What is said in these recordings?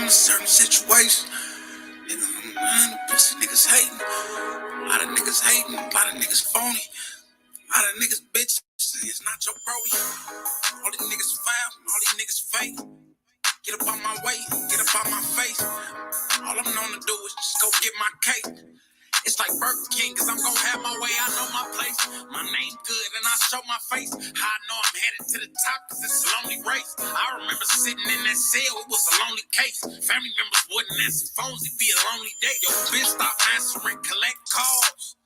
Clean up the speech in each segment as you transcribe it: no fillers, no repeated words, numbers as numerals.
a certain situation. Nigga, man, the pussy niggas hating. A lot of niggas hating, a lot of niggas phony. A lot of niggas bitches, it's not your bro. All these niggas foul, all these niggas fake. Get up on my way, get up on my face. All I'm known to do is just go get my cake. It's like Burger King, cause I'm gonna have my way, I know my place. My name good and I show my face. How I know I'm headed to the top, cause it's a lonely race. I remember sitting in that cell, it was a lonely case. Family members wouldn't answer phones, it'd be a lonely day. Yo, bitch, stop answering, collect calls.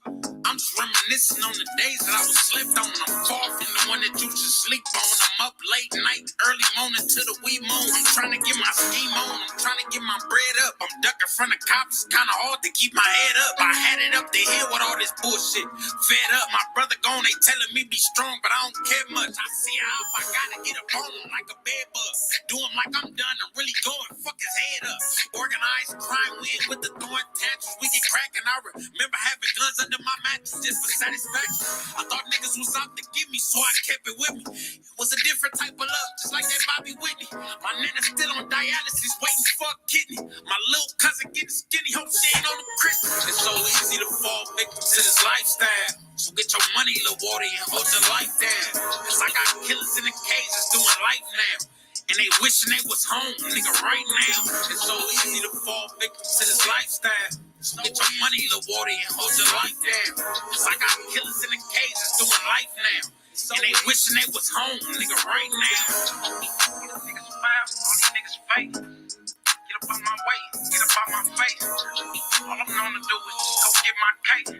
I'm just reminiscing on the days that I was slept on. I'm far from the one that you should sleep on. I'm up late night, early morning to the wee moon. I'm trying to get my scheme on. I'm trying to get my bread up. I'm ducking from the cops. It's kind of hard to keep my head up. I had it up the hill with all this bullshit. Fed up, my brother gone. They telling me be strong, but I don't care much. I see how I gotta get up on him like a bed bug. Do him like I'm done. I'm really going. Fuck his head up. Organized crime win with the throwing tantrums. We get cracking. I remember having guns under my mattress just for satisfaction. I thought niggas was out to get me, so I kept it with me. It was a different type of love, just like that Bobby Whitney. My nana's still on dialysis, waiting for a kidney. My little cousin getting skinny, hope she ain't on the Christmas. It's so easy to fall victim to this lifestyle. So get your money, little water, and hold your life down. Cause I got killers in the cages doing life now. And they wishing they was home, nigga, right now. It's so easy to fall victim to this lifestyle. So get your money, little water, and hold your life down. Cause I got killers in the cages doing life now. And they wishing they was home, nigga, right now. All these niggas foul, all these niggas fake. Get up on my way, get up on my face. All I'm known to do is just go get my cake.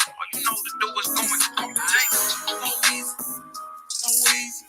All you know to do is go and call the Jake. So easy, so easy.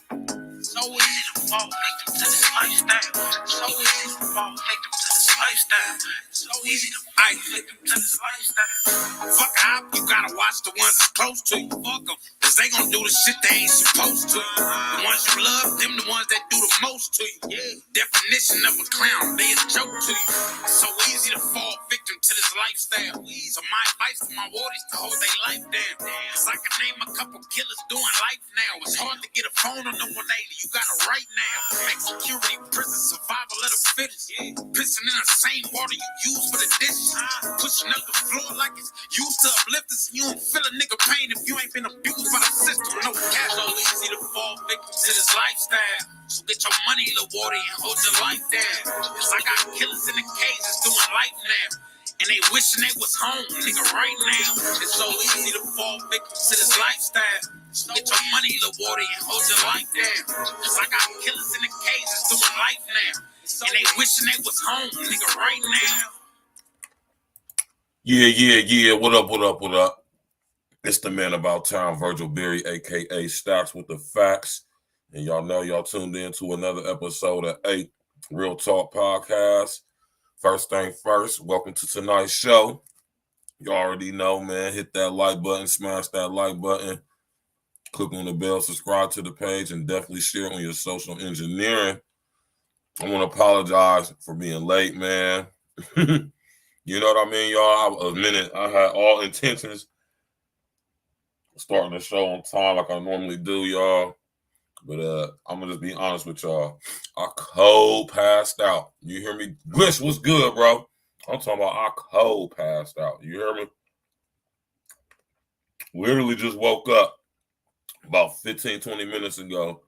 So easy to fall victim to this lifestyle. So easy to fall victim to this lifestyle. So easy to fight victim to this lifestyle. Fuck out, you gotta watch the ones that's close to you. Fuck them, cause they gon' do the shit they ain't supposed to. The ones you love, them the ones that do the most to you. Definition of a clown, they a joke to you. It's so easy to fall victim to this lifestyle. So my advice to my wardies to hold their life down. Cause I can name a couple killers doing life now. It's hard to get a phone on the 180. You got it right now. Make security, prison, survival of the fittest. Pissing in the same water you use for the dishes. Pushing up the floor like it's used to uplift us. You don't feel a nigga pain if you ain't been abused by the system. No cash, so easy to fall victim to this lifestyle. So get your money, little water, and hold your life down. Cause I got killers in the cages doing life now. And they wishing they was home, nigga, right now. It's so easy to fall victim to this lifestyle. So get your money, little water, and hold your life down. Cause I got killers in the cages doing life now. And they wishing they was home, nigga, right now. Yeah. What up? It's the man about town, Virgil Berry, a.k.a. Stocks with the Facts. And y'all know y'all tuned in to another episode of 8 Real Talk Podcast. First thing first, welcome to tonight's show. You already know, man, hit that like button, smash that like button, click on the bell, subscribe to the page, and definitely share on your social engineering. I want to apologize for being late, man. You know what I mean, y'all? I had all intentions of starting the show on time like I normally do, y'all. But I'm gonna just be honest with y'all. I cold passed out. You hear me? Glitch was good, bro. I'm talking about I cold passed out. You hear me? Literally just woke up about 15, 20 minutes ago,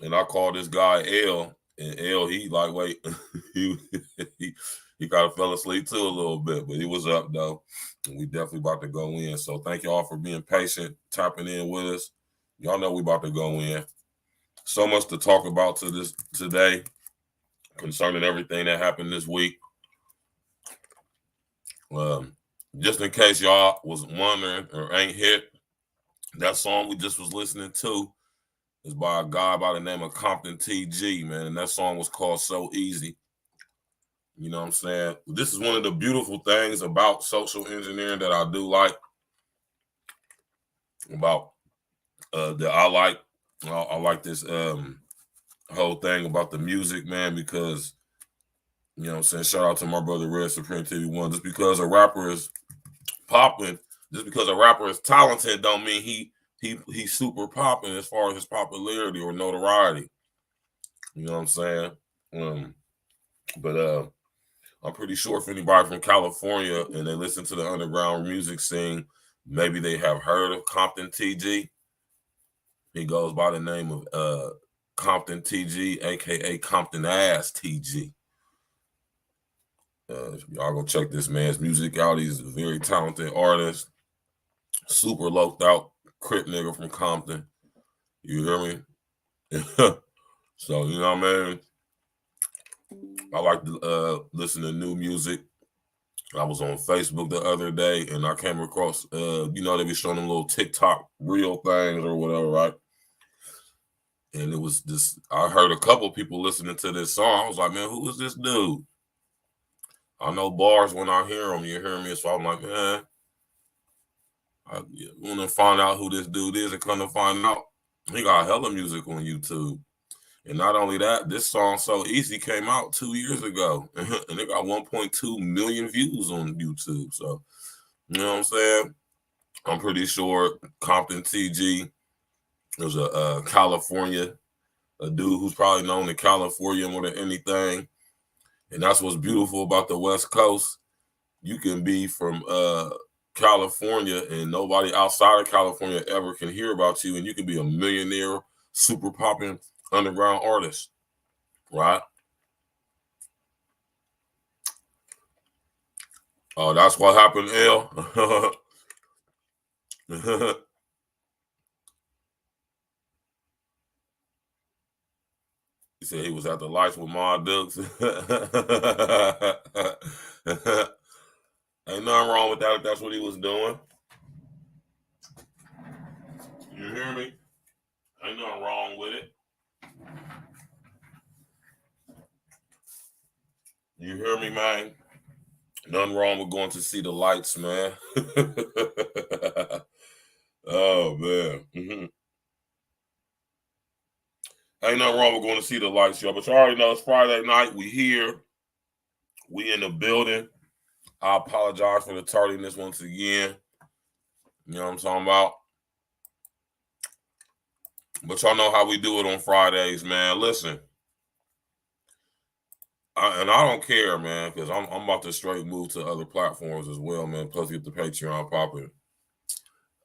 and I called this guy L, and L, he like, wait, he kind of fell asleep too a little bit, but he was up though, and we definitely about to go in. So thank y'all for being patient, tapping in with us. Y'all know we about to go in. So much to talk about today concerning everything that happened this week. Just in case y'all was wondering or ain't hit, that song we just was listening to is by a guy by the name of Compton TG, man. And that song was called So Easy. You know what I'm saying? This is one of the beautiful things about social engineering that I do like. About that I like this whole thing about the music, man, because, you know what I'm saying, shout out to my brother Red Supreme TV1. Just because a rapper is popping, just because a rapper is talented don't mean he's super popping as far as his popularity or notoriety. You know what I'm saying? But I'm pretty sure if anybody from California and they listen to the underground music scene, maybe they have heard of Compton TG. He goes by the name of Compton TG, aka Compton Ass TG. Y'all go check this man's music out. He's a very talented artist, super loped out Crip nigga from Compton. You hear me? So you know what I mean. I like to listen to new music. I was on Facebook the other day and I came across, you know, they be showing them little TikTok real things or whatever, right? And it was this, I heard a couple people listening to this song. I was like, man, who is this dude? I know bars when I hear them, you hear me? So I'm like, man, I want to find out who this dude is and come to find out he got hella music on YouTube. And not only that, this song So Easy came out 2 years ago and it got 1.2 million views on YouTube. So, you know what I'm saying? I'm pretty sure Compton TG is a California, a dude who's probably known in California more than anything. And that's what's beautiful about the West Coast. You can be from California and nobody outside of California ever can hear about you. And you can be a millionaire, super popping underground artist, right? Oh, that's what happened, L. He said he was at the lights with Ma Dukes. Ain't nothing wrong with that if that's what he was doing. You hear me? Ain't nothing wrong with it. You hear me, man? Nothing wrong with going to see the lights, man. Oh, man. Ain't nothing wrong with going to see the lights, y'all. But you already know it's Friday night. We here. We in the building. I apologize for the tardiness once again. You know what I'm talking about? But y'all know how we do it on Fridays, man. Listen. I don't care, man, because I'm about to straight move to other platforms as well, man. Plus, get the Patreon popping.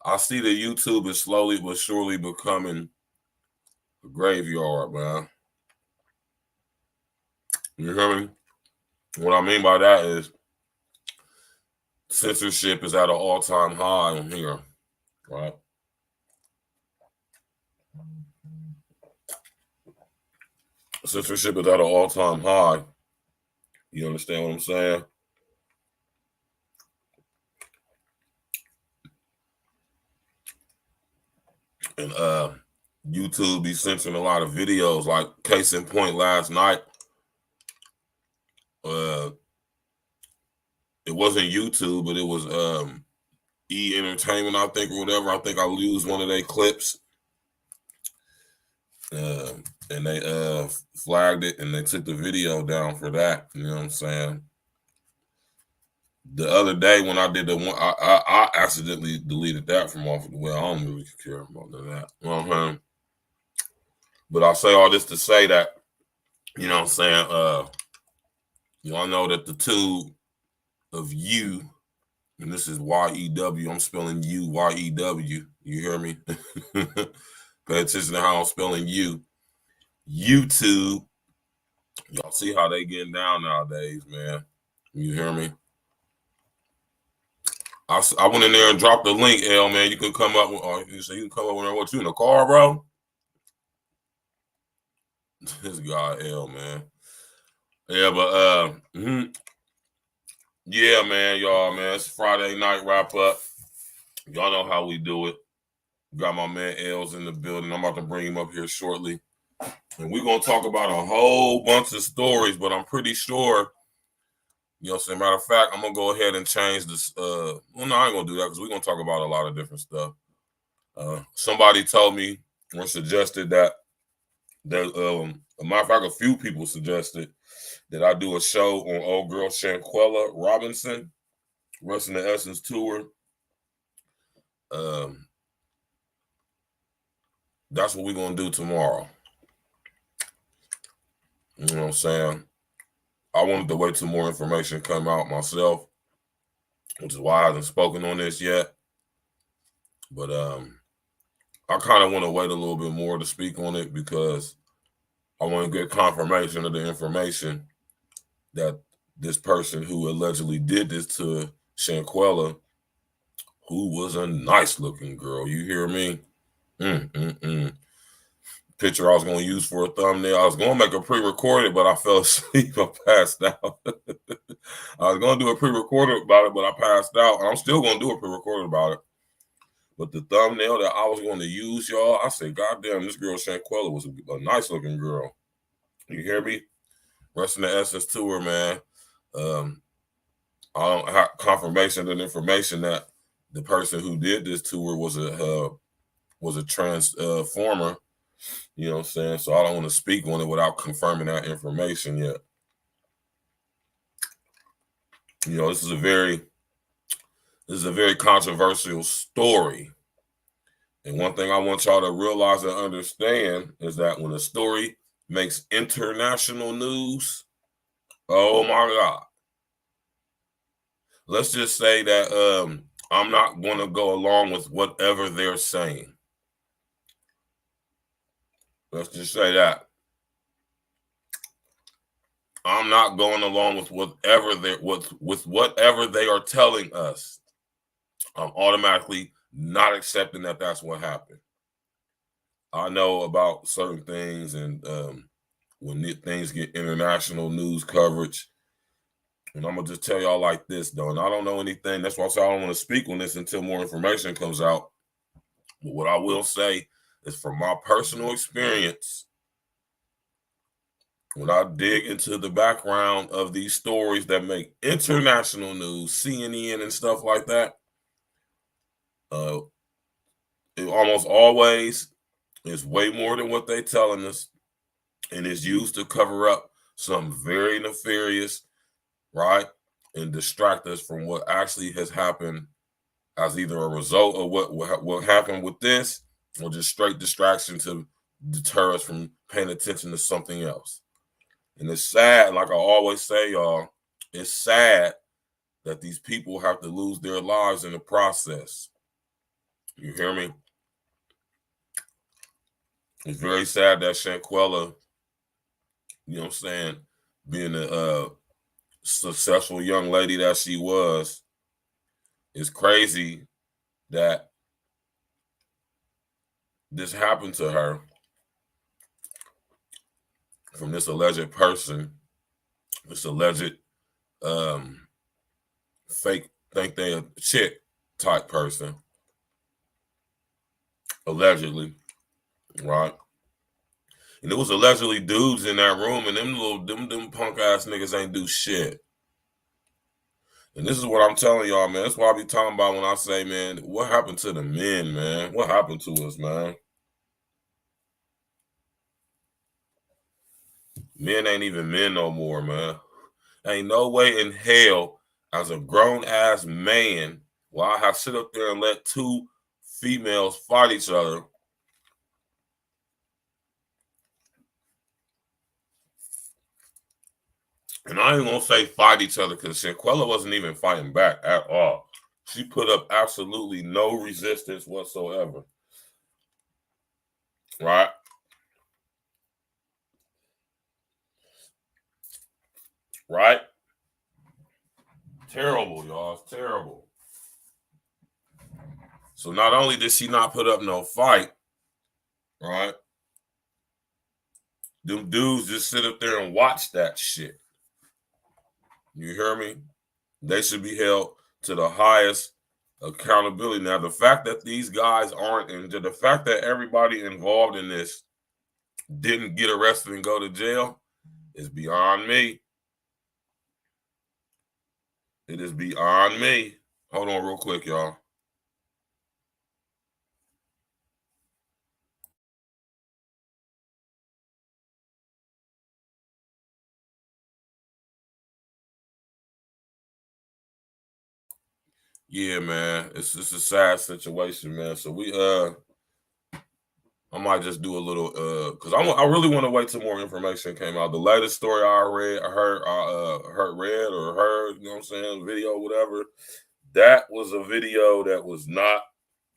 I see that YouTube is slowly but surely becoming a graveyard, man. You hear me? What I mean by that is censorship is at an all-time high on here, right? Censorship is at an all-time high. You understand what I'm saying? And YouTube be censoring a lot of videos. Like case in point, last night, it wasn't YouTube, but it was E.N.E, I think, or whatever. I think I used one of their clips, and they flagged it and they took the video down for that. You know what I'm saying? The other day when I did the one, I accidentally deleted that from off of the well. I don't really care about none of that. You know what I'm saying? But I say all this to say that, you know what I'm saying? Y'all know that the two of you, and this is Y-E-W, I'm spelling you, Y-E-W. You hear me? Pay attention to how I'm spelling you. YouTube, y'all see how they getting down nowadays, man. You hear me? I went in there and dropped the link, L, man. You can come up with, you can come up with what, you in the car, bro? This guy, L, man. Yeah, but yeah, man, y'all, man. It's Friday night wrap up. Y'all know how we do it. Got my man L's in the building. I'm about to bring him up here shortly. And we're going to talk about a whole bunch of stories, but I'm pretty sure, you know what I'm saying? Matter of fact, I'm going to go ahead and change this. Well, no, I ain't going to do that because we're going to talk about a lot of different stuff. Somebody told me or suggested that, a matter of fact, a few people suggested that I do a show on old girl Shanquella Robinson, Rest in the Essence tour. That's what we're going to do tomorrow. You know what I'm saying? I wanted to wait till more information come out myself, which is why I haven't spoken on this yet. But I kind of want to wait a little bit more to speak on it because I want to get confirmation of the information that this person who allegedly did this to Shanquella, who was a nice looking girl, you hear me? Picture I was going to use for a thumbnail. I was going to make a pre-recorded, but I fell asleep. I passed out. I was going to do a pre-recorded about it, but I passed out. And I'm still going to do a pre-recorded about it. But the thumbnail that I was going to use, y'all, I said, God damn, this girl Shanquella was a nice looking girl. You hear me? Rest in the essence to her, man. I don't have confirmation and information that the person who did this to her was a transformer. You know what I'm saying? So I don't want to speak on it without confirming that information yet. You know, this is a very controversial story. And one thing I want y'all to realize and understand is that when a story makes international news, oh my God. Let's just say that I'm not going to go along with whatever they're saying. Let's just say that. I'm not going along with whatever they are telling us. I'm automatically not accepting that that's what happened. I know about certain things, and when things get international news coverage, and I'm gonna just tell y'all like this though, and I don't know anything. That's why I say I don't want to speak on this until more information comes out. But what I will say is, from my personal experience, when I dig into the background of these stories that make international news, CNN and stuff like that, it almost always is way more than what they're telling us, and is used to cover up some very nefarious, right, and distract us from what actually has happened as either a result of what happened with this, or just straight distraction to deter us from paying attention to something else. And it's sad, like I always say, y'all, it's sad that these people have to lose their lives in the process. You hear me? It's very sad that Shanquella, you know what I'm saying, being a successful young lady that she was, it's crazy that this happened to her from this alleged person, this alleged fake, think they a chick type person, allegedly, right? And it was allegedly dudes in that room, and them punk ass niggas ain't do shit. And this is what I'm telling y'all, man. That's what I be talking about when I say, man, what happened to the men, man? What happened to us, man? Men ain't even men no more, man. Ain't no way in hell, as a grown ass man, will I have sit up there and let two females fight each other. And I ain't gonna say fight each other, because Shanquella wasn't even fighting back at all. She put up absolutely no resistance whatsoever. Right? Right? Terrible, y'all. It's terrible. So not only did she not put up no fight, right? Them dudes just sit up there and watch that shit. You hear me? They should be held to the highest accountability. Now, the fact that these guys aren't, and the fact that everybody involved in this didn't get arrested and go to jail is beyond me. It is beyond me. Hold on real quick, y'all. Yeah, man. It's a sad situation, man. So I might just do a little because I really want to wait till more information came out. The latest story I read or heard, you know what I'm saying, video, whatever. That was a video that was not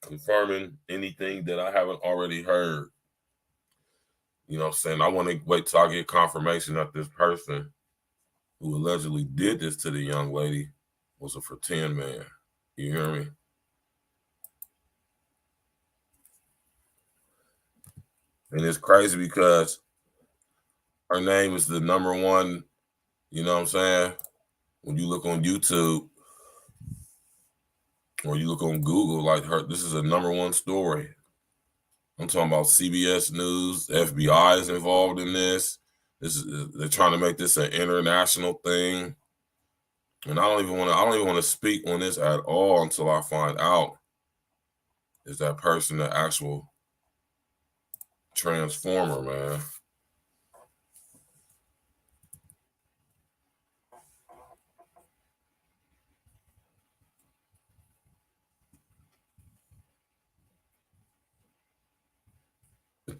confirming anything that I haven't already heard. You know what I'm saying? I want to wait till I get confirmation that this person who allegedly did this to the young lady was a pretend man. You hear me? And it's crazy because her name is the number one, you know what I'm saying? When you look on YouTube or you look on Google, like this is a number one story. I'm talking about CBS News, FBI is involved in this. They're trying to make this an international thing. And I don't even want to speak on this at all until I find out is that person the actual transformer, man.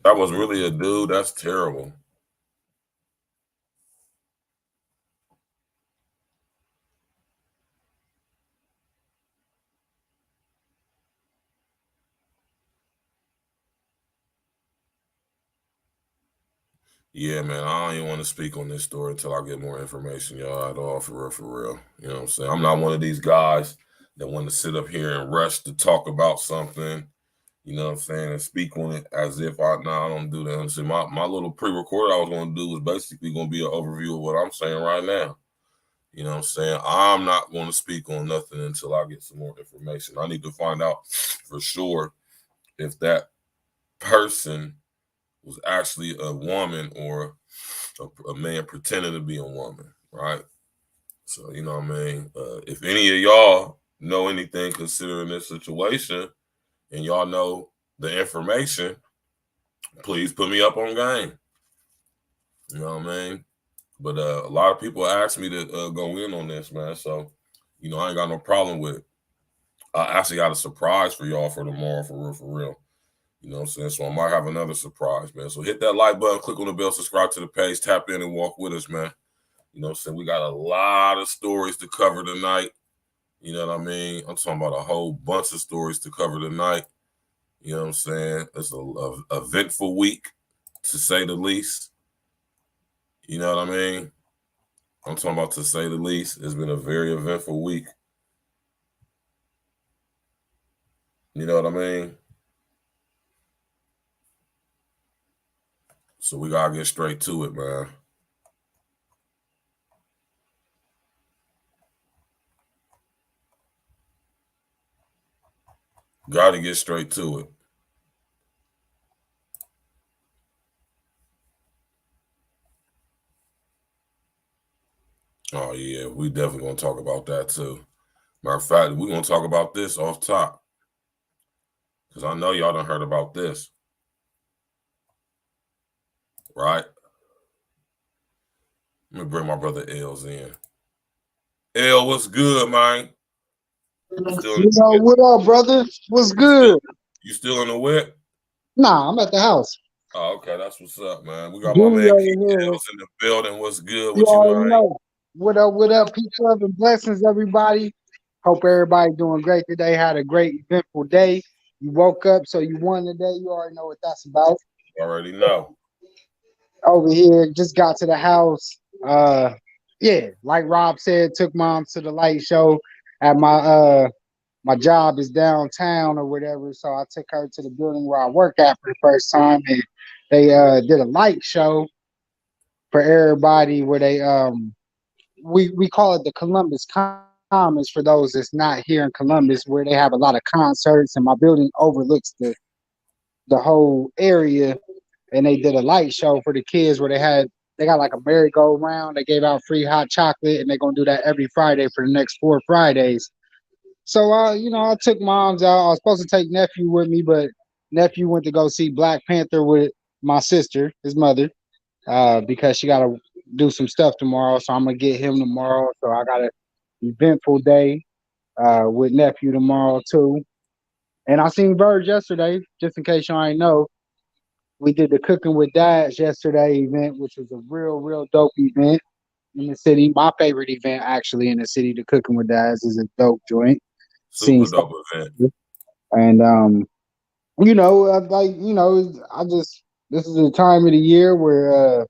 That was really a dude. That's terrible. Yeah, man, I don't even want to speak on this story until I get more information, y'all, at all, for real, for real. You know what I'm saying? I'm not one of these guys that want to sit up here and rush to talk about something, you know what I'm saying, and speak on it as if I don't do that. See, my little pre-record I was going to do was basically going to be an overview of what I'm saying right now. You know what I'm saying? I'm not going to speak on nothing until I get some more information. I need to find out for sure if that person was actually a woman or a man pretending to be a woman, right? So, you know what I mean? If any of y'all know anything considering this situation and y'all know the information, please put me up on game. You know what I mean? But a lot of people asked me to go in on this, man. So, you know, I ain't got no problem with it. I actually got a surprise for y'all for tomorrow, for real, for real. You know what I'm saying? So I might have another surprise, man. So hit that like button, click on the bell, subscribe to the page, tap in and walk with us, man. You know what I'm saying? We got a lot of stories to cover tonight. You know what I mean? I'm talking about a whole bunch of stories to cover tonight. You know what I'm saying? It's a eventful week, to say the least. You know what I mean? I'm talking about, to say the least. It's been a very eventful week. You know what I mean? So we gotta get straight to it, man. Gotta get straight to it. Oh yeah, we definitely gonna talk about that too. Matter of fact, we're gonna talk about this off top. Cause I know y'all done heard about this. Right? Let me bring my brother Els in. El, what's good, man? You still in the whip? What up, brother? What's You still good? you still in the whip? Nah, I'm at the house. Oh, okay, that's what's up, man. We got my Julie man over King here. Els in the building. What's good You with you, already man? know. What up? What up? Peace, love, and blessings, everybody. Hope everybody doing great today. Had a great, eventful day. You woke up, so you won today. You already know what that's about. You already know. Over here, just got to the house. Yeah, like Rob said, took mom to the light show at my job is downtown or whatever. So I took her to the building where I work at for the first time, and they did a light show for everybody where they we call it the Columbus Commons for those that's not here in Columbus, where they have a lot of concerts, and my building overlooks the whole area, and they did a light show for the kids where they got like a merry-go-round. They gave out free hot chocolate, and they're gonna do that every Friday for the next 4 Fridays. So I took moms out. I was supposed to take nephew with me, but nephew went to go see Black Panther with my sister, his mother, because she gotta do some stuff tomorrow. So I'm gonna get him tomorrow. So I got an eventful day with nephew tomorrow too. And I seen Virgil yesterday, just in case y'all ain't know. We did the Cooking with Dads yesterday event, which was a real dope event in the city. My favorite event actually in the city, the Cooking with Dads, is a dope joint. Seeing Super stuff, dope event. and I just this is a time of the year where a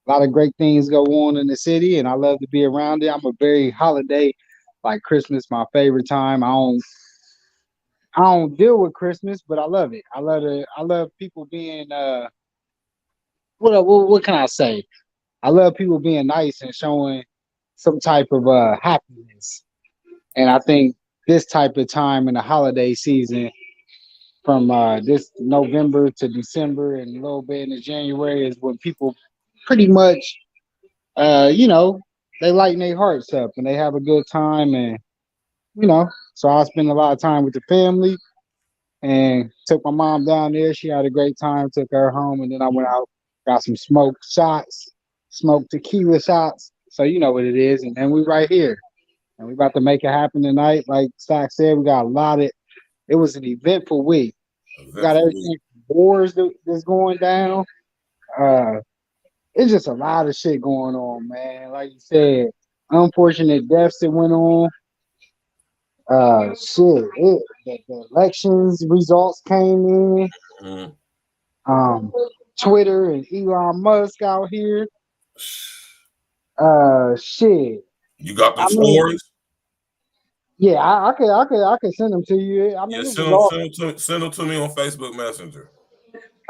lot of great things go on in the city, and I love to be around it. I'm a very holiday, like Christmas, my favorite time. I don't deal with Christmas, but I love it. I love people being what can I say? I love people being nice and showing some type of happiness. And I think this type of time in the holiday season, from this November to December and a little bit into January, is when people pretty much, you know, they lighten their hearts up and they have a good time. And so I spend a lot of time with the family and took my mom down there. She had a great time. Took her home, and then I went out, got some smoked shots, smoked tequila shots. So you know what it is. And then we right here, and we about to make it happen tonight. Like Stock said, we got a lot of. It was an eventful week. We got Eventful week. everything from wars that's going down. Uh, it's just a lot of shit going on, man. Like you said, unfortunate deaths that went on. The elections results came in. Mm. Um, Twitter and Elon Musk out here. Shit. You got I them mean, stories? yeah, I could send them to you. I Yeah, mean, this is all send them to me on Facebook Messenger.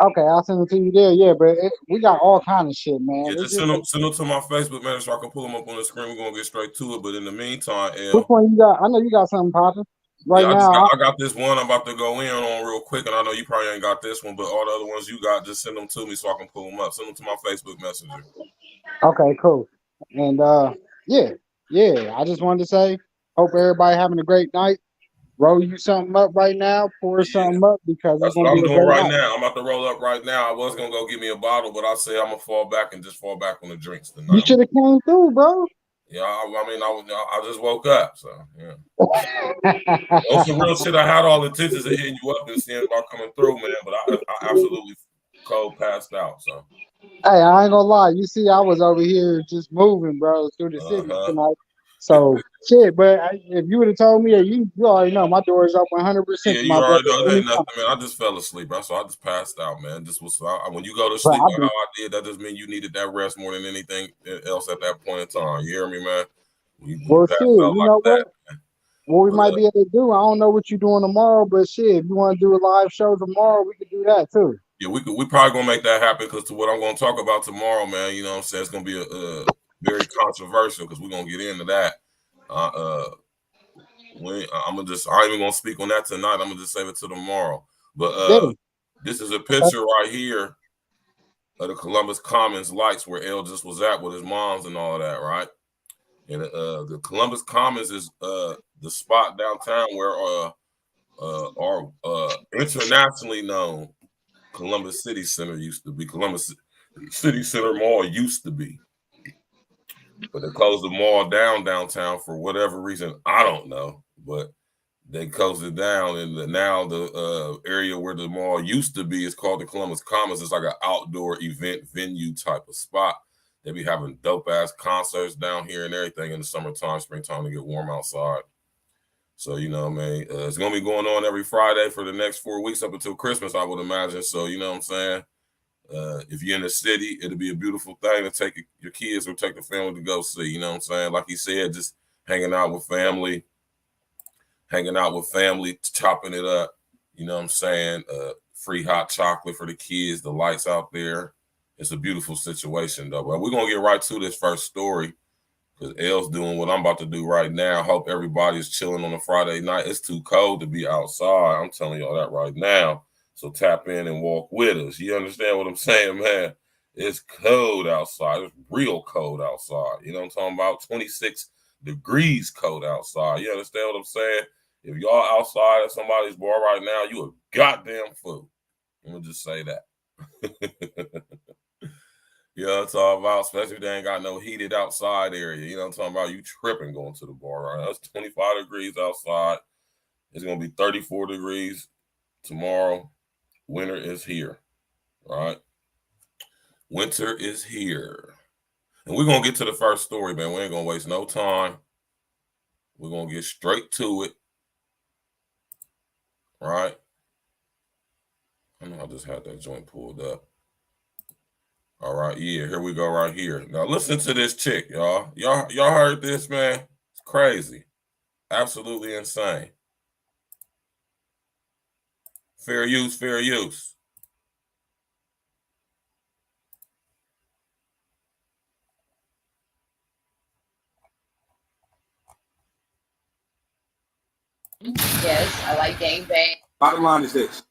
okay. I'll send them to you there. Yeah, but we got all kind of shit, man. Yeah, It's just just send them to my Facebook Messenger so I can pull them up on the screen. We're gonna get straight to it. But in the meantime, which L, one you got? I know you got something popping right yeah, now. I got this one I'm about to go in on real quick, and I know you probably ain't got this one, but all the other ones you got, just send them to me so I can pull them up. Send them to my Facebook Messenger. Okay, cool. And yeah, yeah. I just wanted to say, hope everybody having a great night. Roll you something up right now. Pour Yeah, something up because it's that's gonna what be I'm a doing great right night. now. I'm about to roll up right now. I was gonna go get me a bottle, but I say I'm gonna fall back and just fall back on the drinks You tonight. should have came through, bro. Yeah, I just woke up, so yeah. On some real shit, I had all intentions of hitting you up and seeing about coming through, man. But I absolutely cold passed out. So Hey, I ain't gonna lie. You see, I was over here just moving, bro, through the city uh-huh. tonight. So shit, but if you would have told me, you already know my door is open 100% Yeah, to my you brother. already know it ain't Anytime. nothing, man. I just fell asleep. That's why I just passed out, man. Just was when you go to But sleep I've like how been I did, that just means you needed that rest more than anything else at that point in time. You hear me, man? When you well, pass shit. out You like know that, what? What we but might be able to do, I don't know what you're doing tomorrow, but shit, if you want to do a live show tomorrow, we could do that too. yeah, we probably gonna make that happen because to what I'm gonna talk about tomorrow, man. You know what I'm saying? It's gonna be a very controversial because we're gonna get into that. Uh, uh, I ain't even gonna speak on that tonight. I'm gonna just save it to tomorrow. But Yeah. this is a Okay. picture right here of the Columbus Commons lights where L just was at with his moms and all that, right? And the Columbus Commons is the spot downtown where our internationally known Columbus City Center used to be. Columbus City Center Mall used to be. But they closed the mall down downtown for whatever reason. I don't know. But they closed it down, and now the area where the mall used to be is called the Columbus Commons. It's like an outdoor event venue type of spot. They be having dope ass concerts down here and everything in the summertime, springtime to get warm outside. So you know, man, it's gonna be going on every Friday for the next 4 weeks up until Christmas, I would imagine. So you know what I'm saying. If you're in the city, it'll be a beautiful thing to take your kids or take the family to go see. You know what I'm saying? Like he said, just hanging out with family, chopping it up. You know what I'm saying? Free hot chocolate for the kids, the lights out there. It's a beautiful situation, though. But we're going to get right to this first story because L's doing what I'm about to do right now. Hope everybody's chilling on a Friday night. It's too cold to be outside. I'm telling y'all that right now. So tap in and walk with us. You understand what I'm saying, man? It's cold outside. It's real cold outside. You know what I'm talking about? 26 degrees cold outside. You understand what I'm saying? If y'all outside at somebody's bar right now, you a goddamn fool. I'm gonna just say that. You know what I'm talking about? Especially if they ain't got no heated outside area. You know what I'm talking about? You tripping going to the bar right now. It's 25 degrees outside. It's gonna be 34 degrees tomorrow. Winter is here. right? Winter is here. And we're going to get to the first story, man. We ain't going to waste no time. We're going to get straight to it, right? I know I just had that joint pulled up. All right, yeah, here we go right here. Now listen to this chick, y'all. Y'all heard this, man? It's crazy. Absolutely insane. Fair use, fair use. Yes, I like gangbang. Bottom line is this.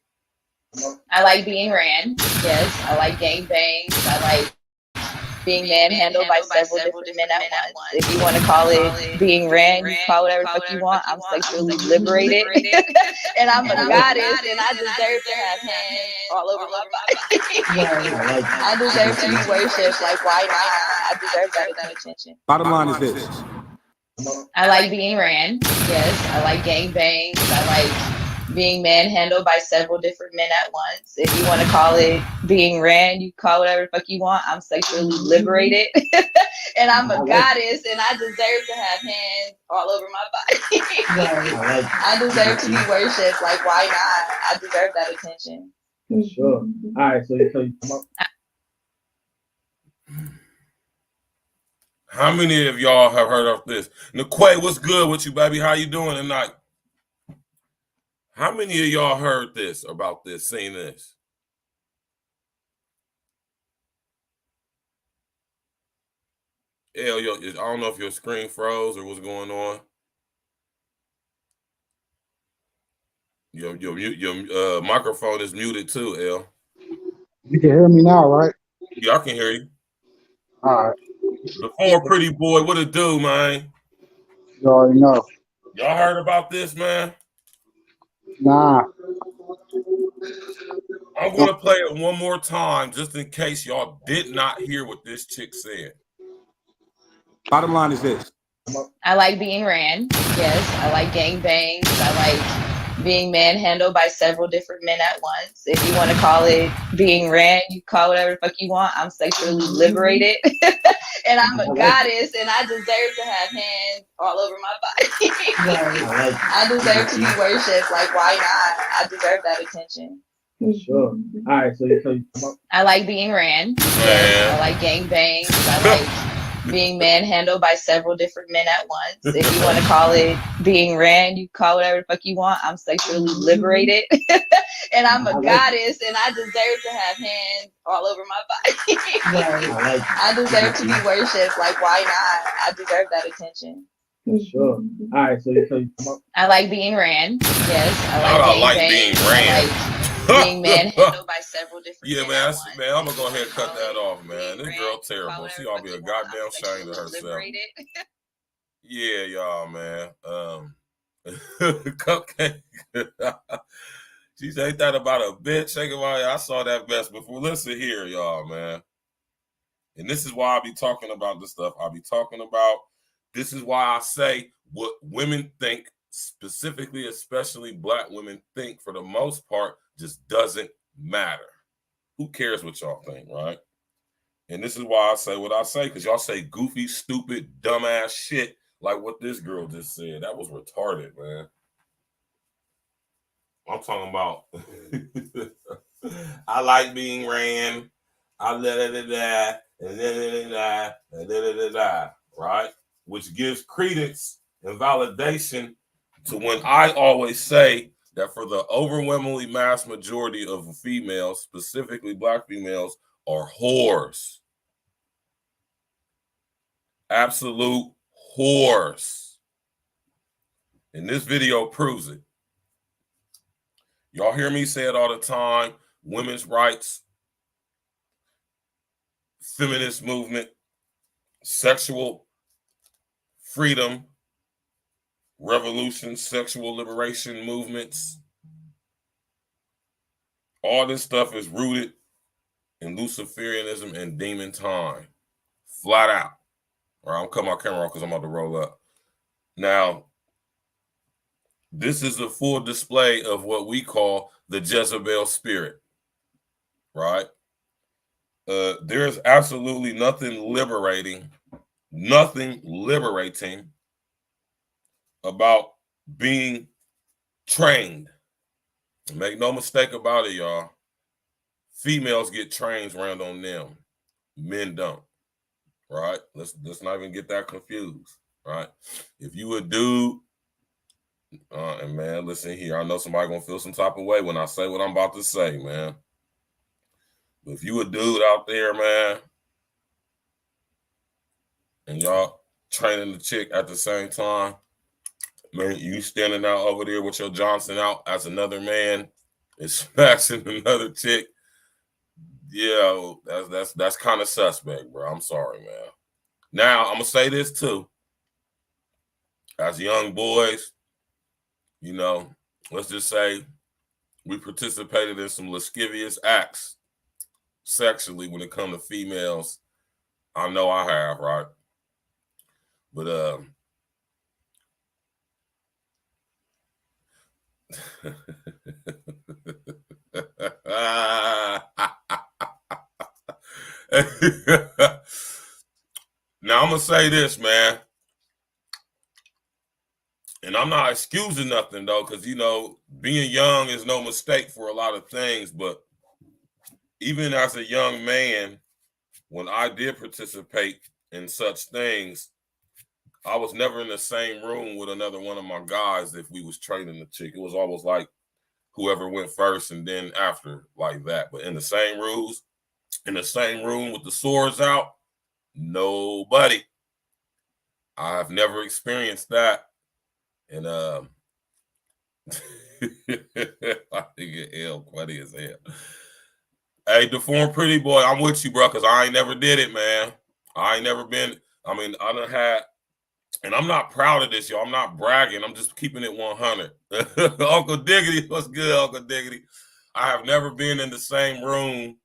I like being ran. Yes, I like gangbangs. I like being manhandled by several different men at once. If you want to call it being ran, you call whatever the fuck you want. I'm sexually liberated. And I'm a goddess, and I deserve to have hands all over my body. I deserve to be worshipped. Like, why not? I deserve that attention. Bottom line is this. I like being ran. Yes, I like gangbangs. I like being manhandled by several different men at once. If you want to call it being ran, you call whatever the fuck you want. I'm sexually liberated. And I'm a goddess, and I deserve to have hands all over my body. I deserve to be worshipped. Like, why not? I deserve that attention. For sure. All right, so How many of y'all have heard of this? Niquay, what's good with you, baby? How you doing tonight? How many of y'all heard this, about this, seen this? Yo, I don't know if your screen froze or what's going on. Your microphone is muted too, L. You can hear me now, right? Yeah, I can hear you. All right. The poor pretty boy, what it do, man? You already know. Y'all heard about this, man? Nah. I'm going to play it one more time just in case y'all did not hear what this chick said. Bottom line is this. I like being ran. Yes, I like gangbangs. I like being manhandled by several different men at once. If you want to call it being ran, you call whatever the fuck you want. I'm sexually liberated. And I'm a goddess, and I deserve to have hands all over my body. I deserve to be worshipped. Like, why not? I deserve that attention. for sure. All right, so I like being ran. Yes, I like gangbangs. I like being manhandled by several different men at once. If you want to call it being ran, you call whatever the fuck you want. I'm sexually liberated. And I'm a goddess, and I deserve to have hands all over my body. I deserve to be worshipped. Like, why not? I deserve that attention. for sure. All right, so I like being ran. Yes, I like being gangbangs. ran. I like being manhandled by several different Yeah, men man, at once. I'm gonna go ahead and cut that off, man. This Being girl ran, terrible. call She whatever ought to be fuck a you want. goddamn I'm shame to sexually herself. liberated. Yeah, y'all, man. Cupcake. She said, ain't that about a bitch? Shaking my head. I saw that mess before. Listen here, y'all, man. And this is why I be talking about this stuff. I be talking about, this is why I say what women think, specifically, especially black women think, for the most part, just doesn't matter. Who cares what y'all think, right? And this is why I say what I say, because y'all say goofy, stupid, dumbass shit like what this girl just said. That was retarded, man. I'm talking about I like being ran. I right? Which gives credence and validation to when I always say that for the overwhelmingly mass majority of females, specifically black females, are whores. Absolute whores. And this video proves it. Y'all hear me say it all the time. Women's rights, feminist movement, sexual freedom, revolution, sexual liberation movements. All this stuff is rooted in Luciferianism and demon time. Flat out. All right, I'm cutting my camera off because I'm about to roll up. Now, this is a full display of what we call the Jezebel spirit, right? There's absolutely nothing liberating about being trained. Make no mistake about it, y'all. Females get trains around on them. Men don't. Right? Let's not even get that confused. Right? If you a dude, and man, listen here, I know somebody gonna feel some type of way when I say what I'm about to say, man. But if you a dude out there, man, and y'all training the chick at the same time, man, you standing out over there with your Johnson out as another man is smashing another chick. Yeah, that's kind of suspect, bro. I'm sorry, man. Now I'm gonna say this too. As young boys, you know, let's just say we participated in some lascivious acts sexually when it comes to females. I know I have, right? But now I'm gonna say this, man, and I'm not excusing nothing though, because you know, being young is no mistake for a lot of things. But even as a young man, when I did participate in such things, I was never in the same room with another one of my guys if we was training the chick. It was always like whoever went first and then after, like that. But in the same rules, in the same room with the swords out, nobody. I've never experienced that. And I think it funny as hell. Hey, deformed pretty boy, I'm with you, bro, because I ain't never did it, man. I ain't never been. I mean, I done had, and I'm not proud of this, y'all. I'm not bragging. I'm just keeping it 100. Uncle Diggity, what's good, Uncle Diggity? I have never been in the same room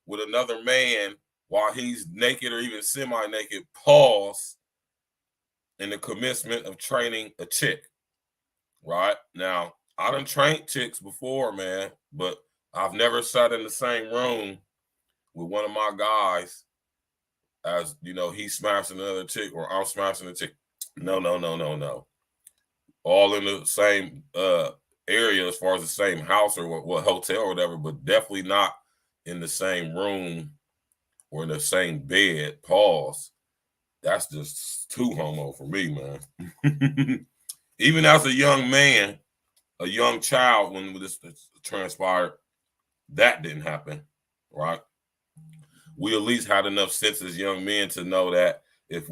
with another man while he's naked or even semi-naked, pause, in the commencement of training a chick. Right? Now, I done trained chicks before, man, but I've never sat in the same room with one of my guys as, you know, he's smashing another chick or I'm smashing a chick. No. All in the same area as far as the same house or what hotel or whatever, but definitely not in the same room or in the same bed. Pause. That's just too homo for me, man. Even as a young man, a young child, when this transpired, that didn't happen, right? We at least had enough sense as young men to know that if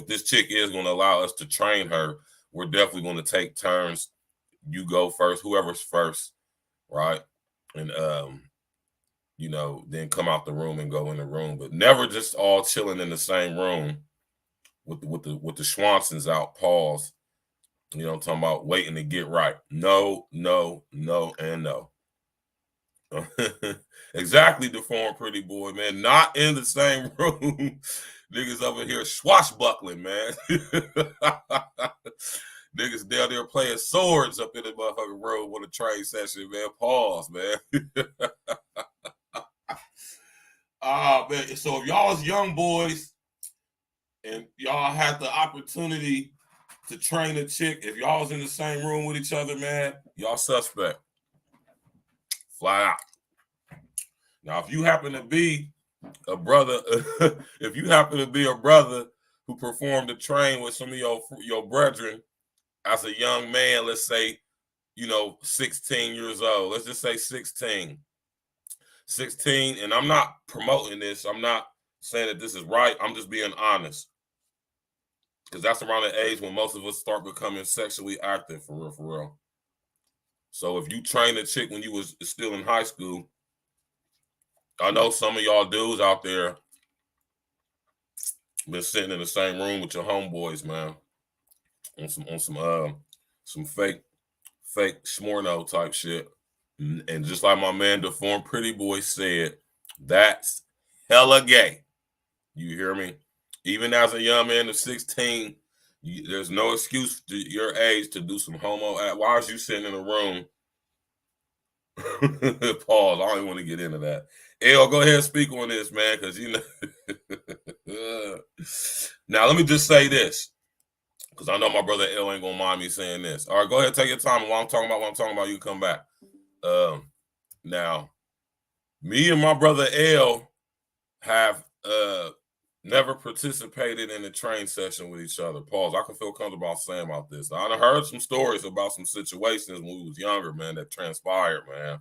this chick is going to allow us to train her, we're definitely going to take turns. You go first, whoever's first, right? And you know, then come out the room and go in the room, but never just all chilling in the same room with the Schwansons out. Pause. You know, I'm talking about waiting to get right. No, and no. Exactly, deformed pretty boy, man. Not in the same room. Niggas over here swashbuckling, man. Niggas down there playing swords up in the motherfucking room with a trade session, man. Pause, man. Man. So if y'all was young boys and y'all had the opportunity to train a chick, if y'all was in the same room with each other, man, y'all suspect. Fly out. Now, if you happen to be a brother, if you happen to be a brother who performed a train with some of your brethren as a young man, let's say, you know, 16 years old. Let's just say 16. 16, and I'm not promoting this. I'm not saying that this is right. I'm just being honest. Because that's around the age when most of us start becoming sexually active, for real. So if you trained a chick when you was still in high school, I know some of y'all dudes out there been sitting in the same room with your homeboys, man, on some fake Smorno type shit. And just like my man deformed pretty boy said, that's hella gay. You hear me? Even as a young man of 16, there's no excuse to your age to do some homo act. Why is you sitting in a room? Pause. I don't even want to get into that. L, go ahead and speak on this, man, because you know. Now, let me just say this, because I know my brother L ain't gonna mind me saying this. All right, go ahead, take your time. While I'm talking about, you come back. Now, me and my brother L have never participated in a train session with each other. Pause. I can feel comfortable saying about this. I done heard some stories about some situations when we was younger, man, that transpired, man.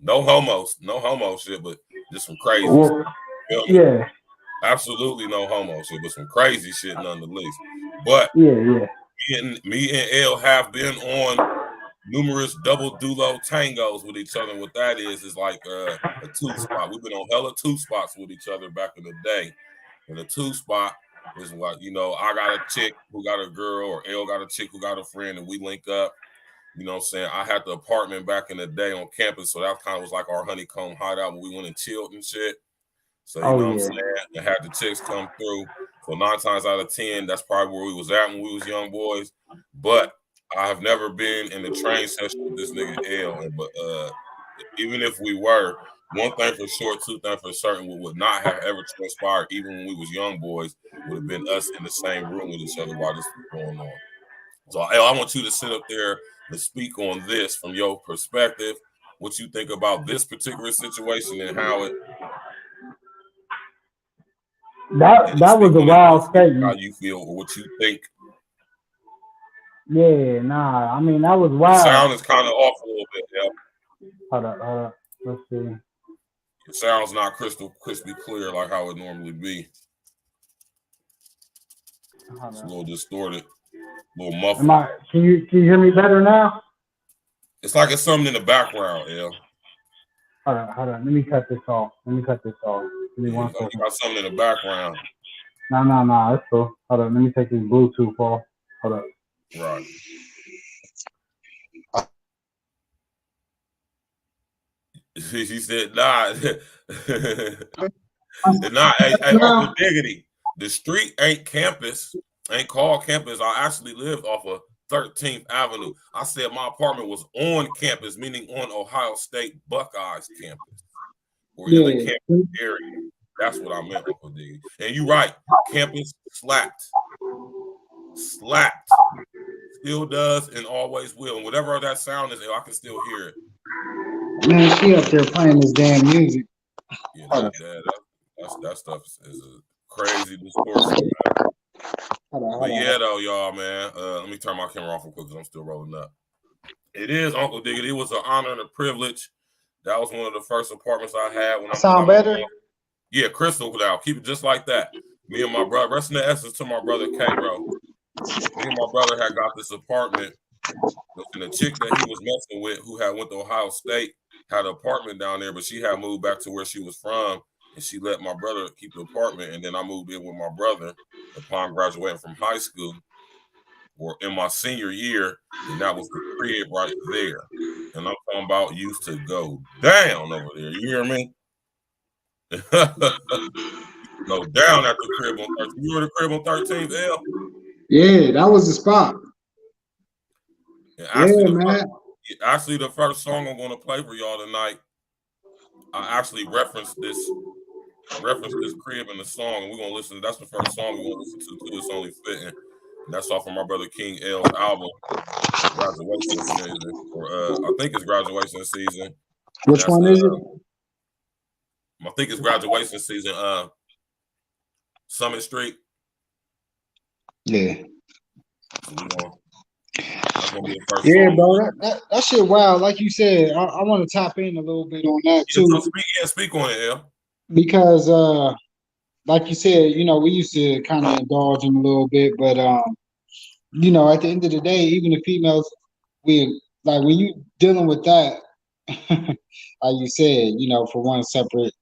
No homo shit, but just some crazy Well, shit. yeah, Absolutely no homo shit, but some crazy shit nonetheless. But yeah. me and L have been on numerous double duo tangos with each other. And what that is like a two spot. We've been on hella two spots with each other back in the day. And a two spot is what, you know, I got a chick who got a girl, or L got a chick who got a friend, and we link up. You know what I'm saying? I had the apartment back in the day on campus, so that kind of was like our honeycomb hideout when we went and chilled and shit. So, you know what I'm saying? And had the chicks come through. So 9 times out of 10, that's probably where we was at when we was young boys. But I have never been in the train session with this nigga L. But even if we were, one thing for sure, two things for certain, what would not have ever transpired, even when we was young boys, would have been us in the same room with each other while this was going on. So L, I want you to sit up there and speak on this from your perspective, what you think about this particular situation and how it. That was a wild statement. How you feel or what you think. Yeah, nah. I mean, that was wild. The sound is kind of off a little bit, yeah. Hold up. Let's see. It sounds not crispy clear like how it normally be. It's a little distorted, a little muffled. Can you hear me better now? It's like it's something in the background, yeah. Hold on. Let me cut this off. Give me one second. You got something in the background. No. That's cool. Hold on. Let me take this Bluetooth off. Hold up. Right. She said, nah. Nah, hey, Uncle Diggity, the street ain't campus, ain't called campus. I actually lived off of 13th Avenue. I said my apartment was on campus, meaning on Ohio State Buckeyes campus, or in the campus area. That's what I meant, Uncle Diggity. And you're right, campus slapped. Still does and always will. And whatever that sound is, I can still hear it. Man, she up there playing this damn music. Yeah, that stuff is a crazy distortion, man. But yeah, though, y'all, man. Let me turn my camera off real quick because I'm still rolling up. It is, Uncle Diggity. It was an honor and a privilege. That was one of the first apartments I had when I sound better. Yeah, crystal loud. Keep it just like that. Me and my brother, rest in the essence to my brother K-Bro. Me and my brother had got this apartment, and the chick that he was messing with, who had went to Ohio State, had an apartment down there, but she had moved back to where she was from, and she let my brother keep the apartment, and then I moved in with my brother upon graduating from high school, or in my senior year, and that was the crib right there. And I'm talking about used to go down over there. You hear me? Go down at the crib on 13th. You were the crib on 13th, L? Yeah, that was the spot. Actually, the first song I'm going to play for y'all tonight, I actually referenced this crib in the song, and we're going to listen. That's the first song we're going to listen to, too. It's only fitting. And that's off of my brother King L's album, Graduation Season. Or I think it's Graduation Season. Which one is it? I think it's Graduation Season. Summit Street. Yeah. Yeah, bro. That shit wild. Like you said, I want to tap in a little bit on that too. Speak on it, L. Because like you said, you know, we used to kind of indulge in a little bit, but you know, at the end of the day, even the females, we like when you dealing with that, like you said, you know, for one separate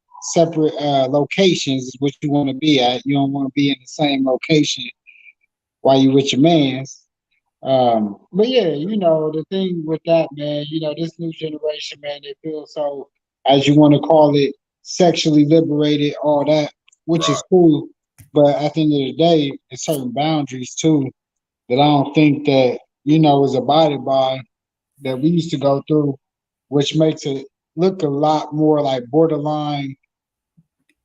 locations is what you want to be at. You don't want to be in the same location while you with your mans. But yeah, you know, the thing with that, man, you know, this new generation, man, they feel so, as you want to call it, sexually liberated, all that, which is cool. But at the end of the day, there's certain boundaries too that I don't think that, you know, is abided by that we used to go through, which makes it look a lot more like borderline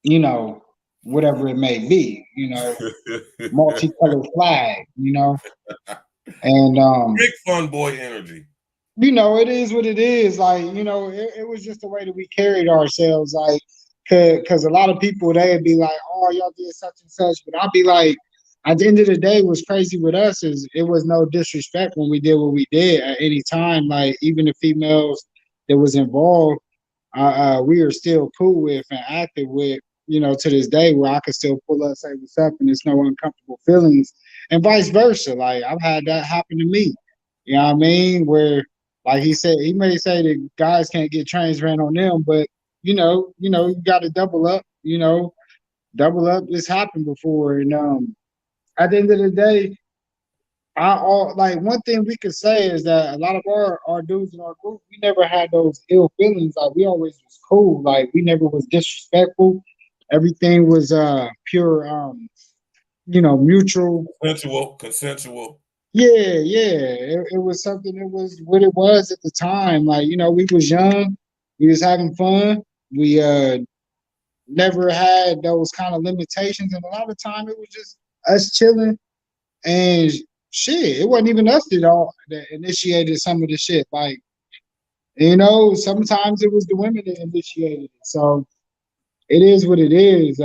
you know, whatever it may be, multicolored flag, and Big fun boy energy. it is what it is. Like, it was just the way that we carried ourselves. Like, because a lot of people, they'd be like, "Oh, y'all did such and such," but I'd be like, at the end of the day, what's crazy with us is it was no disrespect when we did what we did at any time. Like, even the females that was involved, we are still cool with and active with, to this day, where I could still pull up, say what's up, and there's no uncomfortable feelings, and vice versa. Like, I've had that happen to me. You know what I mean? Where, like he said, he may say that guys can't get trains ran on them, but you got to double up. Double up. This happened before, and at the end of the day, like one thing we could say is that a lot of our dudes in our group, we never had those ill feelings. Like, we always was cool. Like, we never was disrespectful. Everything was pure, mutual. Consensual. Yeah, yeah. It was something. It was what it was at the time. Like, we was young, we was having fun. We never had those kind of limitations, and a lot of time it was just us chilling. And shit, it wasn't even us that initiated some of the shit. Like, sometimes it was the women that initiated it. So it is what it is.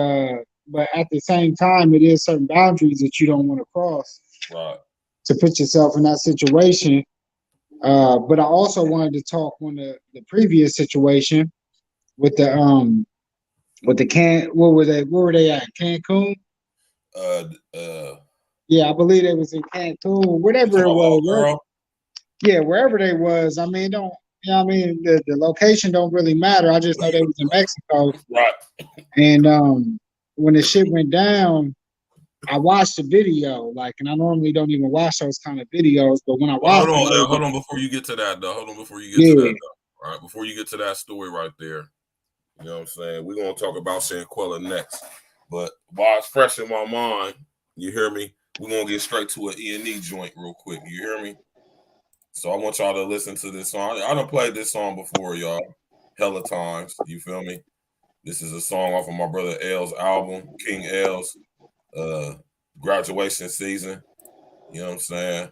But at the same time, it is certain boundaries that you don't want to cross. Right. To put yourself in that situation. But I also wanted to talk on the previous situation with what were they at? Cancun? Yeah, I believe they was in Cancun, whatever it was. Yeah, wherever they was. I mean, don't the location don't really matter. I just know they was in Mexico. Right. And when the shit went down, I watched the video, like, and I normally don't even watch those kind of videos, but when I watched it, hold on before you get to that though. All right, before you get to that story right there, you know what I'm saying? We're gonna talk about Shanquella next. But while it's fresh in my mind, you hear me? We're gonna get straight to an E.N.E joint real quick. You hear me? So I want y'all to listen to this song. I done played this song before, y'all. Hella times. You feel me? This is a song off of my brother L's album, King L's graduation season. You know what I'm saying?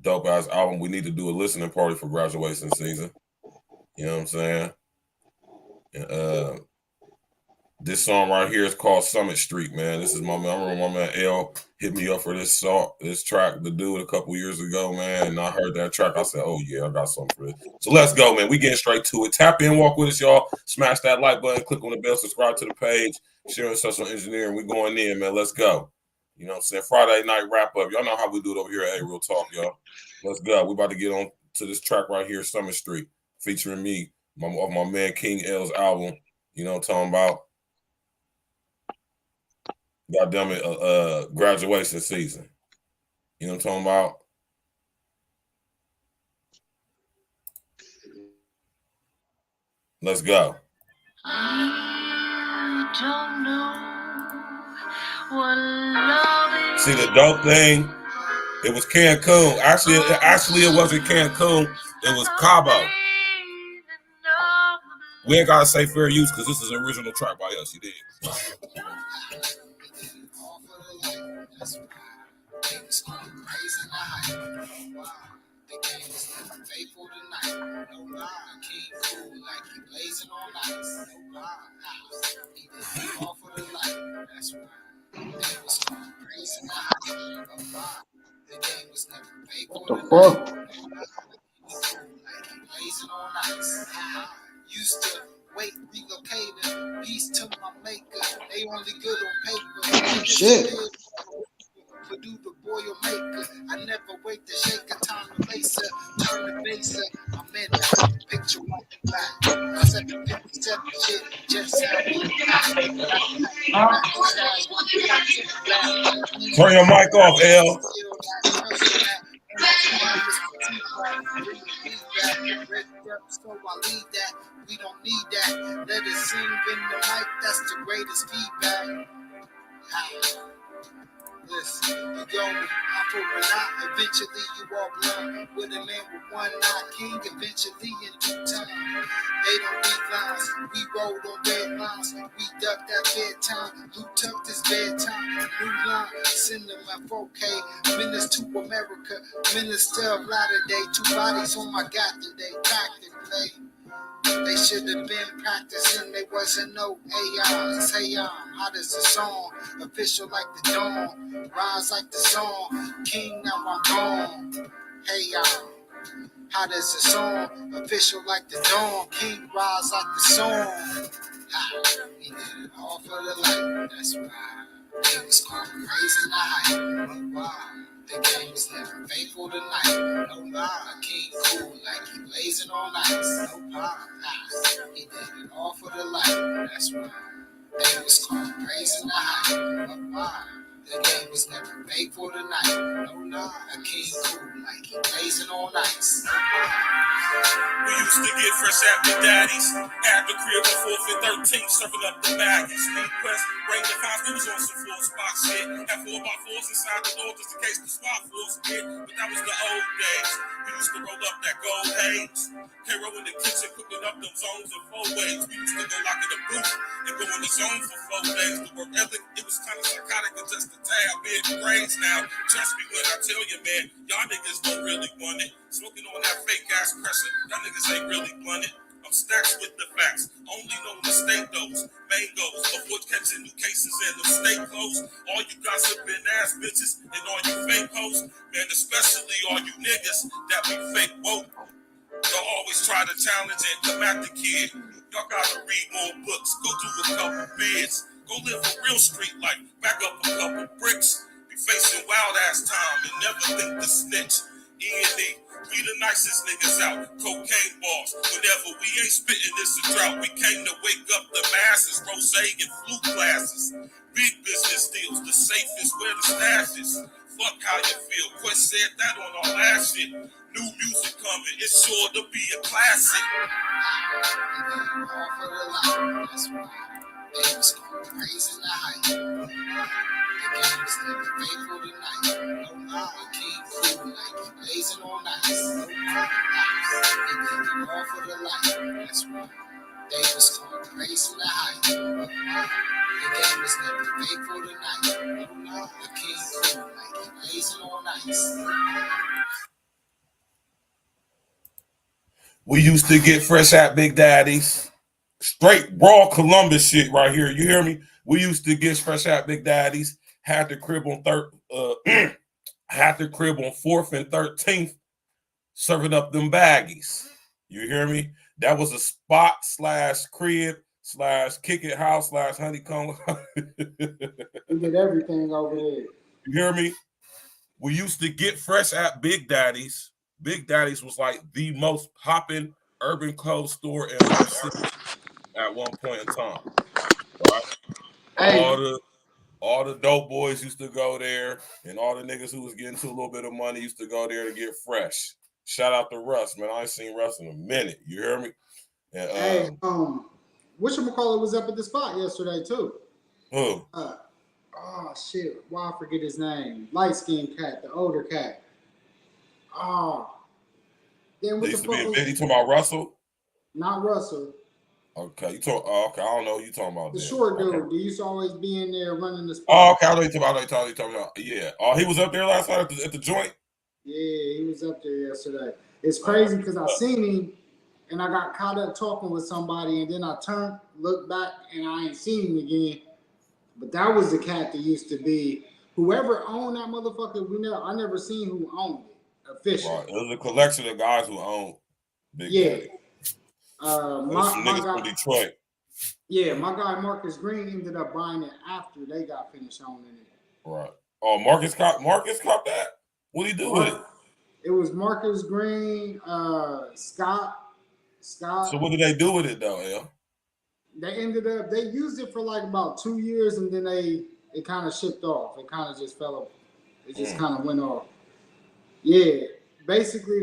Dope ass album. We need to do a listening party for graduation season. You know what I'm saying? And, this song right here is called Summit Street, man. This is my man. I remember my man L hit me up for this track to do it a couple years ago, man. And I heard that track. I said, oh, yeah, I got something for this. So let's go, man. We getting straight to it. Tap in, walk with us, y'all. Smash that like button, click on the bell, subscribe to the page, sharing social engineering. We going in, man. Let's go. You know what I'm saying? Friday night wrap up. Y'all know how we do it over here at Real Talk, y'all. Let's go. We about to get on to this track right here, Summit Street, featuring me, my man King L's album. You know what I'm talking about? Goddamn it, graduation season. You know what I'm talking about? Let's go. See, the dope thing, it was Cancun. Actually, it wasn't Cancun. It was Cabo. We ain't gotta say fair use because this is an original track by us. You did. What the fuck? Used to wait, relocated. Peace to my maker. They only good on paper. Shit. But do the boil maker. I never wait to shake a time to lace her. Turn the base up. I'm in that picture on the back. I said the 57 shit just Turn your mic off, L. So I leave that, we don't need that. Let it sing in the mic, that's the greatest feedback. Listen, yo, I for a lot, eventually you all blood. With a man with one eye, king, eventually in due time. They don't read lines, we rolled on red lines. We ducked at bedtime, Lou tucked his bedtime. New line, cinema 4K, menace to America, minister of latter day. 2 bodies on my got today, packed and play. They should have been practicing, they wasn't no AIs. Hey, how does the song? Official like the dawn, rise like the song. King, now I'm gone. Hey, how does the song? Official like the dawn, king, rise like the song. Ha, he did it all for the light, that's right. They was called raising the height, but why? The game was never faithful tonight. No lie, king cool like he blazing all night. No lie, he did it all for the light. That's right. They was called praising the height. But why? The game was never faithful tonight. No lie, a king cool like he blazing all night. We used to get fresh at the daddies. At the crib on 4th and 13th, serving up the baggies. Speed press, bring the cops, we was on some full spot shit. Had 4x4s inside the door just in case the spot force hit. But that was the old days. We used to roll up that gold haze. K-Roll in the kitchen, cooking up them zones in 4 ways. We used to go lock in the booth and go in the zone for 4 days. The work ethic, it was kind of psychotic and just a tad big brains now. Trust me when I tell you, man, y'all niggas don't really want it. Smoking on that fake ass pressure, y'all niggas ain't really blunted. I'm stacked with the facts, only known to state those mangoes. Avoid catching new cases and them state clothes. All you gossiping ass bitches and all you fake hoes, man, especially all you niggas that be fake woke. Y'all always try to challenge and come at the kid. Y'all gotta read more books, go do a couple bids, go live a real street life, back up a couple bricks. Be facing wild ass time and never think to snitch. E.N.E, we the nicest niggas out, cocaine balls. Whenever we ain't spitting this a drought, we came to wake up the masses, rose and flu classes. Big business deals, the safest where the stash is. Fuck how you feel, Quest said that on our last shit. New music coming, it's sure to be a classic. That's right. They was called raising the height. The game was never faithful tonight. No lie, king cool like he blazing all night. No lie, they did it all for the light. That's right. They was called raising the height. The game was never faithful tonight. No lie, the king cool like he blazing all night. We used to get fresh at Big Daddy's. Straight raw Columbus shit right here. You hear me? We used to get fresh at Big Daddy's. Had the crib on had the crib on 4th and 13th, serving up them baggies. You hear me? That was a spot / crib / kick it house / honeycomb. We did everything over there. You hear me? We used to get fresh at Big Daddy's. Big Daddy's was like the most popping urban clothes store in our city at one point in time. Right? Hey. All the dope boys used to go there, and all the niggas who was getting to a little bit of money used to go there to get fresh. Shout out to Russ, man. I ain't seen Russ in a minute. You hear me? And, hey, whatchamacallit was up at the spot yesterday too. Who? Oh shit! Why I forget his name? Light skinned cat, the older cat. Oh, then what the fuck? You talking about Russell? Not Russell. Okay, you talk. Oh, okay, I don't know what you talking about. The then. short dude. Okay. He used to always be in there running the spot. Oh, okay, I know you talking about. Yeah. Oh, he was up there last night at the joint. Yeah, he was up there yesterday. It's crazy because I seen him and I got caught up talking with somebody, and then I turned, looked back, and I ain't seen him again. But that was the cat that used to be. Whoever owned that motherfucker, I never seen who owned it officially. Right. It was a collection of guys who owned Big Daddy. My niggas guy, from Detroit. Yeah, my guy Marcus Green ended up buying it after they got finished owning it. Right. Oh, Marcus caught that? What did he do with it? It was Marcus Green, Scott. So what did they do with it though, L? They used it for like about 2 years, and then it kind of shipped off. It kind of just fell off. It just kind of went off. Yeah, basically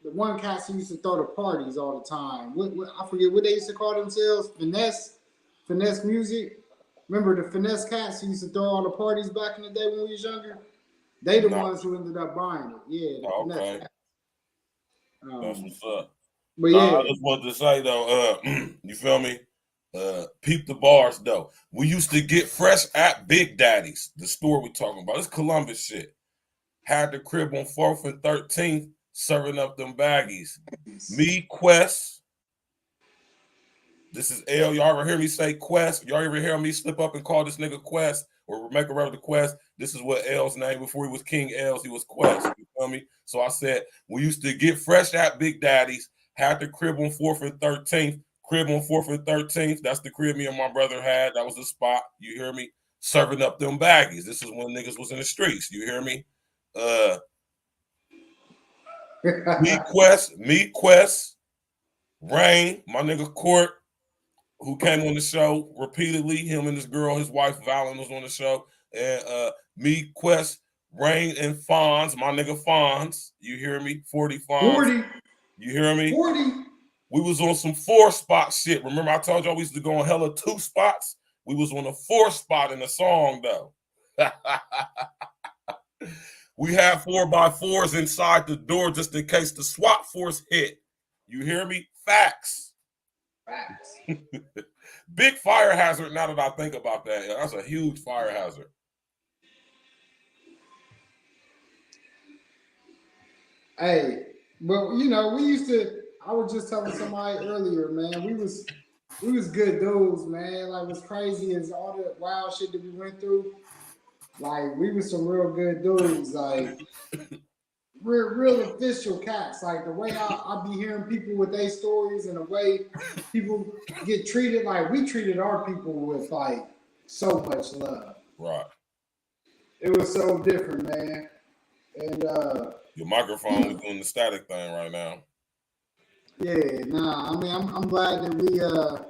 the one cats who used to throw the parties all the time. What I forget what they used to call themselves. Finesse music. Remember the finesse cats who used to throw all the parties back in the day when we was younger? They the No. ones who ended up buying it. Yeah, the finesse Okay. cats. That's what's up. But Nah, yeah, I just wanted to say though, you feel me? Peep the bars though. We used to get fresh at Big Daddy's, the store we talking about. It's Columbus shit. Had the crib on 4th and 13th, serving up them baggies. Me, Quest. This is L. Y'all ever hear me say Quest? Y'all ever hear me slip up and call this nigga Quest or make a reference to Quest? This is what L's name before he was King L's. He was Quest. You feel me? So I said we used to get fresh at Big Daddy's. Had the crib on 4th and 13th. Crib on 4th and 13th. That's the crib me and my brother had. That was the spot. You hear me? Serving up them baggies. This is when niggas was in the streets. You hear me? Me, Quest, Rain, my nigga Court, who came on the show repeatedly. Him and his girl, his wife Valen was on the show. And me, Quest, Rain, and Fonz, my nigga Fonz. You hear me? 40 Fonz. 40. You hear me? 40. We was on some 4-spot shit. Remember I told y'all we used to go on hella 2 spots? We was on a 4 spot in the song though. We had 4x4s inside the door just in case the SWAT force hit. You hear me? Facts. Big fire hazard now that I think about that. That's a huge fire hazard. Hey, but you know, we used to. I was just telling somebody earlier, man. We was good dudes, man. Like, what's crazy is all the wild shit that we went through. Like, we was some real good dudes. Like, real official cats. Like the way I be hearing people with their stories and the way people get treated. Like, we treated our people with like so much love. Right. It was so different, man. And your microphone is doing the static thing right now. Yeah, nah. I mean, I'm glad that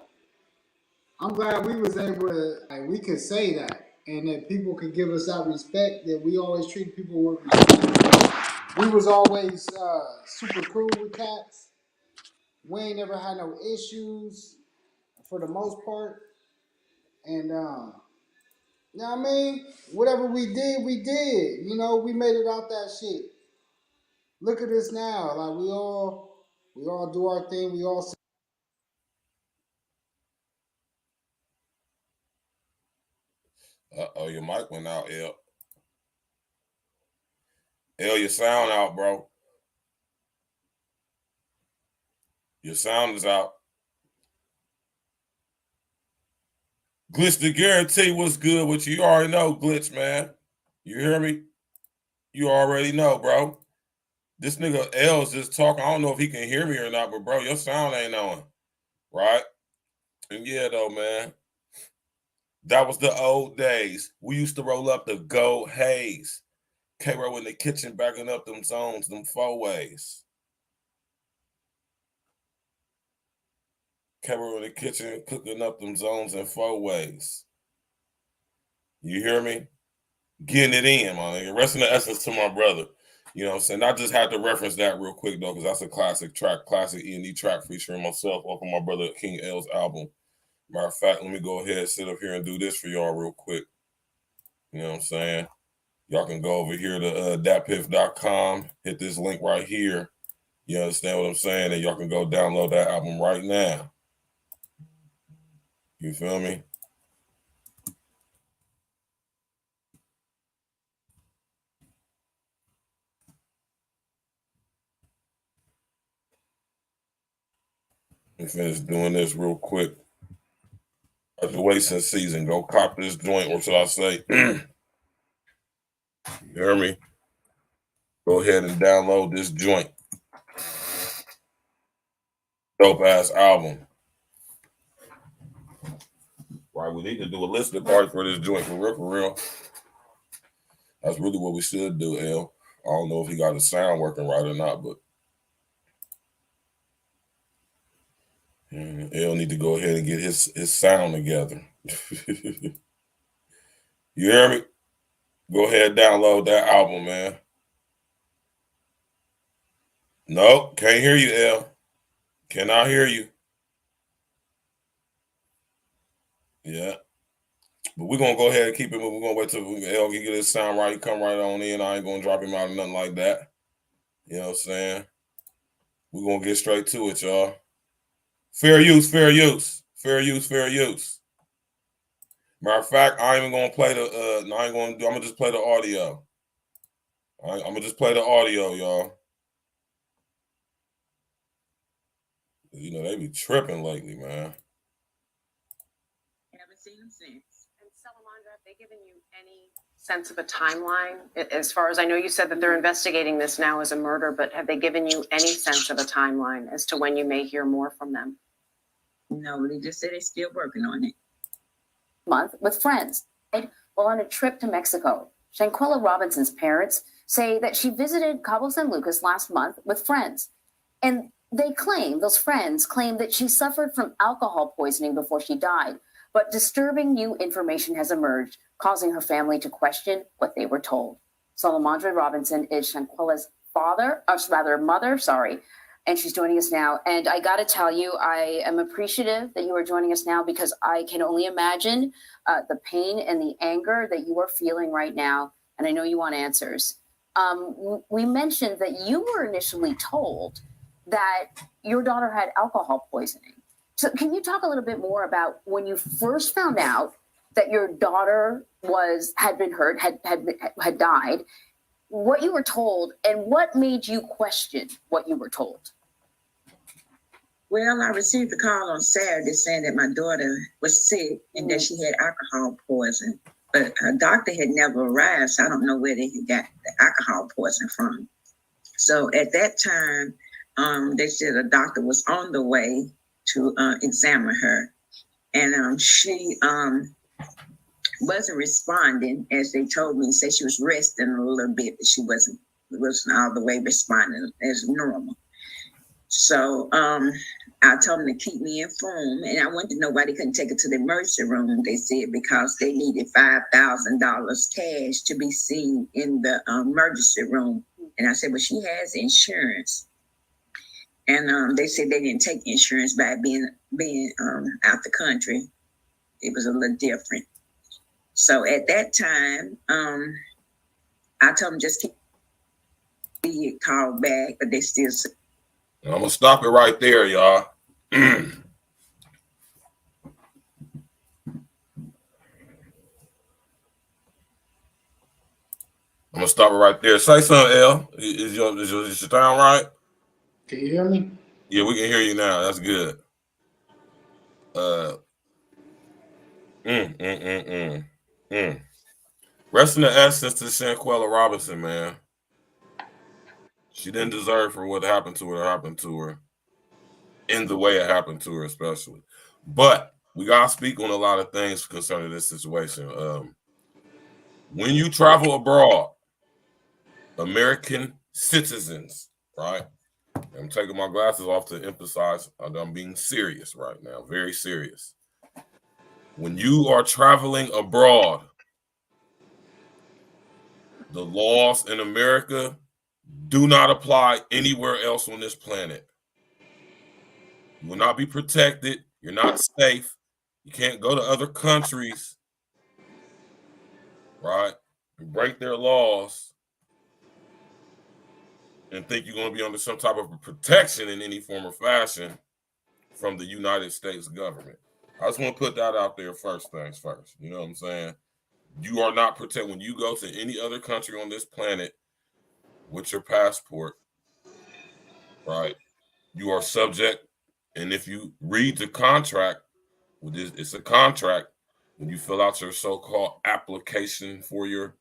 I'm glad we was able to, like, we could say that, and that people could give us that respect. That we always treat people with respect. We was always super cool with cats. We ain't never had no issues for the most part, and you know what I mean? Whatever we did, we did. You know, we made it out that shit. Look at us now. Like, we all do our thing. We all. Uh-oh, your mic went out, L. L, your sound out, bro. Your sound is out. Glitch the guarantee what's good with you. You already know, Glitch, man. You hear me? You already know, bro. This nigga L's just talking. I don't know if he can hear me or not, but bro, your sound ain't on. Right? And yeah, though, man. That was the old days. We used to roll up the Go Haze. K-Ro in the kitchen backing up them zones, them 4-ways. K-Ro in the kitchen cooking up them zones in 4-ways. You hear me? Getting it in, my nigga. Resting the essence to my brother. You know what I'm saying? I just had to reference that real quick, though, because that's a classic track, classic E.N.E track featuring myself off of my brother King L's album. Matter of fact, let me go ahead and sit up here and do this for y'all real quick. You know what I'm saying? Y'all can go over here to datpiff.com, hit this link right here. You understand what I'm saying? And y'all can go download that album right now. You feel me? Let me finish doing this real quick. Graduation season. Go cop this joint, or should I say, you hear me? Go ahead and download this joint. Dope ass album. Right, we need to do a listening party for this joint, for real. That's really what we should do, L. I don't know if he got his sound working right or not, but L need to go ahead and get his sound together. You hear me? Go ahead and download that album, man. Nope, can't hear you, L. Cannot hear you. Yeah. But we're gonna go ahead and keep it moving. We're gonna wait till L get his sound right. He come right on in. I ain't gonna drop him out or nothing like that. You know what I'm saying? We're gonna get straight to it, y'all. Fair use, fair use, fair use, fair use. Matter of fact, I ain't even gonna play the I ain't gonna do, I'm gonna just play the audio. I'm gonna just play the audio, y'all. You know, they be tripping lately, man. Haven't seen them since. And Salamandra, have they given you any sense of a timeline? As far as I know, you said that they're investigating this now as a murder, but have they given you any sense of a timeline as to when you may hear more from them? No, they just said they're still working on it. Month with friends while on a trip to Mexico. Shanquella Robinson's parents say that she visited Cabo San Lucas last month with friends. And those friends claim that she suffered from alcohol poisoning before she died. But disturbing new information has emerged, causing her family to question what they were told. Salamandra Robinson is Shanquella's mother, and she's joining us now. And I got to tell you, I am appreciative that you are joining us now because I can only imagine the pain and the anger that you are feeling right now. And I know you want answers. We mentioned that you were initially told that your daughter had alcohol poisoning. So can you talk a little bit more about when you first found out that your daughter had been hurt, had died, what you were told, and what made you question what you were told? Well, I received a call on Saturday saying that my daughter was sick and that she had alcohol poison. But her doctor had never arrived, so I don't know where they had got the alcohol poison from. So at that time, they said a doctor was on the way to examine her. And she wasn't responding, as they told me. Said she was resting a little bit, but she wasn't all the way responding as normal. So I told them to keep me informed, and I wanted to know why they couldn't take her to the emergency room. They said because they needed $5,000 cash to be seen in the emergency room. And I said, well, she has insurance. And they said they didn't take insurance by being out the country. It was a little different. So at that time, I told them just keep called back, but they still. I'm gonna stop it right there, y'all. I'm gonna stop it right there. Say something, L. Is your sound right? Can you hear me? Yeah, we can hear you now. That's good. Rest in the essence to Shanquella Robinson, man. She didn't deserve for what happened to her in the way it happened to her, especially. But we gotta speak on a lot of things concerning this situation. When you travel abroad, American citizens, right? I'm taking my glasses off to emphasize I'm being serious right now, very serious. When you are traveling abroad, the laws in America do not apply anywhere else on this planet. You will not be protected. You're not safe. You can't go to other countries, right, and break their laws and think you're going to be under some type of protection in any form or fashion from the United States government. I just want to put that out there first things first. You know what I'm saying? You are not protected when you go to any other country on this planet with your passport, right? You are subject, and if you read the contract, it's a contract. When you fill out your so-called application for your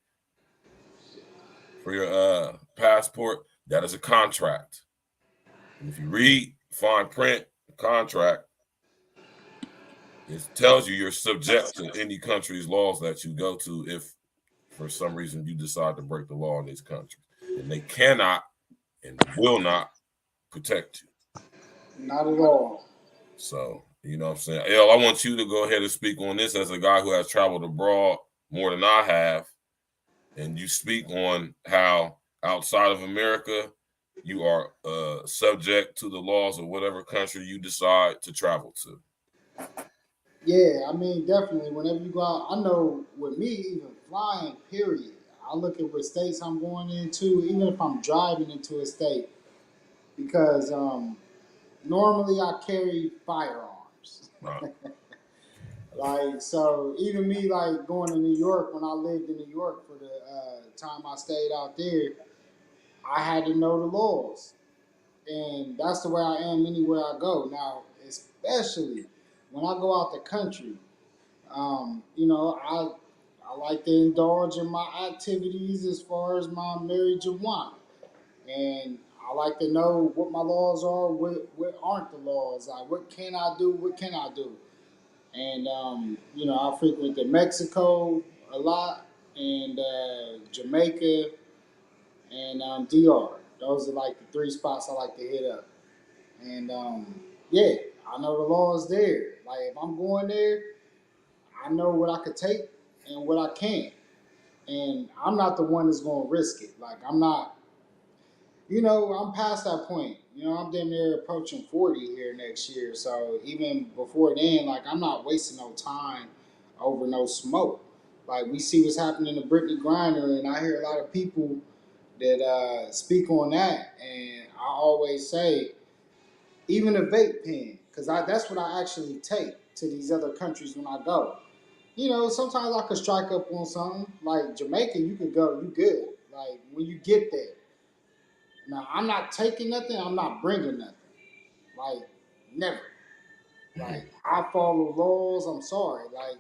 passport, that is a contract. And if you read fine print, the contract, it tells you you're subject to any country's laws that you go to if for some reason you decide to break the law in these countries. And they cannot and will not protect you. Not at all. So, you know what I'm saying? El, I want you to go ahead and speak on this as a guy who has traveled abroad more than I have. And you speak on how outside of America, you are subject to the laws of whatever country you decide to travel to. Yeah, I mean, definitely. Whenever you go out, I know with me, even flying, period. I look at what states I'm going into, even if I'm driving into a state, because normally I carry firearms. Right. Like, so even me, like going to New York, when I lived in New York for the time I stayed out there, I had to know the laws. And that's the way I am anywhere I go. Now, especially when I go out the country, you know, I like to indulge in my activities as far as my marriage and wine. And I like to know what my laws are, what aren't the laws, like what can I do, what can I do. And you know, I frequented Mexico a lot, and Jamaica, and DR. Those are like the three spots I like to hit up. And yeah, I know the laws there. Like if I'm going there, I know what I could take and what I can't. And I'm not the one that's going to risk it. Like I'm not, you know, I'm past that point. You know, I'm damn near approaching 40 here next year. So even before then, like I'm not wasting no time over no smoke. Like we see what's happening to Brittany Griner, and I hear a lot of people that speak on that, and I always say, even a vape pen, because that's what I actually take to these other countries when I go. You know, sometimes I could strike up on something like Jamaica. You could go, you good. Like when you get there. Now I'm not taking nothing. I'm not bringing nothing. Like never. Like I follow laws. I'm sorry. Like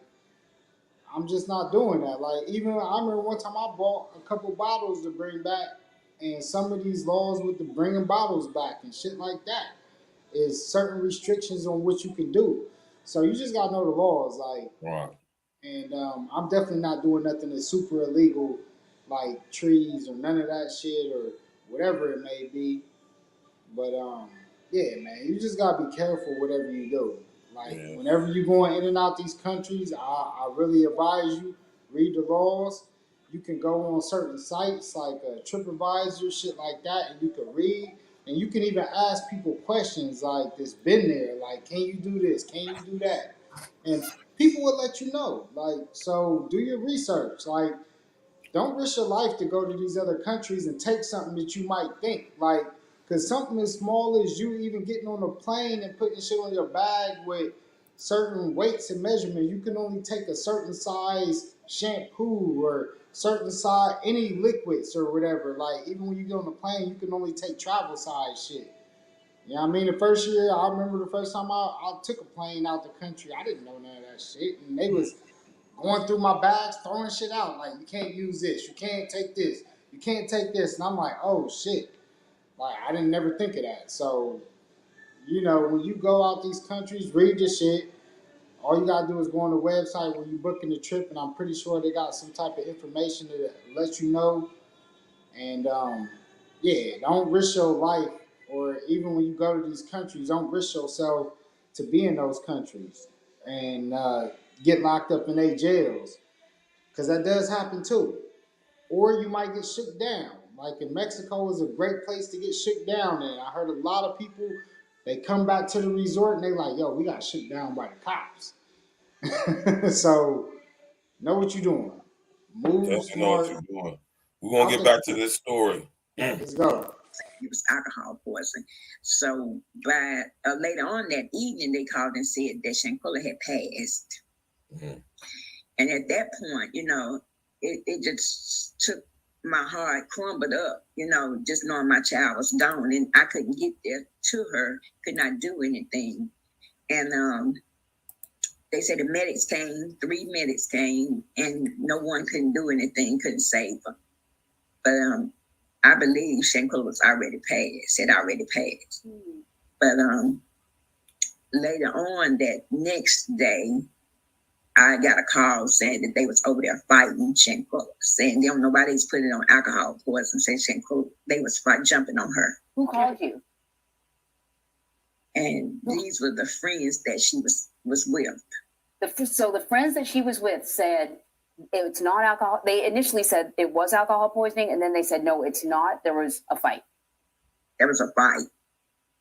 I'm just not doing that. Like even I remember one time I bought a couple bottles to bring back, and some of these laws with the bringing bottles back and shit like that is certain restrictions on what you can do. So you just gotta know the laws. Like Right. and I'm definitely not doing nothing that's super illegal, like trees or none of that shit or whatever it may be. But yeah, man, you just gotta be careful whatever you do. Like Yeah. whenever you're going in and out these countries, I really advise you read the laws. You can go on certain sites like TripAdvisor, shit like that, and you can read. And you can even ask people questions like that's been there, like, can you do this? Can you do that? And people will let you know. Like, so do your research. Like, don't risk your life to go to these other countries and take something that you might think like, because something as small as you even getting on a plane and putting shit on your bag with certain weights and measurements, you can only take a certain size shampoo or certain size any liquids or whatever. Like even when you get on the plane, you can only take travel size shit. You know what I mean? The first year, I remember the first time I took a plane out the country, I didn't know none of that shit, and they was going through my bags, throwing shit out. Like, you can't use this. You can't take this. You can't take this. And I'm like, oh, shit. Like, I didn't never think of that. So, you know, when you go out these countries, read the shit. All you got to do is go on the website when you're booking the trip, and I'm pretty sure they got some type of information that lets you know. And, yeah, don't risk your life, or even when you go to these countries, don't risk yourself to be in those countries and get locked up in their jails, because that does happen too. Or you might get shook down. Like in Mexico is a great place to get shook down in. I heard a lot of people, they come back to the resort and they like, yo, we got shook down by the cops. So know what you're doing. Move Definitely know what smart. you're doing. We're gonna Out get the back to this story. let's go. It was alcohol poisoning. So by later on that evening, they called and said that Shankola had passed. Mhm. And at that point, you know, it just took my heart, crumbled up, you know, just knowing my child was gone and I couldn't get there to her, could not do anything. And they said the medics came, 3 medics came, and no one couldn't do anything, couldn't save her. But I believe Shankola was already passed, had already passed. Mm-hmm. But later on that next day, I got a call saying that they was over there fighting Shankola, saying they don't know why they was putting it on alcohol poison, saying Shankola, they was jumping on her. Who called you? And these were the friends that she was with. So the friends that she was with said it's not alcohol. They initially said it was alcohol poisoning, and then they said, no, it's not. There was a fight. There was a fight.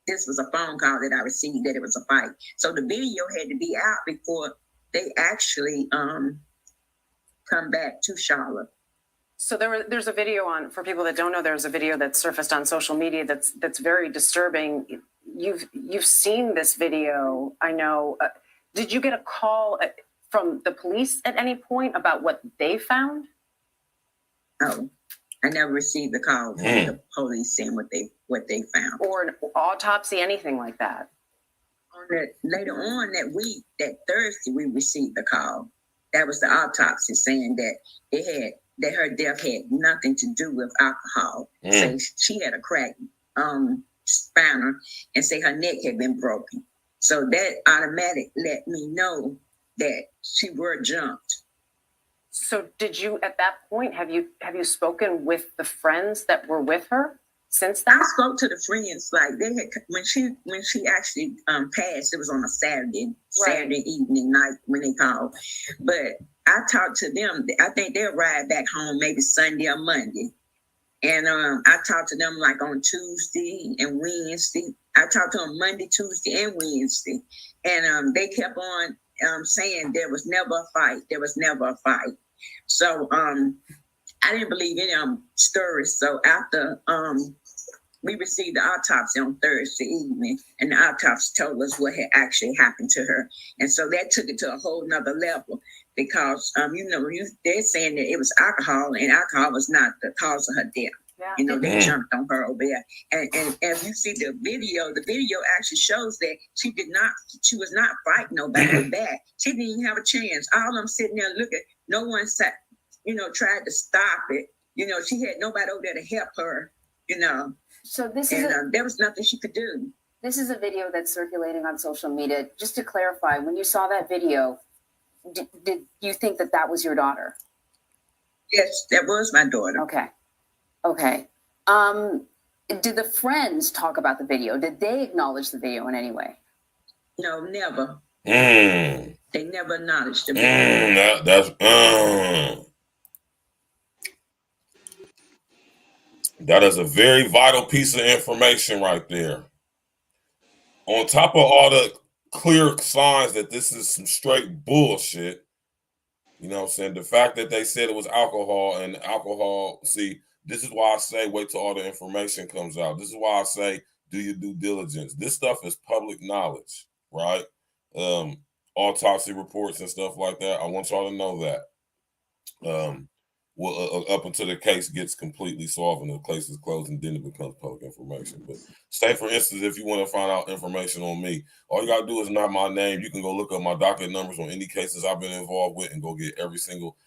This was a phone call that I received that it was a fight. So the video had to be out before they actually come back to Charlotte. So there's a video on, for people that don't know, there's a video that surfaced on social media that's very disturbing. You've seen this video, I know. Did you get a call from the police at any point about what they found? No, I never received a call from the police saying what they found, or an autopsy, anything like that. Later on that week, that Thursday, we received a call. That was the autopsy saying that her death had nothing to do with alcohol. Say she had a cracked spinal and say her neck had been broken. So that automatic let me know that she were jumped. So did you, at that point, have you spoken with the friends that were with her since then? I spoke to the friends, like they had, when she actually passed, it was on a Saturday evening night when they called. But I talked to them. I think they'll ride back home maybe Sunday or Monday. And I talked to them like on Tuesday and Wednesday. I talked to them Monday, Tuesday, and Wednesday. And they kept on saying there was never a fight. There was never a fight. So I didn't believe any of them stories. So after we received the autopsy on Thursday evening, and the autopsy told us what had actually happened to her. And so that took it to a whole nother level because, they're saying that it was alcohol, and alcohol was not the cause of her death. Yeah. They jumped on her over there. And as you see the video actually shows that she was not fighting nobody back. She didn't even have a chance. All of them sitting there looking, no one sat, tried to stop it. She had nobody over there to help her, So this there was nothing she could do. This is a video that's circulating on social media. Just to clarify, when you saw that video, did you think that was your daughter? Yes, that was my daughter. Okay. Did the friends talk about the video? Did they acknowledge the video in any way? No, never. They never acknowledged the video. That is a very vital piece of information right there. On top of all the clear signs that this is some straight bullshit, you know what I'm saying? The fact that they said it was alcohol, and alcohol, see, this is why I say wait till all the information comes out. This is why I say do your due diligence. This stuff is public knowledge, right? Autopsy reports and stuff like that. I want y'all to know that. Up until the case gets completely solved and the case is closed, and then it becomes public information. But say, for instance, if you want to find out information on me, all you got to do is not my name. You can go look up my docket numbers on any cases I've been involved with and go get every single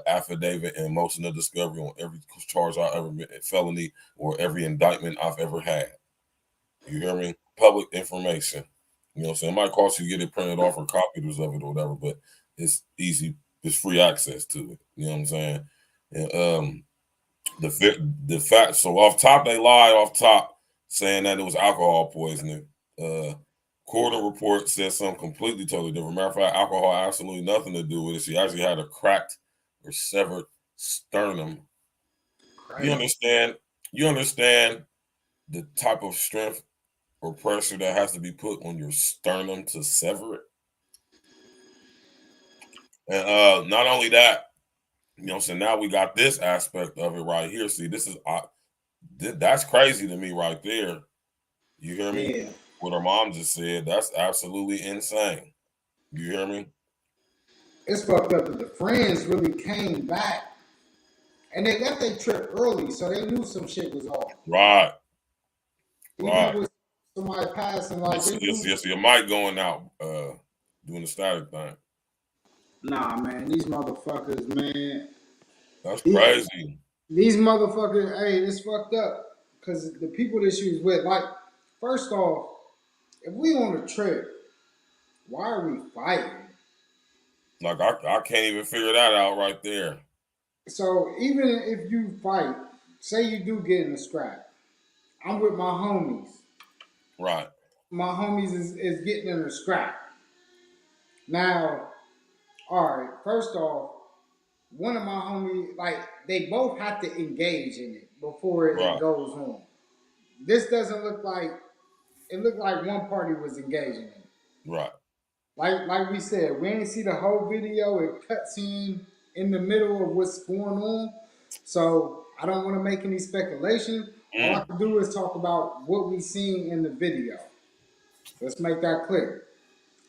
affidavit and motion of discovery on every charge I've ever been, felony, or every indictment I've ever had. You hear me? Public information. You know what I'm saying? It might cost you to get it printed off or copies of it or whatever, but it's easy. It's free access to it. You know what I'm saying? And the fact, so off top, they lied off top saying that it was alcohol poisoning. Coroner report says something completely totally different. Matter of fact, alcohol had absolutely nothing to do with it. She actually had a cracked or severed sternum. Right. You understand the type of strength or pressure that has to be put on your sternum to sever it? And not only that, you know, so now we got this aspect of it right here. See, this is that's crazy to me right there. You hear me? Yeah. What her mom just said, that's absolutely insane. You hear me? It's fucked up that the friends really came back and they left their trip early, so they knew some shit was off. Right. Even with somebody passing, like yes, your mic going out, doing the static thing. Nah, man, these motherfuckers, man. That's crazy. These motherfuckers, hey, it's fucked up. Because the people that she was with, like, first off, if we on a trip, why are we fighting? Like, I can't even figure that out right there. So, even if you fight, say you do get in a scrap, I'm with my homies. Right. My homies is getting in a scrap. Now, all right, first off, one of my homies, like, they both have to engage in it before it goes on. This doesn't look like, it looked like one party was engaging in it. Right. like we said, we didn't see the whole video. It cuts in the middle of what's going on. So I don't want to make any speculation. All I can do is talk about what we seen in the video. Let's make that clear.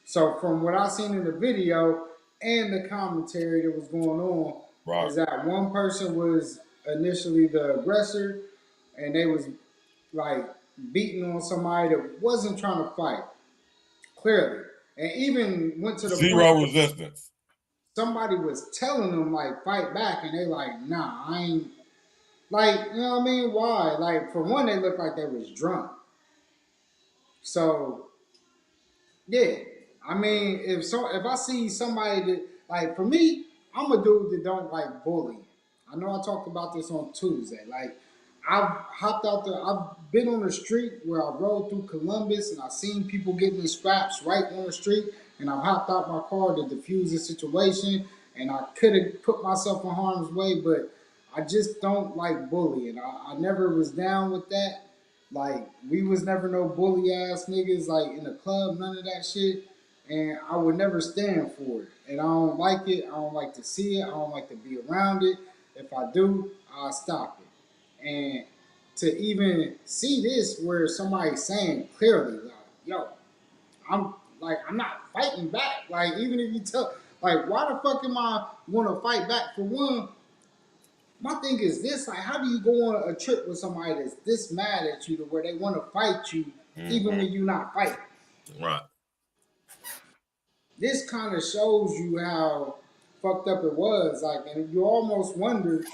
So from what I seen in the video and the commentary that was going on, is that one person was initially the aggressor, and they was like beating on somebody that wasn't trying to fight, clearly, and even went to the Zero point resistance. somebody was telling them like fight back, and they like, nah, I ain't. Like, you know what I mean? Why? Like, for one, they looked like they was drunk. So yeah, I mean, if I see somebody that, like, for me, I'm a dude that don't like bullying. I know I talked about this on Tuesday. Like, I've hopped out there. I've been on the street where I rode through Columbus and I've seen people getting in scraps right on the street, and I hopped out my car to defuse the situation, and I could have put myself in harm's way, but I just don't like bullying. I never was down with that. Like, we was never no bully ass niggas like in the club, none of that shit. And I would never stand for it. And I don't like it. I don't like to see it. I don't like to be around it. If I do, I'll stop it. And to even see this where somebody's saying clearly, like, yo, I'm not fighting back. Like, even if you tell, like, why the fuck am I gonna fight back? For one, my thing is this: like, how do you go on a trip with somebody that's this mad at you to where they want to fight you, even when you're not fighting? Right. This kind of shows you how fucked up it was. Like, and you almost wonder,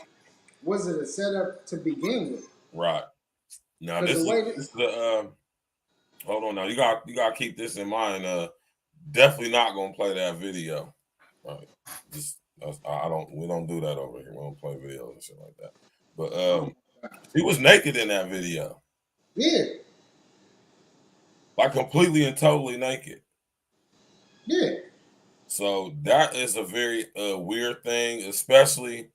was it a setup to begin with? Right. Now Because this is the hold on now. You got to keep this in mind. Definitely not gonna play that video. Right. Just we don't do that over here. We don't play videos and shit like that. But he was naked in that video. Yeah. Like completely and totally naked. Yeah. So that is a very weird thing, especially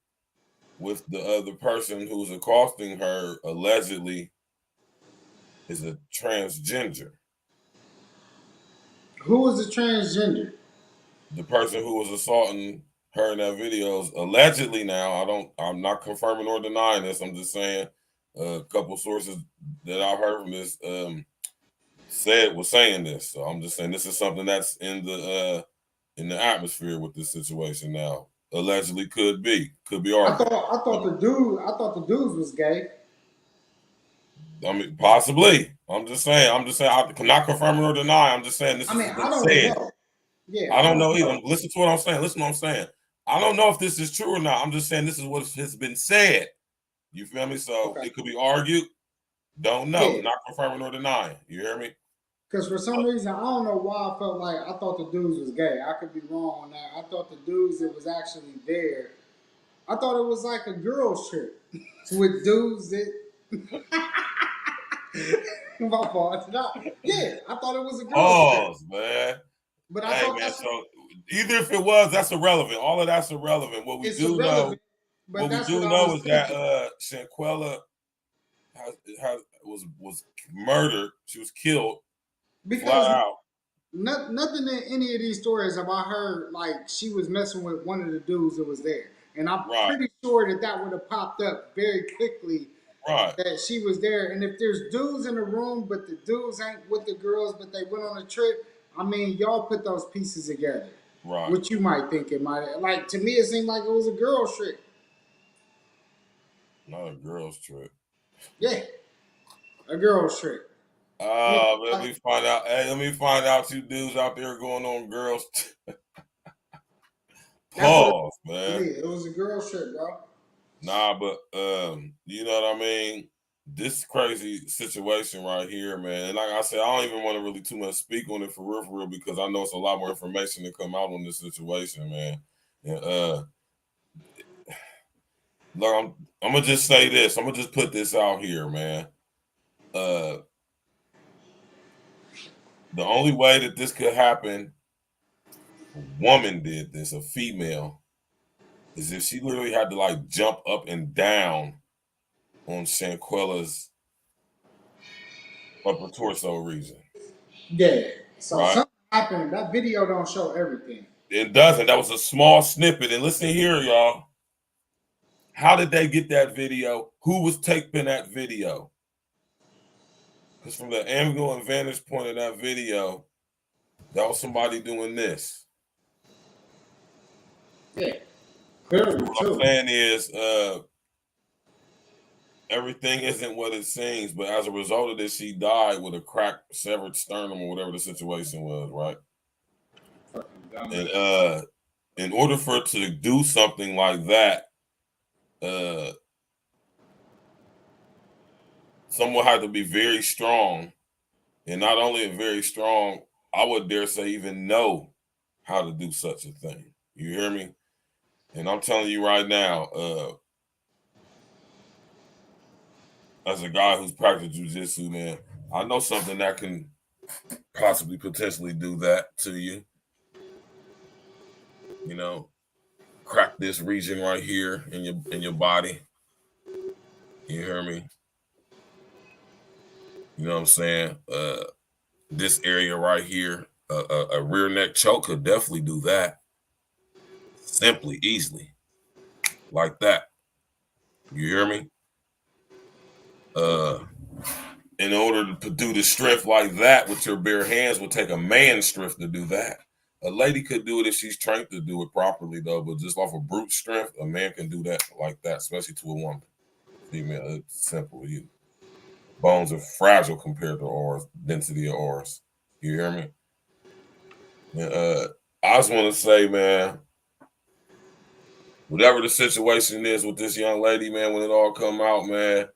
with the other person who's accosting her allegedly is a transgender. Who was the transgender? The person who was assaulting her in that video is allegedly now. I'm not confirming or denying this. I'm just saying a couple sources that I've heard from this was saying this. So I'm just saying this is something that's in the atmosphere with this situation now. Allegedly could be argued. I thought the dudes was gay. I mean, possibly. I'm just saying. I'm not confirming or denying. I'm just saying this is I don't said. know. Yeah, I don't know either. Listen to what I'm saying. Listen to what I'm saying. I don't know if this is true or not. I'm just saying this is what has been said. You feel me? So it could be argued. Don't know. Yeah. Not confirming or denying. You hear me? Because for some reason, I don't know why I felt like I thought the dudes was gay. I could be wrong on that. I thought the dudes that was actually there, I thought it was like a girls trip with dudes that. My fault. Yeah, I thought it was a girls trip. Man. But I thought man. So either if it was, that's irrelevant. All of that's irrelevant. What we do know, is that Shanquella was murdered. She was killed. Because nothing in any of these stories have I heard like she was messing with one of the dudes that was there, and I'm pretty sure that would have popped up very quickly. Right. That she was there, and if there's dudes in the room, but the dudes ain't with the girls, but they went on a trip. I mean, y'all put those pieces together. Right. What you might think it might like. To me, it seemed like it was a girls trip. Not a girls trip. Yeah, a girls trip. Let me find out. Hey, let me find out you dudes out there going on girls. Pause, man. It was a girls trip, bro. Nah, but you know what I mean? This crazy situation right here, man. And like I said, I don't even want to really too much speak on it for real, because I know it's a lot more information to come out on this situation, man. And look, I'm gonna just say this. I'm gonna just put this out here, man. The only way that this could happen, a woman did this, a female, is if she literally had to like jump up and down on Shanquella's upper torso region. Yeah. So right? happened. That video don't show everything. It doesn't. That was a small snippet. And listen here, y'all. How did they get that video? Who was taping that video? Because from the angle and vantage point of that video, that was somebody doing this. Yeah, clearly What I'm saying is, everything isn't what it seems. But as a result of this, she died with a cracked, severed sternum or whatever the situation was, right? And in order for it to do something like that, someone had to be very strong, and not only very strong, I would dare say even know how to do such a thing. You hear me? And I'm telling you right now, as a guy who's practiced jujitsu, man, I know something that can possibly potentially do that to you. You know, crack this region right here in your body. You hear me? You know what I'm saying? This area right here, a rear neck choke could definitely do that. Simply, easily, like that. You hear me? In order to do the strength like that with your bare hands would take a man's strength to do that. A lady could do it if she's trained to do it properly, though. But just off of brute strength, a man can do that like that, especially to a woman. Female, it's simple. You bones are fragile compared to ours, density of ours. You hear me? And, I just want to say, man, whatever the situation is with this young lady, man, when it all come out, man,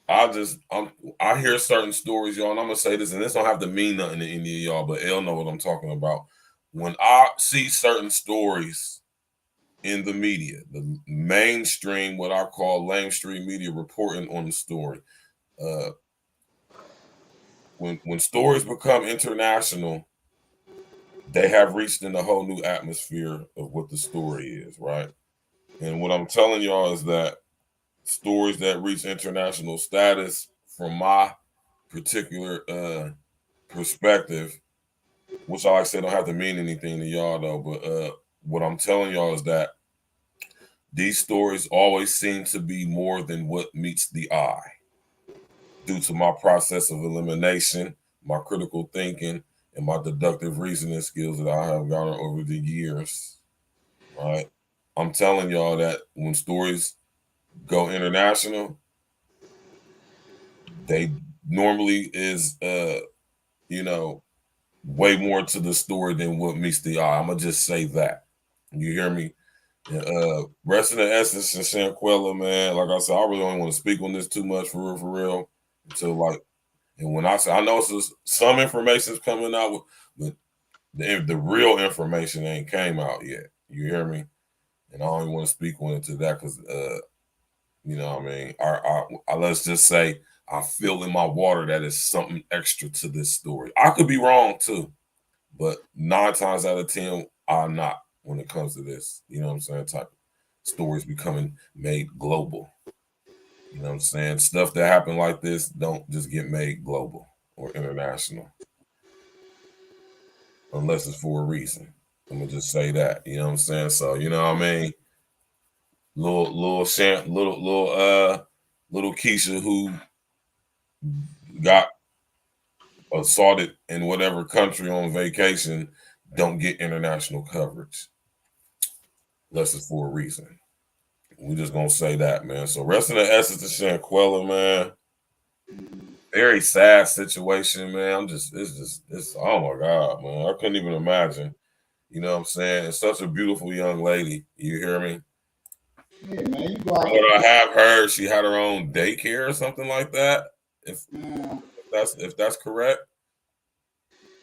I hear certain stories, y'all, and I'm gonna say this, and this don't have to mean nothing to any of y'all, but they'll know what I'm talking about. When I see certain stories in the media, the mainstream, what I call lamestream media reporting on the story, when stories become international, they have reached in a whole new atmosphere of what the story is, right? And what I'm telling y'all is that stories that reach international status, from my particular perspective, which like I said don't have to mean anything to y'all though, but what I'm telling y'all is that these stories always seem to be more than what meets the eye, due to my process of elimination, my critical thinking, and my deductive reasoning skills that I have garnered over the years. Right? I'm telling y'all that when stories go international, they normally is you know, way more to the story than what meets the eye. I'm gonna just say that. You hear me? Rest in the essence and Shanquella, man. Like I said, I really don't want to speak on this too much for real. Until like, and when I say I know some information is coming out, but the real information ain't came out yet. You hear me? And I don't even want to speak on it to that because you know what I mean? I let's just say I feel in my water that is something extra to this story. I could be wrong too, but 9 times out of 10, I'm not when it comes to this. You know what I'm saying? Type of stories becoming made global. You know what I'm saying? Stuff that happen like this don't just get made global or international unless it's for a reason. I'm gonna just say that. You know what I'm saying? So you know what I mean? Little Keisha who got assaulted in whatever country on vacation don't get international coverage unless it's for a reason. We just gonna say that, man. So rest in the essence of Shanquella, man. Very sad situation, man. It's oh my god, man. I couldn't even imagine. You know what I'm saying? It's such a beautiful young lady. You hear me? Yeah, man, you go From out what I have heard, she had her own daycare or something like that. If man, if that's correct.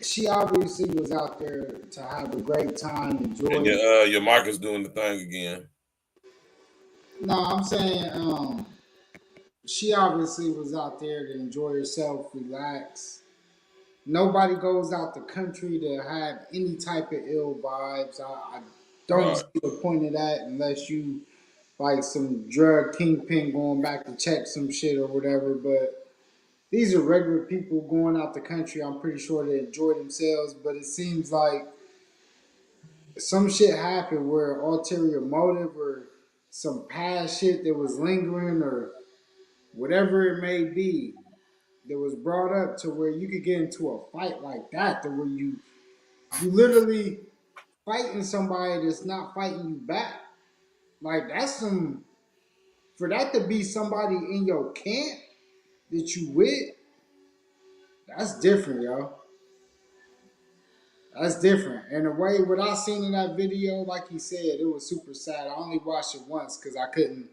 she obviously was out there to have a great time, enjoy And it. your mic is doing the thing again. No, I'm saying she obviously was out there to enjoy herself, relax. Nobody goes out the country to have any type of ill vibes. I don't Right. see the point of that unless you like some drug kingpin going back to check some shit or whatever. But these are regular people going out the country. I'm pretty sure they enjoy themselves, but it seems like some shit happened where ulterior motive or some past shit that was lingering or whatever it may be that was brought up to where you could get into a fight like that, to where you literally fighting somebody that's not fighting you back. Like that's some for that to be somebody in your camp that you with, that's different, yo. That's different. And the way what I seen in that video, like he said, it was super sad. I only watched it once because I couldn't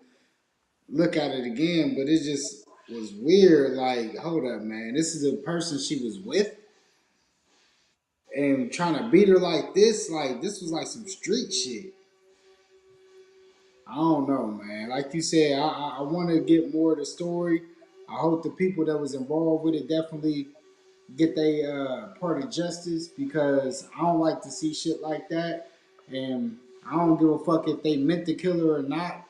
look at it again, but it just was weird. Like, hold up, man. This is a person she was with and trying to beat her like this. Like, this was like some street shit. I don't know, man. Like you said, I want to get more of the story. I hope the people that was involved with it definitely get their part of justice because I don't like to see shit like that. And I don't give a fuck if they meant to kill her or not.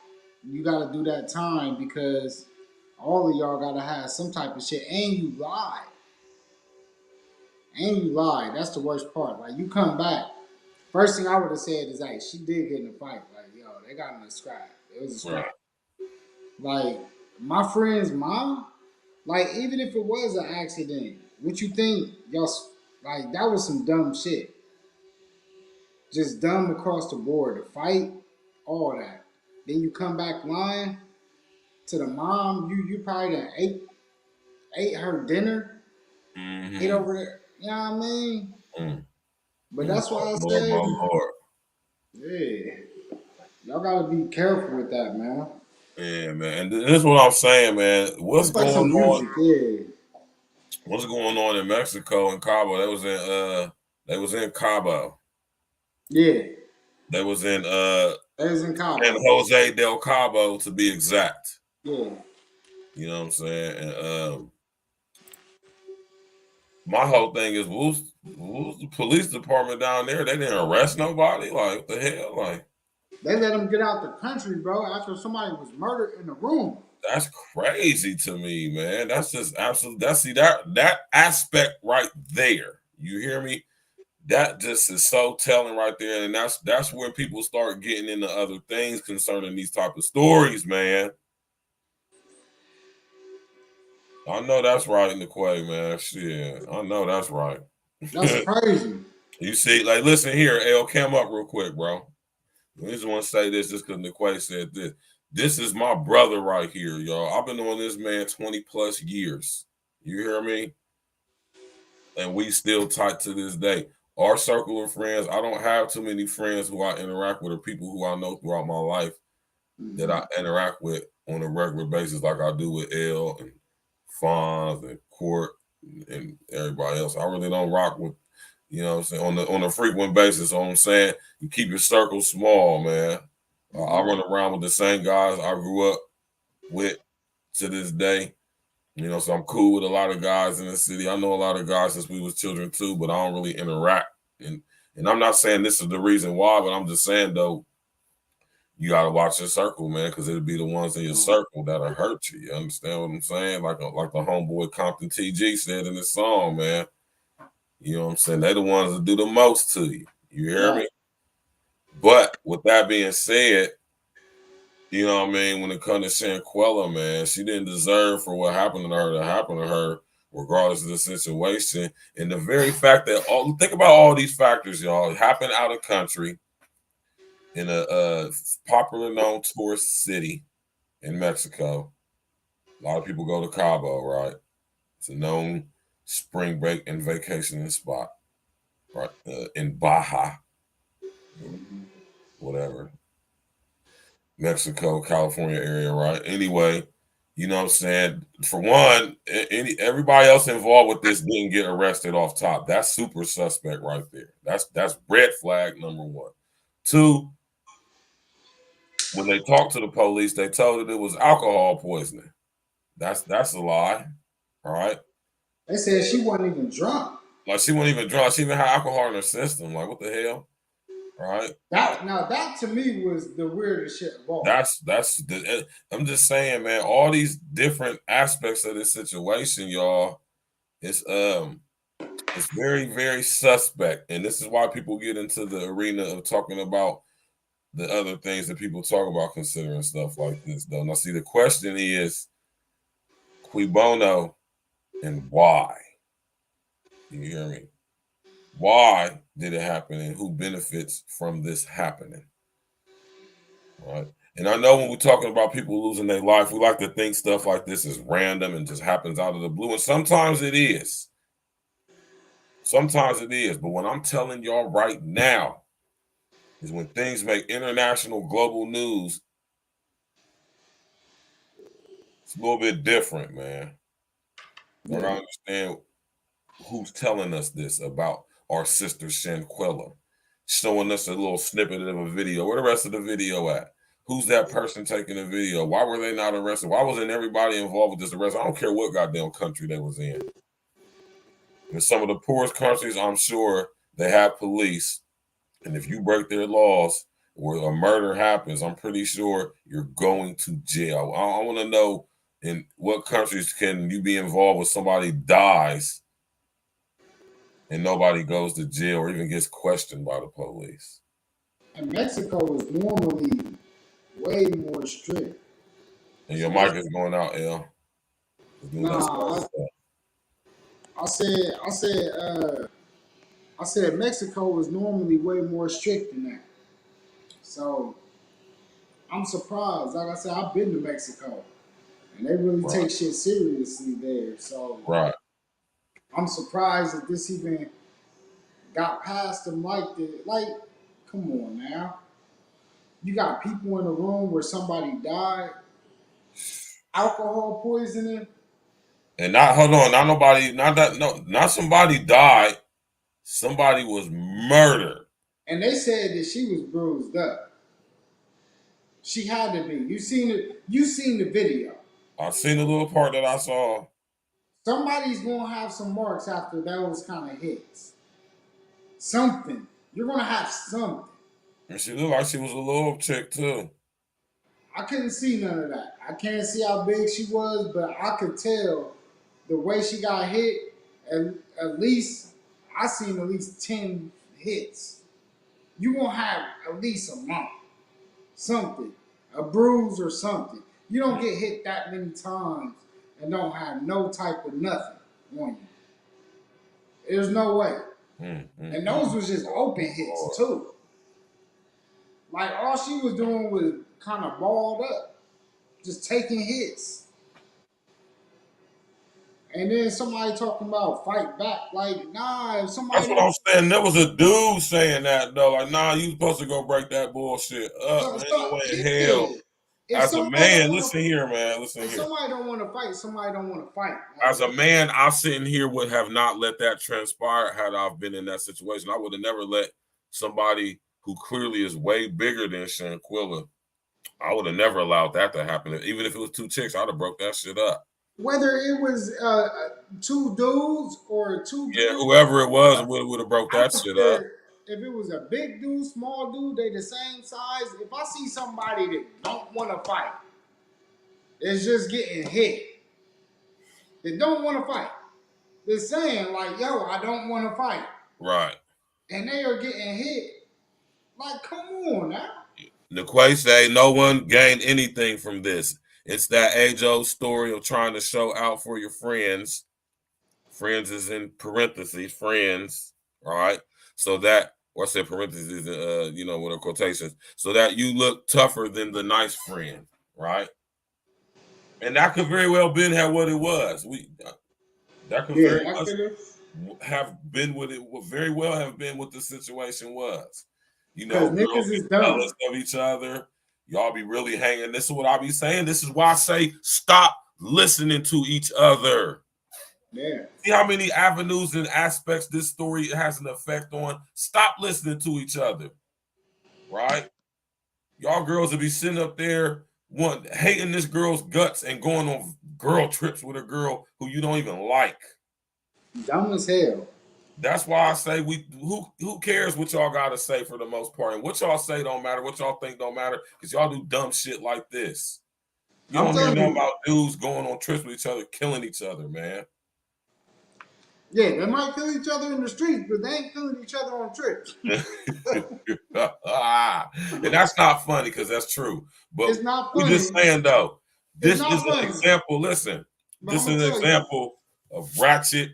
You got to do that time because all of y'all got to have some type of shit. And you lied. And you lied. That's the worst part. Like, you come back. First thing I would have said is, like, she did get in a fight. Like, yo, they got in a scrap. It was a scrap. Right. Like, my friend's mom, like, even if it was an accident, what you think, y'all, like, that was some dumb shit. Just dumb across the board. The fight, all that. Then you come back lying to the mom. You probably done ate her dinner, ate over there. You know what I mean? But that's why I Lord, said, my Lord. yeah, y'all gotta be careful with that, man. Yeah, man. This is what I'm saying, man. What's It's like going some on? music, yeah. What's going on in Mexico and Cabo? They was in Cabo. Yeah. They was in That was in San Cabo. Jose del Cabo to be exact. Yeah. You know what I'm saying? And my whole thing is who's the police department down there? They didn't arrest nobody. Like what the hell? Like They let him get out the country, bro, after somebody was murdered in the room. that's crazy to me, man. That's just absolute. That aspect right there. You hear me? That just is so telling right there, and that's where people start getting into other things concerning these type of stories, man. I know that's right, Niquay, man. Shit, I know that's right. That's crazy. You see, like, listen here, L, come up real quick, bro. I just want to say this just because Niquay said this. This is my brother right here, y'all. I've been on this man 20 plus years. You hear me? And we still tight to this day. Our circle of friends, I don't have too many friends who I interact with or people who I know throughout my life that I interact with on a regular basis like I do with L and Fonz and Court and everybody else. I really don't rock with, you know what I'm saying, on a frequent basis. So I'm saying you keep your circle small, man. I run around with the same guys I grew up with to this day. You know, so I'm cool with a lot of guys in the city. I know a lot of guys since we was children too, but I don't really interact. And I'm not saying this is the reason why, but I'm just saying though, you gotta watch your circle, man, because it'll be the ones in your circle that'll hurt you. You understand what I'm saying? Like the homeboy Compton TG said in his song, man. You know what I'm saying? They're the ones that do the most to you. You hear me? But with that being said, you know what I mean? When it comes to Shanquella, man, she didn't deserve for what happened to her to happen to her, regardless of the situation. And the very fact that think about all these factors, y'all. It happened out of country in a popular known tourist city in Mexico. A lot of people go to Cabo, right? It's a known spring break and vacationing spot, right? In Baja, whatever. Mexico, California area, right? Anyway, you know what I'm saying? For one, everybody else involved with this didn't get arrested off top. That's super suspect right there. That's red flag number one. Two, when they talked to the police, they told it was alcohol poisoning. That's a lie. All right. They said she wasn't even drunk. Like she wasn't even drunk. She even had alcohol in her system. Like what the hell? right? That to me was the weirdest shit of all. I'm just saying, man, all these different aspects of this situation, y'all, it's very, very suspect. And this is why people get into the arena of talking about the other things that people talk about considering stuff like this, though. Now, see, the question is cui bono and why? You hear me? Why did it happen and who benefits from this happening? Right. And I know when we're talking about people losing their life, we like to think stuff like this is random and just happens out of the blue. And sometimes it is. Sometimes it is. But what I'm telling y'all right now is when things make international global news, it's a little bit different, man. Yeah. I understand who's telling us this about our sister Shanquella, showing us a little snippet of a video. Where the rest of the video at? Who's that person taking the video? Why were they not arrested? Why wasn't everybody involved with this arrest? I don't care what goddamn country they was in. In some of the poorest countries, I'm sure they have police. And if you break their laws or a murder happens, I'm pretty sure you're going to jail. I want to know in what countries can you be involved with somebody dies and nobody goes to jail or even gets questioned by the police. And Mexico is normally way more strict. And your mic is going out, L. Nah, I said Mexico is normally way more strict than that. So I'm surprised. Like I said, I've been to Mexico, and they really take shit seriously there. So I'm surprised that this even got past them like that. Like, come on now. You got people in a room where somebody died, alcohol poisoning. And not somebody died. Somebody was murdered. And they said that she was bruised up. She had to be. You seen it. You seen the video. I seen the little part that I saw. Somebody's gonna have some marks after those kind of hits. Something. You're gonna have something. And she looked like she was a little chick too. I couldn't see none of that. I can't see how big she was, but I could tell the way she got hit. At least I seen at least 10 hits. You gonna have at least a mark, something, a bruise or something. You don't get hit that many times and don't have no type of nothing on you. There's no way. And those was just open hits too. Like all she was doing was kind of balled up, just taking hits. And then somebody talking about fight back, like, nah, if somebody. That's what I'm saying. There was a dude saying that though, like, nah, you supposed to go break that bullshit up. Ain't no way in hell. As a man, listen here, man. Listen here. Somebody don't want to fight. Somebody don't want to fight. As a man, I sitting here would have not let that transpire had I been in that situation. I would have never let somebody who clearly is way bigger than Shanquella, I would have never allowed that to happen. Even if it was two chicks, I'd have broke that shit up. Whether it was two dudes or two dudes, whoever it was would have broke that shit up. If it was a big dude, small dude, they the same size. If I see somebody that don't want to fight, it's just getting hit. They don't want to fight. They're saying like, yo, I don't want to fight. Right. And they are getting hit. Like, come on now. Niquay say no one gained anything from this. It's that age-old story of trying to show out for your friends. Friends is in parentheses, friends, all right? So that, or I said parentheses, with a quotations, so that you look tougher than the nice friend, right? And that could very well been what it was. That could very much have been what it would very well have been what the situation was. You know, niggas is jealous of each other. Y'all be really hanging. This is what I be saying. This is why I say stop listening to each other. Yeah. See how many avenues and aspects this story has an effect on? Stop listening to each other. Right? Y'all girls will be sitting up there hating this girl's guts and going on girl trips with a girl who you don't even like. Dumb as hell. That's why I say who cares what y'all gotta say for the most part. And what y'all say don't matter, what y'all think don't matter, because y'all do dumb shit like this. You I'm don't hear telling nothing you. about dudes going on trips with each other, killing each other, man. Yeah, they might kill each other in the streets, but they ain't killing each other on trips. And that's not funny because that's true. But It's not we're just funny. saying though, It's this is not an funny. example. Listen, But this I'm is gonna an tell you, example of ratchet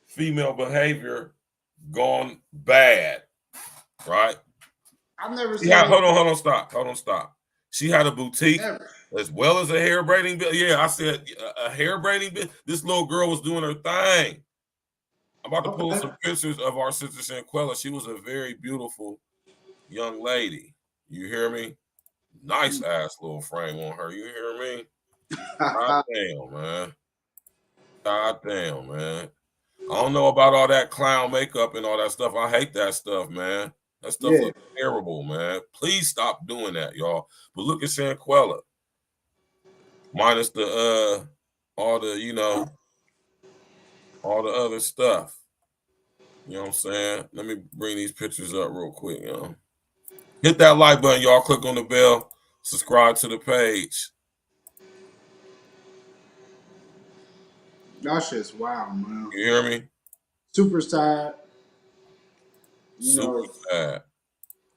female behavior gone bad, right? I've never Yeah, seen hold on, stop. She had a boutique never. as well as a hair braiding bit. Yeah, I said a hair braiding bit. This little girl was doing her thing. I'm about to pull Okay. some pictures of our sister Shanquella. She was a very beautiful young lady. You hear me? Nice ass little frame on her. You hear me? God damn, man. God damn, man. I don't know about all that clown makeup and all that stuff. I hate that stuff, man. That stuff Yeah. looks terrible, man. Please stop doing that, y'all. But look at Shanquella. Minus the all the, all the other stuff. You know what I'm saying? Let me bring these pictures up real quick, Hit that like button, y'all. Click on the bell. Subscribe to the page. That shit's wild, man. You hear me? Super sad. You Super know, sad.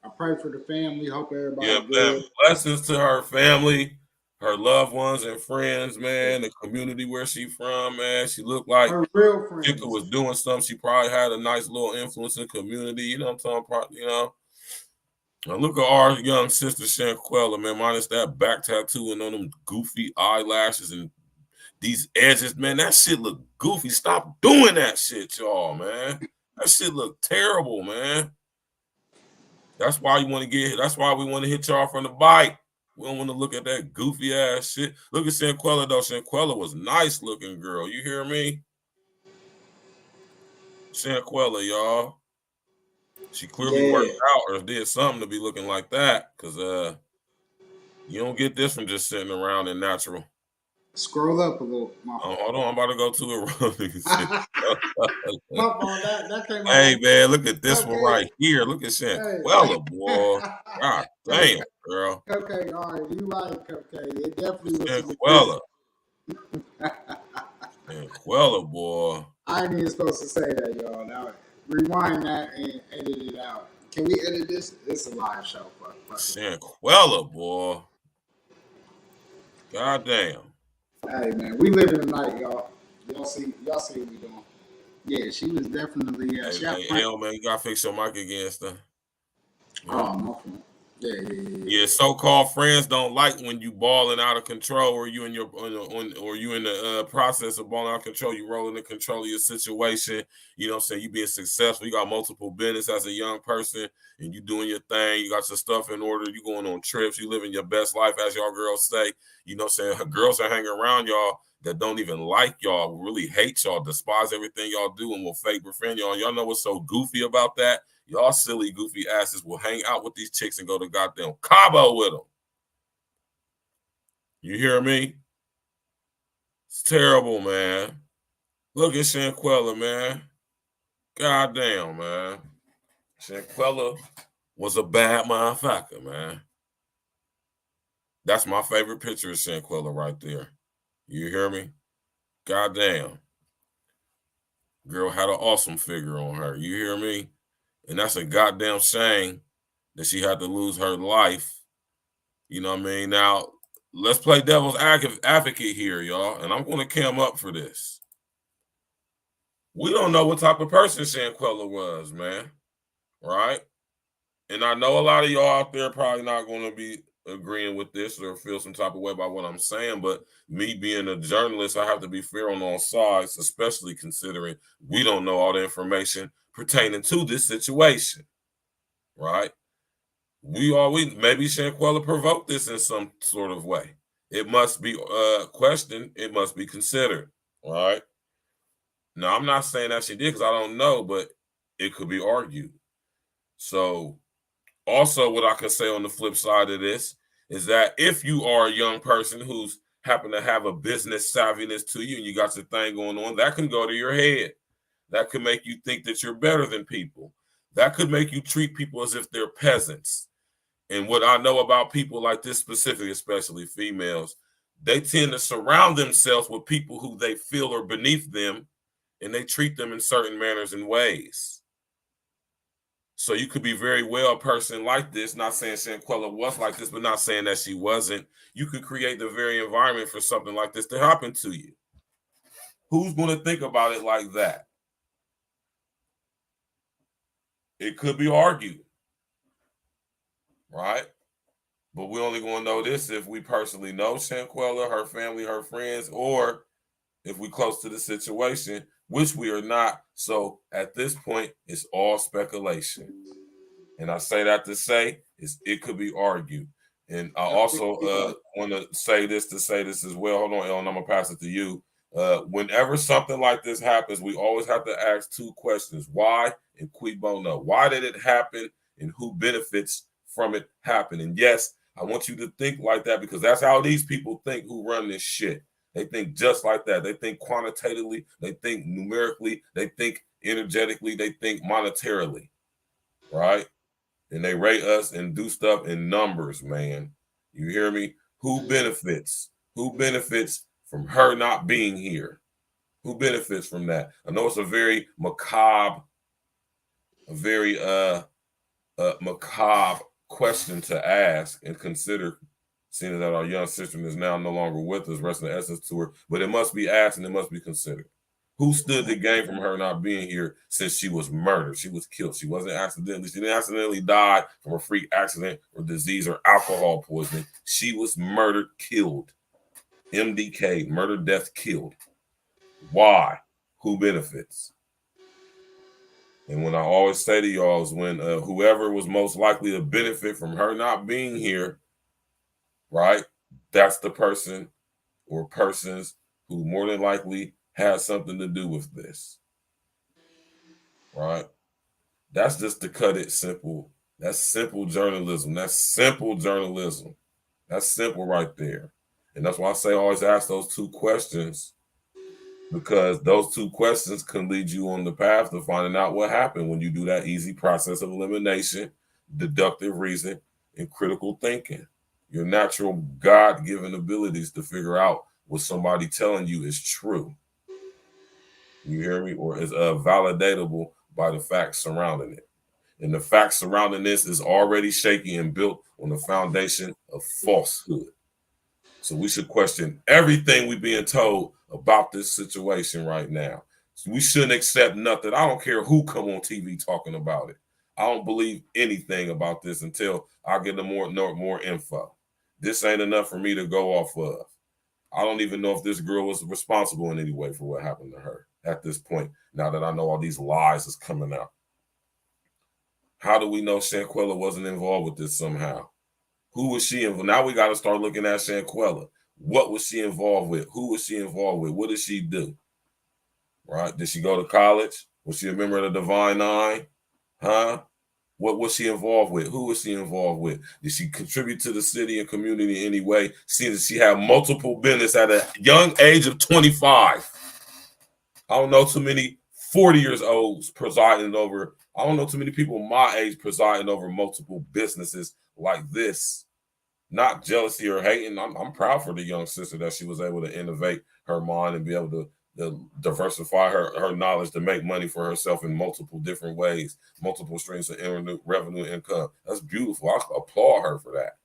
I pray for the family. Hope Yeah, everybody man. good. Blessings to her family, her loved ones and friends, man. The community where she from, man. She looked like Her real Chica friends. was doing something. She probably had a nice little influence in the community. You know what I'm talking about? Now look at our young sister Shanquella, man. Minus that back tattoo and on them goofy eyelashes and these edges, man. That shit look goofy. Stop doing that shit, y'all, man. That shit look terrible, man. That's why we want to hit y'all from the bike. We don't want to look at that goofy ass shit. Look at Shanquella though. Shanquella was nice looking girl. You hear me? Shanquella, y'all. She clearly Yeah. worked out or did something to be looking like that. Cause you don't get this from just sitting around in natural. Scroll up a little. My fault. Hold on, I'm about to go to it. My fault. That came Hey out. man, look at this one Okay. right here. Look at Hey. Shanquella, boy. God Hey. damn, girl. Okay. All right. You right. Okay. It definitely was some Shanquella. Shanquella, boy. I ain't even supposed to say that, y'all. Now, rewind that and edit it out. Can we edit this? It's a live show. Fuck it. Shanquella, boy. God damn. Hey man, we live in the night, y'all. Y'all see what we doing. Yeah, she was definitely Hey, L, man, you gotta fix your mic again, stuff. Oh, my fault. Yeah. Yeah, so-called friends don't like when you balling out of control, or you in your or you in the process of balling out of control. You rolling in control of your situation. You know what I'm saying? You being successful. You got multiple business as a young person, and you doing your thing. You got your stuff in order. You going on trips. You living your best life, as y'all girls say. You know what I'm saying? Girls are hanging around y'all that don't even like y'all, really hate y'all, despise everything y'all do, and will fake befriend y'all. Y'all know what's so goofy about that? Y'all silly, goofy asses will hang out with these chicks and go to goddamn Cabo with them. You hear me? It's terrible, man. Look at Shanquella, man. Goddamn, man. Shanquella was a bad motherfucker, man. That's my favorite picture of Shanquella right there. You hear me? Goddamn. Girl had an awesome figure on her. You hear me? And that's a goddamn shame that she had to lose her life. You know what I mean? Now, let's play devil's advocate here, y'all. And I'm going to cam up for this. We don't know what type of person Shanquella was, man. Right? And I know a lot of y'all out there probably not going to be agreeing with this or feel some type of way about what I'm saying. But me being a journalist, I have to be fair on all sides, especially considering we don't know all the information pertaining to this situation. Right? We maybe Shanquella provoked this in some sort of way. It must be questioned. It must be considered. All right. Now, I'm not saying that she did because I don't know, but it could be argued. So, also, what I can say on the flip side of this is that if you are a young person who's happen to have a business savviness to you and you got your thing going on, that can go to your head. That could make you think that you're better than people. That could make you treat people as if they're peasants. And what I know about people like this specifically, especially females, they tend to surround themselves with people who they feel are beneath them, and they treat them in certain manners and ways. So you could be very well a person like this, not saying Shanquella was like this, but not saying that she wasn't. You could create the very environment for something like this to happen to you. Who's going to think about it like that? It could be argued, right? But we're only going to know this if we personally know Shanquella, her family, her friends, or if we close to the situation, which we are not. So at this point, it's all speculation. And I say that to say it could be argued. And I also want to say this as well. Hold on, Ellen, I'm going to pass it to you. Whenever something like this happens, we always have to ask two questions. Why and cui bono? Why did it happen and who benefits from it happening? Yes, I want you to think like that because that's how these people think who run this shit. They think just like that. They think quantitatively. They think numerically. They think energetically. They think monetarily, right? And they rate us and do stuff in numbers, man. You hear me? Who benefits? Who benefits from her not being here? Who benefits from that? I know it's a very macabre, macabre question to ask and consider, seeing that our young sister is now no longer with us, rest in the essence to her, but it must be asked and it must be considered. Who stood to gain from her not being here since she was murdered? She was killed. She wasn't accidentally. She didn't accidentally die from a freak accident or disease or alcohol poisoning. She was murdered, killed. MDK, murder, death, killed. Why? Who benefits? And when I always say to y'all is when whoever was most likely to benefit from her not being here, right? That's the person or persons who more than likely has something to do with this, right? That's just to cut it simple. That's simple journalism. That's simple journalism. That's simple right there. And that's why I say always ask those two questions, because those two questions can lead you on the path to finding out what happened when you do that easy process of elimination, deductive reason, and critical thinking. Your natural God-given abilities to figure out what somebody telling you is true. You hear me? Or is validatable by the facts surrounding it. And the facts surrounding this is already shaky and built on the foundation of falsehood. So we should question everything we're being told about this situation right now. So we shouldn't accept nothing. I don't care who come on TV talking about it. I don't believe anything about this until I get more info. This ain't enough for me to go off of. I don't even know if this girl was responsible in any way for what happened to her at this point, now that I know all these lies is coming out. How do we know Shanquella wasn't involved with this somehow? Who was she involved? Now we got to start looking at Shanquella. What was she involved with? Who was she involved with? What did she do? Right? Did she go to college? Was she a member of the Divine Nine? Huh? What was she involved with? Who was she involved with? Did she contribute to the city and community in any way? Seeing that she had multiple business at a young age of 25. I don't know too many 40 years olds presiding over. I don't know too many people my age presiding over multiple businesses like this. Not jealousy or hating. I'm proud for the young sister that she was able to innovate her mind and be able to diversify her knowledge to make money for herself in multiple different ways, multiple streams of revenue income. That's beautiful. I applaud her for that.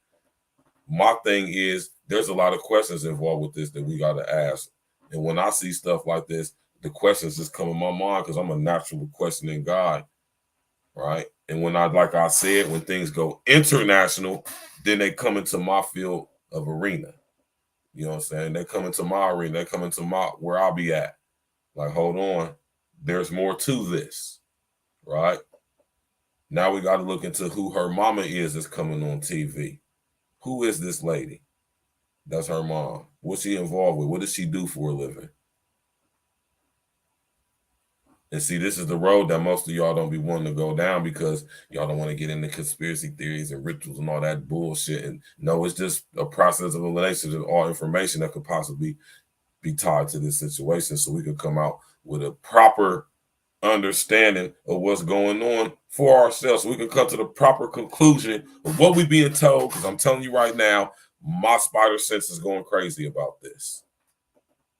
My thing is there's a lot of questions involved with this that we got to ask. And when I see stuff like this, the questions just come in my mind because I'm a natural questioning guy, right? And when like I said, when things go international, then they come into my field of arena. You know what I'm saying? They come into my arena. They come into where I'll be at. Like, hold on. There's more to this, right? Now we got to look into who her mama is that's coming on TV. Who is this lady? That's her mom. What's she involved with? What does she do for a living? And see, this is the road that most of y'all don't be wanting to go down because y'all don't want to get into conspiracy theories and rituals and all that bullshit. And no, it's just a process of elimination of all information that could possibly be tied to this situation so we can come out with a proper understanding of what's going on for ourselves so we can come to the proper conclusion of what we're being told. Because I'm telling you right now, my spider sense is going crazy about this.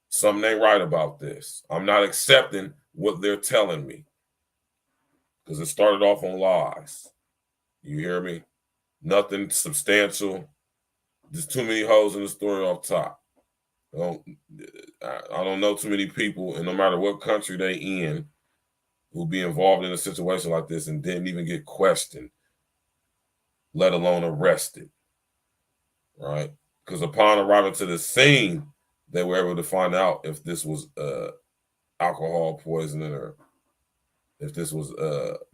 Something ain't right about this. I'm not accepting what they're telling me because it started off on lies. You hear me? Nothing substantial. There's too many holes in the story off top. I don't know too many people, and no matter what country they in, who'll be involved in a situation like this and didn't even get questioned, let alone arrested, right? Because upon arriving to the scene, they were able to find out if this was alcohol poisoning or if this was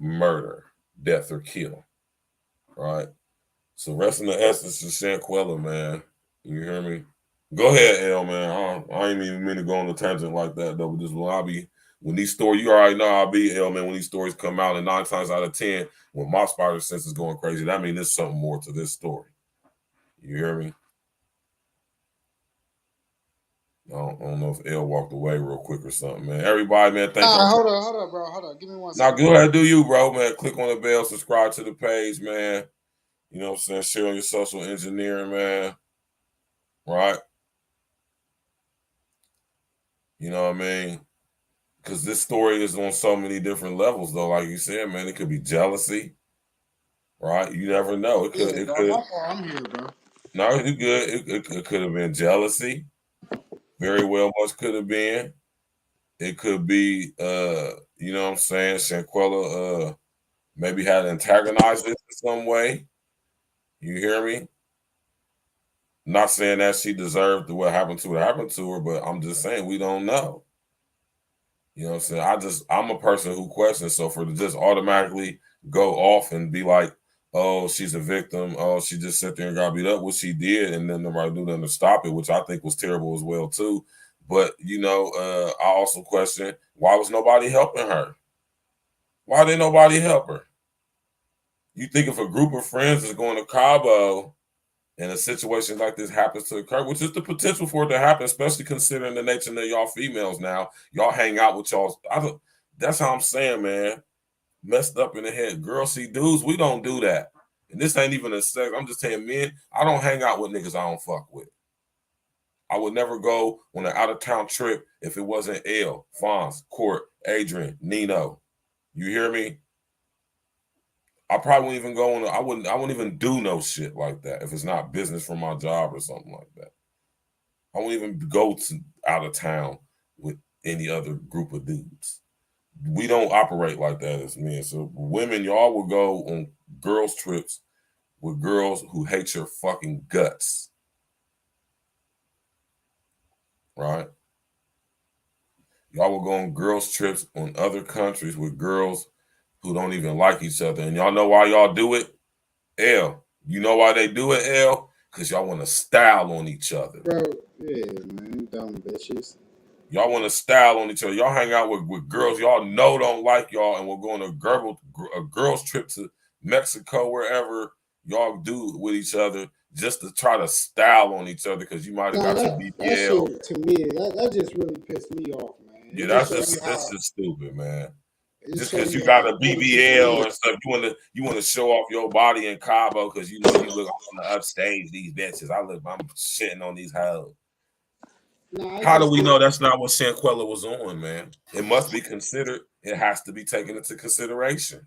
murder, death, or kill, right? So rest in the essence of Shanquella, man. You hear me? Go ahead, L, man. I ain't even mean to go on a tangent like that, though. But this when these stories, you already know I'll be L, man, when these stories come out, and 9 times out of 10, when my spider sense is going crazy, that means there's something more to this story. You hear me? I don't know if L walked away real quick or something, man. Everybody, man, thank you. Hold on, bro. Hold on. Give me one now, second. go ahead, do you, bro, man. Click on the bell, subscribe to the page, man. You know what I'm saying? Share on your social engineering, man. Right? You know what I mean? Because this story is on so many different levels, though. Like you said, man, it could be jealousy, right? You never know. It could. I'm here, bro. No, you good. It could have been jealousy. Very well, much could have been. It could be, you know what I'm saying? Shanquella maybe had antagonized it in some way. You hear me? Not saying that she deserved what happened to her, but I'm just saying we don't know. You know what I'm saying? I'm a person who questions. So for to just automatically go off and be like, oh, she's a victim. Oh, she just sat there and got beat up. What she did, and then nobody knew nothing to stop it, which I think was terrible as well too. But you know, I also question why was nobody helping her? Why didn't nobody help her? You think if a group of friends is going to Cabo and a situation like this happens to occur, which is the potential for it to happen, especially considering the nature of y'all females now. Y'all hang out with y'all. That's how I'm saying, man. Messed up in the head. Girls see dudes, we don't do that. And this ain't even a sex. I'm just saying, men, I don't hang out with niggas I don't fuck with. I would never go on an out-of-town trip if it wasn't L, Fonz, Court, Adrian, Nino. You hear me? I probably wouldn't even go on. I wouldn't even do no shit like that if it's not business for my job or something like that. I wouldn't even go to out of town with any other group of dudes. We don't operate like that as men. So women, y'all will go on girls' trips with girls who hate your fucking guts. Right? Y'all will go on girls' trips on other countries with girls who don't even like each other. And y'all know why y'all do it? L. You know why they do it, L? Because y'all want to style on each other. Bro, yeah, man. Dumb bitches. Y'all want to style on each other. Y'all hang out with girls y'all know don't like y'all, and we're going on a girls' trip to Mexico, wherever y'all do with each other, just to try to style on each other because you might have got your BBL. That shit, to me, that just really pissed me off, man. Yeah, that's just stupid, man. Just because you got a BBL or stuff, you want to show off your body in Cabo because you know you look on the upstage. These bitches, I'm shitting on these hoes. How do we know that's not what Shanquella was on, man? It must be considered. It has to be taken into consideration.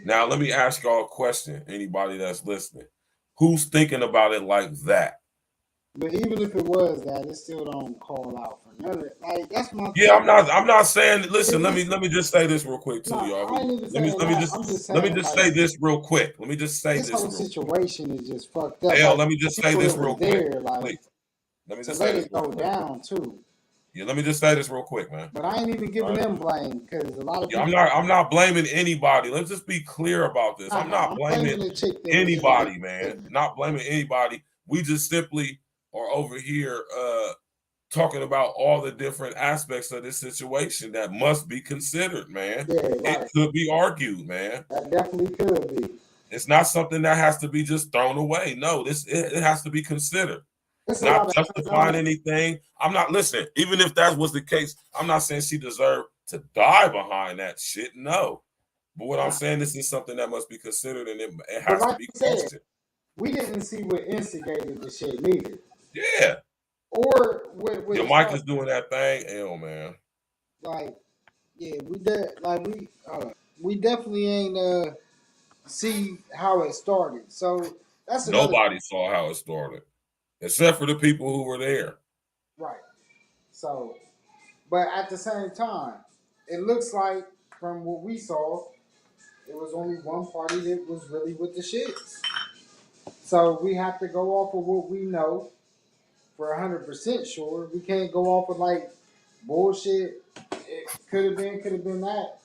Now, let me ask y'all a question. Anybody that's listening, who's thinking about it like that? But even if it was that, it still don't call out for none of it. Like that's my. Yeah, I'm not saying. Listen, let me just say this real quick too, y'all. Let me just say this real quick. Let me just say this. This whole situation is just fucked up. Hell, let me just say this real quick. Let me just say this real quick. Down too. Yeah, let me just say this real quick, man. But I ain't even giving them blame because a lot of people. I'm not blaming anybody. Let's just be clear about this. I'm not blaming anybody, man. Not blaming anybody. We just simply are over here talking about all the different aspects of this situation that must be considered, man. Yeah, right. It could be argued, man. That definitely could be. It's not something that has to be just thrown away. No, it has to be considered. It's not justifying anything. I'm not listening. Even if that was the case, I'm not saying she deserved to die behind that shit, no. But what I'm saying, this is something that must be considered, and it has like to be you said, questioned. we didn't see what instigated the shit neither. Yeah. Or what Your mic is doing that thing. Hell, man. Like, yeah, we definitely ain't see how it started. So that's another Nobody saw how it started, except for the people who were there. right. So, but at the same time, it looks like from what we saw, it was only one party that was really with the shits. So we have to go off of what we know for 100% sure. We can't go off of like bullshit. It could have been that.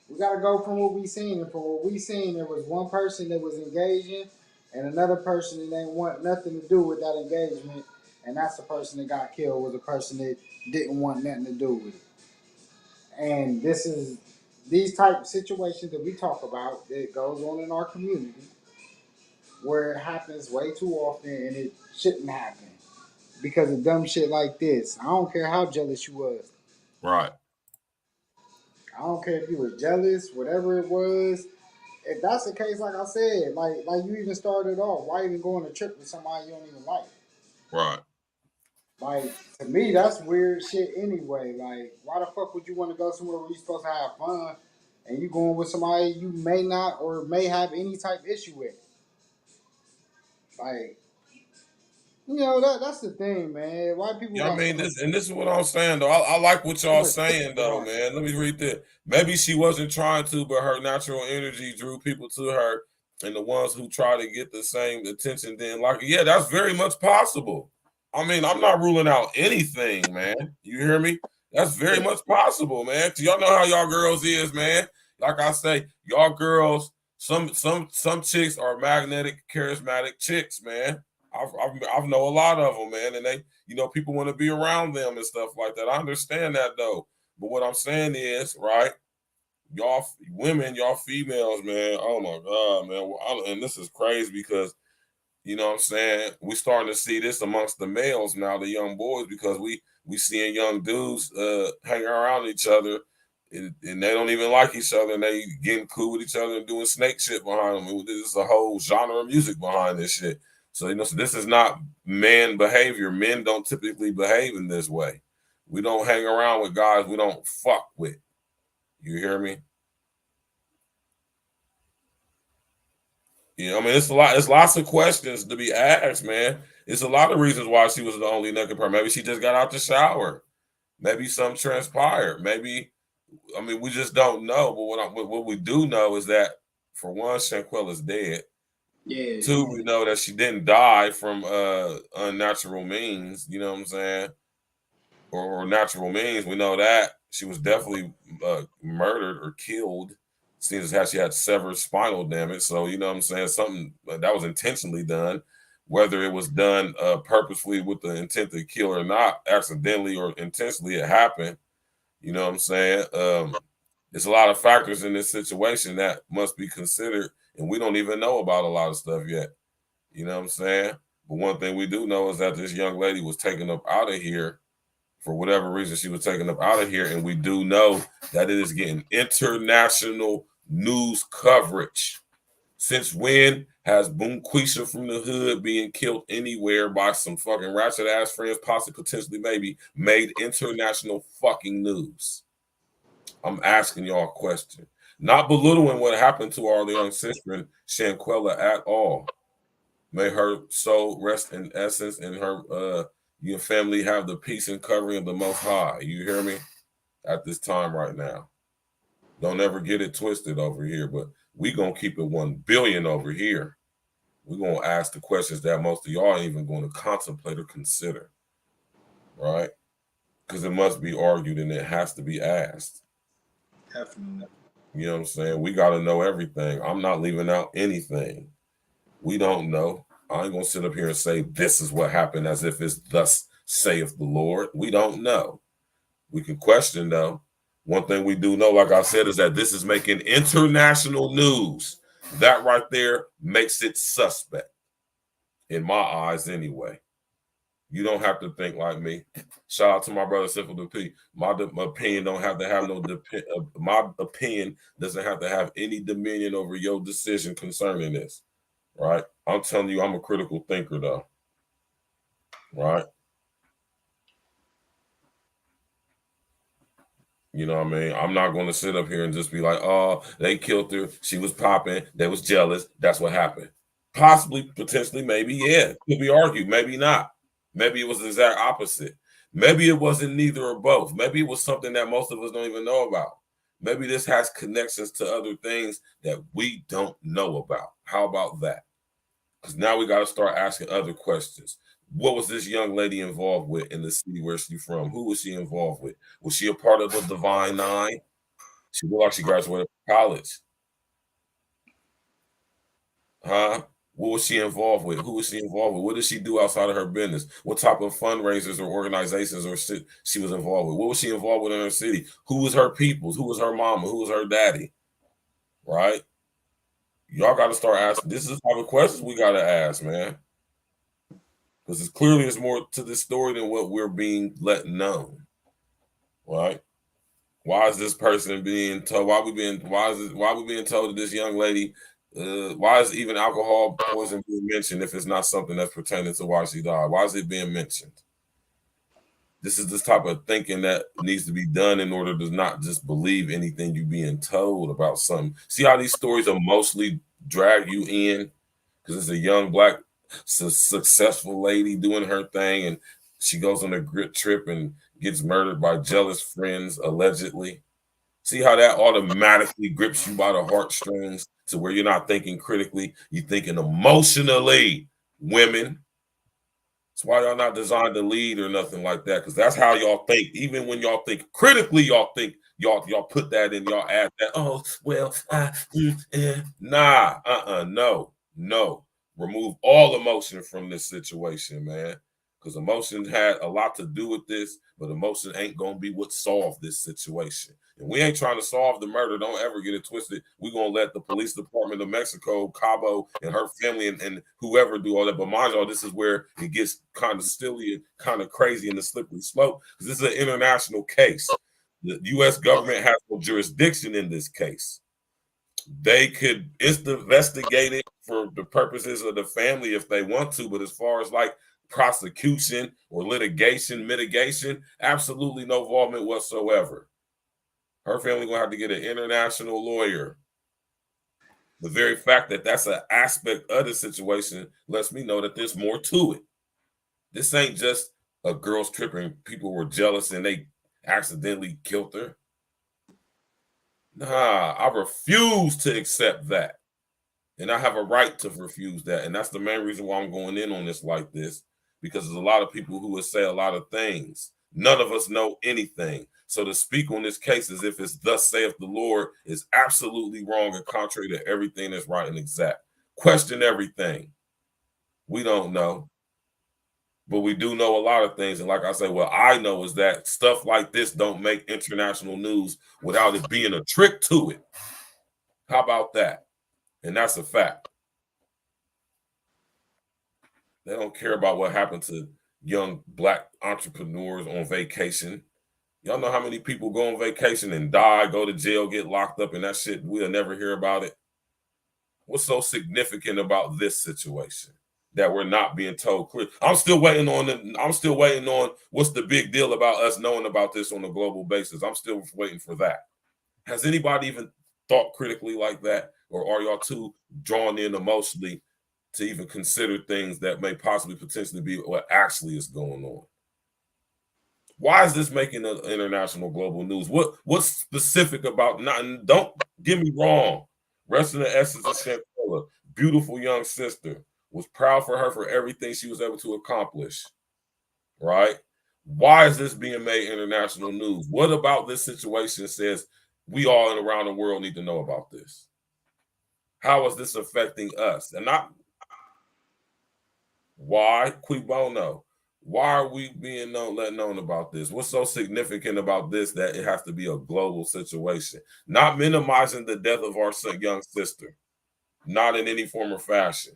We gotta go from what we seen, and from what we seen, there was one person that was engaging, and another person that ain't want nothing to do with that engagement, and that's the person that got killed was the person that didn't want nothing to do with it. And this is these type of situations that we talk about that goes on in our community, where it happens way too often, and it shouldn't happen because of dumb shit like this. I don't care how jealous you was. Right. I don't care if you was jealous, whatever it was. If that's the case, like I said, like you even started off, why even go on a trip with somebody you don't even like? Right. Like, to me, that's weird shit anyway. Like, why the fuck would you want to go somewhere where you're supposed to have fun and you going with somebody you may not or may have any type issue with? Like, you know, that's the thing, man. Why people Yeah, I got so mean much, this is what I'm saying though. I like what so y'all much saying though, on it? man. Let me read this. Maybe she wasn't trying to, but her natural energy drew people to her, and the ones who try to get the same attention didn't like it. Yeah, that's very much possible. I mean, I'm not ruling out anything, man. You hear me? That's very much possible, man. 'Cause y'all know how y'all girls is, man. Like I say, y'all girls, some chicks are magnetic, charismatic chicks, man. I've know a lot of them, man, and they, people want to be around them and stuff like that. I understand that though, but what I'm saying is, right, y'all women, y'all females, man. Oh my God, man, and this is crazy because what I'm saying, we starting to see this amongst the males now, the young boys, because we seeing young dudes hanging around each other. And they don't even like each other, and they getting cool with each other and doing snake shit behind them. There's a whole genre of music behind this shit. So so this is not man behavior. Men don't typically behave in this way. We don't hang around with guys we don't fuck with. You hear me? I mean, it's a lot. It's lots of questions to be asked, man. It's a lot of reasons why she was the only naked person. Maybe she just got out the shower. Maybe something transpired. Maybe, I mean, we just don't know. But what we do know is that, for one, Shanquella's dead. Yeah. Two, we know that she didn't die from unnatural means. You know what I'm saying? Or natural means. We know that she was definitely murdered or killed. Seeing as how she had severed spinal damage. So, you know what I'm saying? Something that was intentionally done. Whether it was done purposefully with the intent to kill or not, accidentally or intentionally, it happened. You know what I'm saying? There's a lot of factors in this situation that must be considered, and we don't even know about a lot of stuff yet. You know what I'm saying? But one thing we do know is that this young lady was taken up out of here for whatever reason. She was taken up out of here, and we do know that it is getting international news coverage. Since when has Boomquisha from the hood being killed anywhere by some fucking ratchet ass friends, possibly potentially maybe, made international fucking news? I'm asking y'all a question. Not belittling what happened to our young sister Shanquella at all. May her soul rest in essence, and her your family have the peace and covering of the Most High. You hear me? At this time right now. Don't ever get it twisted over here, but we gonna keep it 1 billion over here. We're gonna ask the questions that most of y'all ain't even going to contemplate or consider. Right? Because it must be argued and it has to be asked. Definitely. You know what I'm saying? We got to know everything. I'm not leaving out anything. We don't know. I ain't going to sit up here and say this is what happened as if it's thus saith the Lord. We don't know. We can question, though. One thing we do know, like I said, is that this is making international news. That right there makes it suspect. In my eyes, anyway. You don't have to think like me. Shout out to my brother Simple the P. My opinion don't have to have no my opinion doesn't have to have any dominion over your decision concerning this. Right? I'm telling you, I'm a critical thinker though. Right? You know what I mean? I'm not going to sit up here and just be like, oh, they killed her. She was popping. They was jealous. That's what happened. Possibly, potentially, maybe, yeah. Could be argued. Maybe not. Maybe it was the exact opposite. Maybe it wasn't neither or both. Maybe it was something that most of us don't even know about. Maybe this has connections to other things that we don't know about. How about that? Because now we got to start asking other questions. What was this young lady involved with in the city where she's from? Who was she involved with? Was she a part of the Divine Nine? She looked like she graduated from college. Huh? What was she involved with? Who was she involved with? What did she do outside of her business? What type of fundraisers or organizations or shit she was involved with? What was she involved with in her city? Who was her peoples? Who was her mama? Who was her daddy? Right? Y'all got to start asking. This is the type of questions we got to ask, man. Because it's clearly there's more to this story than what we're being let known. Right? Why is this person being told? Why we being told that this young lady? Why is even alcohol poison being mentioned if it's not something that's pertaining to why she died? Why is it being mentioned? This is this type of thinking that needs to be done in order to not just believe anything you're being told about something. See how these stories are mostly drag you in because it's a young black successful lady doing her thing and she goes on a grit trip and gets murdered by jealous friends allegedly. See how that automatically grips you by the heartstrings to where you're not thinking critically, you're thinking emotionally, women. That's why y'all not designed to lead or nothing like that, because that's how y'all think. Even when y'all think critically, y'all think y'all put that in, y'all add that. Oh, well, no. Remove all emotion from this situation, man. Because emotion had a lot to do with this, but emotion ain't gonna be what solved this situation. And we ain't trying to solve the murder. Don't ever get it twisted. We're gonna let the police department of Mexico, Cabo, and her family and whoever do all that. But mind y'all, this is where it gets kind of stilly and kind of crazy in the slippery slope. Because this is an international case. The U.S. government has no jurisdiction in this case. They could investigate it for the purposes of the family if they want to, but as far as like prosecution or litigation, mitigation, absolutely no involvement whatsoever. Her family gonna have to get an international lawyer. The very fact that that's an aspect of the situation lets me know that there's more to it. This ain't just a girl's trip and people were jealous and they accidentally killed her. Nah, I refuse to accept that. And I have a right to refuse that. And that's the main reason why I'm going in on this like this, because there's a lot of people who would say a lot of things. None of us know anything. So to speak on this case as if it's thus saith the Lord is absolutely wrong and contrary to everything that's right and exact. Question everything. We don't know. But we do know a lot of things. And like I say, what I know is that stuff like this don't make international news without it being a trick to it. How about that? And that's a fact. They don't care about what happened to young black entrepreneurs on vacation. Y'all know how many people go on vacation and die, go to jail, get locked up, and that shit, we'll never hear about it. What's so significant about this situation that we're not being told clear? I'm still waiting on what's the big deal about us knowing about this on a global basis. I'm still waiting for that. Has anybody even thought critically like that? Or are y'all too drawn in emotionally to even consider things that may possibly potentially be what actually is going on? Why is this making the international global news? What's specific about not? Don't get me wrong. Rest in the essence of Shanquella, beautiful young sister, was proud for her for everything she was able to accomplish. Right? Why is this being made international news? What about this situation says we all around the world need to know about this? How is this affecting us? And not why, qui bono? Why are we being let known about this? What's so significant about this that it has to be a global situation? Not minimizing the death of our young sister, not in any form or fashion.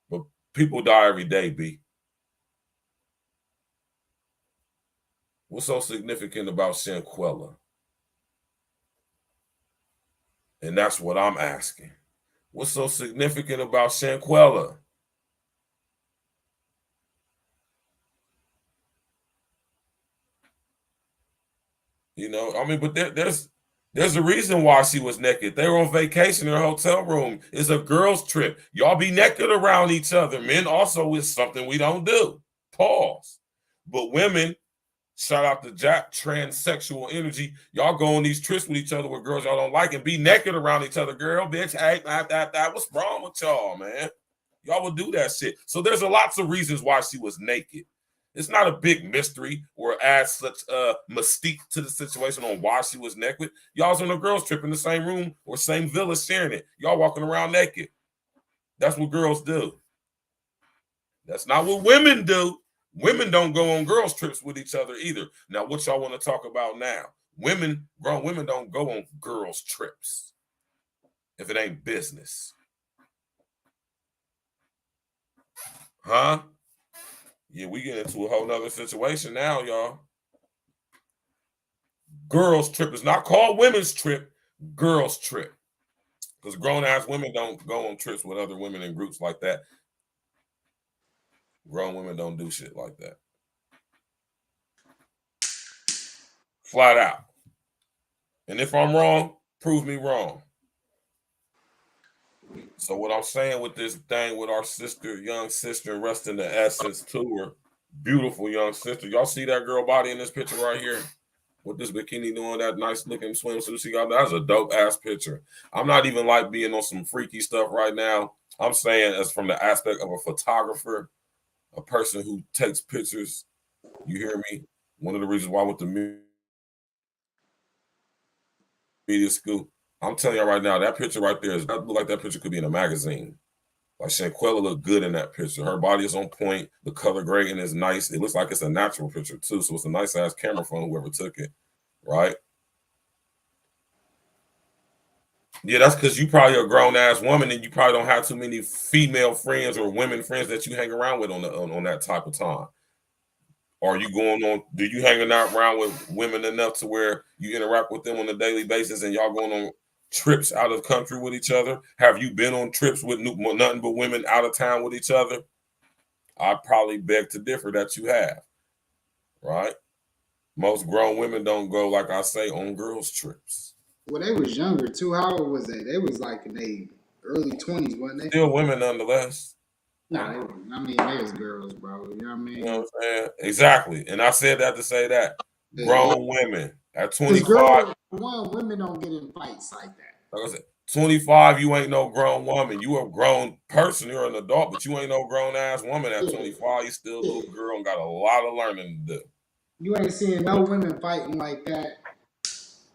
But people die every day, B. What's so significant about Shanquella? And that's what I'm asking. What's so significant about Shanquella? You know, I mean, but there's a reason why she was naked. They were on vacation in her hotel room. It's a girls' trip. Y'all be naked around each other. Men also is something we don't do. Pause. But women, shout out to Jack, transsexual energy. Y'all go on these trips with each other with girls y'all don't like and be naked around each other. Girl, bitch, hey, what's wrong with y'all, man? Y'all would do that shit. So there's lots of reasons why she was naked. It's not a big mystery or add such mystique to the situation on why she was naked. Y'all's on a girls' trip in the same room or same villa sharing it. Y'all walking around naked. That's what girls do. That's not what women do. Women don't go on girls' trips with each other either. Now, what y'all want to talk about now? Grown women don't go on girls' trips if it ain't business. Huh? Yeah, we get into a whole nother situation now, y'all. Girls' trip is not called women's trip, girls' trip. Because grown-ass women don't go on trips with other women in groups like that. Grown women don't do shit like that. Flat out. And if I'm wrong, prove me wrong. So what I'm saying with this thing with our sister, young sister, rest in the essence to her, beautiful young sister. Y'all see that girl body in this picture right here? With this bikini doing that nice looking swimsuit she got. That's a dope ass picture. I'm not even like being on some freaky stuff right now. I'm saying as from the aspect of a photographer, a person who takes pictures. You hear me? One of the reasons why I went to media school. I'm telling you right now, that picture right there that look like that picture could be in a magazine. Like Shanquella looked good in that picture. Her body is on point. The color grading is nice. It looks like it's a natural picture too. So it's a nice ass camera phone, whoever took it, right? Yeah, that's because you probably a grown ass woman and you probably don't have too many female friends or women friends that you hang around with on that type of time. Are you going on? Do you hanging out around with women enough to where you interact with them on a daily basis and y'all going on trips out of country with each other? Have you been on trips with nothing but women out of town with each other? I probably beg to differ that you have, right? Most grown women don't go, like I say, on girls' trips. Well, they was younger too. How old was they? They was like in their early 20s, wasn't they? Still women nonetheless. Nah, they was girls, bro. You know what I mean? You know what I'm saying? Exactly. And I said that to say that. Grown women at 25. Girls, women don't get in fights like that. Like I said, 25, you ain't no grown woman. You a grown person. You're an adult, but you ain't no grown ass woman at 25. You still a little girl and got a lot of learning to do. You ain't seeing no women fighting like that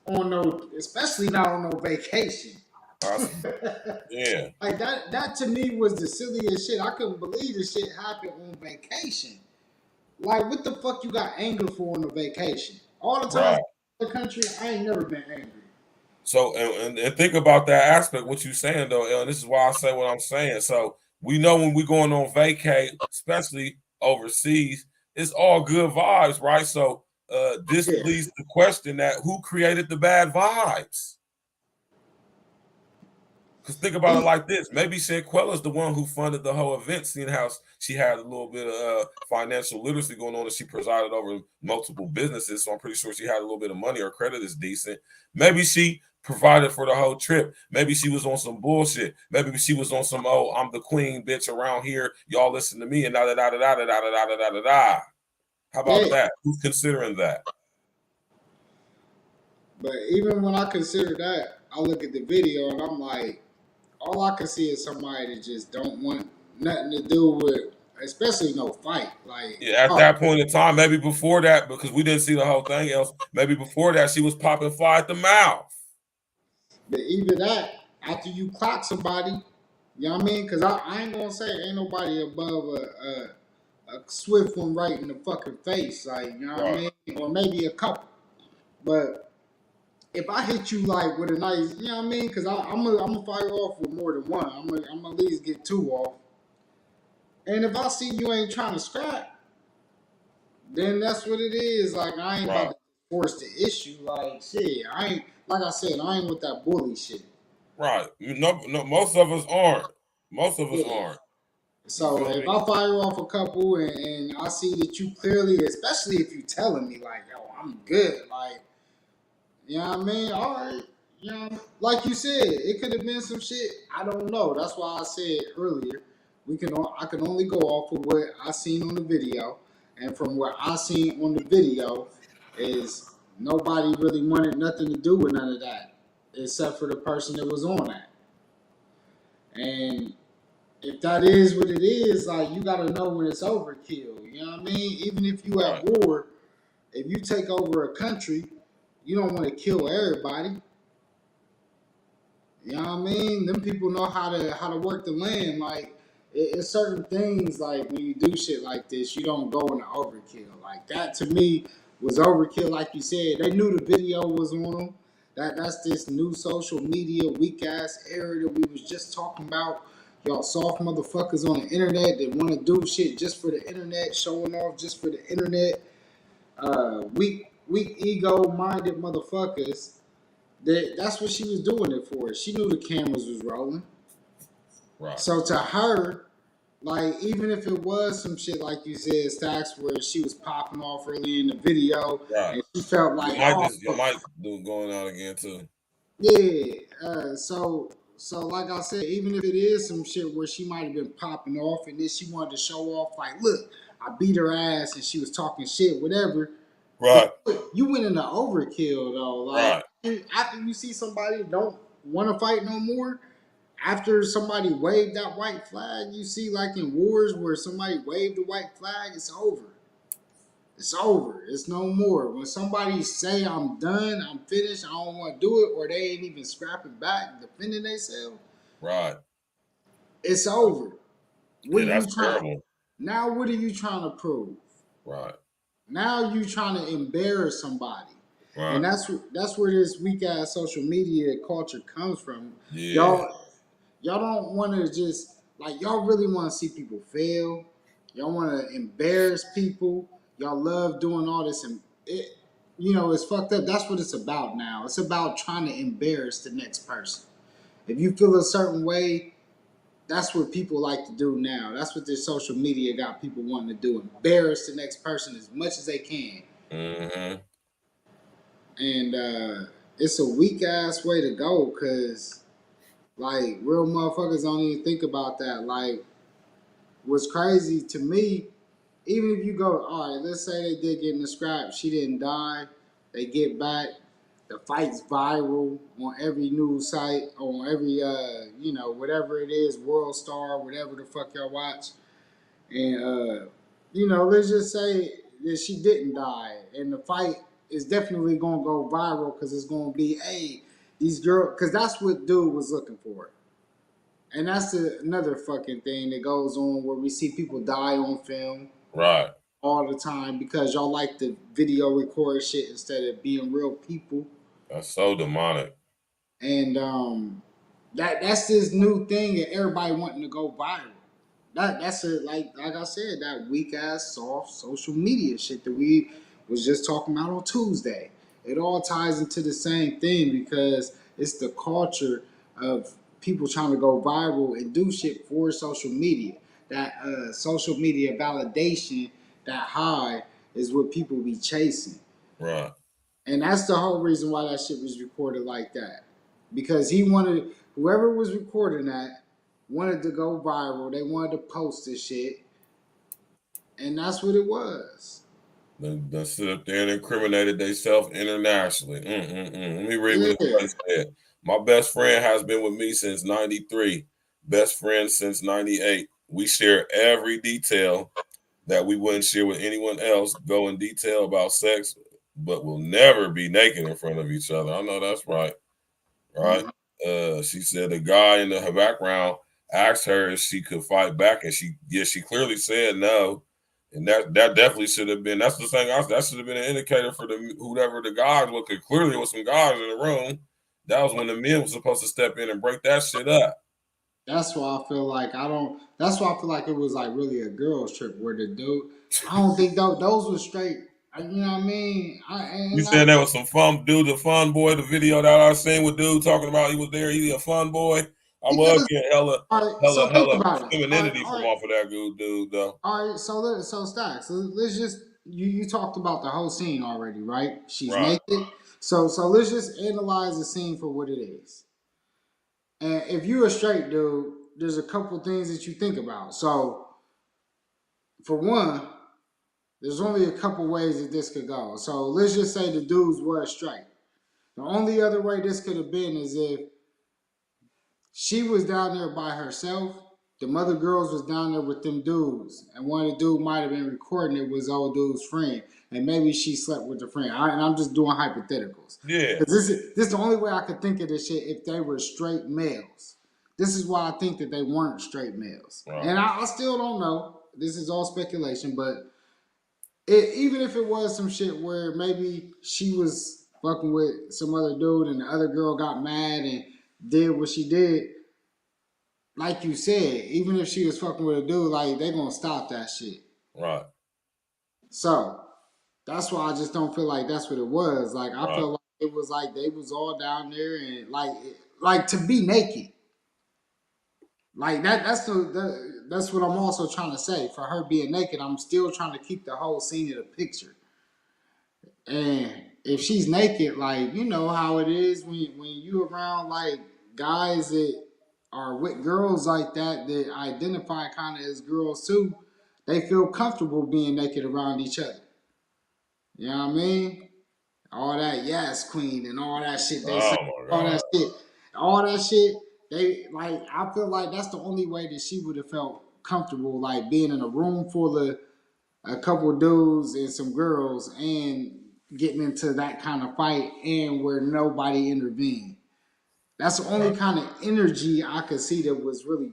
on no, especially not on no vacation. Yeah. Like that to me was the silliest shit. I couldn't believe this shit happened on vacation. Like, what the fuck you got anger for on a vacation? All the time in the country, I ain't never been angry. So, and think about that aspect, what you saying, though, and this is why I say what I'm saying. So, we know when we're going on vacay, especially overseas, it's all good vibes, right? So, this leads to the question that who created the bad vibes? Because think about it like this. Maybe Shanquella's the one who funded the whole event, seeing how she had a little bit of financial literacy going on and she presided over multiple businesses. So I'm pretty sure she had a little bit of money. Her credit is decent. Maybe she provided for the whole trip. Maybe she was on some bullshit. Maybe she was on some, oh, I'm the queen bitch around here. Y'all listen to me and da da da da da da da da da da da. How about that? Who's considering that? But even when I consider that, I look at the video and I'm like, all I can see is somebody that just don't want nothing to do with, especially no fight. Like, yeah, at that point in time, maybe before that, because we didn't see the whole thing else, maybe before that she was popping fire at the mouth. But even that, after you clock somebody, you know what I mean? Because I ain't gonna say ain't nobody above a swift one right in the fucking face, like, you know what I mean? Or maybe a couple. But if I hit you like with a nice, you know what I mean? Because I'm gonna fire off with more than one. I'm gonna at least get two off. And if I see you ain't trying to scrap, then that's what it is. Like I ain't Right. about to force the issue. Like shit, I ain't like I said, I ain't with that bully shit. Right. No, most of us aren't. Most of us Yeah. aren't. You So feel if me? I fire off a couple and I see that you clearly, especially if you telling me like, yo, I'm good, like, you know what I mean? All right. You know, like you said, it could have been some shit. I don't know. That's why I said earlier, I can only go off of what I seen on the video. And from what I seen on the video is nobody really wanted nothing to do with none of that. Except for the person that was on that. And if that is what it is, like you gotta know when it's overkill. You know what I mean? Even if you at Right. war, if you take over a country, you don't want to kill everybody. You know what I mean? Them people know how to work the land. Like it's certain things like when you do shit like this, you don't go into overkill. Like that to me was overkill. Like you said, they knew the video was on them. That's this new social media weak ass era that we was just talking about. Y'all soft motherfuckers on the internet that want to do shit just for the internet, showing off just for the internet. Weak ego minded motherfuckers that's what she was doing it for. She knew the cameras was rolling. Right. So to her, like even if it was some shit like you said, Stacks, where she was popping off early in the video, Right. and she felt like, Your mic do going out again too. yeah. So like I said, even if it is some shit where she might have been popping off, and then she wanted to show off, like, look, I beat her ass, and she was talking shit, whatever. Right. You went into overkill though. Like Right. after you see somebody don't want to fight no more, after somebody waved that white flag, you see like in wars where somebody waved the white flag, it's over. It's over. It's no more. When somebody say I'm done, I'm finished, I don't want to do it, or they ain't even scrapping back, defending themselves, Right. it's over. What Yeah, are you that's trying? terrible. Now what are you trying to prove? Right. Now you trying to embarrass somebody. Right. And that's where this weak ass social media culture comes from. Yeah. Y'all don't want to just like y'all really want to see people fail. Y'all want to embarrass people. Y'all love doing all this, and it's fucked up. That's what it's about now. It's about trying to embarrass the next person. If you feel a certain way, that's what people like to do now. That's what this social media got people wanting to do: embarrass the next person as much as they can. Mm-hmm. And it's a weak ass way to go because like real motherfuckers don't even think about that. Like what's crazy to me, even if you go, all right, let's say they did get in the scrap, she didn't die, they get back, the fight's viral on every news site, on every whatever it is, World Star, whatever the fuck y'all watch. And let's just say that she didn't die, and the fight is definitely gonna go viral because it's gonna be, hey, these girls, because that's what dude was looking for, and that's another fucking thing that goes on where we see people die on film Right. all the time because y'all like the video record shit instead of being real people, That's so demonic. and that's this new thing and everybody wanting to go viral. That's like I said, that weak ass soft social media shit that we was just talking about on Tuesday. It all ties into the same thing because it's the culture of people trying to go viral and do shit for social media. That social media validation, that high is what people be chasing. Right. And that's the whole reason why that shit was recorded like that. Because he wanted, whoever was recording that wanted to go viral. They wanted to post this shit. And that's what it was. They sit up there and incriminated themselves internationally. Let me read what Yeah. it said. My best friend has been with me since 93. Best friend since 98. We share every detail that we wouldn't share with anyone else. Go in detail about sex, but we'll never be naked in front of each other. I know that's right. Right. She said the guy in her background asked her if she could fight back, and she clearly said no. And that definitely should have been, that's the thing, that should have been an indicator for whoever the guys were, because clearly there was some guys in the room. That was when the men were supposed to step in and break that shit up. That's why I feel like I don't. That's why I feel like it was like really a girls trip where the dude. I don't think those were straight. You know what I mean? You said that was some fun dude, the fun boy, the video that I seen with dude talking about he was there, he a fun boy. I yeah. was getting hella, All right. hella, So think hella about it. femininity All from right. off of that dude though. All right. So Stacks. Let's just you talked about the whole scene already, right? She's Right, naked. So let's just analyze the scene for what it is. And if you're a straight dude, there's a couple things that you think about. So for one, there's only a couple ways that this could go. So let's just say the dudes were straight. The only other way this could have been is if she was down there by herself. The mother girls was down there with them dudes, and one of the dudes might have been recording it was old dude's friend, and maybe she slept with the friend. And I'm just doing hypotheticals. yeah, Because this is the only way I could think of this shit if they were straight males. This is why I think that they weren't straight males, right, and I still don't know. This is all speculation, but even if it was some shit where maybe she was fucking with some other dude and the other girl got mad and did what she did, like you said, even if she was fucking with a dude, like they gonna stop that shit. right, So that's why I just don't feel like that's what it was. Like I right, felt like it was like they was all down there and like to be naked. Like that's what I'm also trying to say. For her being naked, I'm still trying to keep the whole scene of the picture. And if she's naked, like you know how it is when you around like guys that are with girls like that identify kind of as girls too, they feel comfortable being naked around each other. You know what I mean? All that yes queen and all that shit they say, oh my all that god, shit, all that shit. They like I feel like that's the only way that she would have felt comfortable, like being in a room full of a couple of dudes and some girls and getting into that kind of fight and where nobody intervened. That's the only right, kind of energy I could see that was really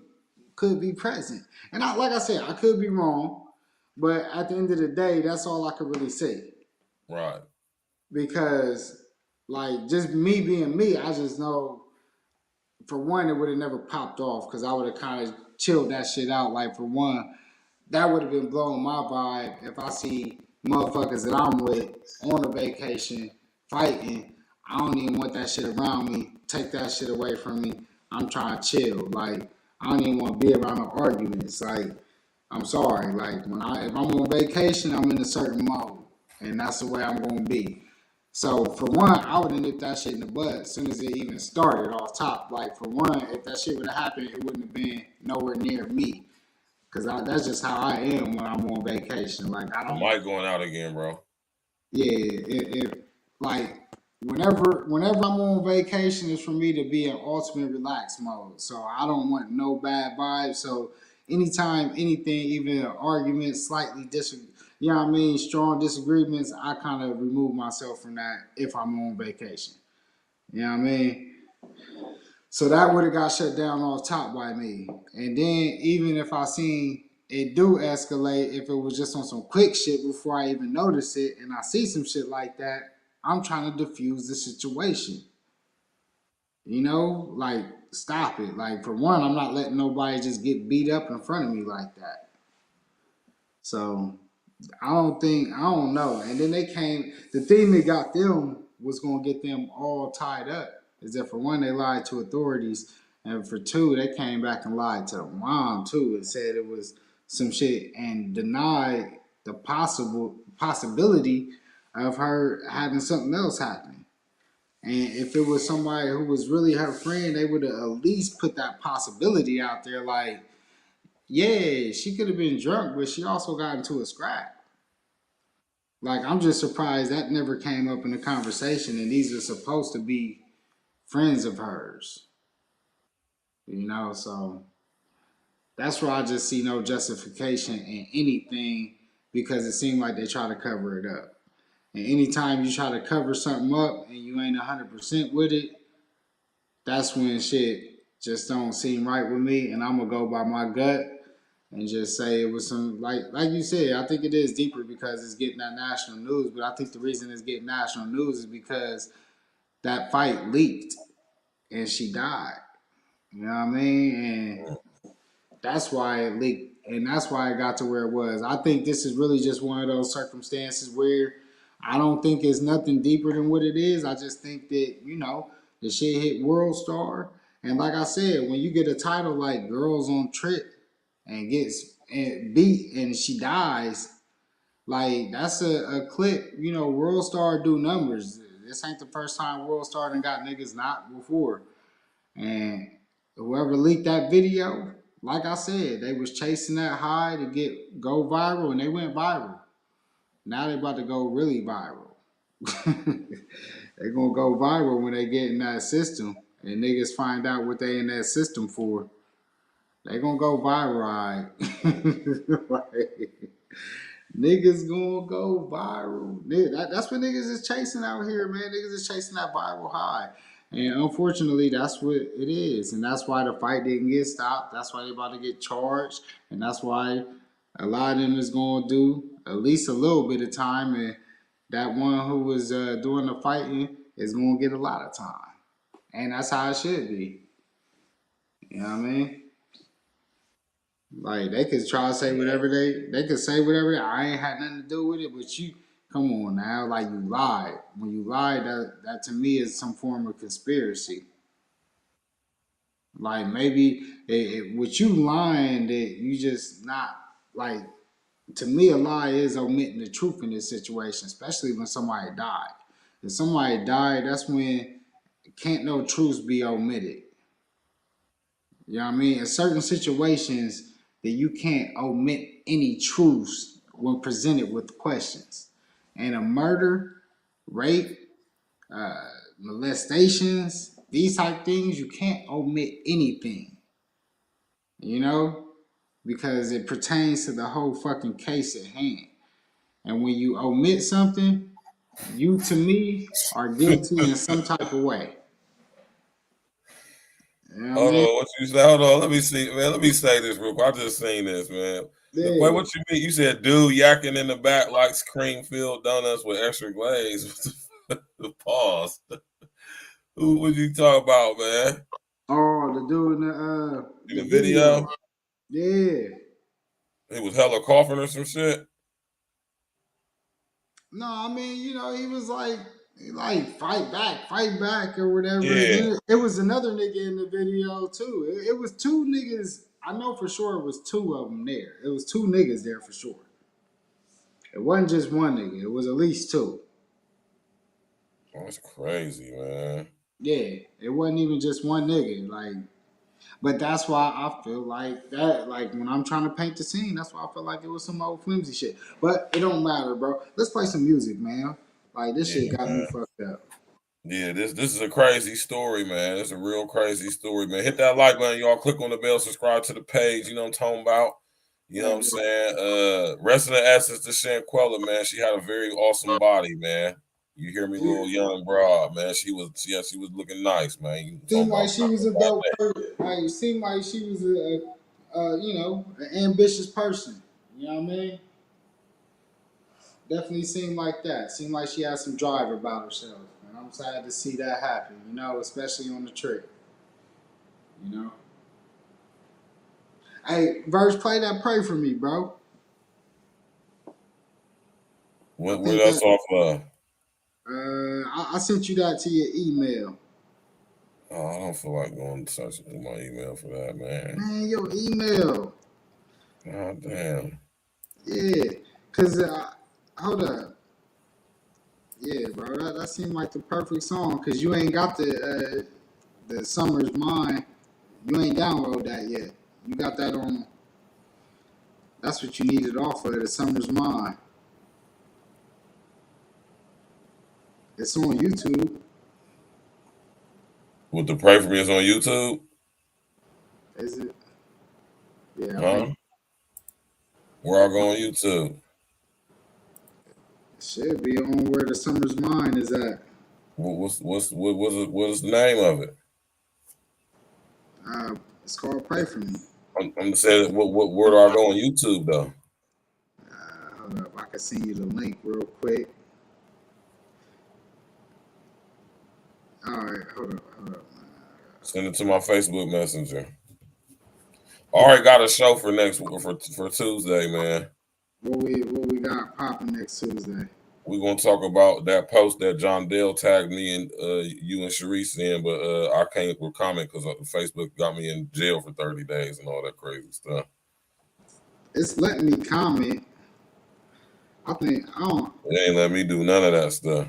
could be present. And like I said, I could be wrong, but at the end of the day, that's all I could really say. right, Because like just me being me, I just know for one it would have never popped off because I would have kind of chilled that shit out. Like for one, that would have been blowing my vibe if I see motherfuckers that I'm with on a vacation fighting. I don't even want that shit around me. Take that shit away from me. I'm trying to chill. Like I don't even want to be around no arguments. Like I'm sorry. Like if I'm on vacation, I'm in a certain mode, and that's the way I'm gonna be. So for one, I would have nipped that shit in the bud as soon as it even started off top. Like for one, if that shit would have happened, it wouldn't have been nowhere near me. Cause that's just how I am when I'm on vacation. Like I the don't, mic going out again, bro. yeah. Like whenever I'm on vacation, it's for me to be in ultimate relax mode. So I don't want no bad vibes. So anytime anything, even an argument, slightly you know what I mean, strong disagreements, I kind of remove myself from that if I'm on vacation. You know what I mean? So that would have got shut down off top by me. And then even if I seen it do escalate, if it was just on some quick shit before I even notice it, and I see some shit like that, I'm trying to diffuse the situation. You know, like stop it. Like for one, I'm not letting nobody just get beat up in front of me like that. So I don't know. And then they came, the thing that got them was going to get them all tied up is that for one, they lied to authorities. And for two, they came back and lied to the mom too and said it was some shit and denied the possibility of her having something else happen. And if it was somebody who was really her friend, they would have at least put that possibility out there like, yeah, she could have been drunk, but she also got into a scrap. Like, I'm just surprised that never came up in the conversation, and these are supposed to be friends of hers, you know? So that's why I just see no justification in anything because it seemed like they try to cover it up. And anytime you try to cover something up and you ain't 100% with it, that's when shit just don't seem right with me, and I'm gonna go by my gut and just say it was some like you said. I think it is deeper because it's getting that national news. But I think the reason it's getting national news is because that fight leaked and she died. You know what I mean? And that's why it leaked, and that's why it got to where it was. I think this is really just one of those circumstances where I don't think it's nothing deeper than what it is. I just think that, the shit hit World Star. And like I said, when you get a title like Girls on Trip and gets beat and she dies, like that's a clip, World Star do numbers. This ain't the first time World Star done got niggas knocked before. And whoever leaked that video, like I said, they was chasing that high to go viral, and they went viral. Now they about to go really viral. They gonna go viral when they get in that system, and niggas find out what they in that system for. They gonna go viral, all right? Like, niggas gonna go viral. That's what niggas is chasing out here, man. Niggas is chasing that viral high. And unfortunately, that's what it is. And that's why the fight didn't get stopped. That's why they about to get charged. And that's why a lot of them is gonna do at least a little bit of time. And that one who was doing the fighting is gonna get a lot of time. And that's how it should be. You know what I mean? Like they could try to say whatever they could say whatever I ain't had nothing to do with it, but you come on now, like you lied. When you lied, that to me is some form of conspiracy. Like maybe with you lying that you just not like to me a lie is omitting the truth in this situation, especially when somebody died. If somebody died, that's when can't no truths be omitted. You know what I mean? In certain situations that you can't omit any truths when presented with questions. And a murder, rape, uh, molestations, these type things, you can't omit anything. You know? Because it pertains to the whole fucking case at hand. And when you omit something, you to me are guilty in some type of way. You know what I Hold mean? on, what you say? Hold on, let me see, man. Let me say this real quick. I just seen this, man. Wait, Yeah. what you mean? You said dude yakking in the back likes cream filled donuts with extra glaze. Pause. Who would you talk about, man? Oh, the dude in In the the video, video. Yeah. he was hella coughing or some shit. No, I mean, he was like fight back or whatever. And Yeah, then it was another nigga in the video too. It was two niggas. I know for sure it was two of them there. It was two niggas there for sure. It wasn't just one nigga. It was at least two. that's crazy, man. Yeah, it wasn't even just one nigga. But that's why I feel like that. Like when I'm trying to paint the scene, that's why I feel like it was some old flimsy shit. But it don't matter, bro. Let's play some music, man. Like this shit Yeah, got me man. fucked up. Yeah, this is a crazy story, man. It's a real crazy story, man. Hit that like button, y'all. Click on the bell, subscribe to the page. You know what I'm talking about. You know what I'm saying? Rest in the essence to Shanquella, man. She had a very awesome body, man. You hear me, little young broad, man. She was looking nice, man. You Seemed talking like about she was a dope person. Like it seemed like she was an ambitious person. You know what I mean? Definitely seemed like that. Seemed like she had some drive about herself. And I'm sad to see that happen, especially on the trip. You know? Hey, Verge, play that Pray For Me, bro. I where think that's that off of. I sent you that to your email. Oh, I don't feel like going searching through my email for that, man. Man, your email. God damn. Yeah. Cause hold up. Yeah, bro. That seemed like the perfect song. Cause you ain't got the Summer's Mind. You ain't download that yet. You got that on. That's what you needed off of the Summer's Mind. It's on YouTube. What the Pray For Me is on YouTube? Is it? Yeah, I Huh? think Where I go on YouTube? it should be on where the Summer's Mind is at. What's the name of it? It's called Pray For Me. I'm saying, where do I go on YouTube though? Hold up, I can send you the link real quick. All right, hold up. Send it to my Facebook Messenger. Already got a show for for Tuesday, man. What we got popping next Tuesday? We're gonna talk about that post that John Dale tagged me and you and Sharice in, but I can't comment because Facebook got me in jail for 30 days and all that crazy stuff. It's letting me comment. I think I don't. It ain't let me do none of that stuff.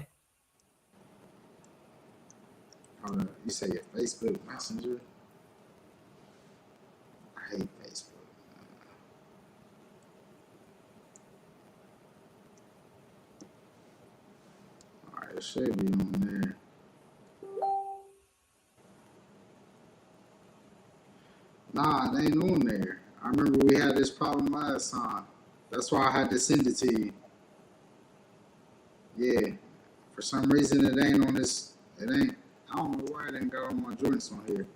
Hold up. You say your Facebook Messenger? I hate Facebook. All right, it should be on there. Nah, it ain't on there. I remember we had this problem last time. That's why I had to send it to you. Yeah. For some reason, it ain't on this. It ain't. I don't know why it ain't got all my joints on here.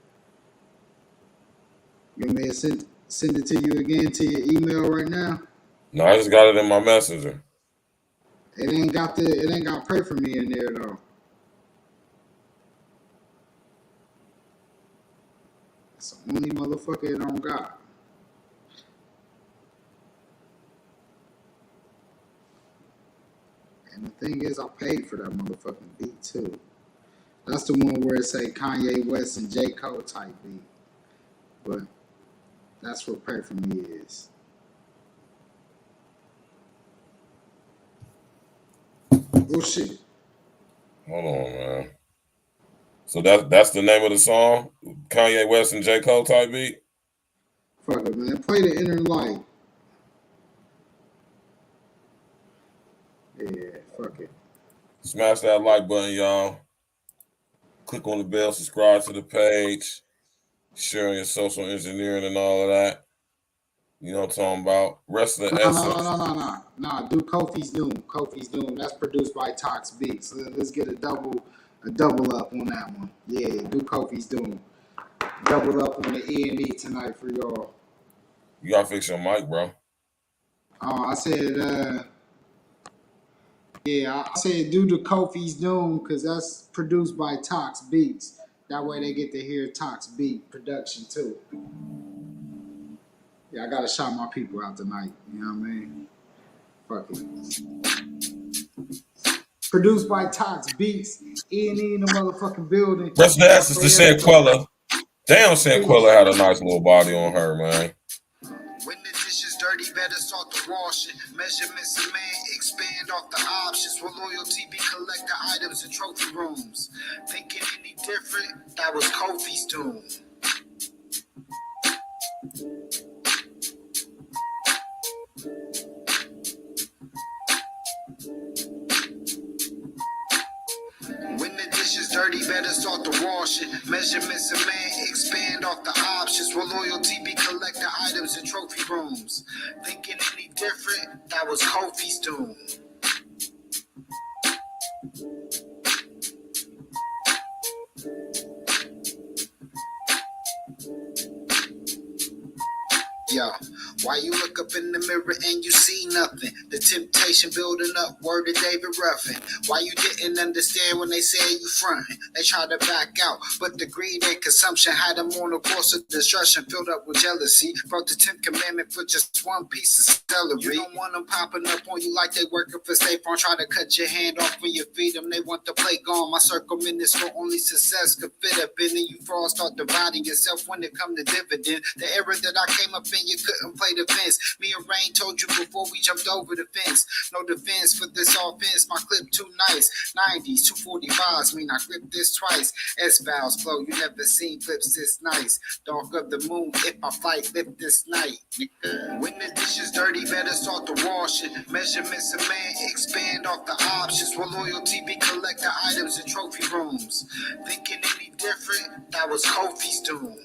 You want me to send it to you again to your email right now? No, I just got it in my messenger. It ain't got pray for me in there though. It's the only motherfucker it don't got. And the thing is, I paid for that motherfucking beat too. That's the one where it say Kanye West and J. Cole type beat. But that's what pray for me is. Oh shit. Hold on, man. So that's the name of the song? Kanye West and J. Cole type beat? Fuck it, man. Play the Inner Light. Yeah, fuck it. Smash that like button, y'all. Click on the bell, subscribe to the page, sharing your social engineering and all of that. You know what I'm talking about? Rest of the essence. No. Do Kofi's Doom. Kofi's Doom. That's produced by Tox Beats. So let's get a double up on that one. Yeah, do Kofi's Doom. Double up on the E.N.E tonight for y'all. You gotta fix your mic, bro. I said, I said do the Kofi's Doom because that's produced by Tox Beats. That way they get to hear Tox Beat production too. Yeah, I gotta shout my people out tonight. You know what I mean? Fuck it. Produced by Tox Beats. E.N.E in the motherfucking building. Rest of the essence to Shanquella. Damn, Shanquella had a nice little body on her, man. When the dish is dirty, better start the washing. Measurements of man, expand off the options. Will loyalty be collect the items in trophy rooms? Thinking any different? That was Kofi's doom. When the dish is dirty, better start the washing. Measurements of man, expand off the options. Will loyalty be collect the items in trophy rooms? Thinking any different? That was Kofi's doom. Yo, why you look up in the mirror and you see nothing? The temptation building up, word of David Ruffin. Why you didn't understand when they said you frontin'? They tried to back out, but the greed and consumption had them on a course of destruction, filled up with jealousy. Broke the 10th commandment for just one piece of celery. You don't want them popping up on you like they working for State Farm, try to cut your hand off when you feed them. They want the play gone. My circle minutes for only success could fit up in, and you fraud start dividing yourself when it come to dividend. The era that I came up in, you couldn't play defense. Me and Rain told you before we jumped over the fence. No defense for this offense. My clip too nice. 90s, 245s mean I grip this twice. S-Valves flow, you never seen clips this nice. Dark of the moon, if I fight, lift this night. When the dish is dirty, better start the washing. Measurements of man, expand off the options. Will loyalty be collect the items in trophy rooms? Thinking any different? That was Kofi's doom.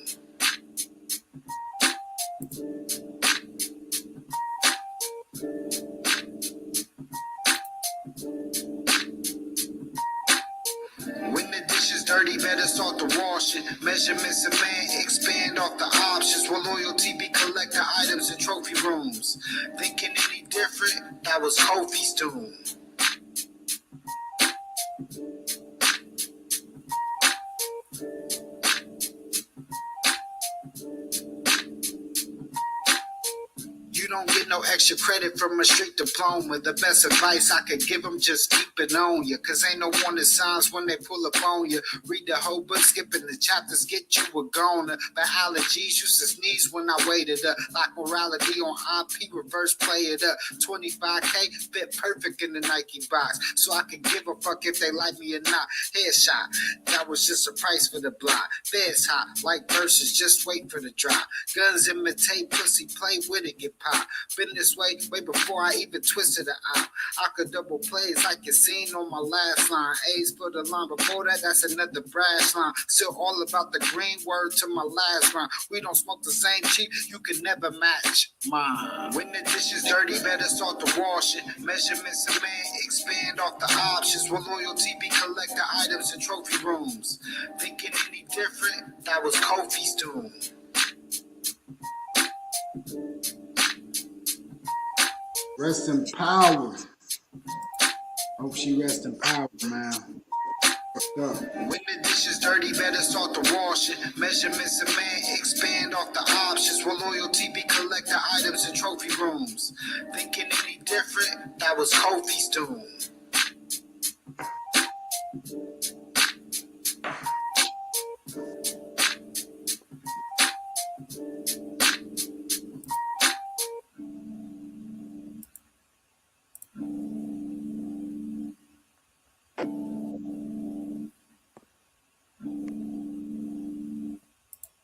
When the dish is dirty, better start the washing. Measurements of man, expand off the options. Will loyalty be collect the items in trophy rooms? Thinking any different? That was Kofi's doom. don't get no extra credit from a street diploma. The best advice I could give them, just keep it on you. Cause ain't no warning signs when they pull up on you. Read the whole book, skipping the chapters, get you a goner. But allergies used to sneeze when I waited up. Like morality on IP, reverse play it up. 25K fit perfect in the Nike box. So I can give a fuck if they like me or not. Headshot, that was just a price for the block. Feds hot, like verses, just wait for the drop. Guns imitate pussy, play with it, get popped. Been this way before I even twisted it out. I could double plays like you seen on my last line. A's for the line before that, that's another brass line. Still all about the green word to my last rhyme. We don't smoke the same cheap, you can never match mine. When the dish is dirty, better start the washing. Measurements of man expand off the options. Will loyalty be collector items in trophy rooms? Thinking any different, that was Kofi's doom. Rest in power. Hope she rest in power, man. When the dish is dirty, better start the washing. Measurements of man expand off the options. Will loyalty be collector items in trophy rooms? Thinking any different, that was Kofi's doom.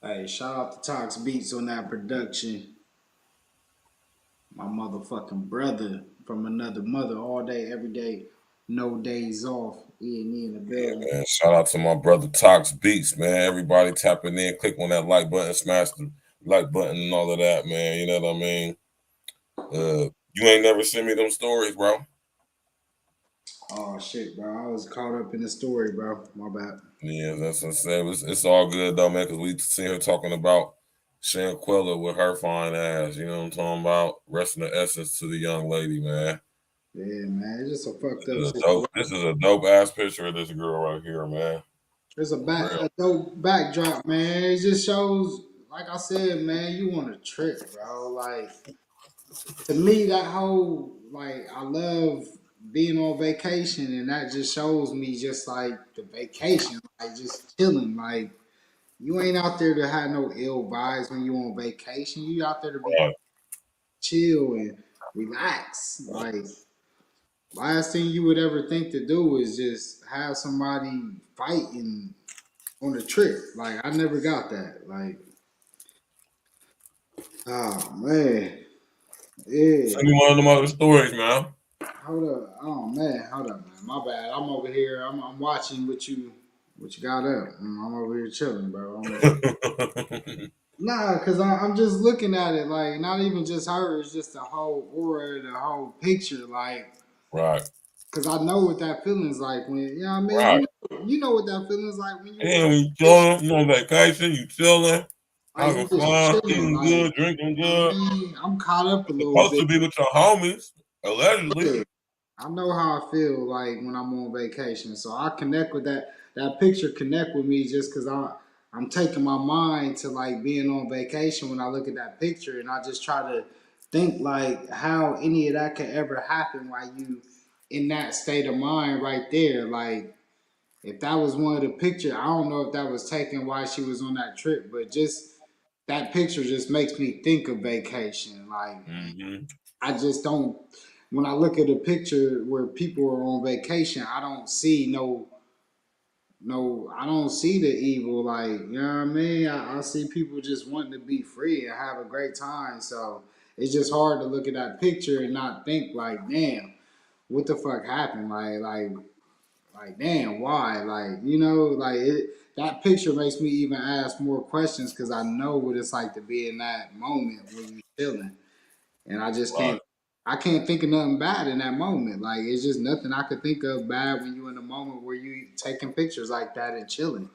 Hey, shout out to Tox Beats on that production. My motherfucking brother from another mother, all day, every day, no days off. E.N.E in the building. Man, shout out to my brother Tox Beats, man. Everybody tapping in, click on that like button, smash the like button and all of that, man. You know what I mean? You ain't never sent me them stories, bro. Oh shit, bro. I was caught up in the story, bro. My bad. Yeah, that's what I'm saying. It's all good though, man, because we seen her talking about Shanquella with her fine ass. You know what I'm talking about? Resting the essence to the young lady, man. Yeah, man. It's just a fucked up This is a dope ass picture of this girl right here, man. There's a dope backdrop, man. It just shows, like I said, man, you want to trip, bro. Like, to me, that whole, like, I love being on vacation, and that just shows me just like the vacation, like just chilling. Like, you ain't out there to have no ill vibes when you on vacation. You out there to be chill and relax. Like, last thing you would ever think to do is just have somebody fighting on a trip. Like, I never got that. Like, oh man. Yeah. Send me one of them other stories, man. Hold up. Oh man, hold up, man. My bad. I'm over here. I'm watching what you got up. I'm over here chilling, bro. Nah, cause I'm just looking at it like not even just her. It's just the whole aura, the whole picture. Like, right. Cause I know what that feeling's like when you know what I mean. Right. You know what that feeling's like when you. Yeah, when you chilling, you on vacation, you chilling, Like, having fun, eating like, good, drinking good. I mean, I'm caught up a little Supposed bit. to be with your homies, allegedly. Yeah. I know how I feel like when I'm on vacation, so I connect with that. That picture connect with me just because I'm taking my mind to like being on vacation when I look at that picture, and I just try to think like how any of that could ever happen while you in that state of mind right there. Like if that was one of the pictures, I don't know if that was taken while she was on that trip, but just that picture just makes me think of vacation. Like I just don't. When I look at a picture where people are on vacation, I don't see I don't see the evil. Like, you know what I mean? I see people just wanting to be free and have a great time. So it's just hard to look at that picture and not think like, damn, what the fuck happened? Like, damn, why? Like, you know, like that picture makes me even ask more questions because I know what it's like to be in that moment when you're chilling. And I just can't. I can't think of nothing bad in that moment. Like it's just nothing I could think of bad when you in a moment where you taking pictures like that and chilling.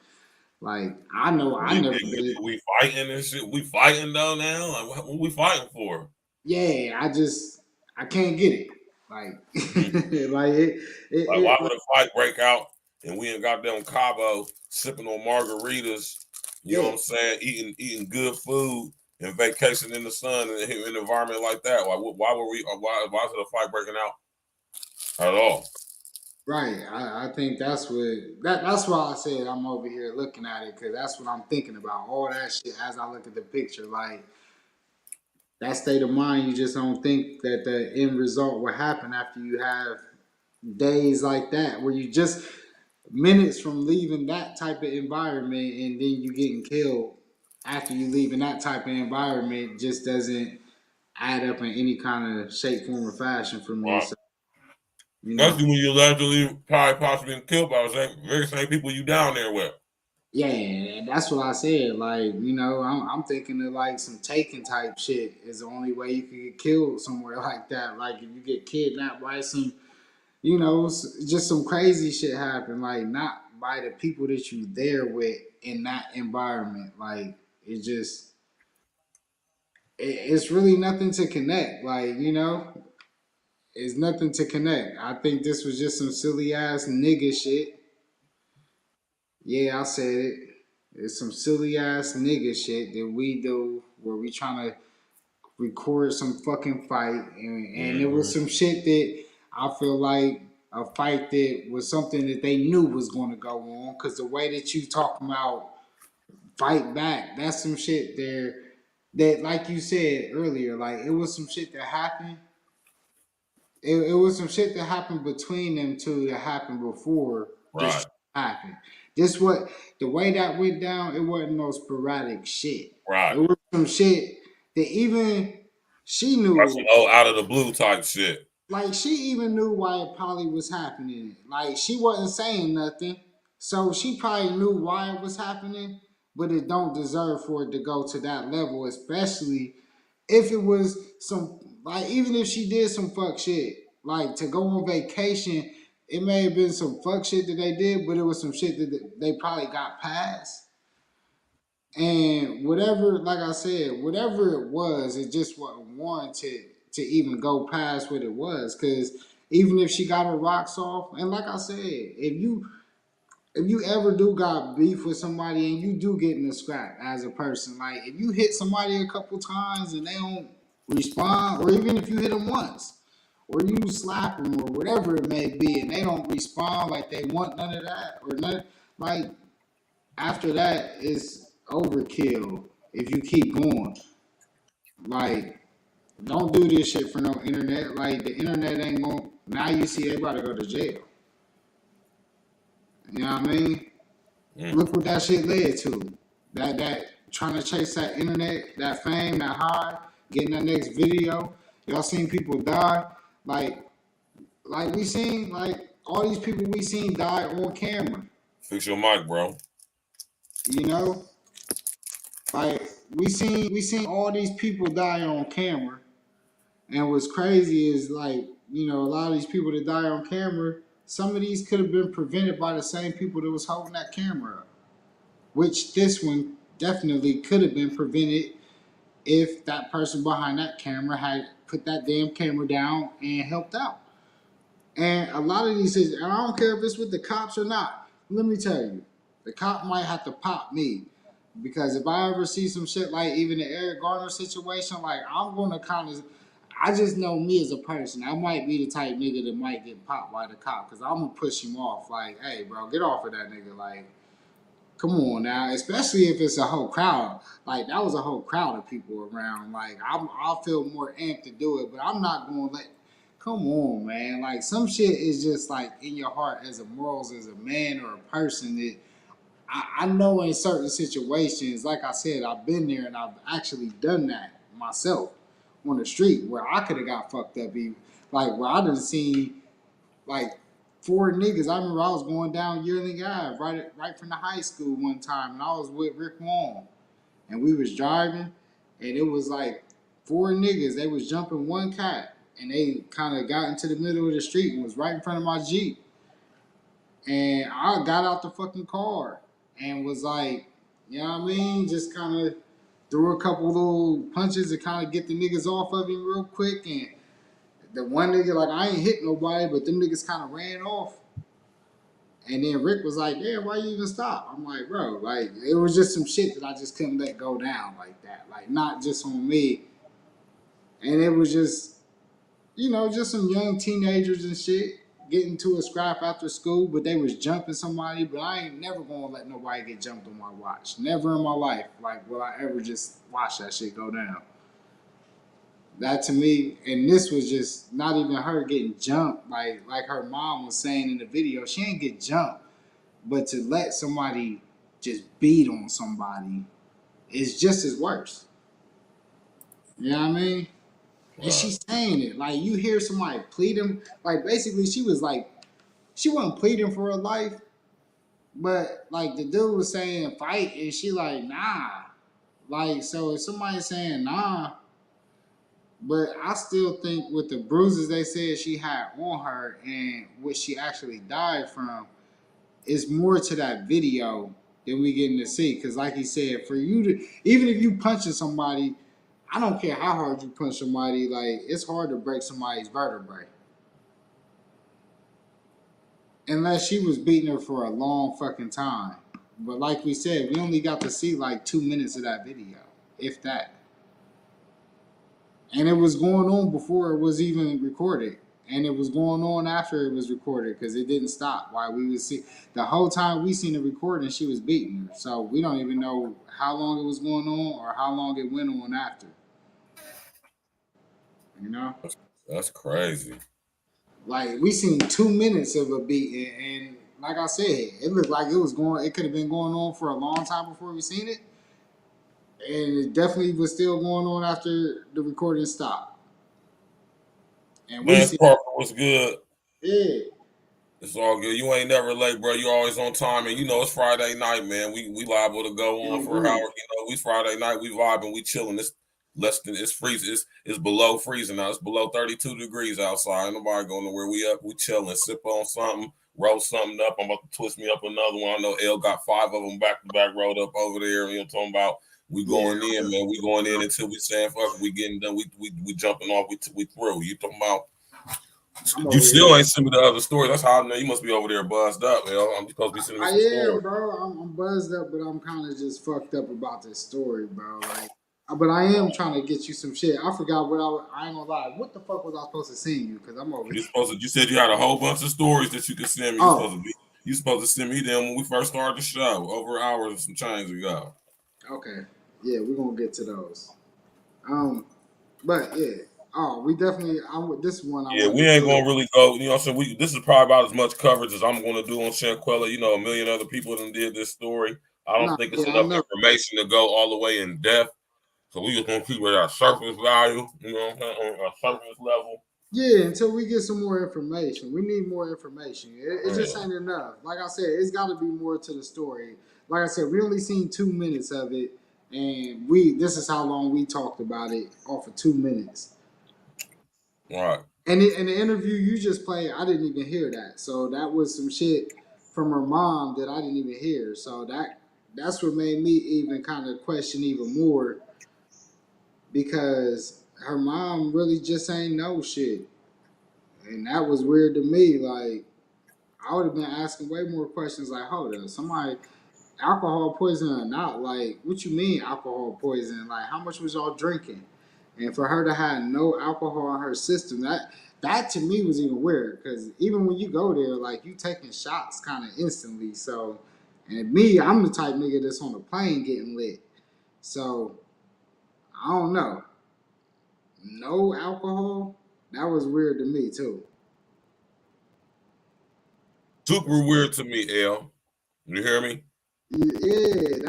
Like I know I never did. We fighting and shit. We fighting though now. Like what we fighting for? Yeah, I can't get it. Like like why would a fight break out and we in goddamn Cabo sipping on margaritas? You know what I'm saying? Eating good food and vacation in the sun and in an environment like that. Why were we? Why is it a fight breaking out at all? Right. I think that's that's why I said I'm over here looking at it, because that's what I'm thinking about. All that shit as I look at the picture. Like, that state of mind, you just don't think that the end result will happen after you have days like that, where you just minutes from leaving that type of environment and then you getting killed after you leaving that type of environment just doesn't add up in any kind of shape, form, or fashion for me. Right. So, you know. Especially when you're allegedly possibly been killed by the very same people you down there with. Yeah, that's what I said. Like, you know, I'm thinking of like some Taken type shit is the only way you could get killed somewhere like that. Like, if you get kidnapped by some, you know, just some crazy shit happen. Like, not by the people that you there with in that environment. Like, it just, it's really nothing to connect. Like, you know, it's nothing to connect. I think this was just some silly ass nigga shit. Yeah, I said it. It's some silly ass nigga shit that we do where we trying to record some fucking fight, and it was some shit that I feel like a fight that was something that they knew was going to go on, because the way that you talking about fight back, that's some shit there that, like you said earlier, like it was some shit that happened. It was some shit that happened between them two that happened before this Right. happened. This what the way that went down. It wasn't no sporadic shit. Right. It was some shit that even she knew. That's some out of the blue type shit. Like, she even knew why it probably was happening. Like, she wasn't saying nothing, so she probably knew why it was happening. But it don't deserve for it to go to that level, especially if it was some, like, even if she did some fuck shit, like to go on vacation, it may have been some fuck shit that they did, but it was some shit that they probably got past. And whatever, like I said, whatever it was, it just wasn't warranted to even go past what it was. Because even if she got her rocks off, and like I said, if you ever do got beef with somebody and you do get in a scrap as a person, like if you hit somebody a couple times and they don't respond, or even if you hit them once, or you slap them or whatever it may be, and they don't respond like they want none of that or none, like after that it's overkill if you keep going. Like, don't do this shit for no internet. Like, the internet ain't going. Now you see everybody go to jail. You know what I mean? Look what that shit led to. That trying to chase that internet, that fame, that high, getting that next video. Y'all seen people die. Like we seen, like all these people we seen die on camera. Fix your mic, bro. You know? Like we seen all these people die on camera. And what's crazy is, like, you know, a lot of these people that die on camera, some of these could have been prevented by the same people that was holding that camera up. Which this one definitely could have been prevented if that person behind that camera had put that damn camera down and helped out. And a lot of these, and I don't care if it's with the cops or not, let me tell you, the cop might have to pop me. Because if I ever see some shit like even the Eric Garner situation, like I'm gonna kind of, I just know me as a person. I might be the type nigga that might get popped by the cop because I'm gonna push him off. Like, hey, bro, get off of that nigga. Like, come on now. Especially if it's a whole crowd. Like, that was a whole crowd of people around. Like, I'll feel more amped to do it, but I'm not gonna let. Come on, man. Like, some shit is just like in your heart as a morals as a man or a person that. I know in certain situations, like I said, I've been there and I've actually done that myself on the street where I could have got fucked up. Like, where I done seen like 4 niggas. I remember I was going down Yearling Ave right from the high school one time, and I was with Rick Wong, and we was driving, and it was like 4 niggas. They was jumping one cat, and they kind of got into the middle of the street and was right in front of my Jeep. And I got out the fucking car and was like, you know what I mean? Just kind of threw a couple little punches to kind of get the niggas off of him real quick. And the one nigga, like, I ain't hit nobody, but them niggas kind of ran off. And then Rick was like, "Damn, why you even stop?" I'm like, "Bro, like it was just some shit that I just couldn't let go down like that. Like not just on me." And it was just, just some young teenagers and shit getting to a scrap after school, but they was jumping somebody. But I ain't never gonna let nobody get jumped on my watch. Never in my life, like, will I ever just watch that shit go down. That to me, and this was just not even her getting jumped, like her mom was saying in the video. She ain't get jumped, but to let somebody just beat on somebody is just as worse. You know what I mean? And she's saying it like you hear somebody pleading, like basically she was like, she wasn't pleading for her life, but like the dude was saying fight, and she like nah, like so if somebody's saying nah, but I still think with the bruises they said she had on her and what she actually died from, is more to that video than we getting to see. Because like he said, for you to, even if you punching somebody, I don't care how hard you punch somebody, like it's hard to break somebody's vertebrae. Unless she was beating her for a long fucking time. But like we said, we only got to see like 2 minutes of that video, if that. And it was going on before it was even recorded. And it was going on after it was recorded because it didn't stop. While we would see the whole time we seen the recording, she was beating her. So we don't even know how long it was going on or how long it went on after. You know? That's crazy. Like we seen 2 minutes of a beating, and like I said, it looked like it was going. It could have been going on for a long time before we seen it, and it definitely was still going on after the recording stopped. And we Man, seen, Parker was good. yeah. It's all good. You ain't never late, bro. You always on time, and it's Friday night, man. We liable to go on for an hour. We Friday night. We vibing. We chilling. It's freezing. It's below freezing now. It's below 32 degrees outside. Ain't nobody going nowhere. We up. We chilling. Sip on something. Roll something up. I'm about to twist me up another one. I know L got 5 of them back to back rolled up over there. You know what I'm talking about? We going in, man. We going in until we saying fuck. We getting done. We jumping off. We through. You talking about? You still ain't sent me the other story. That's how I know you must be over there buzzed up, man. I'm supposed to be sending me some stories. Bro. I'm buzzed up, but I'm kind of just fucked up about this story, bro. Like, but I am trying to get you some shit. I forgot what I ain't gonna lie. What the fuck was I supposed to send you? Because I'm over here. You said you had a whole bunch of stories that you could send me. You supposed to send me them when we first started the show, over hours and some change ago. Okay. Yeah, we're gonna get to those. But yeah. Oh, we definitely. This one. We ain't gonna really go. So this is probably about as much coverage as I'm gonna do on Shanquella. A million other people done did this story. I don't think it's enough information to go all the way in depth. So we just gonna keep it at surface value. On a surface level. Yeah, until we get some more information. We need more information. It just ain't enough. Like I said, it's got to be more to the story. Like I said, we only seen 2 minutes of it, and this is how long we talked about it off of 2 minutes. All right. And in the interview you just played, I didn't even hear that. So that was some shit from her mom that I didn't even hear. So that's what made me even kind of question even more, because her mom really just ain't know shit. And that was weird to me. Like, I would have been asking way more questions like, hold up, somebody, alcohol poisoning or not, like, what you mean alcohol poisoning? Like, how much was y'all drinking? And for her to have no alcohol in her system, that to me was even weird, because even when you go there, like, you taking shots kind of instantly. So, and me, I'm the type nigga that's on the plane getting lit. So, I don't know. No alcohol? That was weird to me, too. Super weird to me, L. You hear me? Yeah,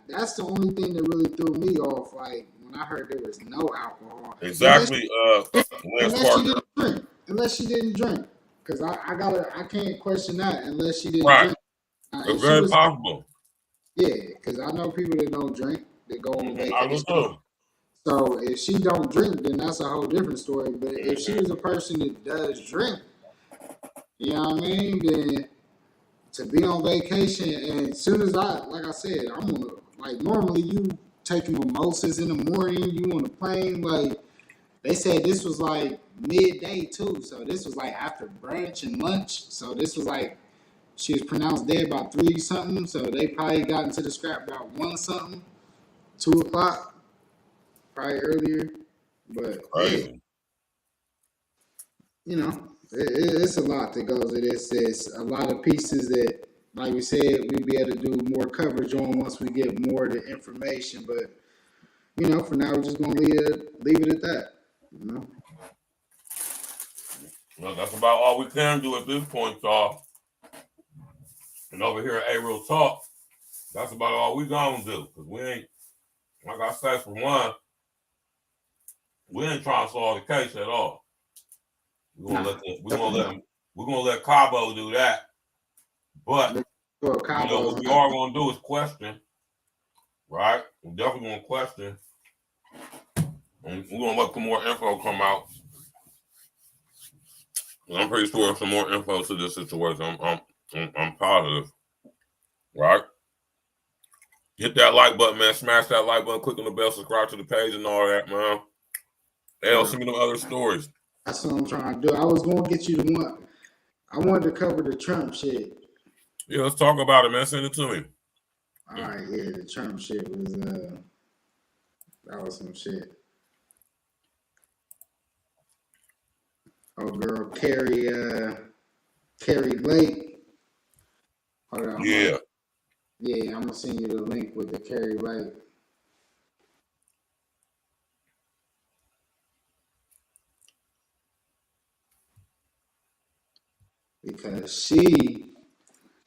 that's the only thing that really threw me off. Like when I heard there was no alcohol. Exactly. Unless she didn't drink, because I can't question that unless she didn't drink. It's very possible. Yeah, because I know people that don't drink that go on vacation. I do. So if she don't drink, then that's a whole different story. But if she was a person that does drink, you know what I mean, then to be on vacation, and as soon as like I said, I'm on normally you taking mimosas in the morning, you on the plane, like they said this was like midday too, so this was like after brunch and lunch, so this was like She was pronounced dead by 3 something, so they probably got into the scrap about 1 something, 2 o'clock, probably earlier. But yeah, Crazy. you know, it's a lot that goes to this. It's a lot of pieces that, like we said, we'd be able to do more coverage on once we get more of the information. But you know, for now, we're just gonna leave it at that. You know. Well, that's about all we can do at this point, y'all. And over here at A Real Talk, that's about all we gonna do. Because we ain't, like I said, for one, we ain't trying to solve the case at all. We're gonna let Cabo do that. But Well, you know what we are gonna do is question, right? We're definitely gonna question. And we're gonna let some more info come out. I'm pretty sure some more info to this situation. I'm positive, right? Hit that like button, man. Smash that like button. Click on the bell. Subscribe to the page and all that, man. Hell, send me them other stories. That's what I'm trying to do. I was going to get you the one. I wanted to cover the Trump shit. Yeah, let's talk about it, man. Send it to me. All right, yeah, the Trump shit was that was some shit. Oh, girl, Carrie Lake. Hold on. Yeah. Yeah, I'm gonna send you the link with the Carrie Lake. Because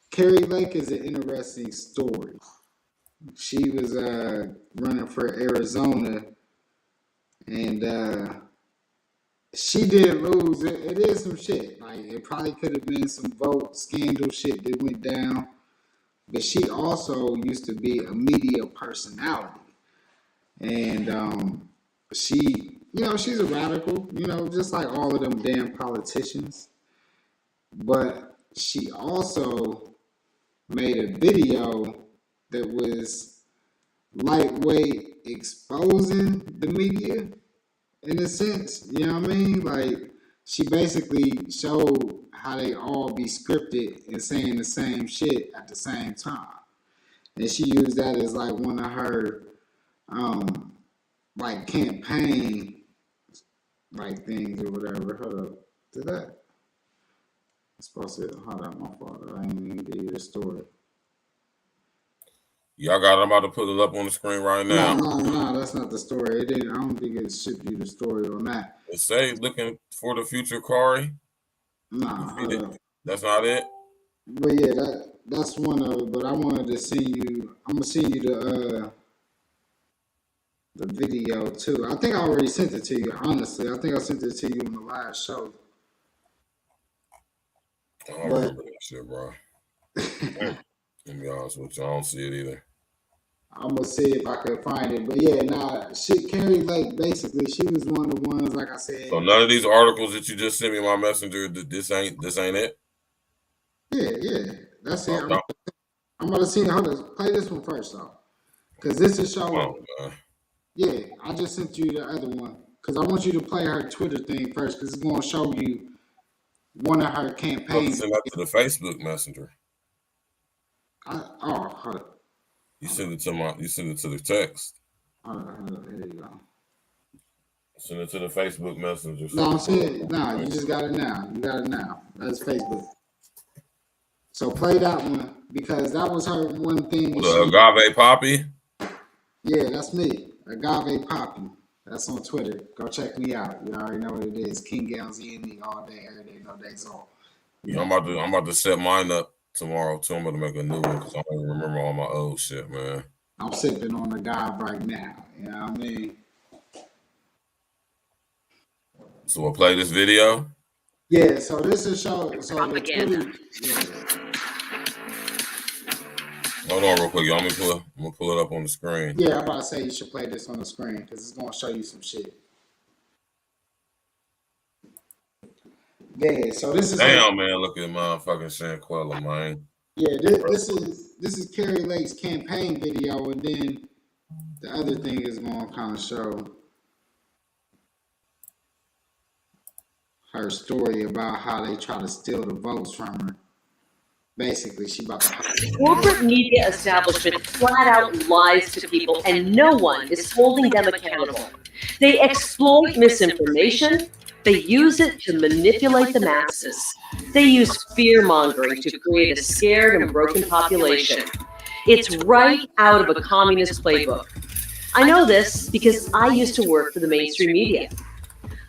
Carrie Lake is an interesting story. She was running for Arizona, and she did lose. It is some shit. Like, it probably could have been some vote scandal shit that went down. But she also used to be a media personality. And she's a radical, just like all of them damn politicians. But she also made a video that was lightweight exposing the media in a sense. You know what I mean? Like, she basically showed how they all be scripted and saying the same shit at the same time. And she used that as like one of her like campaign like things or whatever. Hold up. Did that? It's supposed to hold up, my fault. I ain't even give you the story. Y'all got it. I'm about to put it up on the screen right now. No, that's not the story. It didn't. I don't think it shipped you the story on that. It say looking for the future Kari. Nah, that's not it. But yeah, that's one of it. But I wanted to see you. I'm gonna send you the video too. I think I already sent it to you. Honestly, I think I sent it to you on the last show. I don't remember that shit, bro. Let me be honest with you. I don't see it either. I'm gonna see if I can find it. But yeah, Carrie Lake, basically, she was one of the ones, like I said. So none of these articles that you just sent me in my messenger, this ain't it? Yeah. That's it. I'm gonna see. Hold on. Play this one first, though. Because this is showing. Yeah, I just sent you the other one. Because I want you to play her Twitter thing first. Because it's gonna show you one of her campaigns. Send that to the Facebook Messenger. Hold up. You send it to the text. Hold up. Here you go. Send it to the Facebook Messenger. No, I'm saying, you just got it now. You got it now. That's Facebook. So play that one because that was her one thing. The Agave Poppy? Yeah, that's me. Agave Poppy. That's on Twitter. Go check me out. You already know what it is. King Gals E.N.E all day, every day, no days off. Yeah, I'm about to set mine up tomorrow too. I'm about to make a new one because I don't even remember all my old shit, man. I'm sipping on agave right now. You know what I mean? So we'll play this video. Yeah, so this is show. So propaganda. Hold on real quick, y'all. I'm gonna pull it up on the screen. Yeah, I'm about to say you should play this on the screen because it's gonna show you some shit. Yeah, so this is damn, man. Look at motherfucking Shanquella, man. Yeah, this is Carrie Lake's campaign video, and then the other thing is gonna kind of show her story about how they try to steal the votes from her. Basically, she about to. Corporate media establishment flat out lies to people, and no one is holding them accountable. They exploit misinformation. They use it to manipulate the masses. They use fear-mongering to create a scared and broken population. It's right out of a communist playbook. I know this because I used to work for the mainstream media.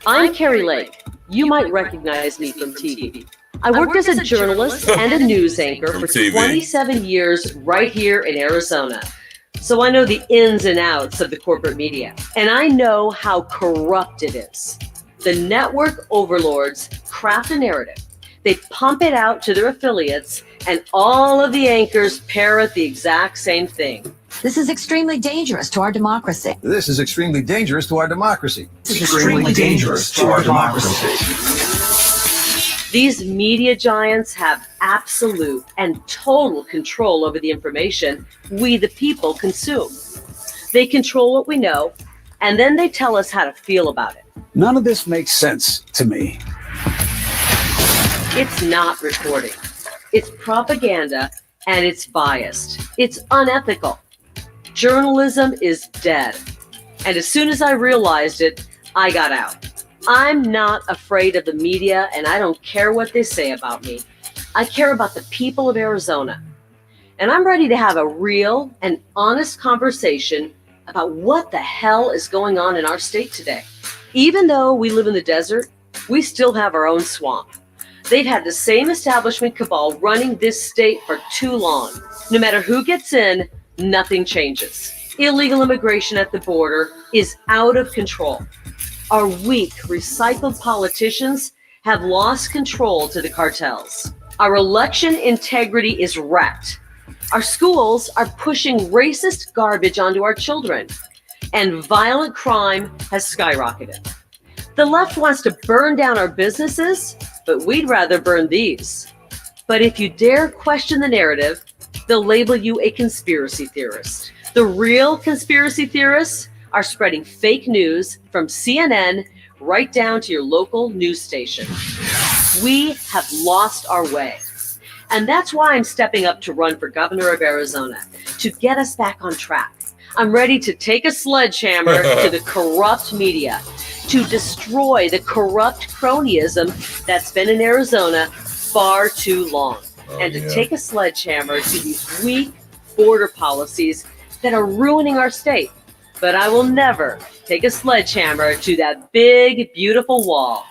I'm Carrie Lake. You might recognize me from TV. I worked as a journalist and a news anchor for 27 years right here in Arizona. So I know the ins and outs of the corporate media, and I know how corrupt it is. The network overlords craft a narrative. They pump it out to their affiliates, and all of the anchors parrot the exact same thing. This is extremely dangerous to our democracy. This is extremely dangerous to our democracy. Extremely dangerous to our democracy. These media giants have absolute and total control over the information we, the people, consume. They control what we know, and then they tell us how to feel about it. None of this makes sense to me. It's not reporting. It's propaganda, and it's biased. It's unethical. Journalism is dead. And as soon as I realized it, I got out. I'm not afraid of the media, and I don't care what they say about me. I care about the people of Arizona. And I'm ready to have a real and honest conversation about what the hell is going on in our state today. Even though we live in the desert, we still have our own swamp. They've had the same establishment cabal running this state for too long. No matter who gets in, nothing changes. Illegal immigration at the border is out of control. Our weak, recycled politicians have lost control to the cartels. Our election integrity is wrecked. Our schools are pushing racist garbage onto our children, and violent crime has skyrocketed. The left wants to burn down our businesses, but we'd rather burn these. But if you dare question the narrative, they'll label you a conspiracy theorist. The real conspiracy theorists are spreading fake news from CNN right down to your local news station. We have lost our way. And that's why I'm stepping up to run for governor of Arizona, to get us back on track. I'm ready to take a sledgehammer to the corrupt media, to destroy the corrupt cronyism that's been in Arizona far too long, and to take a sledgehammer to these weak border policies that are ruining our state. But I will never take a sledgehammer to that big, beautiful wall.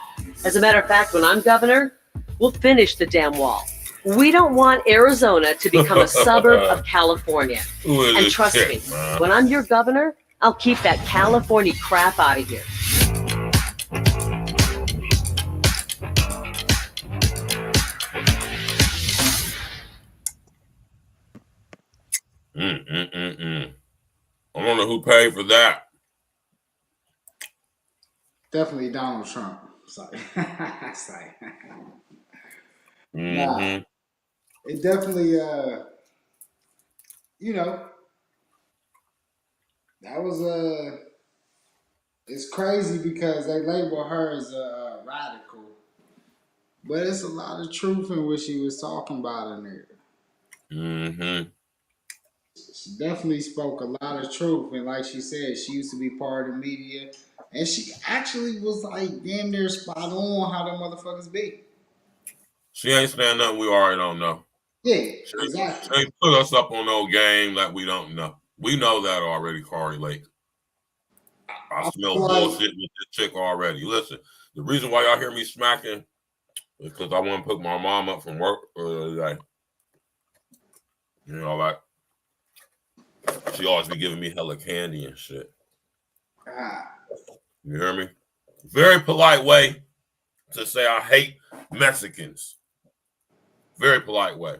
As a matter of fact, when I'm governor, we'll finish the damn wall. We don't want Arizona to become a suburb of California. And trust me, when I'm your governor, I'll keep that California crap out of here. I don't know who paid for that. Definitely Donald Trump. Sorry. Sorry. Nah, it definitely, you know, that was it's crazy because they label her as a radical, but it's a lot of truth in what she was talking about in there. She definitely spoke a lot of truth, and like she said, she used to be part of the media, and she actually was like damn near spot on how the motherfuckers be. She ain't saying nothing we already don't know. Yeah, exactly. She ain't put us up on no game that we don't know. We know that already, Carrie Lake. I smell bullshit with this chick already. Listen, the reason why y'all hear me smacking is because I want to pick my mom up from work earlier today. You know, like, she always be giving me hella candy and shit. You hear me? Very polite way to say I hate Mexicans. Very polite way.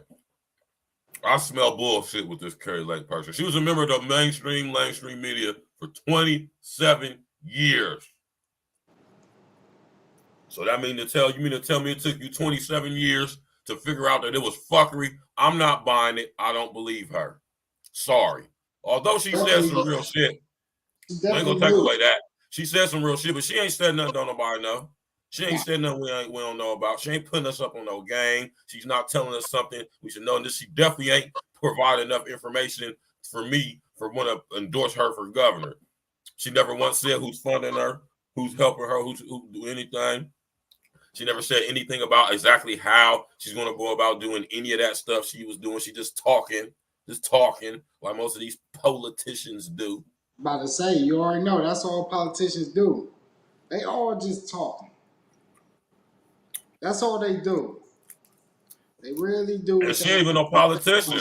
I smell bullshit with this Carrie Lake person. She was a member of the mainstream media for 27 years. So that mean to tell me it took you 27 years to figure out that it was fuckery? I'm not buying it. I don't believe her. Sorry. Although she said some real shit. I ain't gonna take away that. She said some real shit, but she ain't said nothing don't nobody know. She ain't said nothing we don't know about. She ain't putting us up on no game. She's not telling us something we should know. And she definitely ain't provided enough information for me for want to endorse her for governor. She never once said who's funding her, who's helping her, who do anything. She never said anything about exactly how she's going to go about doing any of that stuff she was doing. She just talking like most of these politicians do. About to say, you already know that's all politicians do. They all just talk. That's all they do. They really do. And she ain't even no politician.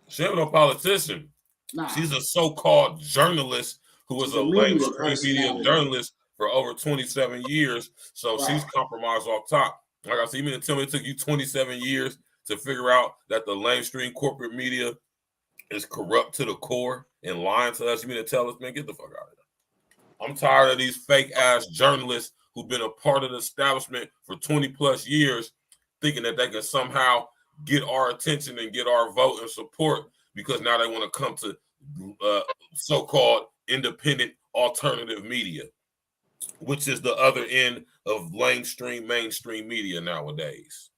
She ain't even no politician. Nah. She's a so-called journalist who was a mainstream media journalist for over 27 years. So she's compromised off top. Like I said, you mean to tell me it took you 27 years to figure out that the mainstream corporate media is corrupt to the core and lying to us? You mean to tell us, man, get the fuck out of here. I'm tired of these fake-ass journalists who've been a part of the establishment for 20-plus years thinking that they can somehow get our attention and get our vote and support because now they want to come to so-called independent alternative media, which is the other end of mainstream media nowadays.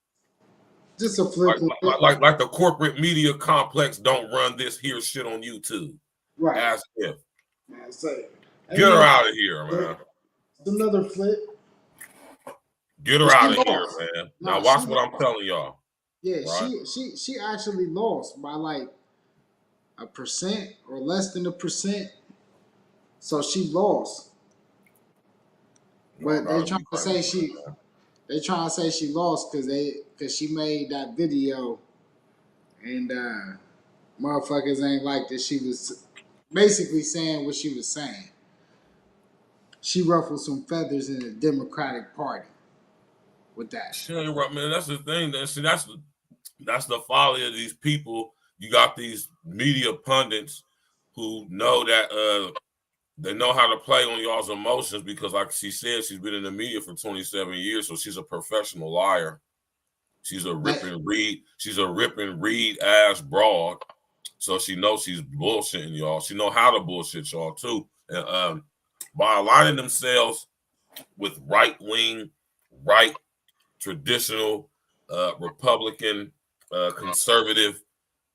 Just a flip. Like the corporate media complex don't run this here shit on YouTube. Right. As if. Man, say, get her out of here, man. It's another flip. Get her out of here, man. Now watch what I'm telling y'all. Yeah, right? she actually lost by like 1% or less than 1%. So she lost. But they trying to say she lost because she made that video and motherfuckers ain't like that. She was basically saying what she was saying. She ruffled some feathers in the Democratic Party with that. She ain't right, man. That's the thing. That's the folly of these people. You got these media pundits who know that they know how to play on y'all's emotions because, like she said, she's been in the media for 27 years, so she's a professional liar. She's a rip and read. She's a rip and read ass broad. So she knows she's bullshitting y'all. She know how to bullshit y'all too. And by aligning themselves with right-wing, right traditional Republican conservative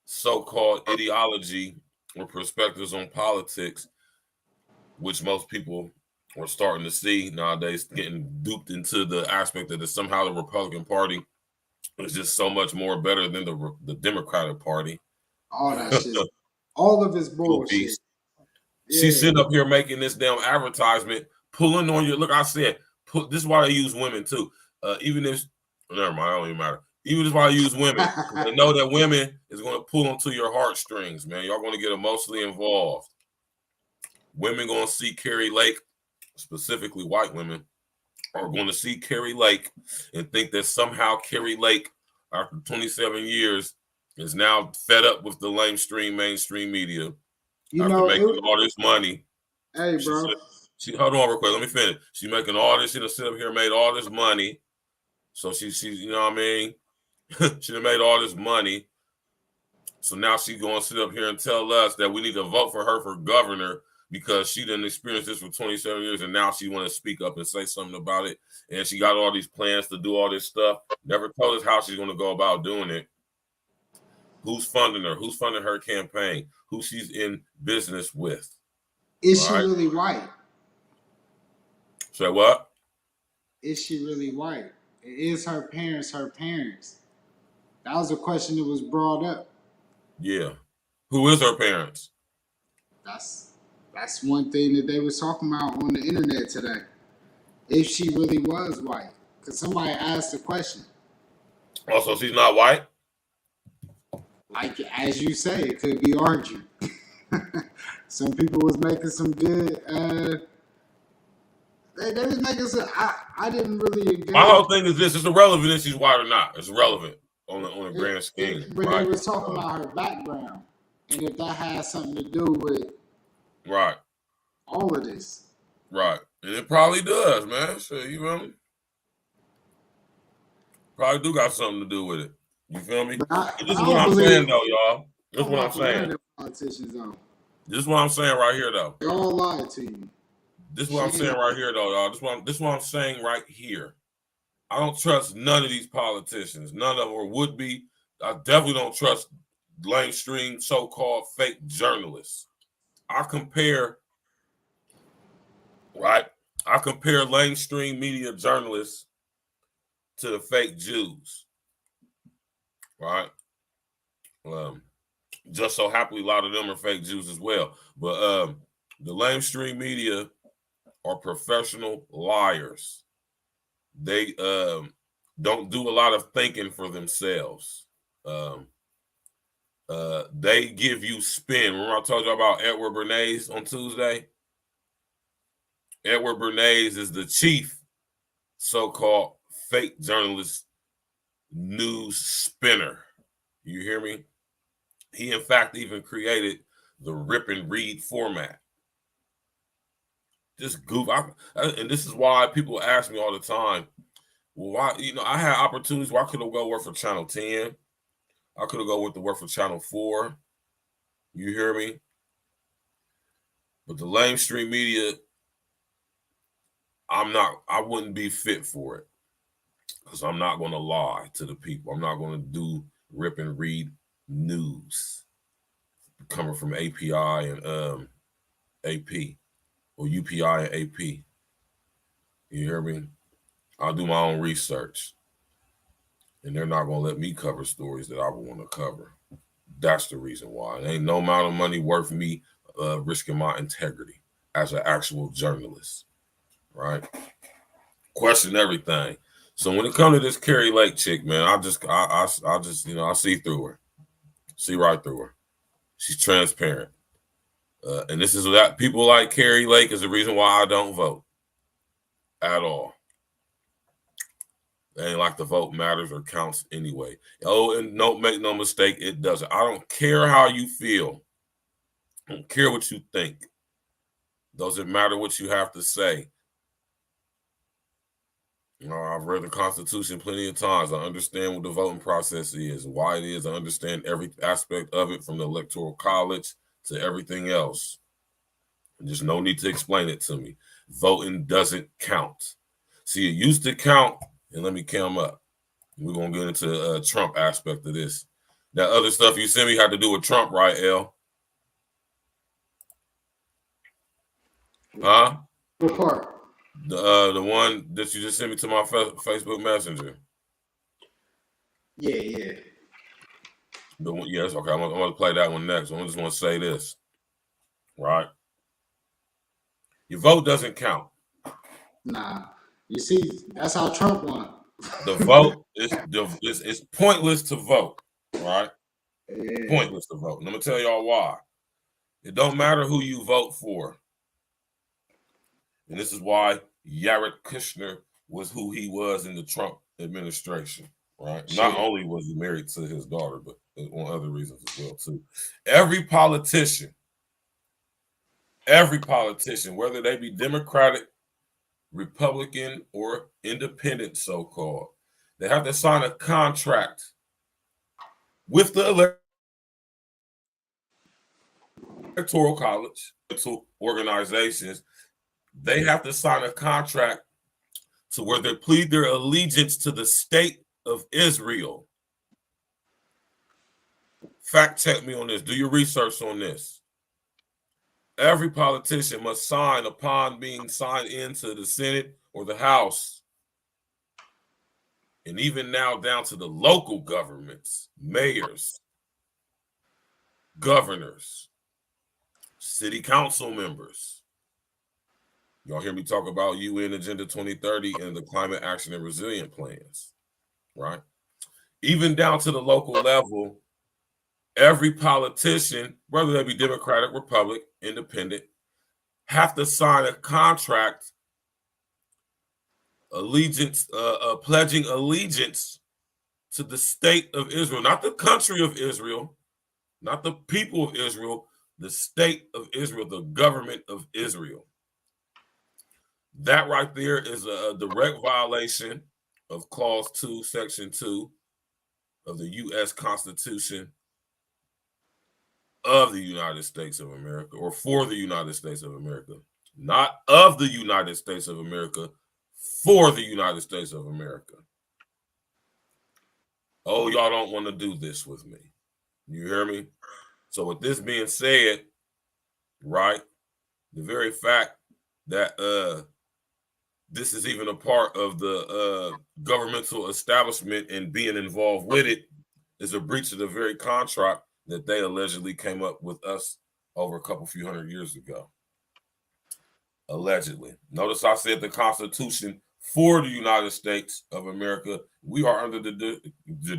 so-called ideology or perspectives on politics, which most people are starting to see nowadays, getting duped into the aspect that somehow the Republican Party is just so much more better than the Democratic Party. All that shit. All of it's bullshit. She's sitting up here making this damn advertisement, pulling on your look. I said, this is why they use women too. Even if never mind, it don't even matter. Even this is why I use women. They know that women is going to pull onto your heartstrings, man. Y'all going to get emotionally involved. Women going to see Carrie Lake, specifically white women, are going to see Carrie Lake and think that somehow Carrie Lake, after 27 years, is now fed up with the mainstream media. After making all this money. Hey, bro. Hold on real quick. Let me finish. She's making all this. She done sit up here and made all this money. So she's you know what I mean? She done made all this money. So now she's going to sit up here and tell us that we need to vote for her for governor because she didn't experience this for 27 years and now she want to speak up and say something about it. And she got all these plans to do all this stuff. Never told us how she's going to go about doing it. Who's funding her? Who's funding her campaign? Who she's in business with? Is she really white? Say what? Is she really white? Is her parents her parents? That was a question that was brought up. Yeah. Who is her parents? That's one thing that they was talking about on the internet today. If she really was white. Because somebody asked the question. Also, she's not white? Like, as you say, it could be argued. Some people was making some good, they was making some, I didn't really engage. My whole thing is this, it's irrelevant if she's white or not. It's irrelevant on a grand scheme. But they was talking about her background. And if that has something to do with all of this. Right. And it probably does, man. So, you feel me? Probably do got something to do with it. You feel me? This is what I'm saying, though, y'all. This is what I'm saying. Politicians, though. This is what I'm saying right here, though. They all lied to you. This is what I'm saying right here, though, y'all. This is what I'm saying right here. I don't trust none of these politicians. None of them or would be. I definitely don't trust mainstream so-called fake journalists. I compare mainstream media journalists to the fake Jews, right? Just so happily, a lot of them are fake Jews as well. But the mainstream media are professional liars. They don't do a lot of thinking for themselves. They give you spin. Remember I told you about Edward Bernays on Tuesday? Edward Bernays is the chief so-called fake journalist news spinner. You hear me? He, in fact, even created the rip and read format. Just goof. And this is why people ask me all the time, well, why, I had opportunities where I could have go work for Channel 10. I could have go with the work for Channel 4. You hear me? But the mainstream media, I wouldn't be fit for it. Because I'm not going to lie to the people. I'm not going to do rip and read news coming from API and AP or UPI and AP. You hear me? I'll do my own research. And they're not going to let me cover stories that I would want to cover. That's the reason why. It ain't no amount of money worth me risking my integrity as an actual journalist, right? Question everything. So when it comes to this Carrie Lake chick, man, I just I see through her. See right through her. She's transparent. And this is that people like Carrie Lake is the reason why I don't vote at all. They ain't like the vote matters or counts anyway. Oh, and don't make no mistake, it doesn't. I don't care how you feel. I don't care what you think. Doesn't matter what you have to say. I've read the Constitution plenty of times. I understand what the voting process is, why it is. I understand every aspect of it from the Electoral College to everything else. There's no need to explain it to me. Voting doesn't count. See, it used to count, and let me come up. We're going to get into the Trump aspect of this. That other stuff you sent me had to do with Trump, right, L? Huh? What part? The one that you just sent me to my Facebook Messenger. Yeah. The one, yes, okay. I'm going to play that one next. I just want to say this, right? Your vote doesn't count. Nah. You see, that's how Trump won. The vote is pointless to vote, right? Yeah. Pointless to vote. And I'm going to tell y'all why. It don't matter who you vote for. And this is why Jared Kushner was who he was in the Trump administration, right? Sure. Not only was he married to his daughter, but on other reasons as well, too. Every politician, whether they be Democratic, Republican, or independent, so-called, they have to sign a contract with the Electoral College, organizations. They have to sign a contract to where they plead their allegiance to the state of Israel. Fact check me on this. Do your research on this. Every politician must sign upon being signed into the Senate or the House. And even now down to the local governments, mayors, governors, city council members. Y'all hear me talk about UN Agenda 2030 and the climate action and resilient plans, right? Even down to the local level, every politician, whether they be Democratic, Republican, Independent, have to sign a contract pledging allegiance to the state of Israel, not the country of Israel, not the people of Israel, the state of Israel, the government of Israel. That right there is a direct violation of Clause 2, Section 2 of the U.S. Constitution of the United States of America, or for the United States of America. not of the United States of America, for the United States of America. Oh, y'all don't want to do this with me. You hear me? So with this being said, right, the very fact that this is even a part of the governmental establishment and being involved with it is a breach of the very contract that they allegedly came up with us over a few hundred years ago. Allegedly. Notice I said the Constitution for the United States of America. We are under the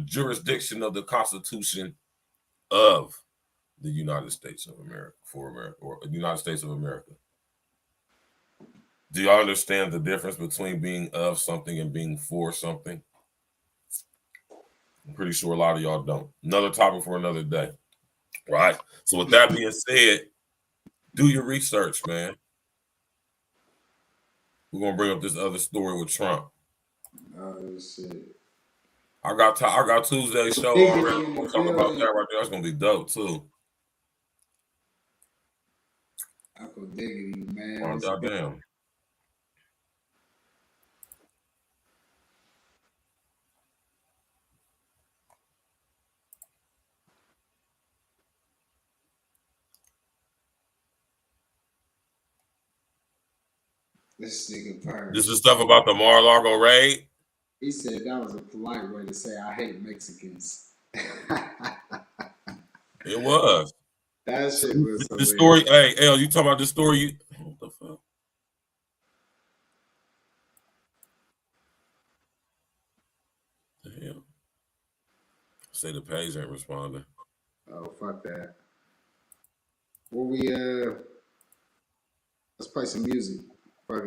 jurisdiction of the Constitution of the United States of America, for America, or the United States of America. Do y'all understand the difference between being of something and being for something? I'm pretty sure a lot of y'all don't. Another topic for another day, right? So with that being said, do your research, man. We're gonna bring up this other story with Trump. Oh shit! I got Tuesday show already. We'll talk about that right there. That's gonna be dope too. Uncle Diggity, man. Oh, goddamn. This nigga Purge. This is stuff about the Mar-a-Lago raid. He said that was a polite way to say I hate Mexicans. It was. That shit was the story. Hey, L, you talking about the story? What the fuck? The hell? Say the page ain't responding. Oh, fuck that. Well, let's play some music. Fuck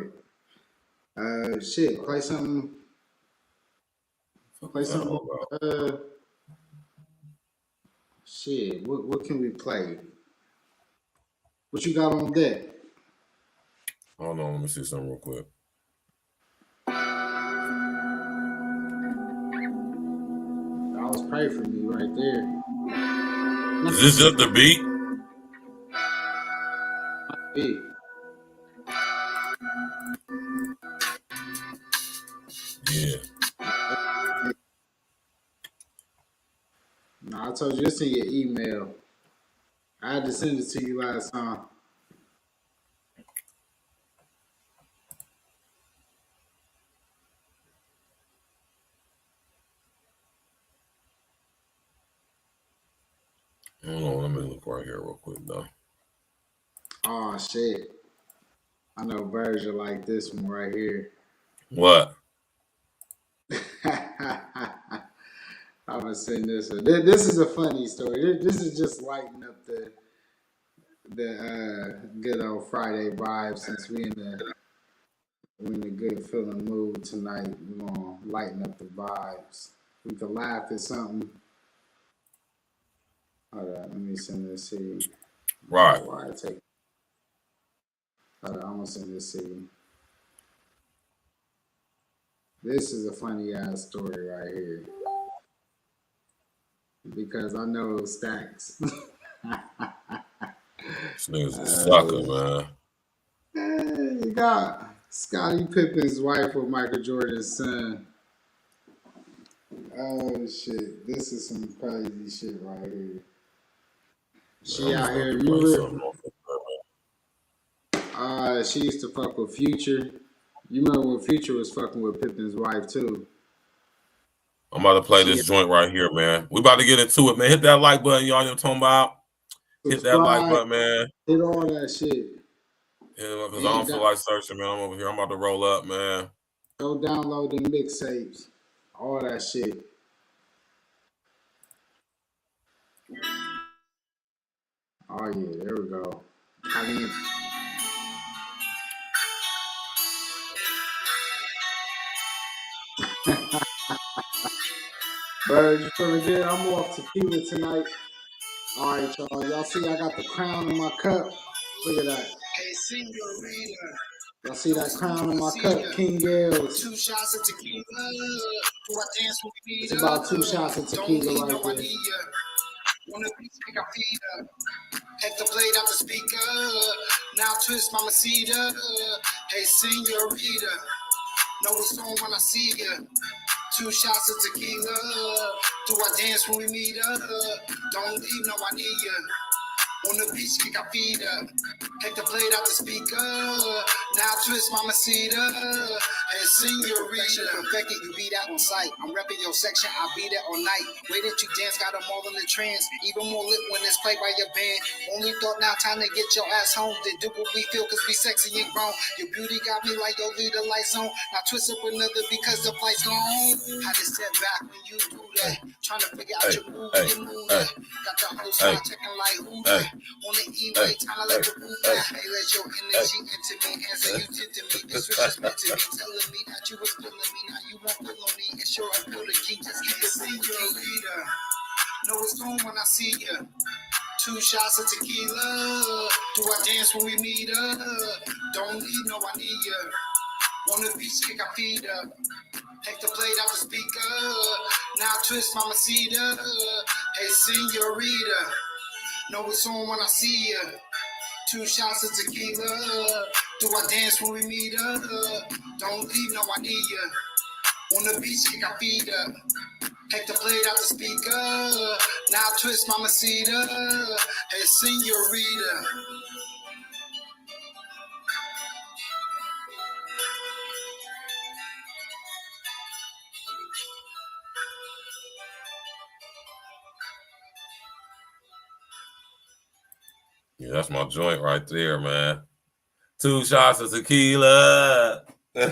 it. Shit, play something. Play something. Shit, what can we play? What you got on deck? Hold on, let me see something real quick. I was praying for me right there. Is this just the beat? Hey. Yeah. No, I told you this in your email. I had to send it to you last time. Hold on, let me look right here real quick though. Oh shit. I know Virgil like this one right here. What? I'm gonna send this one. This is a funny story. This is just lighting up the good old Friday vibe. Since we in the good feeling mood tonight, we're gonna lighten up the vibes. We can laugh at something. Hold on, let me send this to you. Right. Hold on, I'm gonna send this to you. This is a funny ass story right here. Because I know Stacks. This nigga's a sucker, man. You got Scottie Pippen's wife with Michael Jordan's son. Oh shit. This is some crazy shit right here. She out here. She used to fuck with Future. You remember when Future was fucking with Pippen's wife too? I'm about to play this joint right here, man. We about to get into it, man. Hit that like button, y'all. You know what I'm talking about? Hit that like button, man. Hit all that shit. Yeah, because I don't feel like searching, man. I'm over here. I'm about to roll up, man. Go download the mixtapes. All that shit. Oh yeah, there we go. Bird, you feeling good? I'm off tequila tonight. All right, y'all. Y'all see I got the crown in my cup. Look at that. Y'all see that crown in my cup? King Gales. It's about 2 shots of tequila right there. Heck the blade out the speaker. Now twist, mamacita. Hey, senorita. Know it's on when I see ya. 2 shots of tequila. Do I dance when we meet up? Don't leave, no, I need ya. On the beach, kick our feet up. Take the blade out the speaker. Now twist, mamacita. Hey, senorita. Perfected, you be that on sight. I'm repping your section, I'll be there all night. Way that you dance, got them all in the trance. Even more lit when it's played by your band. Only thought now, time to get your ass home. Then do what we feel, cause we sexy and grown. Your beauty got me like, yo, leave the lights on. Now twist up another because the flight's gone home. How to step back when you do that. Trying to figure out your move, your move. Got the whole side checking like who that. On the E-way, time to let the move back. Hey, let your energy into me. Answer you did to me. This was just meant to be. Telling me that you was feeling me. Now you won't feel on me. It's your appeal to keep. Just keep it senorita. Know it's on when I see ya. 2 shots of tequila. Do I dance when we meet up? Don't leave, no, I need ya. On the beach, kick our feet up. Take the blade out the speaker. Now twist, mamacita. Hey, senorita. Know it's on when I see ya. 2 shots of tequila. Do I dance when we meet up? Don't leave, no, I need ya. On the beach, kick our feet up. Take the blade out the speaker. Now twist, mamacita. Hey, senorita. Yeah, that's my joint right there, man. 2 shots of tequila. You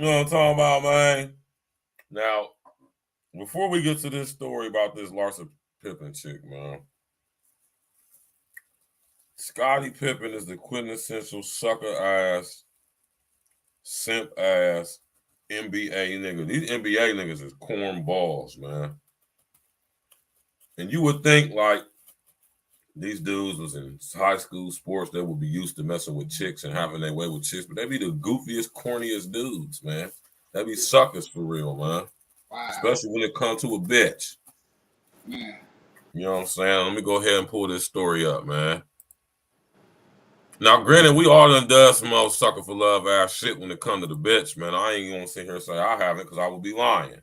know what I'm talking about, man? Now, before we get to this story about this Larsa Pippen chick, man, Scottie Pippen is the quintessential sucker ass, simp ass NBA nigga. These NBA niggas is cornballs, man. And you would think like these dudes was in high school sports, they would be used to messing with chicks and having their way with chicks, but they be the goofiest, corniest dudes, man. They be suckers for real, man. Wow. Especially when it comes to a bitch. Man. You know what I'm saying? Let me go ahead and pull this story up, man. Now, granted, we all done done some old sucker for love ass shit when it come to the bitch, man. I ain't gonna sit here and say I haven't because I would be lying,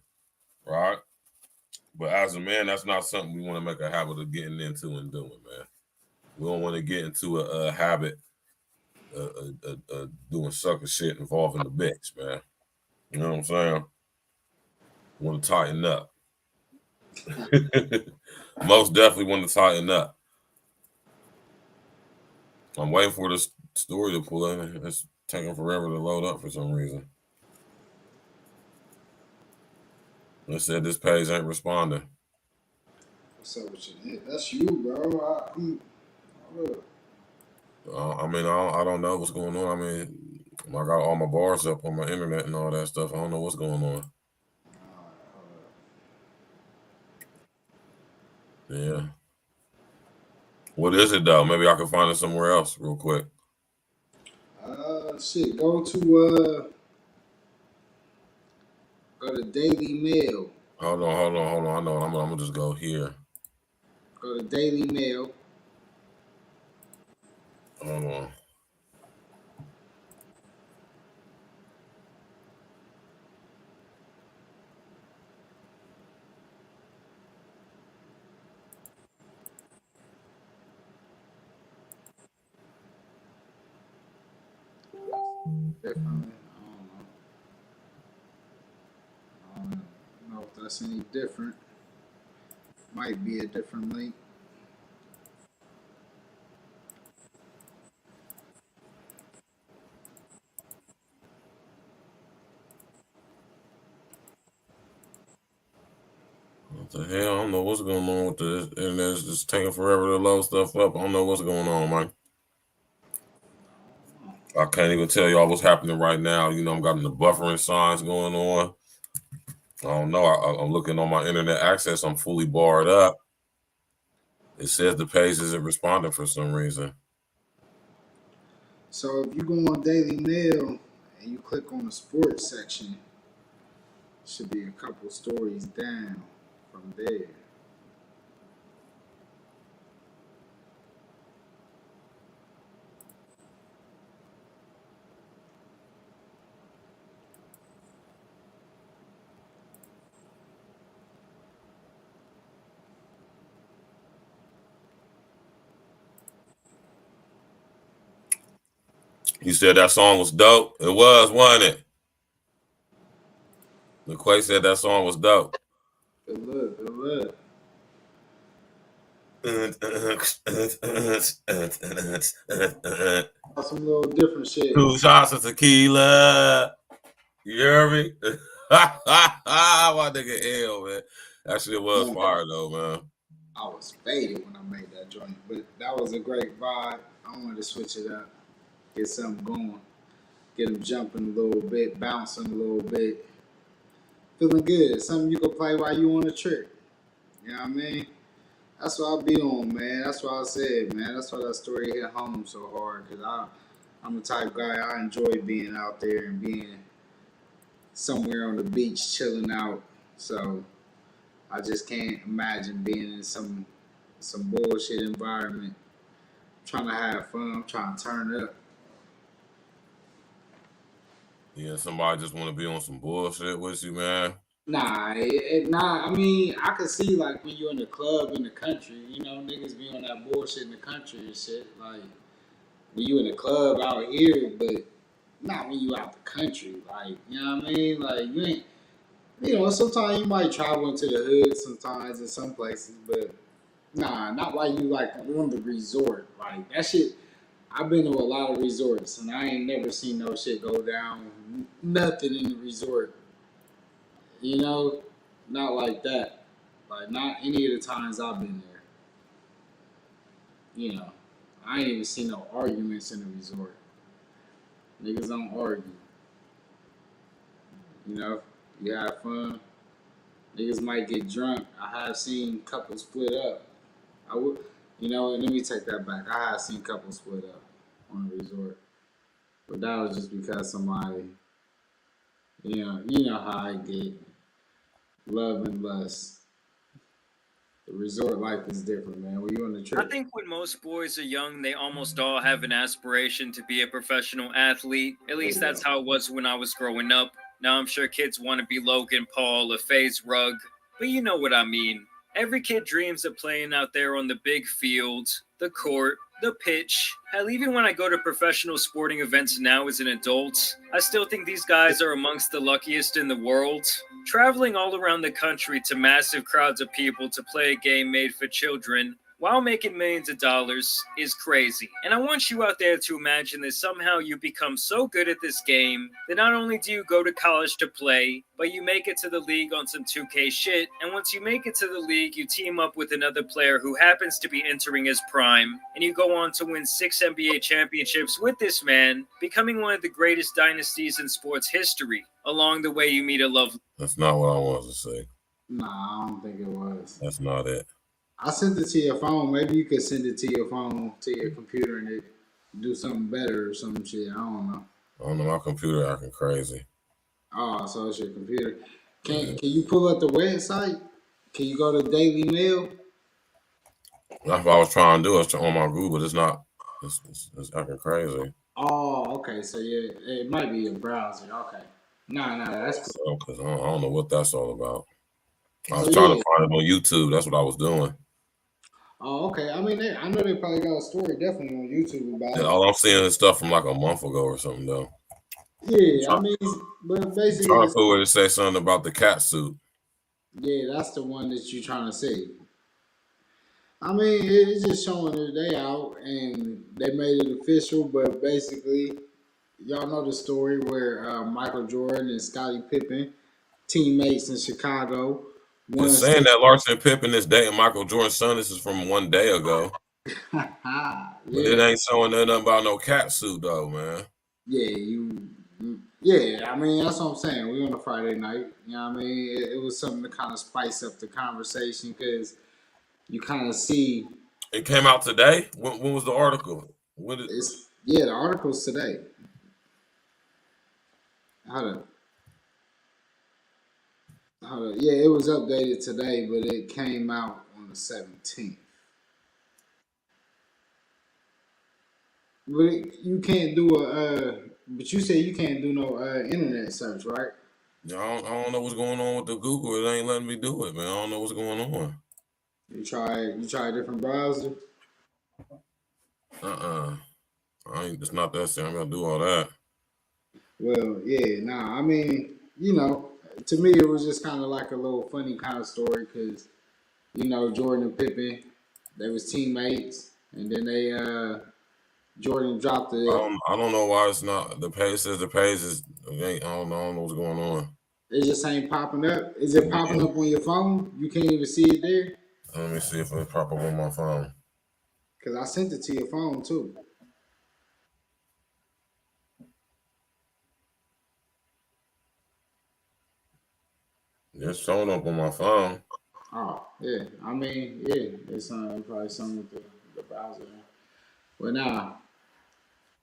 right? But as a man, that's not something we want to make a habit of getting into and doing, man. We don't want to get into a habit of doing sucker shit involving the bitch, man. You know what I'm saying? Want to tighten up. Most definitely want to tighten up. I'm waiting for this story to pull in. It's taking forever to load up for some reason. They said this page ain't responding. What's up with you? That's you, bro. I mean, I don't know what's going on. I mean, I got all my bars up on my internet and all that stuff. I don't know what's going on. Yeah. What is it though? Maybe I can find it somewhere else real quick. Shit. Go to Daily Mail. Hold on. I know. I'm gonna just go here. Go to Daily Mail. Hold on. Definitely. I don't know if that's any different. Might be a different link. What the hell? I don't know what's going on with this. Internet's just taking forever to load stuff up. I don't know what's going on, man. I can't even tell y'all what's happening right now. You know, I'm got the buffering signs going on. I don't know. I'm looking on my internet access. I'm fully barred up. It says the page isn't responding for some reason. So if you go on Daily Mail and you click on the sports section, should be a couple stories down from there. You said that song was dope. It was, wasn't it? McQuay said that song was dope. Good look, good look. Some little different shit. 2 shots of tequila. You hear me? My nigga L, man. That shit was fire though, man. I was faded when I made that joint, but that was a great vibe. I wanted to switch it up, get something going, get them jumping a little bit, bouncing a little bit, feeling good. Something you can play while you on a trip. You know what I mean? That's what I be on, man. That's what I said, man. That's why that story hit home so hard, because I'm the type of guy, I enjoy being out there and being somewhere on the beach chilling out. So I just can't imagine being in some bullshit environment. I'm trying to have fun. I'm trying to turn up. Yeah, somebody just want to be on some bullshit with you, man. Nah, I mean, I could see like when you're in the club in the country, you know, niggas be on that bullshit in the country and shit. Like when you in the club out here, but not when you out the country. Like, you know what I mean? Like you ain't, you know, sometimes you might travel into the hood sometimes in some places, but nah, not while you like on the resort. Like that shit. I've been to a lot of resorts and I ain't never seen no shit go down. Nothing in the resort. You know, not like that. Like not any of the times I've been there. You know, I ain't even seen no arguments in the resort. Niggas don't argue. You know, you have fun. Niggas might get drunk. I have seen couples split up. I would, you know, let me take that back. I have seen couples split up on a resort, but that was just because somebody, you know how I get, love and lust. The resort life is different, man. When you on the I trip, think when most boys are young, they almost all have an aspiration to be a professional athlete. At least that's how it was when I was growing up. Now I'm sure kids want to be Logan Paul or FaZe Rug, but you know what I mean. Every kid dreams of playing out there on the big field, the court, the pitch. Hell, even when I go to professional sporting events now as an adult, I still think these guys are amongst the luckiest in the world. Traveling all around the country to massive crowds of people to play a game made for children while making millions of dollars is crazy. And I want you out there to imagine that somehow you become so good at this game that not only do you go to college to play, but you make it to the league on some 2K shit. And once you make it to the league, you team up with another player who happens to be entering his prime, and you go on to win 6 NBA championships with this man, becoming one of the greatest dynasties in sports history. Along the way, you meet a love. That's not what I wanted to say. nah, I don't think it was. That's not it. I sent it to your phone. Maybe you could send it to your phone, to your computer, and it do something better or some shit. I don't know. I don't know, my computer acting crazy. Oh, so it's your computer. Can you pull up the website? Can you go to Daily Mail? That's what I was trying to do. It's on my Google, but it's not. It's acting crazy. Oh, okay. So yeah, it might be a browser. Okay. Nah, that's cool. Because I don't know what that's all about. I was So, trying yeah. to find it on YouTube. That's what I was doing. Oh, okay. I mean, I know they probably got a story definitely on YouTube about Yeah, it. all I'm seeing is stuff from like a month ago or something, though. Yeah, I mean, but I'm basically, trying to put it to say something about the cat suit. yeah, that's the one that you're trying to see. I mean, it's just showing that they out and they made it official, but basically, y'all know the story where Michael Jordan and Scottie Pippen, teammates in Chicago, won It's a saying state. that Larson Pippen is dating Michael Jordan's son. This is from one day ago. But it Yeah, ain't showing nothing about no cat suit, though, man. yeah. I mean, that's what I'm saying. We on a Friday night. You know what I mean? It was something to kind of spice up the conversation because you kind of see It came out today? When was the article? When did... the article's today. Hold up. Yeah, it was updated today, but it came out on the 17th. But you can't do but you say you can't do no internet search, right? I don't know what's going on with the Google. It ain't letting me do it, man. I don't know what's going on. You try a different browser? It's not that serious. I'm gonna do all that. Well, yeah, nah. I mean, to me, it was just kind of like a little funny kind of story because Jordan and Pippen, they was teammates, and then Jordan dropped it. I don't know why it's not. The page says the page is. I don't know what's going on. It just ain't popping up. Is it popping up on your phone? You can't even see it there. Let me see if it's pop up on my phone. Cause I sent it to your phone too. It's showing up on my phone. Oh yeah, I mean it's probably something with the browser. But nah,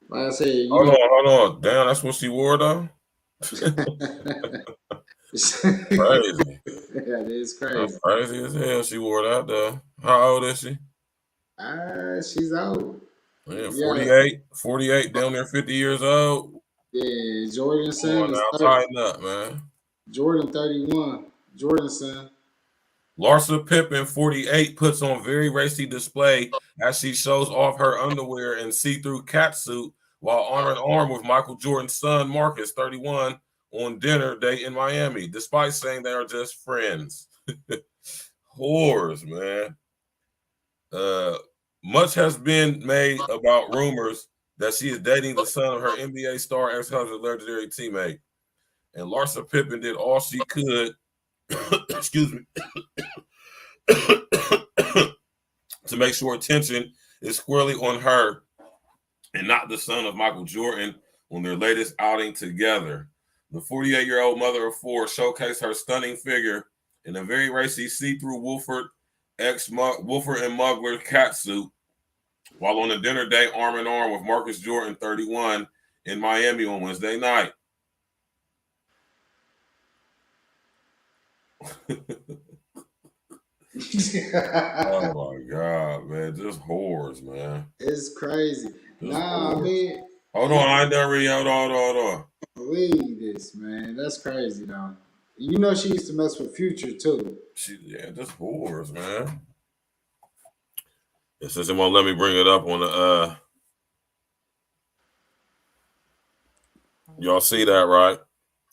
like I said, Hold on. Damn, that's what she wore though. Crazy. That is crazy. That's crazy as hell. She wore that though. How old is she? She's old. Yeah, 48. 48, down there 50 years old. Yeah, Jordan's son is tighten up, man. Jordan 31. Jordan's son. Larsa Pippen, 48, puts on very racy display as she shows off her underwear and see-through catsuit while arm in arm with Michael Jordan's son, Marcus, 31, on dinner date in Miami, despite saying they are just friends. Whores, man. Much has been made about rumors that she is dating the son of her NBA star ex-husband, legendary teammate. And Larsa Pippen did all she could, excuse me, to make sure attention is squarely on her and not the son of Michael Jordan on their latest outing together. The 48-year-old mother of four showcased her stunning figure in a very racy see-through Wolford and Mugler catsuit while on a dinner date arm in arm with Marcus Jordan, 31, in Miami on Wednesday night. Oh my God, man. Just whores, man. It's crazy. Just whores. I mean, hold on, I ain't done reading. Hold on. Believe this, man. That's crazy, though. You know she used to mess with Future too. Just whores, man. It says it won't let me bring it up on the y'all see that, right?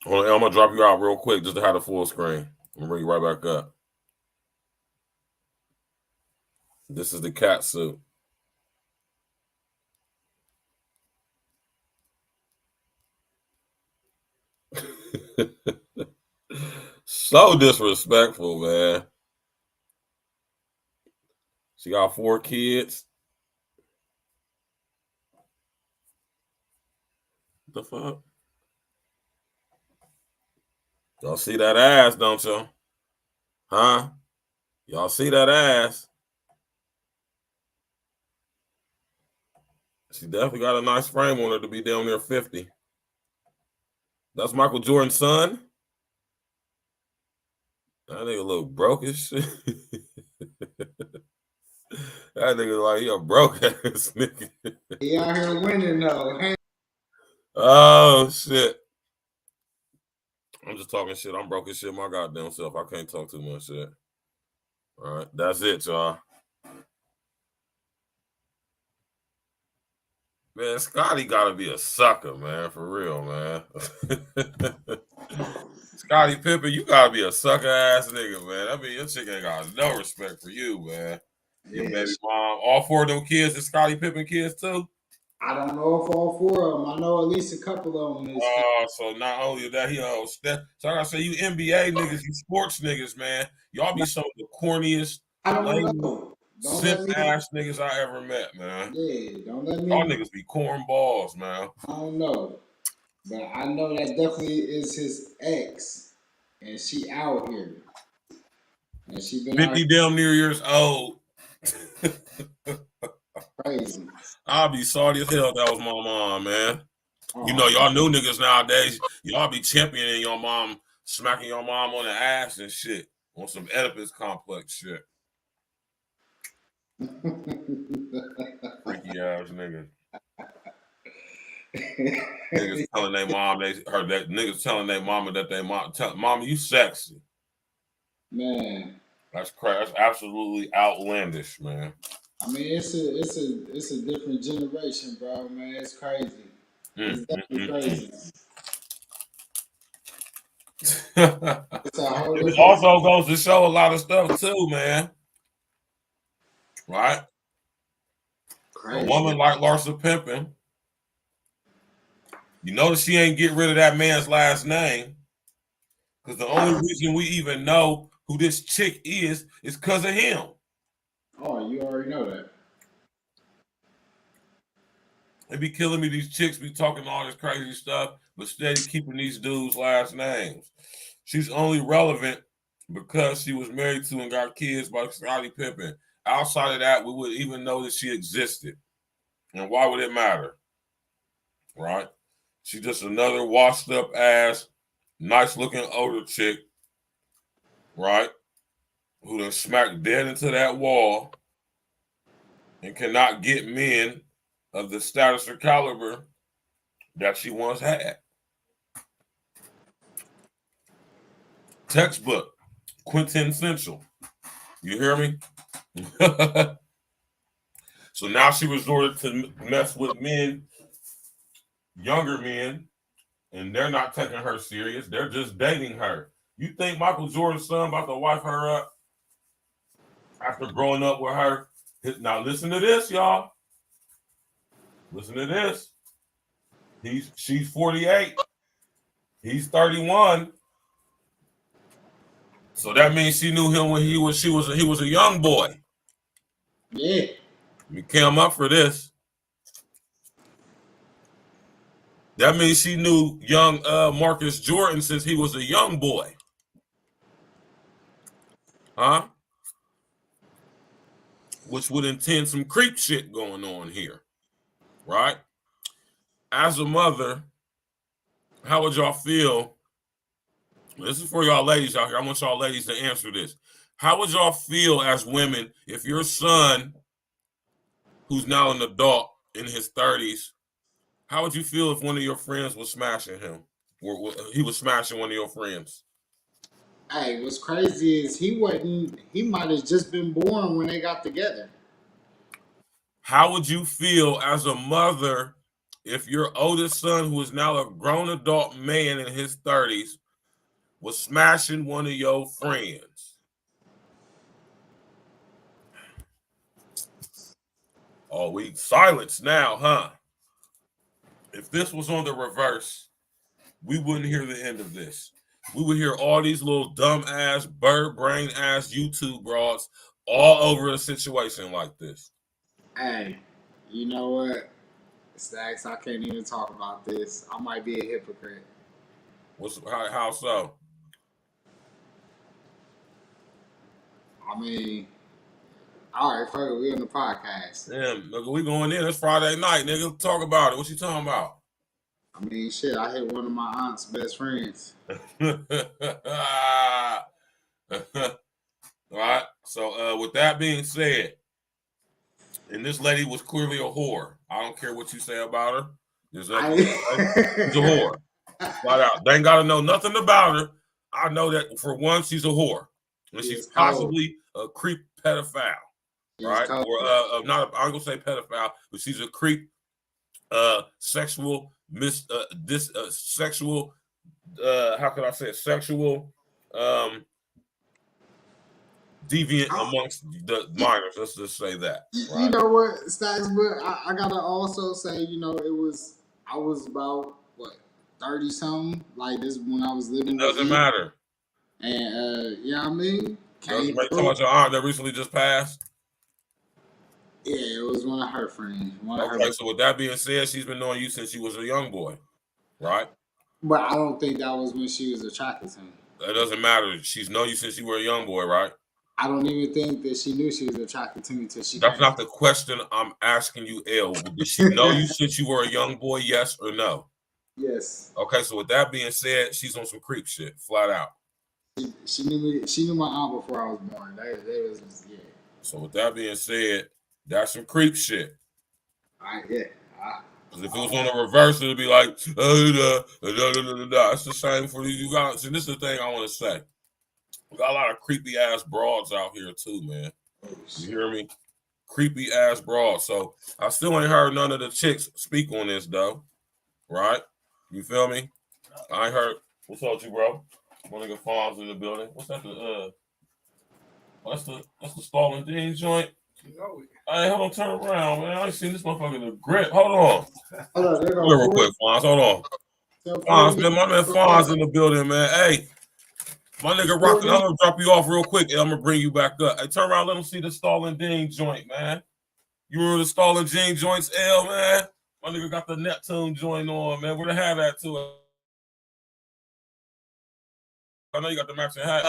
Hold on, I'm gonna drop you out real quick just to have the full screen. I'm gonna bring you right back up. This is the cat suit. So disrespectful, man. She got 4 kids. What the fuck? Y'all see that ass, don't you? Huh? Y'all see that ass? She definitely got a nice frame on her to be down there 50. That's Michael Jordan's son. That nigga look broke as shit. That nigga like he a broke ass nigga. He out here winning though. Oh shit. I'm just talking shit. I'm broke as shit my goddamn self. I can't talk too much shit. All right, that's it, y'all. Man, Scotty gotta be a sucker, man, for real, man. Scotty Pippen, you gotta be a sucker ass nigga, man. I mean, your chick ain't got no respect for you, man. Your baby mom, all 4 of them kids are Scotty Pippen kids too? I don't know if all 4 of them. I know at least a couple of them. So not only that, he so I gotta say, you NBA niggas, you sports niggas, man. Y'all be some of the corniest, simp ass niggas I ever met, man. Yeah, don't let me. Y'all niggas be cornballs, man. I don't know, but I know that definitely is his ex, and she out here, and she been 50 damn near years old. Crazy. I'll be sorry as hell that was my mom, man. You know, y'all new niggas nowadays, y'all be championing your mom, smacking your mom on the ass and shit on some Oedipus complex shit. Freaky ass niggas. Niggas telling their mom niggas telling their mama that they mama, you sexy. Man. That's crazy. That's absolutely outlandish, man. I mean, it's a different generation, bro. Man, it's crazy. It's definitely crazy. It's a whole It different. also goes to show a lot of stuff too, man. Right? Crazy. A woman like Larsa Pimpin, you notice she ain't get rid of that man's last name. Because the only reason we even know who this chick is because of him. Oh, you already know that. They be killing me. These chicks be talking all this crazy stuff, but steady keeping these dudes' last names. She's only relevant because she was married to and got kids by Scottie Pippen. Outside of that, we would even know that she existed. And why would it matter? Right? She's just another washed up ass, nice looking older chick, right? Who done smacked dead into that wall and cannot get men of the status or caliber that she once had. Textbook, quintessential. You hear me? So now she resorted to mess with men, younger men, and they're not taking her serious. They're just dating her. You think Michael Jordan's son about to wife her up after growing up with her? Now listen to this, y'all. Listen to this. She's 48. He's 31. So that means she knew him when he was a young boy. Yeah. You came up for this. That means she knew young Marcus Jordan since he was a young boy. Huh? Which would intend some creep shit going on here. Right? As a mother, how would y'all feel? This is for y'all ladies out here. I want y'all ladies to answer this. How would y'all feel as women if your son, who's now an adult in his 30s, how would you feel if one of your friends was smashing him? Or he was smashing one of your friends? Hey, what's crazy is he might have just been born when they got together. How would you feel as a mother if your oldest son, who is now a grown adult man in his 30s, was smashing one of your friends? Oh, we silence now, huh? If this was on the reverse, we wouldn't hear the end of this. We would hear all these little dumb ass, bird brain ass YouTube broads all over a situation like this. Hey, you know what? Stacks, I can't even talk about this. I might be a hypocrite. How so? I mean, all right, fuck it, we on the podcast. Damn, nigga, we going in. It's Friday night, nigga. Talk about it. What you talking about? I mean, shit, I hit one of my aunt's best friends. All right. So with that being said, and this lady was clearly a whore. I don't care what you say about her. She's a whore. Flat out. They ain't got to know nothing about her. I know that for one, she's a whore. And she's possibly a creep pedophile. Right? Or not, I'm gonna say pedophile, but she's a creep, sexual, sexual, how can I say it? Sexual, deviant amongst the minors. Let's just say that. Right? You know what, Stacks? But I gotta also say, you know, I was about what 30 something. Like this when I was living. It doesn't matter. And you know what I mean? Talking about your aunt that recently just passed. Yeah, it was one of her friends. So with that being said, she's been knowing you since you was a young boy, right? But I don't think that was when she was attracted to me. That doesn't matter. She's known you since you were a young boy, right? I don't even think that she knew she was attracted to me till she. That's not the question I'm asking you, L. Did she know you since you were a young boy, yes or no? Yes. Okay, so with that being said, she's on some creep shit, flat out. She knew me. She knew my aunt before I was born. They was yeah. So with that being said, that's some creep shit. Yeah. Because if it was on the reverse, it'd be like, it's the same for you guys. And this is the thing I want to say. We got a lot of creepy ass broads out here too, man. You hear me? creepy ass broad. So I still ain't heard none of the chicks speak on this though. Right? You feel me? I ain't heard. What's up with you, bro? One nigga Fonz in the building. What's that? That's the Stalling Dean joint. Hey, hold on, turn around, man. I ain't seen this motherfucker in the grip. Hold on. Hold on, there Hold on real quick, Fonz. Hold on. Fonz, man, my man Fonz in the building, man. Hey, my nigga Rockin', I'm gonna drop you off real quick and I'm gonna bring you back up. Hey, turn around, let them see the Stalling Dean joint, man. You remember the Stalling Dean joints, L, man? My nigga got the Neptune joint on, man. Where the hat at to it? I know you got the matching hat.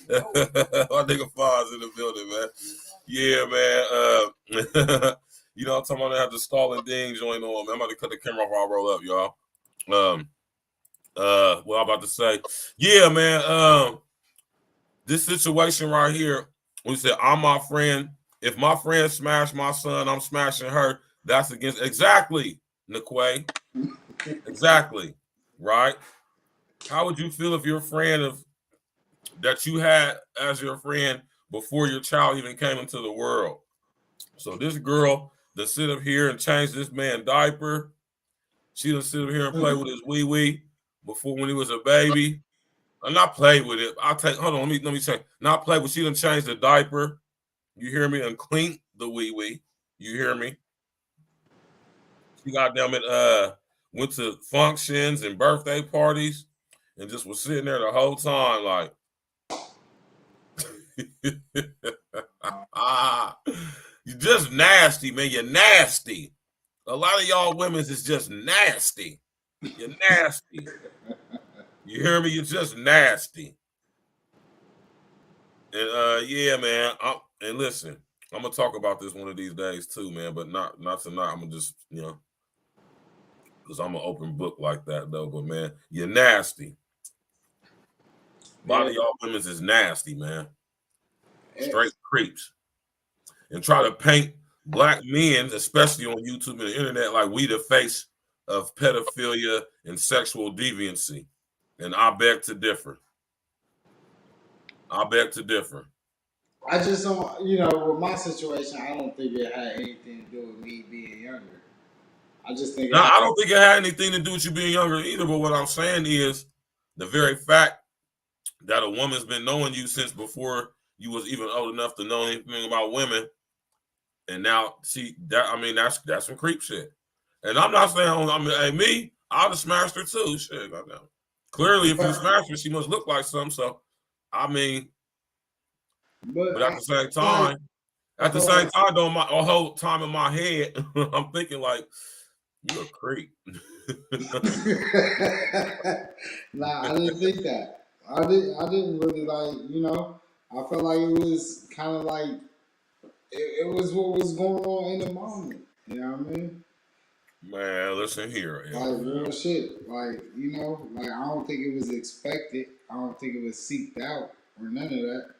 My nigga Fonz in the building, man. Yeah, man. You know, I'm talking about I have the Stalling Dean joint on, man. I'm about to cut the camera off while I roll up, y'all. What I'm about to say. Yeah, man. This situation right here, we said, I'm my friend. If my friend smashed my son, I'm smashing her. That's against exactly, Niquay. Exactly. Right? How would you feel if your friend that you had as your friend before your child even came into the world? So this girl that sit up here and change this man diaper, she done sit up here and play with his wee before when he was a baby. I'm not play with it. Hold on, let me check. Not play with. She done changed the diaper. You hear me? And clean the wee. You hear me? She goddamn it went to functions and birthday parties and just was sitting there the whole time like you're just nasty, man. You're nasty. A lot of y'all women is just nasty. You're nasty. You hear me? You're just nasty. And yeah, man. And listen, I'm gonna talk about this one of these days too, man. But not tonight. I'm gonna just, because I'm an open book like that though. But man, you're nasty. A lot of y'all women is nasty, man. Straight creeps. And try to paint black men, especially on YouTube and the internet, like we the face of pedophilia and sexual deviancy. And I beg to differ. I just don't, with my situation, I don't think it had anything to do with me being younger. I just think I don't think it had anything to do with you being younger either. But what I'm saying is the very fact that a woman's been knowing you since before you was even old enough to know anything about women. And now, see, that's some creep shit. And I'm not saying, I'd have smashed her too. Shit, goddamn. Clearly, if you smash her, she must look like something. So, but at the same time, though, a whole time in my head, I'm thinking like, you a creep. Nah, I didn't think that. I didn't really I felt like it was kind of like it was what was going on in the moment. You know what I mean? Man, listen here. Like real shit. Like, I don't think it was expected. I don't think it was seeked out or none of that.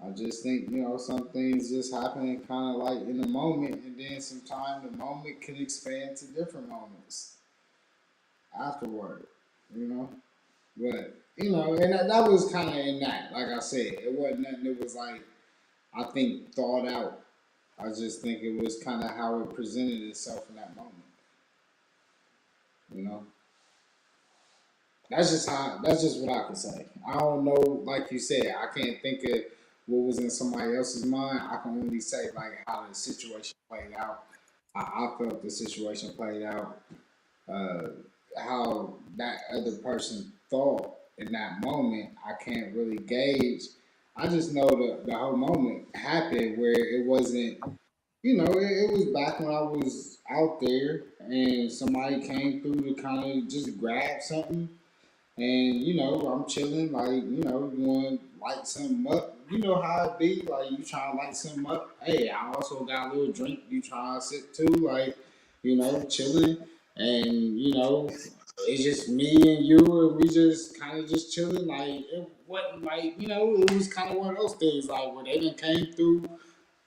I just think, some things just happen kind of like in the moment, and then sometimes the moment can expand to different moments afterward, But, and that was kind of in that, like I said, it wasn't nothing that was like, I think, thought out. I just think it was kind of how it presented itself in that moment. That's just what I can say. I don't know, like you said, I can't think of what was in somebody else's mind. I can only say like how the situation played out. I felt the situation played out. How that other person thought in that moment, I can't really gauge. I just know the whole moment happened where it wasn't, it was back when I was out there and somebody came through to kind of just grab something. And, I'm chilling, like, you want to light something up. You know how it be, like, you trying to light something up. Hey, I also got a little drink you trying to sip too, like, chilling. And, it's just me and you, and we just kind of just chilling. Like, it wasn't like, it was kind of one of those things, like, where they done came through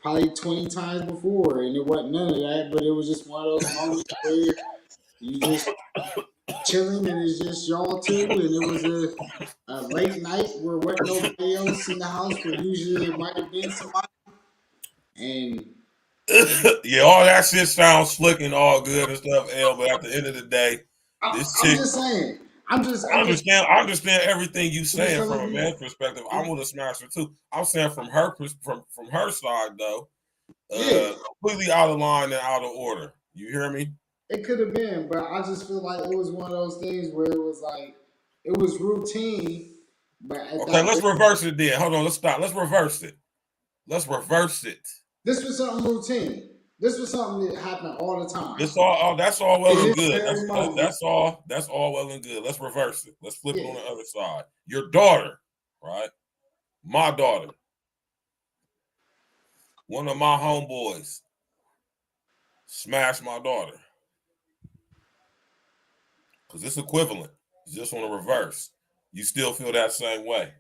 probably 20 times before, and it wasn't none of that, but it was just one of those moments where you just chilling and it's just y'all two, and it was a late night where wasn't nobody else in the house, but usually it might have been somebody. And Yeah, all that shit sounds slick and all good and stuff, L. But at the end of the day, this I'm chick. just saying. I I understand everything you saying from a telling man's perspective. I want to smash her too. I'm saying from her from her side though, yeah, completely out of line and out of order. You hear me? it could have been, but I just feel like it was one of those things where it was like it was routine, but at Okay, that let's reverse it then. Hold on, let's stop. Let's reverse it. Let's reverse it. this was something routine. This was something that happened all the time. This all that's all well In and this good. very moment, That's all well and good. Let's reverse it. Let's flip it on yeah. the other side. Your daughter, right? My daughter. One of my homeboys smashed my daughter. Because it's equivalent. It's just on the reverse. You still feel that same way.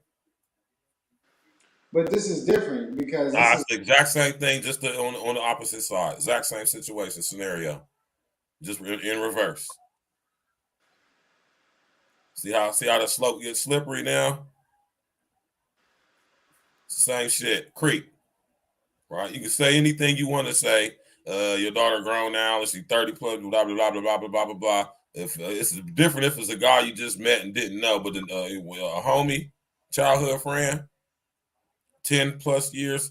But this is different because Nah, this it's the exact same thing, just on the opposite side. Exact same situation, scenario. Just in reverse. See how the slope gets slippery now? It's the same shit. Creep. Right? You can say anything you want to say. Your daughter grown now, let's see, 30 plus, blah, blah, blah, blah, blah, blah, blah, blah, blah. If it's different if it's a guy you just met and didn't know, but a homie, childhood friend, 10 plus years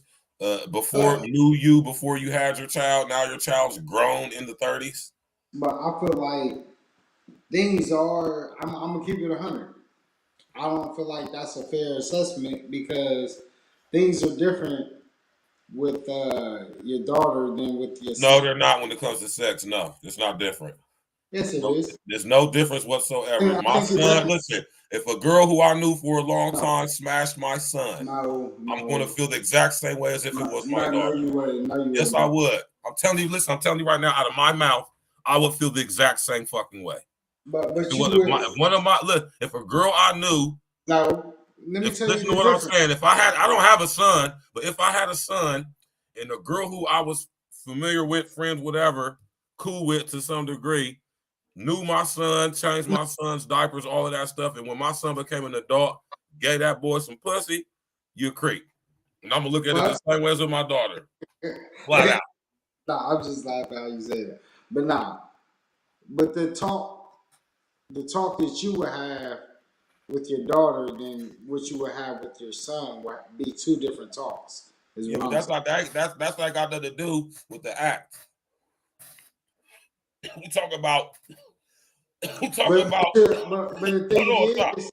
before knew you, before you had your child, now your child's grown in the 30s. but I feel like things are I'm gonna keep it 100. I don't feel like that's a fair assessment because things are different with your daughter than with your No, son. they're not when it comes to sex. No, it's not different. Yes, it is. There's no difference whatsoever. I My think it son, definitely. listen, if a girl who I knew for a long time smashed my son, No, I'm going to feel the exact same way as if it was my daughter. No, you wouldn't. No, you Yes, wouldn't. I would. I'm telling you, listen, I'm telling you right now, out of my mouth, I would feel the exact same fucking way. But If you would. if one of my look, if a girl I knew, No, let me tell you listen the to what I'm difference. saying. I don't have a son, but if I had a son and a girl who I was familiar with, friends, whatever, cool with to some degree, knew my son, changed my son's diapers, all of that stuff, and when my son became an adult, gave that boy some pussy, you a creep. And I'm gonna look at it the same way as with my daughter. Flat out. Nah, I'm just laughing how you say that. But nah. But the talk that you would have with your daughter than what you would have with your son would be two different talks. Is Yeah, what but I'm that's saying. not that. That's not got nothing to do with the act. We talk about. We talking about. But the thing Hold on, stop. is,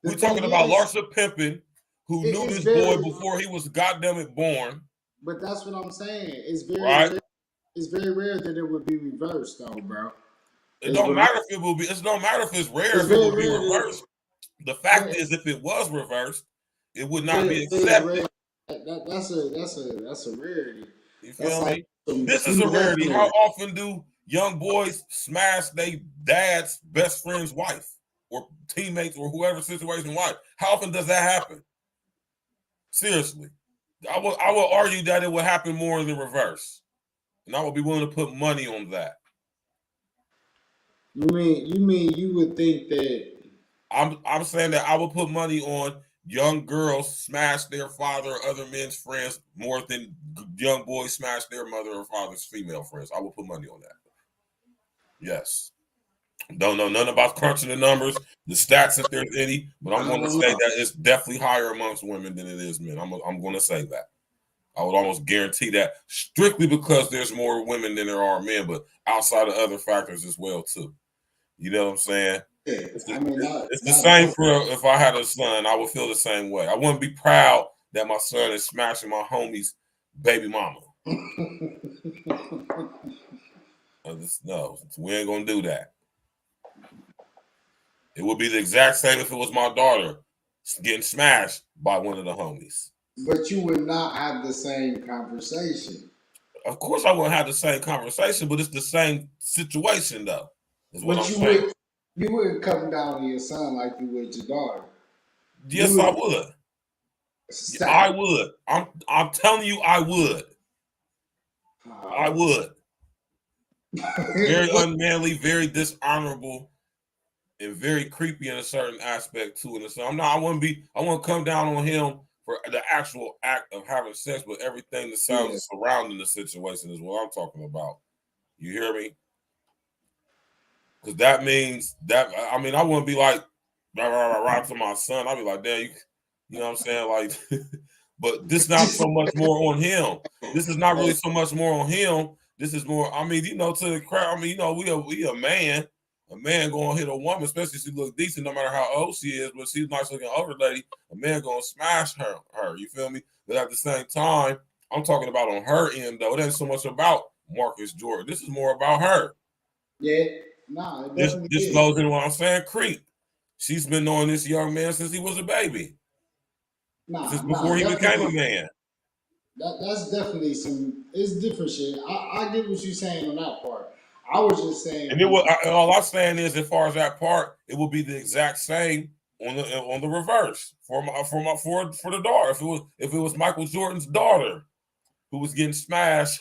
We talking about Larsa Pimpin, who knew it's this very, boy before he was goddamn it born. but that's what I'm saying. It's very Right? rare. It's very rare that it would be reversed, though, bro. It don't matter if it will be. It don't matter if it's rare. It's If it very would be rare. reversed. The fact is, if it was reversed, it would not be It's accepted. That's a rarity. You That's feel like me? This is a rarity. How often do young boys smash their dad's best friend's wife or teammates or whoever situation wife? How often does that happen? Seriously. I will argue that it would happen more in the reverse. And I would be willing to put money on that. You mean you would think that I'm saying that I would put money on young girls smash their father or other men's friends more than young boys smash their mother or father's female friends. I would put money on that. Yes. Don't know nothing about crunching the numbers, the stats, if there's any, but I'm going to say that it's definitely higher amongst women than it is men. I'm going to say that. I would almost guarantee that strictly because there's more women than there are men, but outside of other factors as well too. You know what I'm saying? It's the same for if I had a son, I would feel the same way. I wouldn't be proud that my son is smashing my homie's baby mama. No, we ain't gonna do that. It would be the exact same if it was my daughter getting smashed by one of the homies. But you would not have the same conversation. Of course, I wouldn't have the same conversation, but it's the same situation, though. Is what I'm saying. You wouldn't come down on your son like you would your daughter. Yes, I would. Stop. I would. I'm telling you, I would. I would. Very unmanly, very dishonorable, and very creepy in a certain aspect too. And so I wouldn't come down on him for the actual act of having sex, but everything that sounds surrounding the situation is what I'm talking about. You hear me? Because that means that, I mean, I wouldn't be like, rah to my son. I'd be like, damn, you know what I'm saying? Like, but this not so much more on him. This is not really so much more on him. This is more, I mean, you know, to the crowd. I mean, you know, we a man. A man gonna hit a woman, especially if she look decent, no matter how old she is, but she's a nice looking older lady. A man gonna smash her. You feel me? But at the same time, I'm talking about on her end though. It ain't so much about Marcus Jordan. This is more about her. Yeah, nah, it definitely This is. goes into what I'm saying. Creep. She's been knowing this young man since he was a baby. Since before he became a man. That's definitely it's different shit. I get what you're saying on that part. I was just saying, And all I'm saying is, as far as that part, it will be the exact same on the reverse for the daughter. If it was Michael Jordan's daughter who was getting smashed,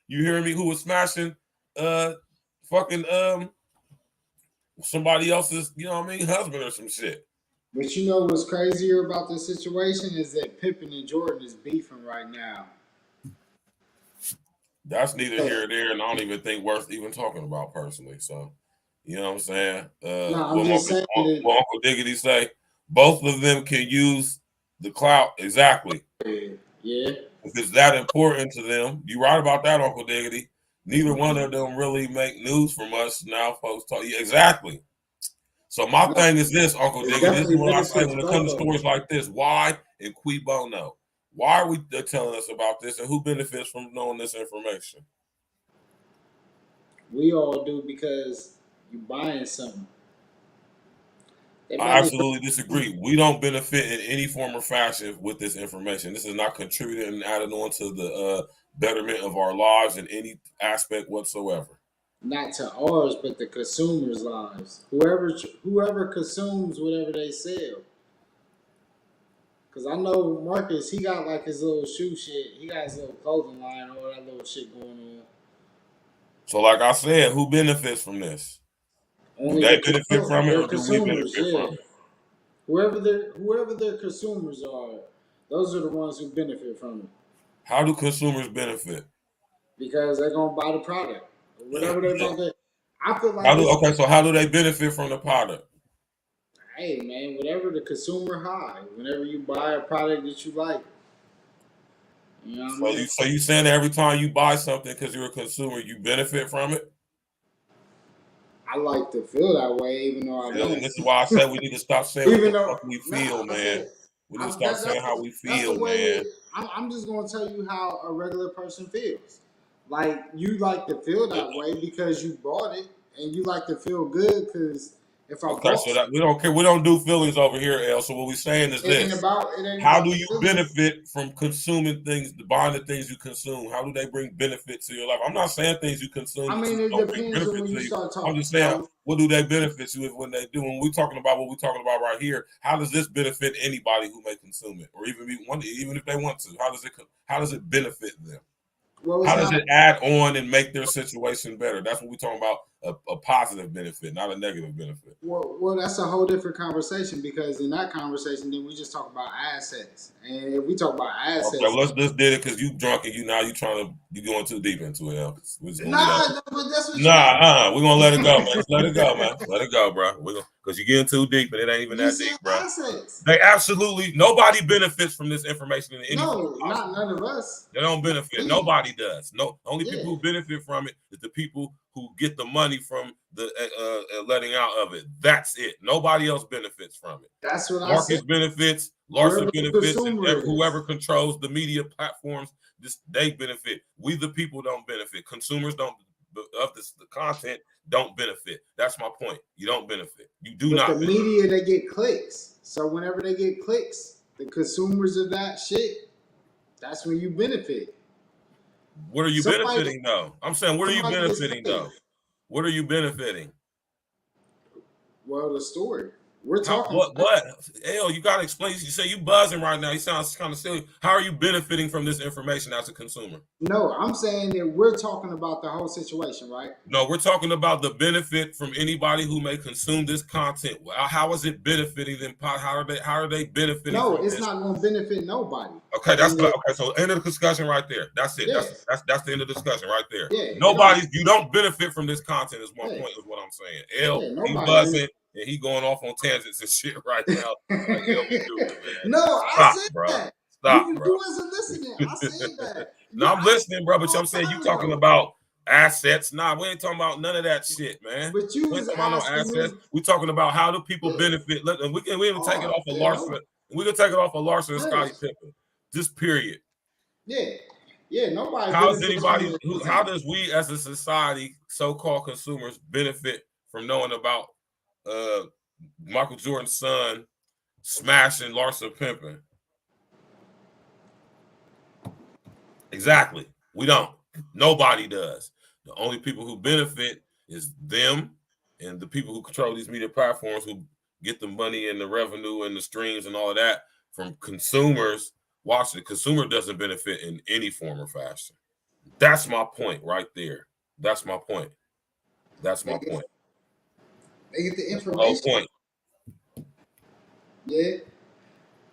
you hear me? Who was smashing fucking somebody else's, you know what I mean, husband or some shit. But you know what's crazier about this situation is that Pippen and Jordan is beefing right now. That's neither here nor there, and I don't even think worth even talking about personally. So, you know what I'm saying? I'm just saying what Uncle Diggity say? Both of them can use the clout exactly. Yeah. If it's that important to them, you right about that, Uncle Diggity. Neither one of them really make news from us now, folks. Talk exactly. So my thing is this, Uncle Diggity. This is what I say when it comes to stories like this. Why and qui bono? Why are they telling us about this, and who benefits from knowing this information? We all do because you're buying something. I absolutely disagree. We don't benefit in any form or fashion with this information. This is not contributing and adding on to the betterment of our lives in any aspect whatsoever. Not to ours, but the consumers' lives. Whoever consumes whatever they sell. Cause I know Marcus, he got like his little shoe shit. He got his little clothing line, all that little shit going on. So, like I said, who benefits from this? Only do they benefit from it, or do we benefit from it? Whoever their consumers are, those are the ones who benefit from it. How do consumers benefit? Because they're gonna buy the product. Whatever they're gonna do. I feel like so how do they benefit from the product? Hey man, whatever the consumer high, whenever you buy a product that you like. You know what I mean? So you saying that every time you buy something because you're a consumer, you benefit from it? I like to feel that way, even though I don't. And this is why I said we need to stop saying what the fuck we feel, man. We need to stop saying how we feel, man. I'm just gonna tell you how a regular person feels. Like you like to feel that way because you bought it, and you like to feel good because if I bought so that we don't care. We don't do feelings over here, El. So what we're saying is this: how do you benefit from consuming things, buying the things you consume? How do they bring benefit to your life? I'm not saying things you consume. I mean, it depends on when you start talking. I'm just saying, what do they benefit you when they do? When we're talking about what we're talking about right here, how does this benefit anybody who may consume it, or even if they want to? How does it benefit them? How does it add on and make their situation better? That's what we're talking about, a positive benefit, not a negative benefit. Well, that's a whole different conversation because in that conversation, then we just talk about assets. And if we talk about assets... Okay, let's did it because you drunk and you going too deep into it. But that's what we're going to let it go, man. Just let it go, man. Let it go, bro. Because you're getting too deep and it ain't even that deep, bro. Assets. They absolutely, nobody benefits from this information in any No, not none of us. They don't benefit. Nobody does. No, only people who benefit from it is the people who get the money from the letting out of it. That's it. Nobody else benefits from it. That's what Marcus benefits, Larson benefits, and whoever controls the media platforms, they benefit. We the people don't benefit. Consumers don't of the content don't benefit. That's my point. You don't benefit. You do not. The media, they get clicks. So whenever they get clicks, the consumers of that shit, that's when you benefit. What are you benefiting though? I'm saying, what are you benefiting though? What are you benefiting? Well, the story. We're talking. What? L, you gotta explain. You say you buzzing right now. You sound kind of silly. How are you benefiting from this information as a consumer? No, I'm saying that we're talking about the whole situation, right? No, we're talking about the benefit from anybody who may consume this content. How is it benefiting them? How are they benefiting? No, from it's this? not going to benefit nobody. Okay, okay. So end of the discussion right there. That's it. Yes. That's the end of the discussion right there. Yeah, Nobody, you don't benefit from this content. Is my Yeah. point. Is what I'm saying. L, Yeah, he nobody. buzzing and he going off on tangents and shit right now. Like, L be doing, man. No, Stop, I said bro. that. Stop, you, bro. you wasn't listening. I said that. No, I'm listening, bro. But I'm saying you talking about assets. Nah, we ain't talking about none of that shit, man. But you We was ain't talking about no asking assets. me. We talking about how do people benefit. Look, and we can even take it off of Larson. We can take it off of Larson and Scottie Pippen. Just period. Yeah, nobody. How does we as a society, so-called consumers, benefit from knowing about Michael Jordan's son smashing Larson Pippen? Exactly. We don't. Nobody does. The only people who benefit is them and the people who control these media platforms who get the money and the revenue and the streams and all of that from consumers watching. The consumer doesn't benefit in any form or fashion. That's my point right there. That's my point. That's my point. They get the information. That's the whole point. Yeah.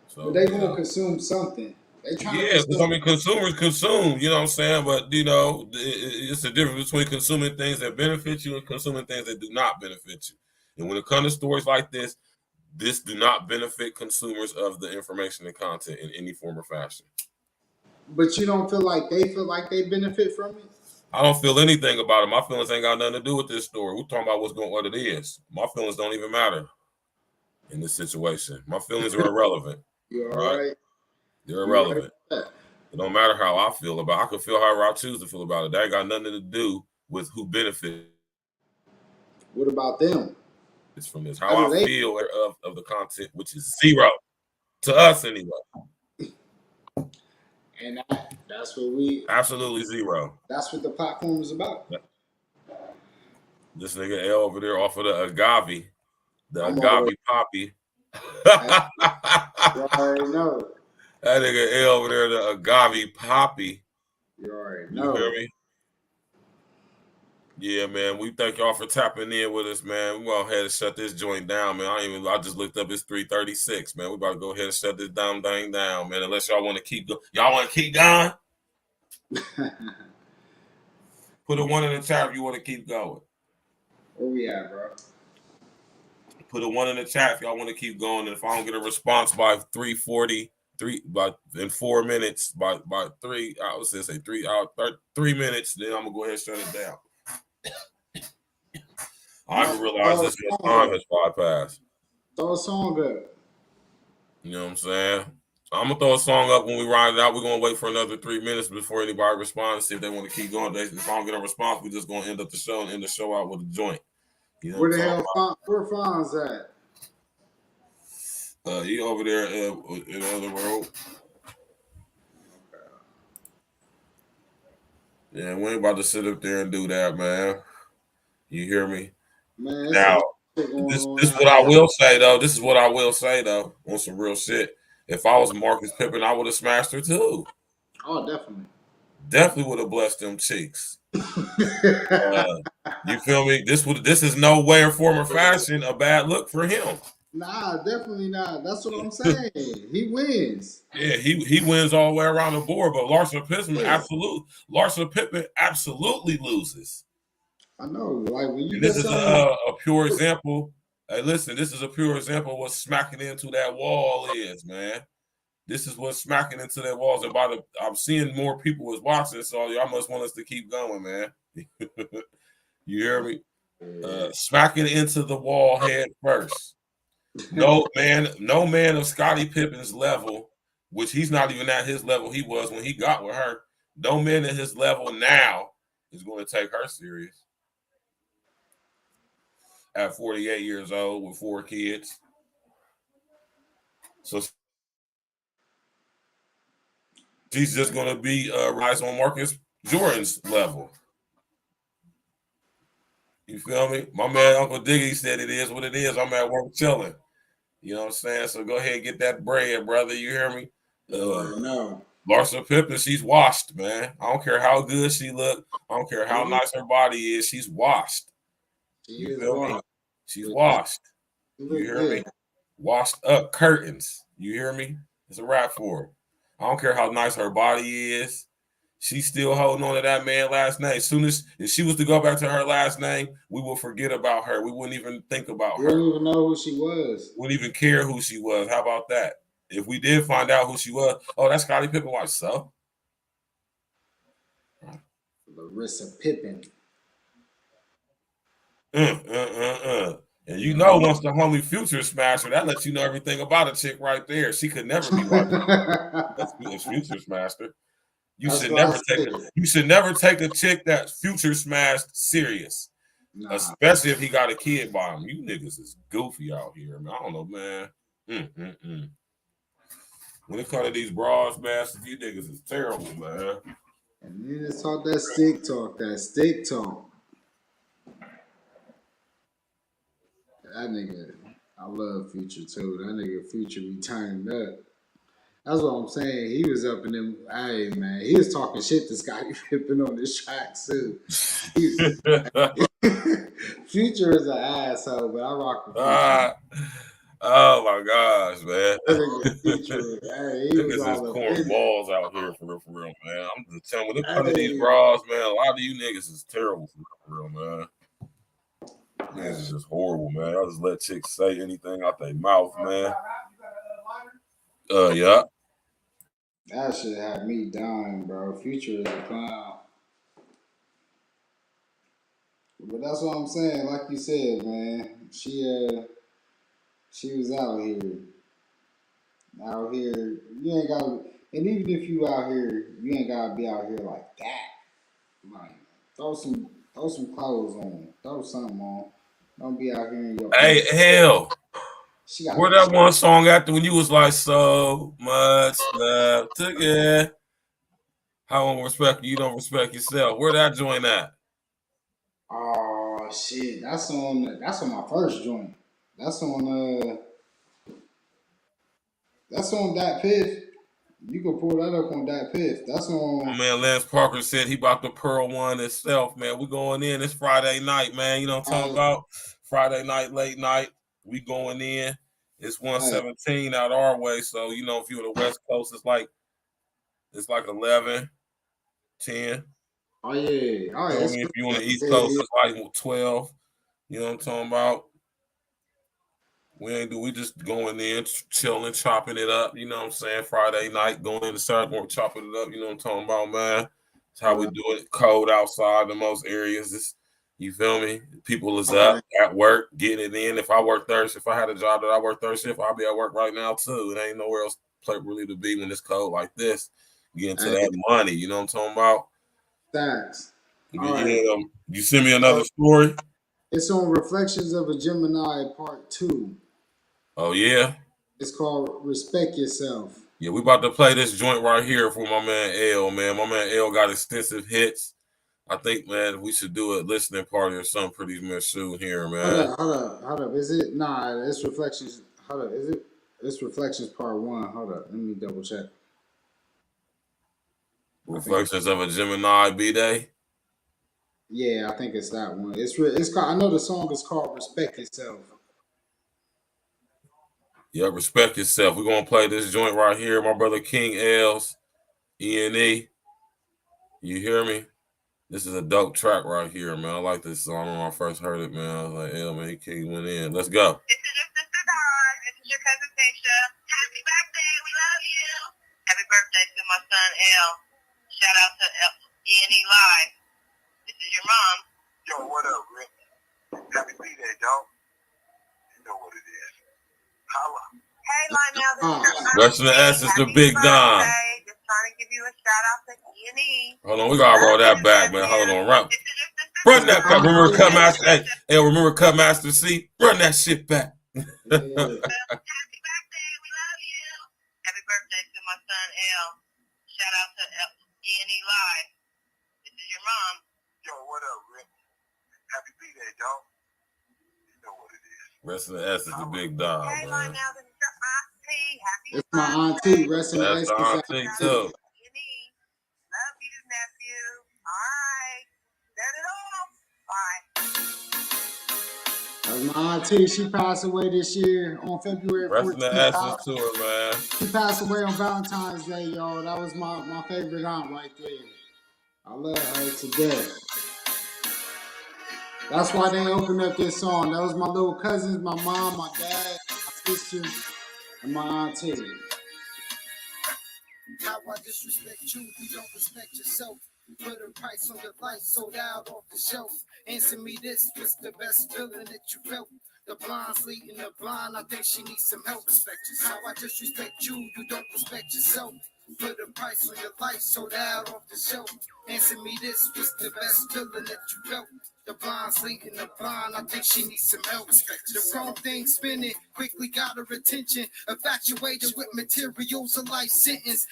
So, but they gonna consume something. Yeah, because I mean, consumers consume. You know what I'm saying? But you know, it's a difference between consuming things that benefit you and consuming things that do not benefit you. And when it comes to stories like this do not benefit consumers of the information and content in any form or fashion. But you don't feel like they benefit from it? I don't feel anything about it. My feelings ain't got nothing to do with this story. We're talking about what it is. My feelings don't even matter in this situation. My feelings are irrelevant. You're all right. They're irrelevant. Right. It don't matter how I feel about it. I can feel however I choose to feel about it. That ain't got nothing to do with who benefits. What about them? It's from this. How I feel of the content, which is zero. To us, anyway. And that's what we... Absolutely zero. That's what the platform is about. Yeah. This nigga L over there off of the agave. The agave poppy. You already know. That nigga L over there, the agave poppy. You already know. You hear me? Yeah, man. We thank y'all for tapping in with us, man. We go ahead and shut this joint down, man. I just looked up. It's 3:36, man. We about to go ahead and shut this damn thing down, man. Unless y'all want to keep going. Y'all want to keep going? Put a 1 in the chat if you want to keep going. Where we at, bro? Put a 1 in the chat if y'all want to keep going. And if I don't get a response by 3:40, in 4 minutes, by 3, I was gonna say 3 minutes, then I'm gonna go ahead and shut it down. I didn't realize this time has bypassed. Throw a song up. You know what I'm saying? I'm gonna throw a song up when we ride it out. We're gonna wait for another 3 minutes before anybody responds. See if they want to keep going. If I don't get a response, we're just gonna end up the show and end the show out with a joint. You know where the hell? Where Fonz at? He over there in the other world. Yeah, we ain't about to sit up there and do that, man. You hear me? Man, now, this is what I will say, though. This is what I will say, though, on some real shit. If I was Marcus Pippen, I would have smashed her, too. Oh, definitely. Definitely would have blessed them cheeks. You feel me? This is no way or form or fashion a bad look for him. Nah, definitely not. That's what I'm saying. He wins. Yeah, he wins all the way around the board, but Larson Pippen absolutely loses. I know. Like when you this is a pure example. Hey, listen, this is a pure example of what smacking into that wall is, man. This is what smacking into that walls. And I'm seeing more people is watching, so y'all must want us to keep going, man. You hear me? Smacking into the wall head first. No man of Scottie Pippen's level, which he's not even at his level he was when he got with her. No man at his level now is going to take her serious. At 48 years old with 4 kids. So she's just going to be rise on Marcus Jordan's level. You feel me? My man Uncle Diggy said it is what it is. I'm at work chilling. You know what I'm saying? So go ahead and get that bread, brother. You hear me? No. Larsa Pippen, she's washed, man. I don't care how good she look. I don't care how nice her body is. She's washed. You feel me? She's washed. You hear me? Washed up curtains. You hear me? It's a wrap for her. I don't care how nice her body is. She's still holding on to that man last name. As soon as if she was to go back to her last name, we will forget about her. We wouldn't even think about We her. don't even know who she was. Wouldn't even care who she was. How about that? If we did find out who she was, oh, that's Scottie Pippen. Watch so. Larissa Pippen. And you know, once the homie Future smashed her, that lets you know everything about a chick right there. She could never be like if Future smashed her. You should never take a chick that Future smashed serious. Nah. Especially if he got a kid by him. You niggas is goofy out here, man. I don't know, man. When it comes to these bras, man, you niggas is terrible, man. And then just talk that stick talk, That nigga, I love Future too. That nigga Future be turned up. That's what I'm saying. He was up in them. Hey man, he was talking shit to Scottie Pippen on this track too. Future is an asshole, but I rock with Future. Oh my gosh, man. Future, hey, he was all corn balls out here for real, man. I'm just telling you, when it comes to these bras, man, a lot of you niggas is terrible for real, man. Niggas is just horrible, man. I just let chicks say anything out their mouth, man. Yeah. That shit had me dying, bro. Future is a clown. But that's what I'm saying. Like you said, man, she was out here. Out here, you ain't gotta. And even if you out here, you ain't gotta be out here like that. Like throw some clothes on, throw something on. Don't be out here in your. Hey, hell. Where that one song after when you was like so much love to get? How I don't respect you, you don't respect yourself. Where that joint at? Oh shit, that's on my first joint. That's on that Piff. You can pull that up on that Piff. That's on. My man Lance Parker said he about to pearl one himself, man. We going in this Friday night, man. You know what I'm talking about? Friday night, late night. We going in. It's 117 out our way. So, you know, if you're the West Coast, it's like 11, 10. Oh yeah. Oh yeah. If you on the East Coast, it's like 12. You know what I'm talking about? We just going in, chilling, chopping it up. You know what I'm saying? Friday night, going in the Saturday, chopping it up. You know what I'm talking about, man? That's how we do it. Cold outside in most areas. You feel me? People is up at work, getting it in. If I work Thursday, if I had a job that I work Thursday, I'll be at work right now too. It ain't nowhere else really to be when it's cold like this. Getting to that money. You know what I'm talking about? Thanks. You send me another story? It's on Reflections of a Gemini Part 2. Oh, yeah? It's called Respect Yourself. Yeah, we about to play this joint right here for my man L, man. My man L got extensive hits. I think, man, we should do a listening party or something pretty much soon here, man. Hold up. Is it? Nah, it's Reflections. Hold up. Is it? It's Reflections Part 1. Hold up. Let me double check. Reflections of a Gemini B-Day? Yeah, I think it's that one. It's called. I know the song is called "Respect Yourself." Yeah, respect yourself. We're gonna play this joint right here. My brother King L's E.N.E. You hear me? This is a dope track right here, man. I like this song when I first heard it, man. I was like, "Hell, man, he went in." Let's go. This is your sister Dawn. This is your cousin Tisha. Happy birthday. We love you. Happy birthday to my son L. Shout out to E.N.E Live. This is your mom. Yo, what up, Rick? Happy B-Day, dog. You know what it is. Holla. Hey, Lionel. What's the S is the Big Don. Just trying to give you a shout out to E.N.E. Hold on, we gotta roll that back, man. Hold on, run that back. Remember Cut Master? Hey, remember Cut Master C? Run that shit back. Happy birthday. We love you. Happy birthday to my son L. Shout out to E.N.E Live. This is your mom. Yo, what up, Rick? Happy B-Day, dog. You know what it is. Rest in the essence, the big dog, man. It's my auntie. Rest in the That's the essence. auntie too. Love you, nephew. All right. Set it off. Bye. That's my auntie. She passed away this year on February Rest in the 14th. essence to her, man. She passed away on Valentine's Day, y'all. That was my favorite aunt right there. I love her to death. That's why they opened up this song. That was my little cousins, my mom, my dad, my sister, and my auntie. How I disrespect you, you don't respect yourself. Put a price on your life, sold out off the shelf. Answer me this, what's the best feeling that you felt? The blonde's leading the blind, I think she needs some help. Respect yourself. How I disrespect you, you don't respect yourself. Put a price on your life, sold out off the shelf. Answer me this, what's the best feeling that you felt? The blonde's leading the blind, I think she needs some help. The wrong thing spinning, quickly got her attention. Infatuated with materials, a life sentence.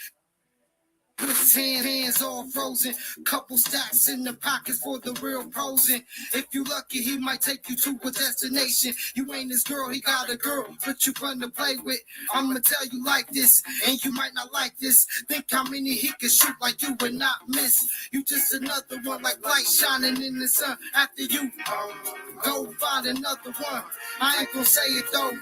With his hands all frozen, couple stacks in the pockets for the real posing. If you lucky, he might take you to a destination. You ain't his girl, he got a girl, but you fun to play with. I'ma tell you like this, and you might not like this. Think how many he can shoot like you would not miss. You just another one like light shining in the sun. After you go find another one. I ain't gonna say it though.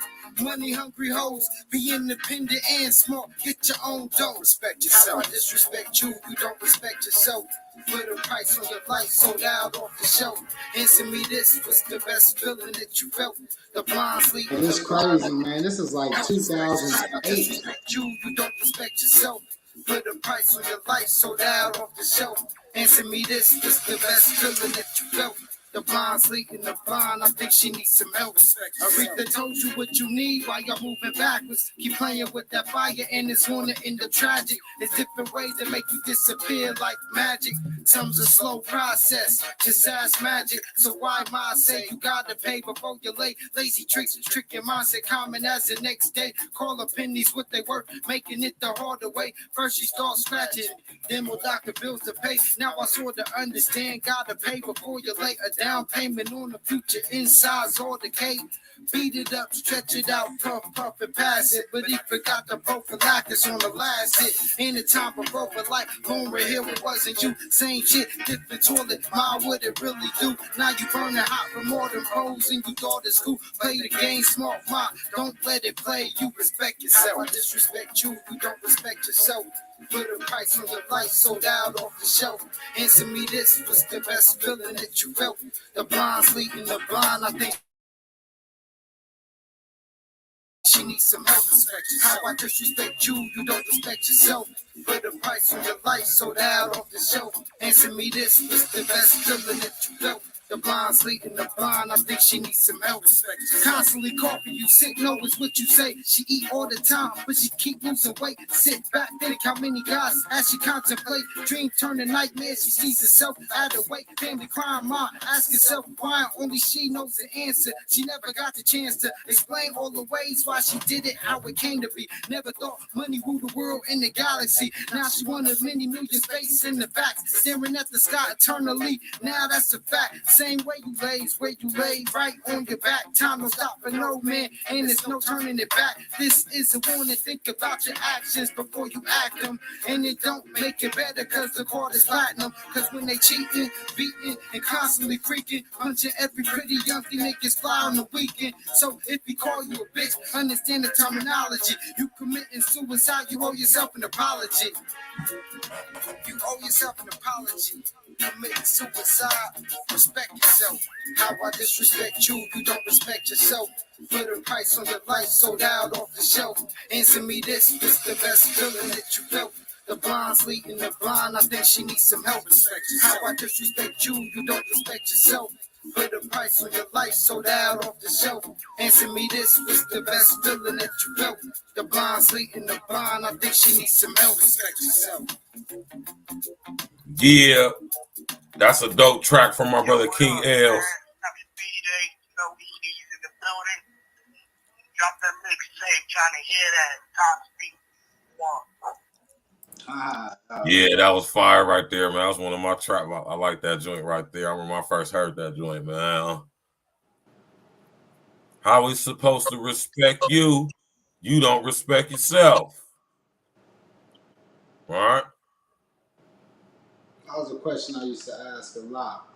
Money hungry hoes, be independent and smart. Get your own dough. Respect yourself. How I disrespect you, you don't respect yourself. Put a price on your life, sold out off the shelf. Answer me this, what's the best feeling that you felt? The blonde sleep. And it's crazy, man. This is like 2008. Disrespect you, you don't respect yourself. Put a price on your life, sold out off the shelf. Answer me this, what's the best feeling that you felt? The blonde's leaking the blind, I think she needs some help. Aretha told you what you need while you're moving backwards. Keep playing with that fire and it's gonna end up tragic. There's different ways that make you disappear like magic. Some's a slow process, just ask magic. So why am I say you gotta pay before you're late? Lazy tricks, tricking mindset, common as the next day. Call up pennies what they worth, making it the harder way. First you start scratching, then we'll dock the bills to pay. Now I sort of understand, gotta pay before you're late. Down payment on the future, insides all decay. Beat it up, stretch it out, puff and pass it. But he forgot the prophylactics on the last hit. Ain't it time for broke life? Home here, it wasn't you. Same shit, different toilet. My what it really do? Now you burning hot for more than pros and you thought it's cool. Play the game smart, ma. Don't let it play. You respect yourself. I disrespect you. You don't respect yourself. Put a price on your life, sold out off the shelf. Answer me this, what's the best feeling that you felt? The blonde's leading the blind, I think she needs some help. How I disrespect you, you don't respect yourself. Put a price on your life, sold out off the shelf. Answer me this, what's the best feeling that you felt? The blonde's leading the blind, I think she needs some help. Constantly coughing, you sick, know it's what you say. She eat all the time, but she keep losing weight. Sit back, think how many guys as she contemplate. Dream turn to nightmare, she sees herself out of weight. Family crime, mom, ask herself why only she knows the answer. She never got the chance to explain all the ways why she did it, how it came to be. Never thought money ruled the world in the galaxy. Now she one of many millions face in the back, staring at the sky eternally. Now that's a fact. Same way you lays, where you lay, right on your back. Time don't stop for no man, and there's no turning it back. This is a warning, think about your actions before you act them. And it don't make it better, cause the court is platinum. Cause when they cheating, beating, and constantly freaking, punching every pretty young thing that gets fly on the weekend. So if he call you a bitch, understand the terminology. You committing suicide, you owe yourself an apology. You owe yourself an apology. Committing suicide, respect yourself. How I disrespect you, you don't respect yourself. Put a price on your life, sold out off the shelf. Answer me this, what's the best feeling that you felt? The blonde's leading the blind, I think she needs some help. How I disrespect you, you don't respect yourself. Put a price on your life, sold out off the shelf. Answer me this, what's the best feeling that you felt? The blonde's leading the blind, I think she needs some help. Respect yourself. Yeah, that's a dope track from my brother King Els. Happy B-Day, ED's in the building. Drop that mixtape, trying to hear that top speed one. Yeah, that was fire right there, man. That was one of my trap. I like that joint right there. I remember when I first heard that joint, man. How we supposed to respect you? You don't respect yourself. All right? That was a question I used to ask a lot.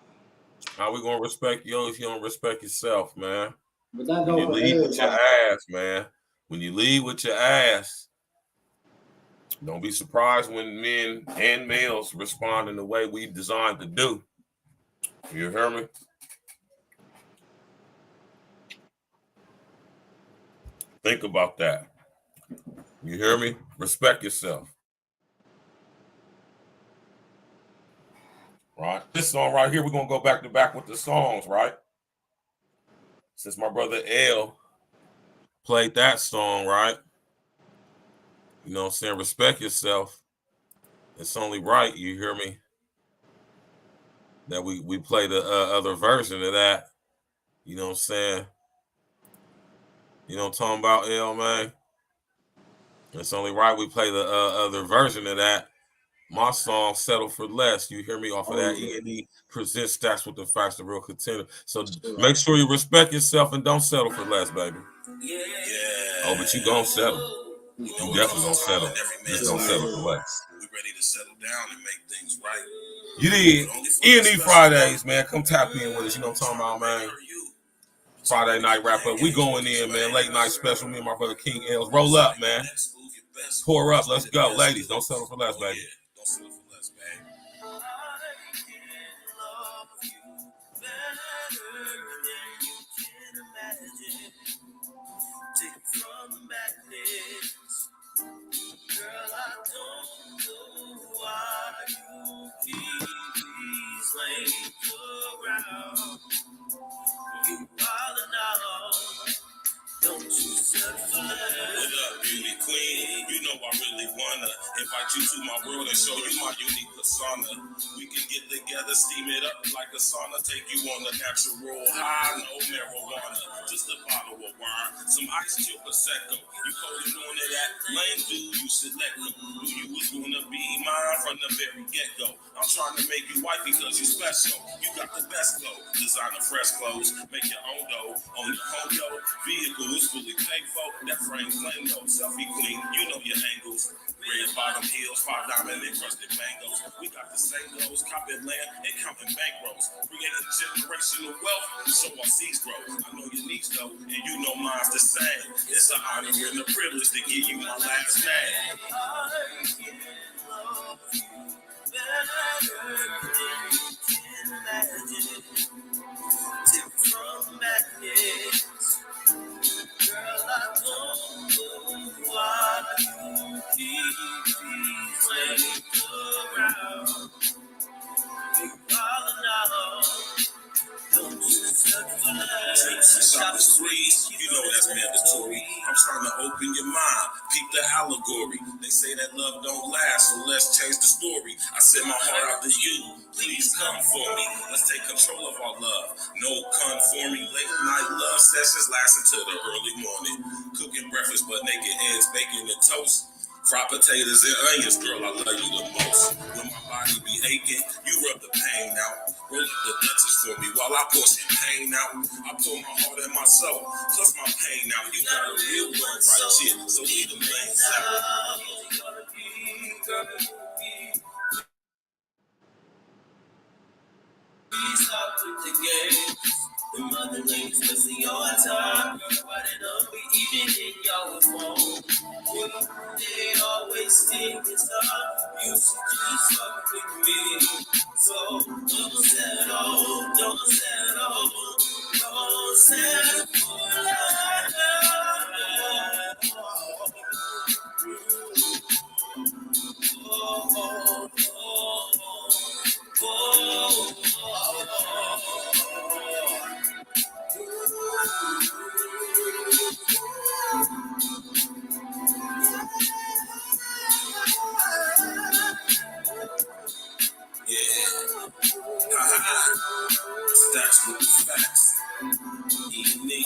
How we gonna respect you if you don't respect yourself, man? But that When go you for lead with your everybody. ass, man. When you lead with your ass, don't be surprised when men and males respond in the way we designed to do. You hear me? Think about that. You hear me? Respect yourself. Right? This song right here, we're gonna go back to back with the songs, right? Since my brother L played that song, right? You know what I'm saying? Respect yourself. It's only right, you hear me? That we play the other version of that. You know what I'm saying? You know what I'm talking about, L, man? It's only right we play the other version of that. My song, Settle for Less. You hear me off of Oh that? yeah. E.N.E presents Stacks with the Facts, the Real Contender. So Sure. make sure you respect yourself and don't settle for less, baby. Yeah. Oh, but you gonna settle. You definitely gonna settle. Just don't settle for less. We ready to settle down and make things right. You did. E.N.E Fridays, man. Come tap in with us. You know what I'm talking about, man. Friday night wrap up. We going in, man. Late night special. Me and my brother King Els. Roll up, man. Pour up. Let's go. Ladies, don't settle for less, baby. Don't settle for less, babe. Take it from back then. Girl, I don't know why you keep these lanes around. You wildin' out. Don't you settle for less. What up, beauty queen? You know I really wanna invite you to my world and show you my unique persona. We can get together, steam it up like a sauna, take you on a natural high, no marijuana, just a bottle of wine, some ice cube prosecco. You holding on to that lame dude, you should let go. Knew you was gonna be mine from the very get-go. I'm trying to make you white because you special. You got the best flow, designer fresh clothes, make your own dough on your home yo. Vehicle is fully paid for, that frame flame though. Selfie queen, you know your angles. Red bottom heels, 5 diamond encrusted mangoes. We got the same goals, copping land and counting bankrolls. Creating generational wealth, so our seeds grow. I know your needs though, and you know mine's the same. It's an honor and a privilege to give you my last name. I can love you better than you can imagine. Tip from madness. Girl, I don't know why you keep these lanes around. You calling out. Don't you settle for less. Trips and shopping sprees, you know that's mandatory. I'm trying to open your mind, peep the allegory. They say that love don't last, so let's change the story. I send my heart out to you, please come for me. Let's take control of our love, no conforming. Late night love sessions last until the early morning. Cooking breakfast, but naked eggs, bacon and toast. Fried potatoes and onions, girl, I love you the most. When my body be aching, you rub the pain out. Roll up the dentures for me while I pour champagne out. I pour my heart and my soul, plus my pain out. You got a real love right here, so leave them lanes out. Please stop with the game. The mother lanes missing your time. Why they don't be even in your phone? They always think it's up. You should just fuck with me. So don't settle, don't settle, don't settle for love. Oh, oh, yeah. Stacks with the facts. E.N.E.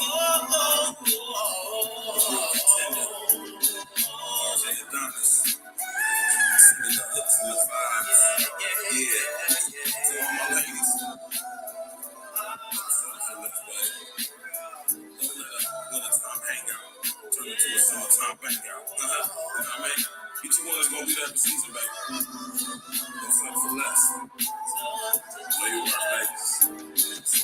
Singing the hooks and the vibes. Yeah. To all my ladies. Don't let her blessed. Know your worth, baby.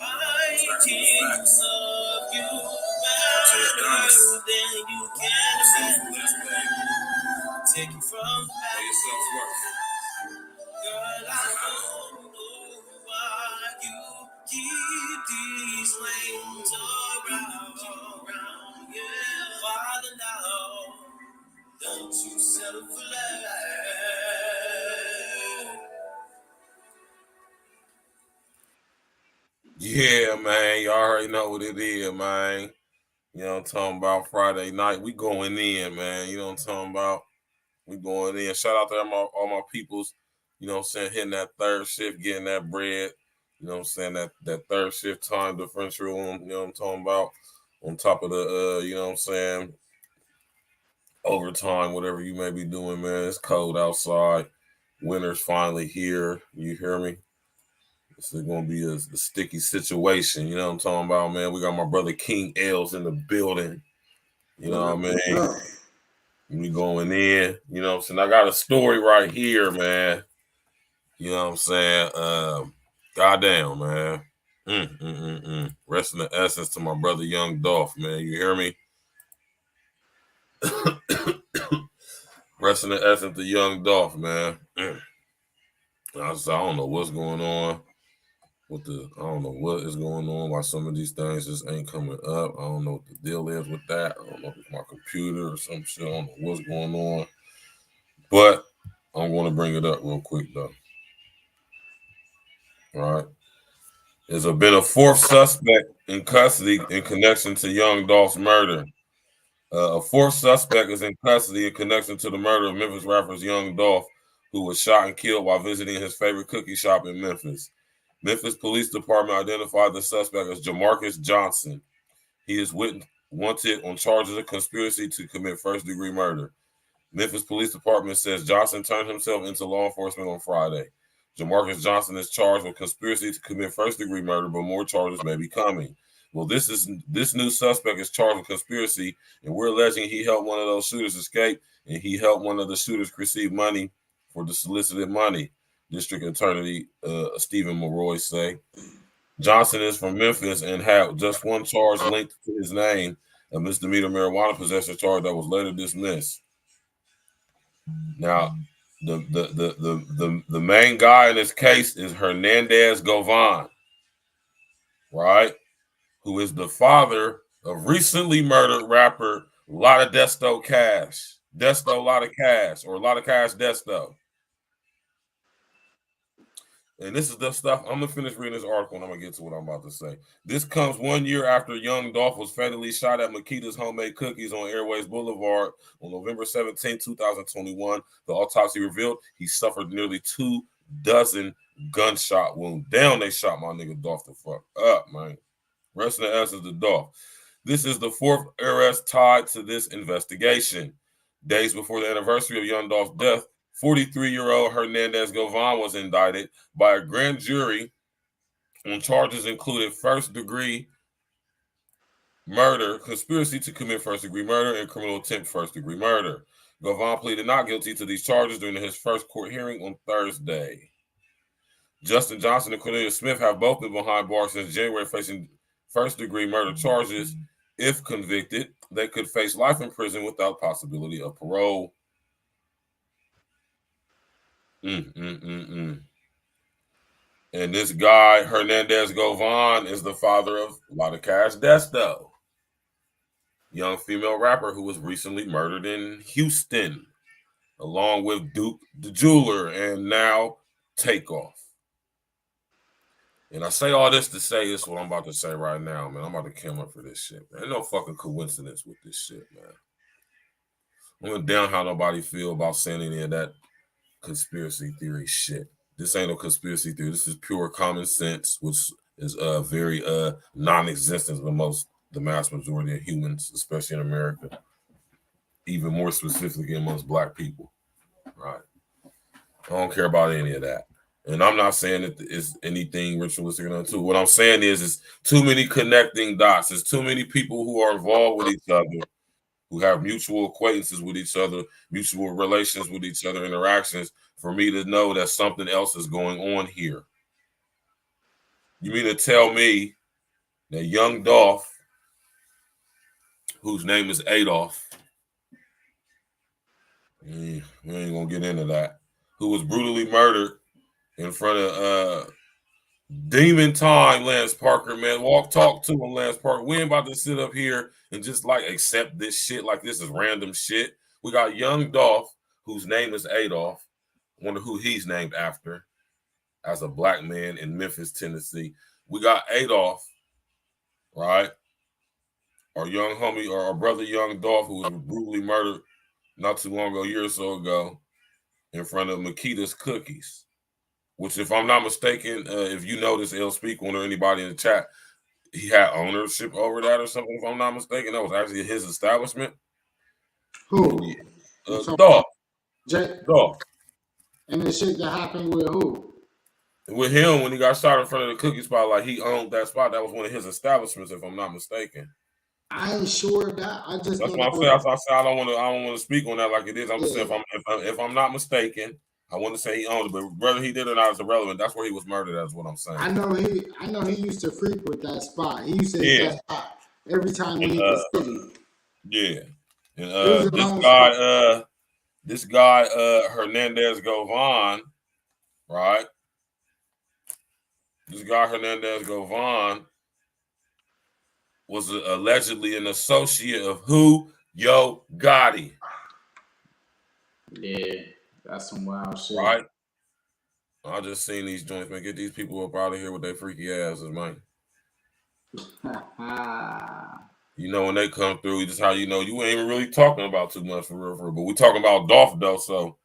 I can love you better than you can imagine. Take it from the back. Know your self-worth. Girl, I don't know why you keep these flames around. Yeah, Father, now don't you settle for less. Yeah, man. Y'all already know what it is, man. You know what I'm talking about? Friday night. We going in, man. You know what I'm talking about? We going in. Shout out to all my peoples, you know what I'm saying, hitting that third shift, getting that bread. You know what I'm saying? That third shift time differential, you know what I'm talking about? On top of the you know what I'm saying, overtime, whatever you may be doing, man. It's cold outside. Winter's finally here. You hear me? This is gonna be a sticky situation. You know what I'm talking about, man? We got my brother King L's in the building. You know what I mean? We going in. You know what I'm saying? I got a story right here, man. You know what I'm saying? Goddamn, man. Rest in the essence to my brother Young Dolph, man. You hear me? Rest in the essence to Young Dolph, man. I don't know what's going on. I don't know what is going on, why some of these things just ain't coming up. I don't know what the deal is with that. I don't know if it's my computer or some shit. I don't know what's going on. But I'm going to bring it up real quick, though. All right. There's been a fourth suspect in custody in connection to Young Dolph's murder. A fourth suspect is in custody in connection to the murder of Memphis rappers Young Dolph, who was shot and killed while visiting his favorite cookie shop in Memphis. Memphis Police Department identified the suspect as Jamarcus Johnson. He is wanted on charges of conspiracy to commit first-degree murder. Memphis Police Department says Johnson turned himself into law enforcement on Friday. Jamarcus Johnson is charged with conspiracy to commit first-degree murder, but more charges may be coming. Well, this new suspect is charged with conspiracy, and we're alleging he helped one of those shooters escape, and he helped one of the shooters receive money for the solicited money. District Attorney Stephen Monroy say Johnson is from Memphis and had just one charge linked to his name, a misdemeanor marijuana possession charge that was later dismissed. Now, the main guy in this case is Hernandez Govan, right? Who is the father of recently murdered rapper Lotta Desto Cash. Desto Lotta Cash, or Lotta Cash Desto. And this is the stuff. I'm going to finish reading this article and I'm going to get to what I'm about to say. This comes 1 year after Young Dolph was fatally shot at Makita's Homemade Cookies on Airways Boulevard on November 17, 2021. The autopsy revealed he suffered nearly 24 gunshot wounds. Damn, they shot my nigga Dolph the fuck up, man. Rest in the essence of Dolph. This is the fourth arrest tied to this investigation. Days before the anniversary of Young Dolph's death, 43-year-old Hernandez Govan was indicted by a grand jury on charges including first-degree murder, conspiracy to commit first-degree murder, and criminal attempt first-degree murder. Govan pleaded not guilty to these charges during his first court hearing on Thursday. Justin Johnson and Cornelia Smith have both been behind bars since January, facing first-degree murder charges. If convicted, they could face life in prison without possibility of parole. And this guy, Hernandez Govan, is the father of Lotta Cash Desto, young female rapper who was recently murdered in Houston, along with Duke the Jeweler and now Takeoff. And I say all this to say this, what I'm about to say right now, man. I'm about to come up for this shit, man. Ain't no fucking coincidence with this shit, man. I'm going down how nobody feel about saying any of that conspiracy theory shit. This ain't no conspiracy theory. This is pure common sense, which is very non-existent for the mass majority of humans, especially in America. Even more specifically amongst black people. Right. I don't care about any of that. And I'm not saying that it's anything ritualistic or nothing. What I'm saying is too many connecting dots. There's too many people who are involved with each other, who have mutual acquaintances with each other, mutual relations with each other, interactions, for me to know that something else is going on here. You mean to tell me that young Dolph, whose name is Adolf, we ain't gonna get into that, who was brutally murdered in front of Demon Time, Lance Parker, man. Talk to him, Lance Parker. We ain't about to sit up here and just like accept this shit like this is random shit. We got young Dolph, whose name is Adolf. Wonder who he's named after as a black man in Memphis, Tennessee. We got Adolf, right? Our young homie, or our brother young Dolph, who was brutally murdered not too long ago, a year or so ago, in front of Makita's Cookies. Which, if I'm not mistaken, if you notice, L Speak one or anybody in the chat, he had ownership over that or something. If I'm not mistaken, that was actually his establishment. Who? Dolph. Jay. Dolph. And the shit that happened with who? With him, when he got shot in front of the cookie spot, like he owned that spot. That was one of his establishments, if I'm not mistaken. I ain't sure of that. I just that's what I'm saying. I don't want to speak on that like it is. I'm just saying if I'm not mistaken, I want to say he owned it, but whether he did or not is irrelevant. That's where he was murdered. That's what I'm saying. I know he used to frequent that spot. He used to hit that spot every time he hit the city. Yeah. And this guy Hernandez Govan, right? This guy Hernandez Govan was allegedly an associate of who? Yo Gotti. Yeah, that's some wild shit. Right? I just seen these joints, man. Get these people up out of here with their freaky asses, man. You know, when they come through, just how you know you ain't even really talking about too much for real. But we talking about Dolph, though, so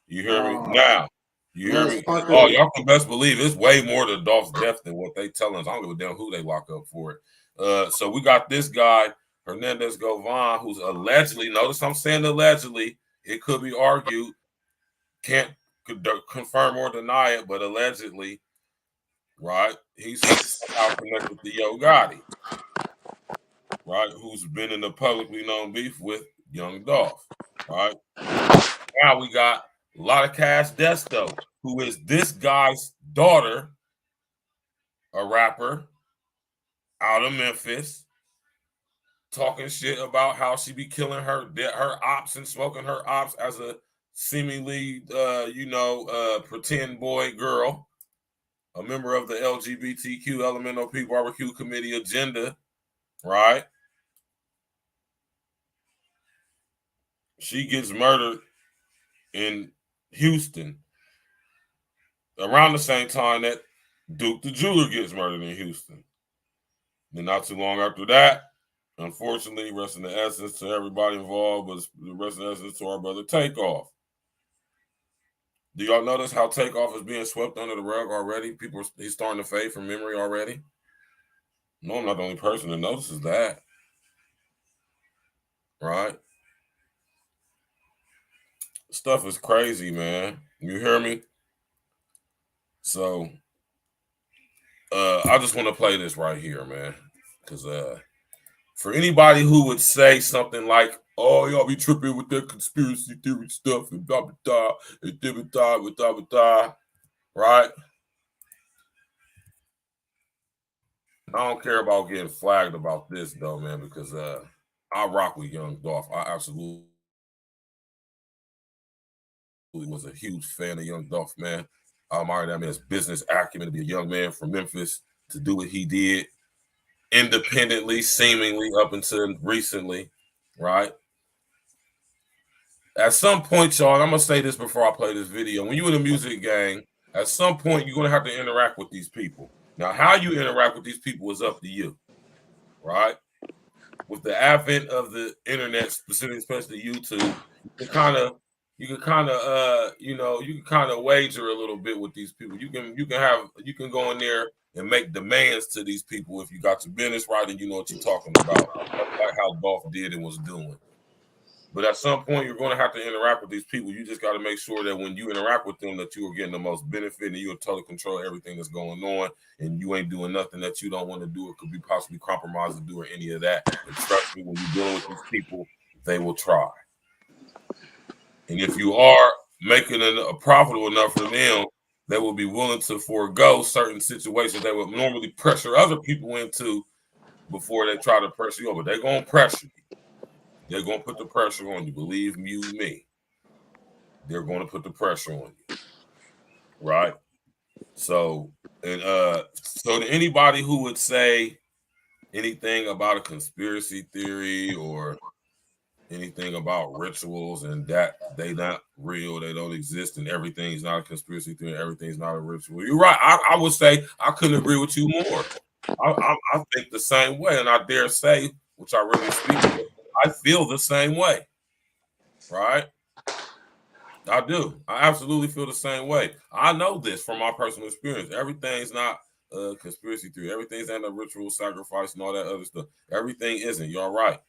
you hear me? Now, you hear me? Oh, y'all can best believe it's way more to Dolph's death than what they telling us. I don't give a damn who they lock up for it. So we got this guy, Hernandez Govan, who's allegedly, notice I'm saying allegedly, it could be argued, can't confirm or deny it, but allegedly, right? He's somehow connected to Yo Gotti, right? Who's been in the publicly known beef with young Dolph, right? Now we got a lot of Cash Desto, who is this guy's daughter, a rapper out of Memphis, talking shit about how she be killing her ops and smoking her ops as a seemingly, pretend boy girl, a member of the LGBTQ LMNOP Barbecue Committee agenda, right? She gets murdered in Houston around the same time that Duke the Jeweler gets murdered in Houston. Then not too long after that, unfortunately, rest in the essence to everybody involved, but the rest in the essence to our brother Takeoff. Do y'all notice how Takeoff is being swept under the rug already? He's starting to fade from memory already. No, I'm not the only person that notices that. Right? Stuff is crazy, man. You hear me? So, I just want to play this right here, man. Because for anybody who would say something like, oh, y'all be tripping with their conspiracy theory stuff and blah, blah, blah, and blah, blah, blah, blah, blah, right? I don't care about getting flagged about this, though, man, because I rock with young Dolph. I absolutely was a huge fan of young Dolph, man. I admire that man's business acumen to be a young man from Memphis to do what he did independently, seemingly up until recently, right? At some point, y'all, and I'm going to say this before I play this video, when you're in a music gang, at some point, you're going to have to interact with these people. Now, how you interact with these people is up to you, right? With the advent of the internet, specifically, especially YouTube, you can kind of wager a little bit with these people. You can go in there and make demands to these people if you got your business right and you know what you're talking about, like how Dolph did and was doing. But at some point, you're going to have to interact with these people. You just got to make sure that when you interact with them, that you are getting the most benefit and you are totally control everything that's going on, and you ain't doing nothing that you don't want to do or could be possibly compromised to do or any of that. And trust me, when you're dealing with these people, they will try. And if you are making it profitable enough for them, they will be willing to forego certain situations they would normally pressure other people into before they try to pressure you over. They're going to pressure you. They're going to put the pressure on you. Believe you me. They're going to put the pressure on you. Right? So, and so to anybody who would say anything about a conspiracy theory or anything about rituals and that they not real, they don't exist, and everything's not a conspiracy theory, everything's not a ritual. You're right. I would say I couldn't agree with you more. I think the same way, and I dare say, which I really speak for, I feel the same way. Right? I do. I absolutely feel the same way. I know this from my personal experience. Everything's not a conspiracy theory. Everything's not a ritual sacrifice and all that other stuff. Everything isn't. You're right.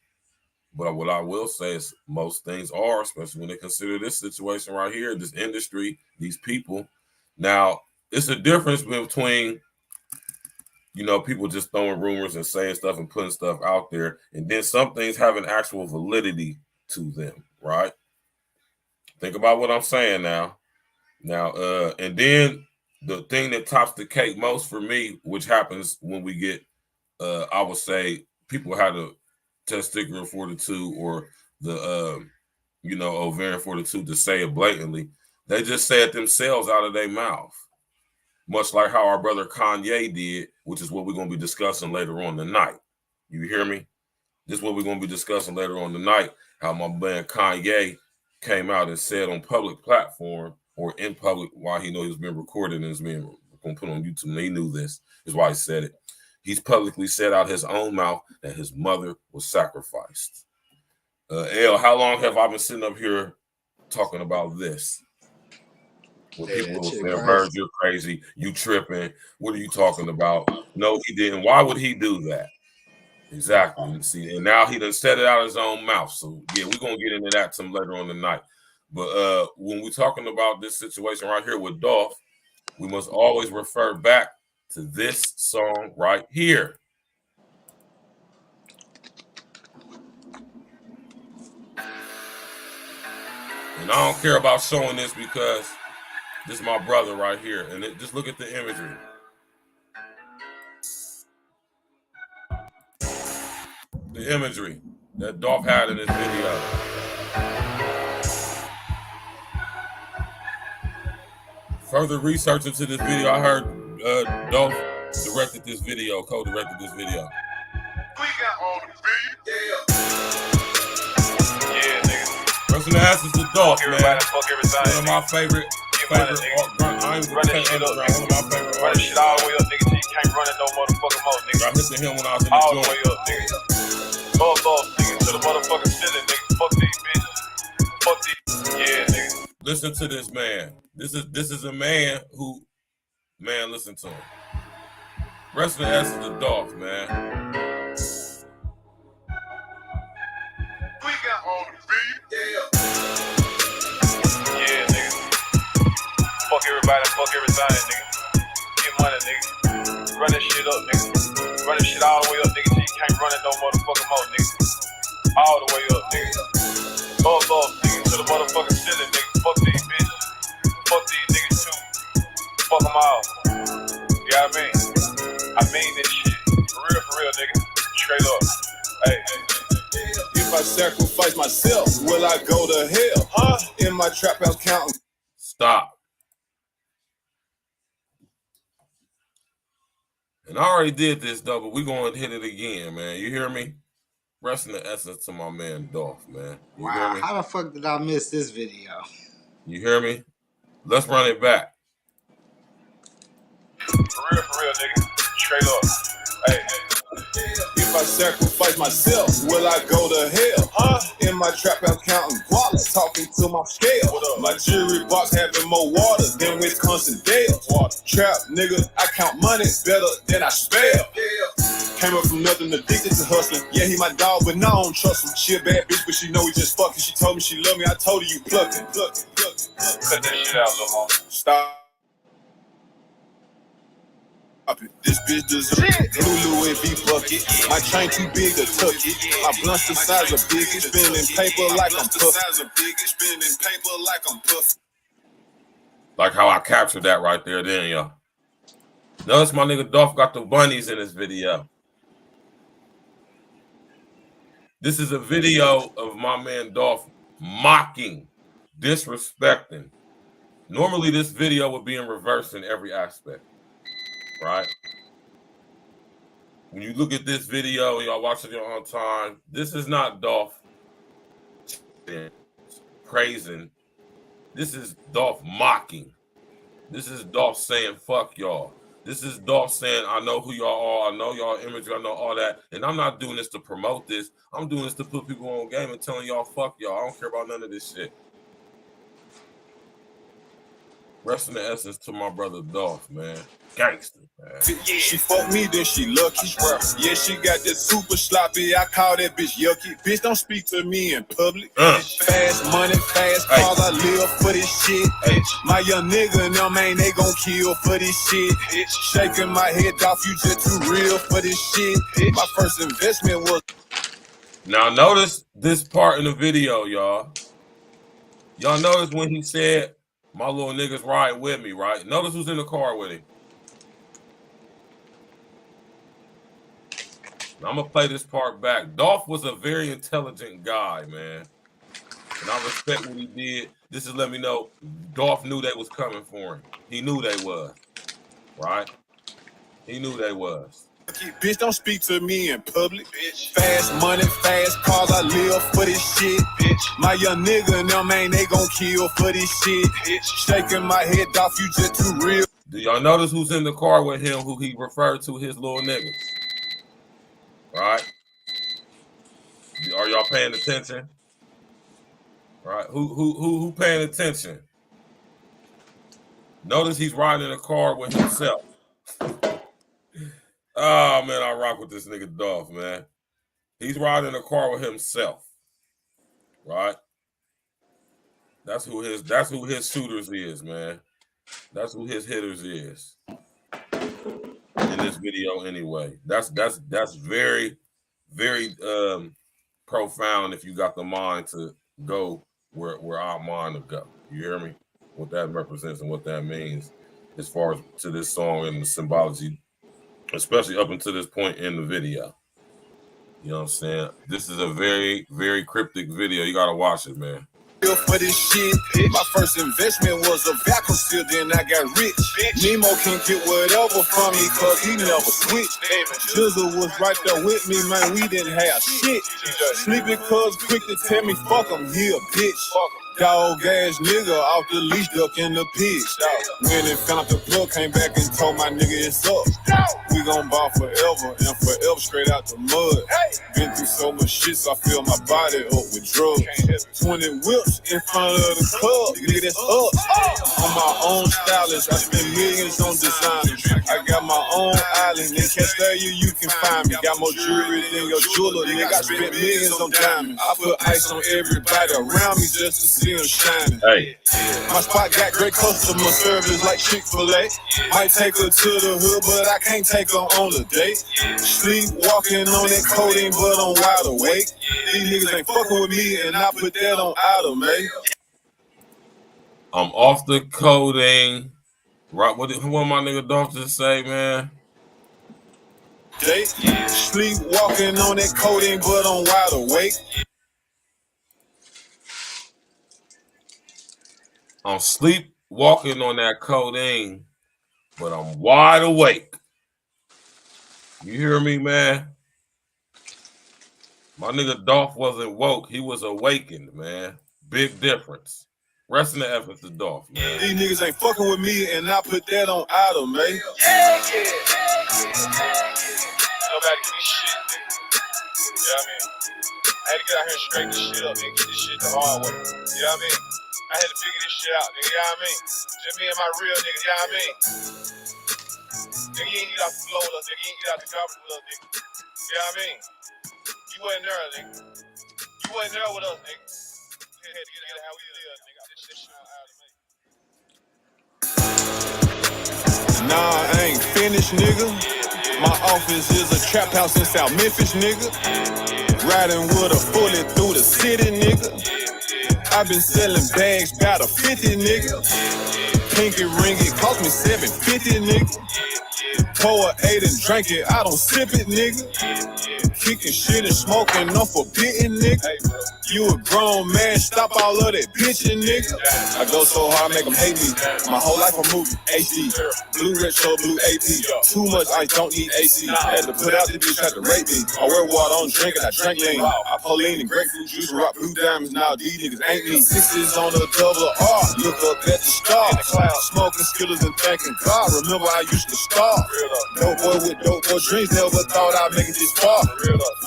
But what I will say is most things are, especially when they consider this situation right here, this industry, these people. Now, it's a difference between, you know, people just throwing rumors and saying stuff and putting stuff out there, and then some things have an actual validity to them, right? Think about what I'm saying now. And then the thing that tops the cake most for me, which happens when we get, I would say, people had a testicular fortitude or the, ovarian fortitude to say it blatantly. They just say it themselves out of their mouth, much like how our brother Kanye did, which is what we're going to be discussing later on tonight. You hear me? This is what we're going to be discussing later on tonight, how my man Kanye came out and said on public platform or in public while he knew he was being recorded and was being going to put on YouTube, and he knew this is why he said it. He's publicly said out his own mouth that his mother was sacrificed. L, how long have I been sitting up here talking about this? When people will say, Virgil, you're crazy, you tripping, what are you talking about? No, he didn't. Why would he do that? Exactly. See, and now he done said it out of his own mouth. So yeah, we're gonna get into that some later on tonight. But when we're talking about this situation right here with Dolph, we must always refer back to this song right here. And I don't care about showing this because this is my brother right here. And just look at the imagery. The imagery that Dolph had in this video. Further research into this video, I heard Dolph directed this video, co-directed this video. We got all the beat. Yeah, nigga. Person that asks is the Dolph, man. One of my favorite art grunt. I ain't gonna say underground. One of my favorite art. Run shit all the way up, nigga. You can't run it no motherfucking more, nigga. I listened to him when I was in the joint. All the way up, nigga. Both, nigga, to the motherfucking ceiling, nigga. Fuck these bitches. Fuck these. Yeah, nigga. Listen to this man. This is a man who, man, listen to him. Rest of the S is the Dolph, man. We got all the beat. Yeah, nigga. Fuck everybody, fuck everything, nigga. Get money, nigga. Run this shit up, nigga. Run this shit all the way up, nigga, till you can't run it no motherfucking more, nigga. All the way up, nigga. Both, nigga, to the motherfucking ceiling, nigga. Fuck these bitches. Fuck these niggas too. Fuck them all. You know what I mean? I mean this shit. For real, nigga. Straight up. Hey. If I sacrifice myself, will I go to hell? Huh? In my trap house counting. Stop. And I already did this though, but we're going to hit it again, man. You hear me? Rest in the essence to my man Dolph, man. You hear me? How the fuck did I miss this video? You hear me? Let's run it back. For real, nigga. Straight up. Hey. If I sacrifice myself, will I go to hell? Huh? In my trap house counting guala, talking to my scale. My jewelry box having more water than Wisconsin Dale. Trap, nigga, I count money better than I spell. Came up from nothing, addicted to hustling. Yeah, he my dog, but no, I don't trust him. She a bad bitch, but she know we just fucking. She told me she love me, I told her you plucking. Cut that shit out, little mama. Stop. This bitch deserves Louis V bucket. My chain too big to tuck it. My blunt's the size of big. Spinning paper like I'm puffing. Like how I captured that right there then, y'all. Notice my nigga Dolph got the bunnies in this video. This is a video of my man Dolph mocking, disrespecting. Normally this video would be in reverse in every aspect, right? When you look at this video and y'all watch it your own time, this is not Dolph praising. This is Dolph mocking. This is Dolph saying, fuck y'all. This is Dolph saying, I know who y'all are. I know y'all imagery. I know all that. And I'm not doing this to promote this. I'm doing this to put people on game and telling y'all, fuck y'all. I don't care about none of this shit. Rest in the essence to my brother Dolph, man. Gangster, man. She fucked me, then she lucky. Yeah, she got that super sloppy. I call that bitch yucky. Bitch, don't speak to me in public. Fast money, fast cars. I live for this shit. My young nigga and them, man, they gon' kill for this shit. Shaking my head off, you just too real for this shit. My first investment was. Now notice this part in the video, y'all. Y'all notice when he said, my little niggas ride with me, right? Notice who's in the car with him. Now, I'm going to play this part back. Dolph was a very intelligent guy, man. And I respect what he did. This is let me know Dolph knew they was coming for him. He knew they was, right? He knew they was. Bitch, don't speak to me in public. Bitch. Fast money, fast cars. I live for this shit. Bitch. My young nigga and them, man, they gon' kill for this shit. Bitch. Shaking my head off, you just too real. Do y'all notice who's in the car with him, who he referred to his little niggas? Right? Are y'all paying attention? Right? Who paying attention? Notice he's riding in a car with himself. Oh man, I rock with this nigga Dolph, man. He's riding in a car with himself. Right? That's who his shooters is, man. That's who his hitters is. In this video anyway. That's very, very profound if you got the mind to go where our mind will go. You hear me? What that represents and what that means as far as to this song and the symbology, especially up until this point in the video. You know what I'm saying? This is a very, very cryptic video. You gotta watch it, man. For this shit, my first investment was a vacuum seal, then I got rich. Nemo can get whatever from me, cause he never switched. Jizzle was right there with me, man, we didn't have shit. Sleepy cuz quick to tell me, fuck him, he a bitch. Dog ass nigga off the leash, duck in the pigs. When it found the plug, came back and told my nigga it's up. We gon' ball forever and forever straight out the mud. Been through so much shit, so I fill my body up with drugs. 20 whips in front of the club, nigga, that's up. On my own stylist, I spend millions on designers. I got my own island, in Castalia you can find me. Got more jewelry than your jeweler, nigga, I spent millions on diamonds. I put ice on everybody around me just to see them shining. Hey. My spot got great customer service like Chick-fil-A. Might take her to the hood, but I can't take her on a date. Sleep walking on that codeine, but I'm wide awake. These niggas ain't fucking with me, and I put that on Adam, man. I'm off the codeine. Right? What my nigga Dolph just say, man? Sleep walking on that codeine, but I'm wide awake. I'm sleep walking on that codeine, but I'm wide awake. You hear me, man? My nigga Dolph wasn't woke. He was awakened, man. Big difference. Rest in the efforts to Dolph, man. These niggas ain't fucking with me, and I put that on Adam, man. Nobody give me shit, nigga. You know what I mean? I had to get out here and straighten this shit up and get this shit the hard way. You know what I mean? I had to figure this shit out, nigga, you know what I mean? Just me and my real nigga, you know what I mean? Nigga, you ain't get out the flow with us, nigga, you ain't get out the garbage with us, nigga. You know what I mean? You wasn't there, nigga. You wasn't there with us, nigga. You had to get out how we live, nigga. This shit shit out of me. Nah, I ain't finished, nigga. My office is a trap house in South Memphis, nigga. Riding with a bullet through the city, nigga. I've been selling bags, about a 50, nigga. pinky ring, it cost me $750, nigga. Pour a 8 and drink it, I don't sip it, nigga. Kicking shit and smoking, I'm forbidden, nigga. You a grown man, stop all of that bitchin', nigga. I go so hard, make them hate me. My whole life a movie, HD. Blue retro, blue AP. Too much, I don't need AC. Had to put out the bitch, had to rape me. I wear water, I don't drink it, I drink lean. I pull lean and grapefruit juice, rock blue diamonds, now these niggas ain't me. Sixes on a double R, look up at the stars. Smoking skillers and thanking God, remember I used to starve. Dope boy with dope boy dreams, never thought I'd make it this far.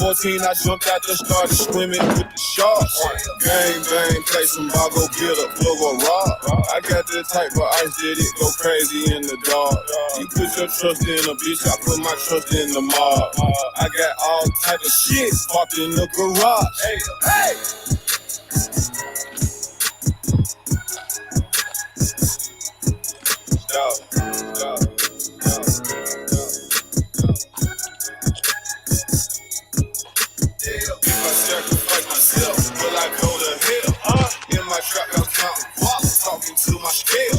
14, I jumped out there, started swimming with the sharks. Bang, bang, play some ball, go get a plug or rob. I got that type of ice, did it go crazy in the dark. You put your trust in a bitch, I put my trust in the mob. I got all type of shit parked in the garage. Hey, hey! Stop. If I sacrifice myself, will I go to hell? In my trap, I'm counting wallets, talking to my scale.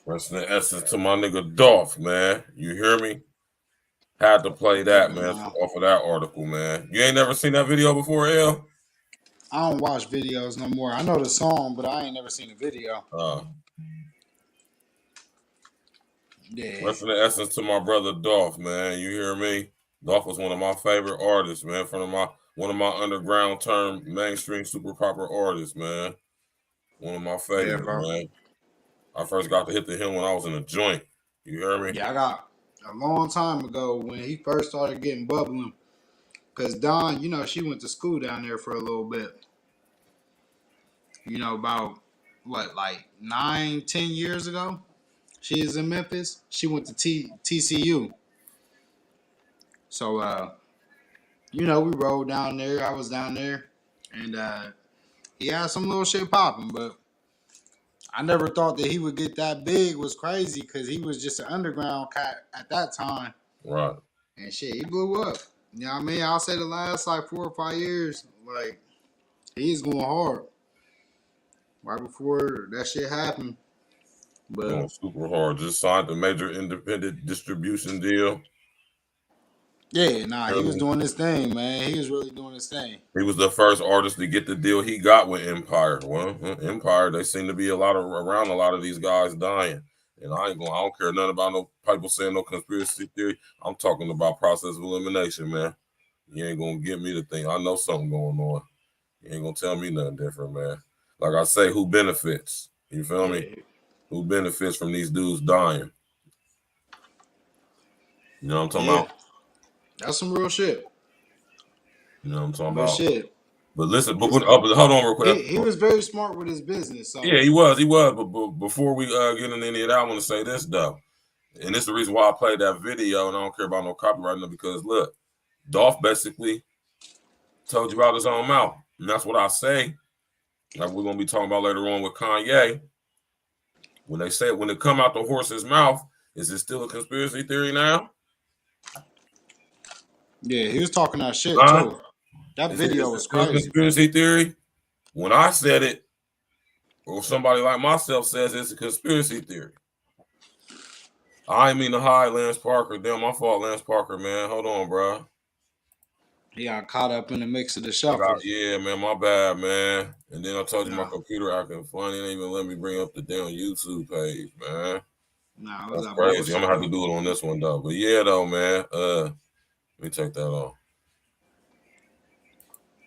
Rest in essence to my nigga Dolph, man. You hear me? Had to play that, man, off of that article, man. You ain't never seen that video before, L? I don't watch videos no more. I know the song, but I ain't never seen the video. Yeah. Rest in the essence to my brother Dolph, man. You hear me? Dolph was one of my favorite artists, man. One of my underground term mainstream super popular artists, man. One of my favorites, man. I first got to hit him when I was in a joint. You hear me? Yeah, I got a long time ago when he first started getting bubbling. Because Dawn, you know, she went to school down there for a little bit. You know, about, what, like 9, 10 years ago? She is in Memphis. She went to TCU. So, you know, we rode down there. I was down there. And he had some little shit popping. But I never thought that he would get that big. It was crazy because he was just an underground cat at that time. Right. And shit, he blew up. You know what I mean? I'll say the last like 4 or 5 years, like, he's going hard. Right before that shit happened. But going super hard. Just signed a major independent distribution deal. Yeah, he was doing his thing, man. He was really doing his thing. He was the first artist to get the deal he got with Empire. Well, Empire, they seem to be around a lot of these guys dying. And I don't care nothing about no people saying no conspiracy theory. I'm talking about process of elimination, man. You ain't gonna get me to think I know something going on. You ain't gonna tell me nothing different, man. Like I say, who benefits? You feel me? Who benefits from these dudes dying? You know what I'm talking about? That's some real shit. You know what I'm talking real about? Shit. But listen, hold on real quick. He was very smart with his business. So. Yeah, he was. But before we get into any of that, I want to say this, though. And this is the reason why I played that video, and I don't care about no copyright, because, look, Dolph basically told you about his own mouth. And that's what I say. Like we're going to be talking about later on with Kanye. When it come out the horse's mouth, is it still a conspiracy theory now? Yeah, he was talking that shit, too. That video was crazy. Conspiracy theory? When I said it, or somebody like myself says it's a conspiracy theory. I ain't mean to hide Lance Parker. Damn, my fault, Lance Parker, man. Hold on, bro. He got caught up in the mix of the shuffle. Yeah, man, my bad, man. And then I told you my computer acting funny. It didn't even let me bring up the damn YouTube page, man. That's crazy. I'm gonna have to do it on this one, though. But yeah, though, man. Let me take that off.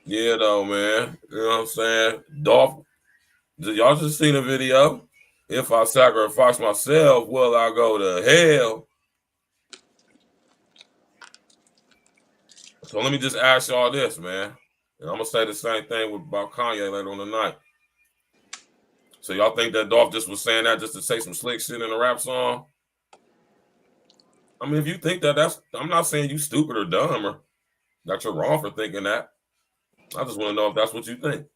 Yeah, though, man. You know what I'm saying? Dolph, y'all just seen a video. If I sacrifice myself, will I go to hell? So let me just ask y'all this, man. And I'm going to say the same thing about Kanye later on tonight. So y'all think that Dolph just was saying that just to say some slick shit in a rap song? I mean, if you think that, I'm not saying you stupid or dumb or that you're wrong for thinking that. I just want to know if that's what you think.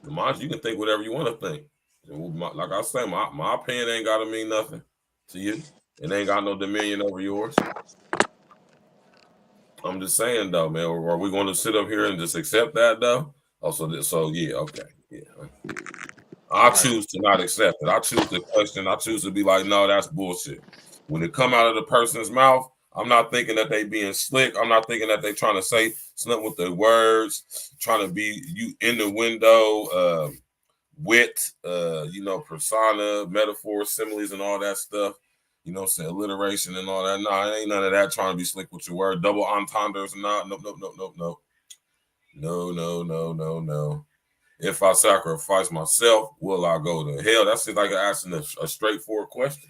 Mind you can think whatever you want to think. Like I say, my opinion ain't got to mean nothing to you. It ain't got no dominion over yours. I'm just saying though, man. Are we going to sit up here and just accept that though? Oh, so yeah, okay, yeah. I choose to not accept it. I choose to question. I choose to be like, no, that's bullshit. When it come out of the person's mouth, I'm not thinking that they being slick. I'm not thinking that they trying to say something with the words, trying to be you in the window, wit, persona, metaphors, similes, and all that stuff. You know, say alliteration and all that. No, it ain't none of that trying to be slick with your word. Double entendres, no. No. If I sacrifice myself, will I go to hell? That's just like asking a straightforward question,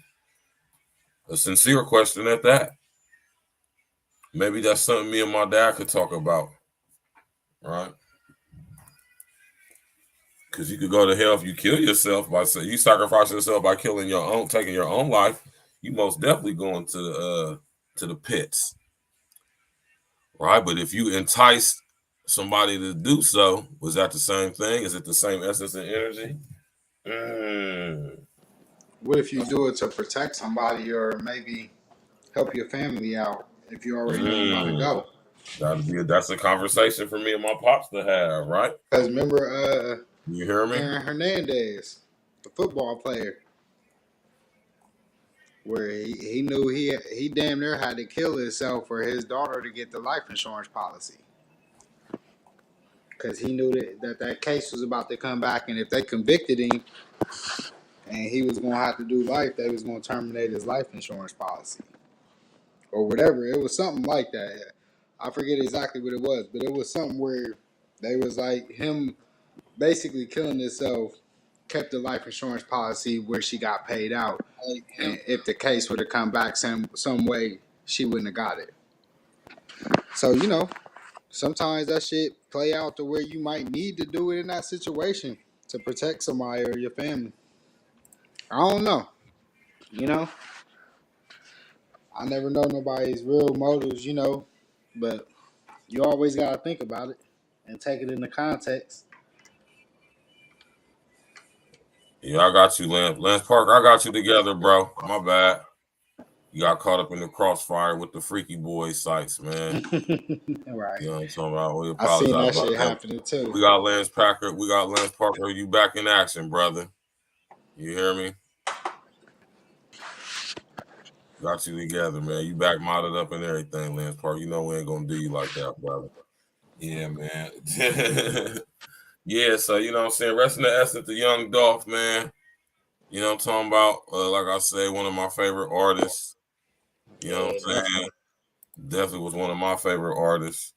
a sincere question at that. Maybe that's something me and my dad could talk about, right? Because you could go to hell if you kill yourself by saying you sacrifice yourself by taking your own life. You most definitely going to the pits, right? But if you entice somebody to do so, was that the same thing? Is it the same essence and energy? What if you do it to protect somebody or maybe help your family out if you already know you're about to go? That's a conversation for me and my pops to have, right? Because remember, you hear me? Aaron Hernandez, the football player, where he knew he damn near had to kill himself for his daughter to get the life insurance policy. Because he knew that case was about to come back, and if they convicted him and he was going to have to do life, they was going to terminate his life insurance policy. Or whatever. It was something like that. I forget exactly what it was, but it was something where they was like him basically killing himself kept the life insurance policy where she got paid out. And if the case would have come back some way, she wouldn't have got it. So, sometimes that shit play out to where you might need to do it in that situation to protect somebody or your family. I don't know. I never know nobody's real motives, but you always got to think about it and take it into context. Yeah, I got you, Lance. Lance Parker, I got you together, bro. My bad. You got caught up in the crossfire with the freaky boy sites, man. Right. You know what I'm talking about? We I seen apologize that about shit that. happening too. We got Lance Parker. You back in action, brother. You hear me? Got you together, man. You back modded up and everything, Lance Parker. You know we ain't gonna do you like that, brother. Yeah, man. Yeah, so you know what I'm saying? Rest in the essence, the young Dolph, man. You know what I'm talking about? Like I say, one of my favorite artists. You know what I'm saying? Definitely was one of my favorite artists.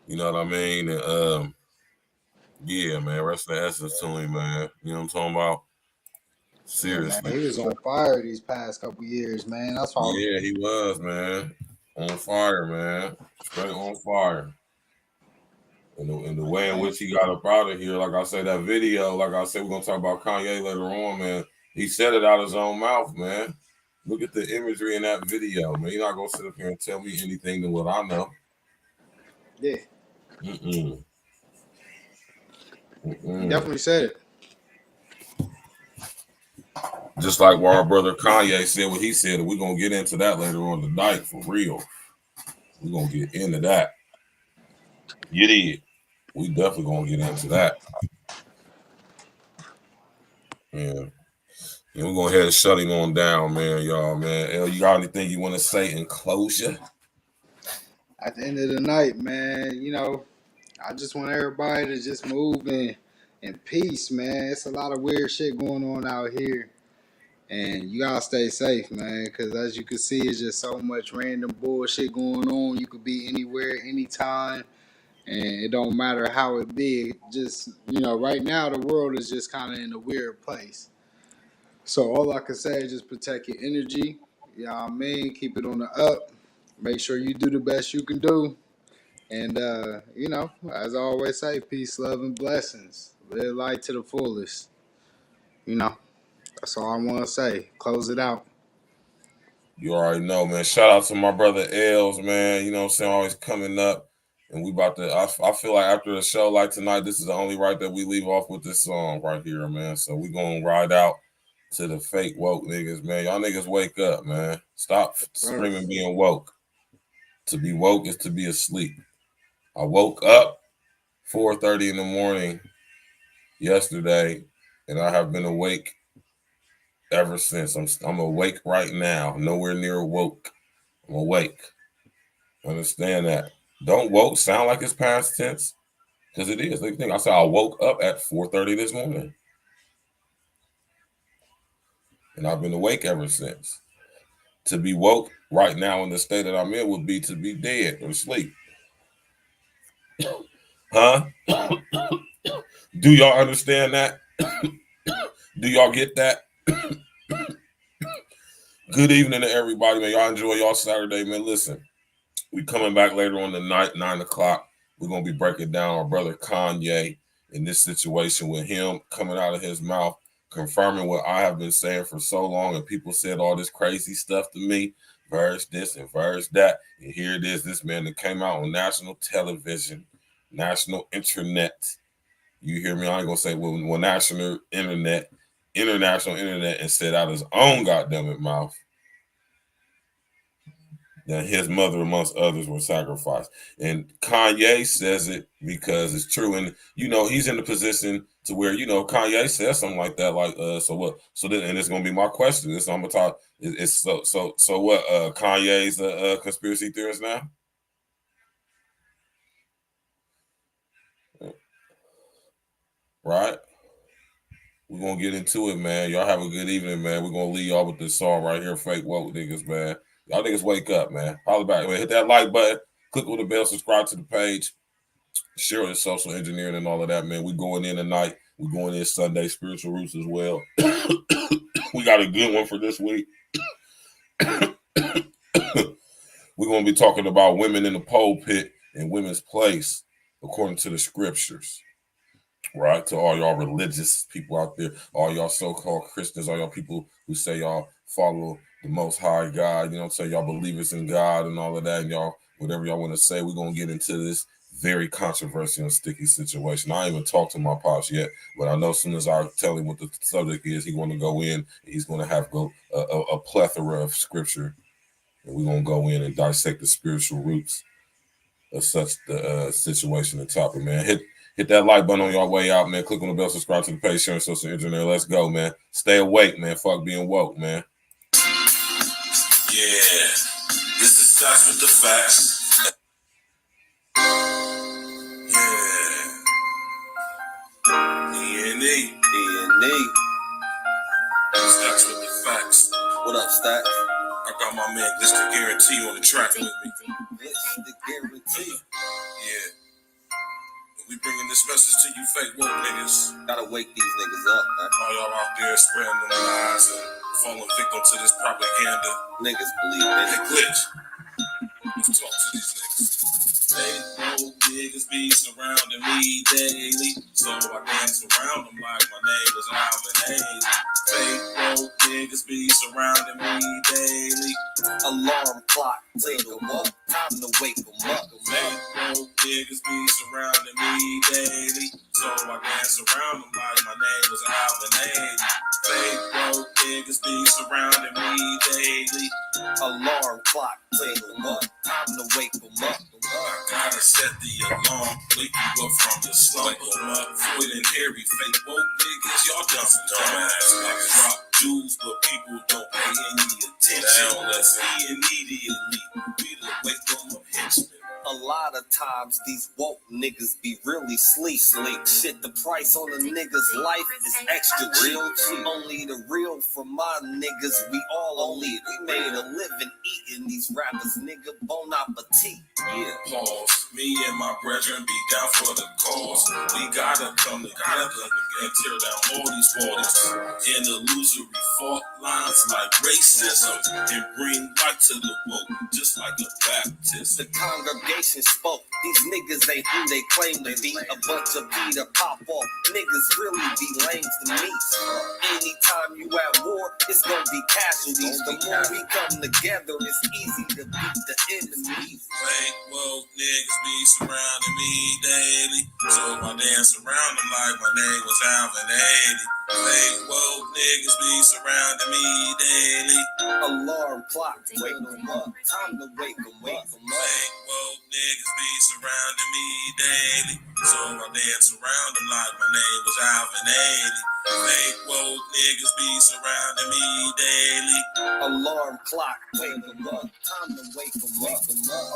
You know what I mean? And, yeah, man. Rest in the essence to him, man. You know what I'm talking about? Seriously. Yeah, man, he was on fire these past couple years, man. That's all. Yeah, he was, man. On fire, man. Straight on fire. And the way in which he got up out of here, like I said, that video, like I said, we're gonna talk about Kanye later on, man. He said it out of his own mouth, man. Look at the imagery in that video, man. You're not gonna sit up here and tell me anything than what I know. Yeah. He definitely said it. Just like what our brother Kanye said what he said, and we're gonna get into that later on tonight for real. We're gonna get into that. You did. We definitely gonna get into that. Yeah. And we're gonna head shut him on down, man, y'all, man. El, you got anything you want to say in closure? At the end of the night, man, I just want everybody to just move in peace, man. It's a lot of weird shit going on out here. And you gotta stay safe, man, because as you can see, it's just so much random bullshit going on. You could be anywhere, anytime, and it don't matter how it be. Just, right now, the world is just kind of in a weird place. So all I can say is just protect your energy. You know what I mean? Keep it on the up. Make sure you do the best you can do. And, as I always say, peace, love, and blessings. Live life to the fullest. That's all I want to say. Close it out. You already know, man. Shout out to my brother Els, man. You know what I'm saying? Always coming up. And we about to, I feel like after a show like tonight, this is the only right that we leave off with this song right here, man. So we going to ride out to the fake woke niggas, man. Y'all niggas wake up, man. Stop screaming being woke. To be woke is to be asleep. I woke up 4:30 in the morning yesterday, and I have been awake ever since. I'm awake right now. Nowhere near woke. I'm awake. Understand that. Don't woke sound like it's past tense, because it is. Like, I said I woke up at 4:30 this morning, and I've been awake ever since. To be woke right now in the state that I'm in would be to be dead or asleep. Huh? Do y'all understand that? Do y'all get that? Good evening to everybody, man. Y'all enjoy y'all Saturday, man. Listen, we coming back later on the night, 9 o'clock. We're going to be breaking down our brother Kanye in this situation with him coming out of his mouth, confirming what I have been saying for so long, and people said all this crazy stuff to me, verse this and verse that, and here it is, this man that came out on national television, national internet. You hear me? I ain't gonna say well national internet, international internet, and said out his own goddamn mouth that his mother, amongst others, were sacrificed. And Kanye says it because it's true. And, you know, he's in the position to where, you know, Kanye says something like that, like, so what? So then, and it's going to be my question. This I'm going to talk. It's so what? Kanye's a conspiracy theorist now? Right? We're going to get into it, man. Y'all have a good evening, man. We're going to leave y'all with this song right here, Fake Woke Niggas, man. Y'all niggas wake up, man. Holla back, man. Hit that like button. Click on the bell. Subscribe to the page. Share the social engineering and all of that, man. We going in tonight. We going in Sunday. Spiritual Roots as well. We got a good one for this week. We're going to be talking about women in the pulpit and women's place according to the scriptures. Right, to all y'all religious people out there, all y'all so-called Christians, all y'all people who say y'all follow the Most High God, you know what I'm saying, y'all believers in God and all of that, and y'all, whatever y'all want to say, we're going to get into this very controversial and sticky situation. I ain't even talked to my pops yet, but I know as soon as I tell him what the subject is, he's going to go in, he's going to have a plethora of scripture, and we're going to go in and dissect the spiritual roots of such the situation and topic, man. Hit that like button on your way out, man. Click on the bell, subscribe to the page, share social engineer. Let's go, man. Stay awake, man. Fuck being woke, man. Yeah, this is Facts with the Facts. Yeah. E.N.E. E.N.E. Stacks with the Facts. What up, Stacks? I got my man Mr. Guarantee on the track with me. Mr. Guarantee. Yeah. We bringing this message to you fake woke niggas. Gotta wake these niggas up, man. All y'all out there spreading them lies and falling victim to this propaganda. Niggas believe it. Hey, Glitch. Let's talk to these niggas. Fake woke niggas be surrounding me daily, so I dance around them like my name was Alvin Ailey. Fake woke niggas be surrounding me daily. Alarm clock, wake 'em up, time to wake 'em up. Fake woke niggas be surrounding me daily, so I dance around them like my name was Alvin Ailey. Fake woke niggas be surrounding me daily. Alarm clock, wake 'em up, time to wake 'em up. I gotta set the alarm, wake you up from your slump. Wake 'em up, Floyd and Harry, fake woke niggas, y'all done some dumbass. I drop jewels, but people don't pay any attention. Let's E.N.E. the elite, we the wake 'em up henchmen. A lot of times these woke niggas be really sleep. Shit, the price on a nigga's life is extra real cheap. Only the real from my niggas, we all elite. We made a living eating these rappers, nigga, bon appetit. Yeah, pause. Me and my brethren be down for the cause. We gotta come together and tear down all these walls and illusory fault lines like racism and bring light to the woke, just like a baptism. The congregation spoke. These niggas ain't who they claim to be. A bunch of Peter pop off niggas really be lame to me. Anytime you at war, it's gonna be casualties. The more we come together, it's easy to beat the enemies. Fake woke niggas be surrounding me daily, So I dance around them like my name was Alvin 80. Fake woke niggas be surrounding me daily. Alarm clock, wake them up. Time to wake them up. Fake woke niggas be surrounding me daily. So I dance around them like my name was Alvin 80. Fake woke niggas be surrounding me daily. Alarm clock, wake them up. Time to wake them up.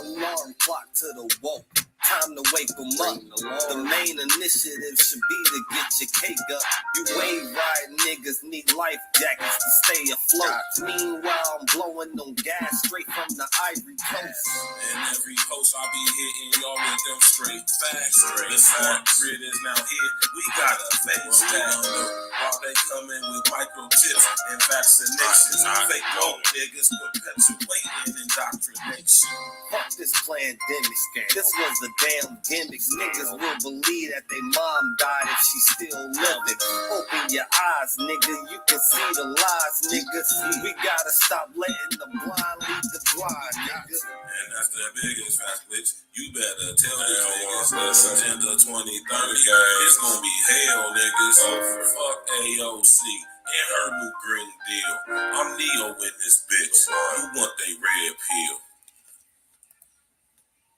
Alarm clock to the woke. Time to wake them up. The main initiative should be to get your cake up. You wave ride niggas need life jackets to stay afloat. Meanwhile, I'm blowing on gas straight from the Ivory Coast. And every post I be hitting y'all with them straight facts. The smart grid is now here. We gotta face that. While they coming with microchips and vaccinations, fake woke niggas perpetuating indoctrination. Fuck this pandemic. This was a damn gimmick. Niggas will believe that they mom died if she's still living. Open your eyes, nigga. You can see the lies, nigga. We gotta stop letting the blind lead the blind, nigga. And that's the biggest fact, which you better tell these niggas. Agenda 2030, it's gonna be hell, niggas. Fuck AOC and her new green deal. I'm Neo in this bitch. You want they red pill.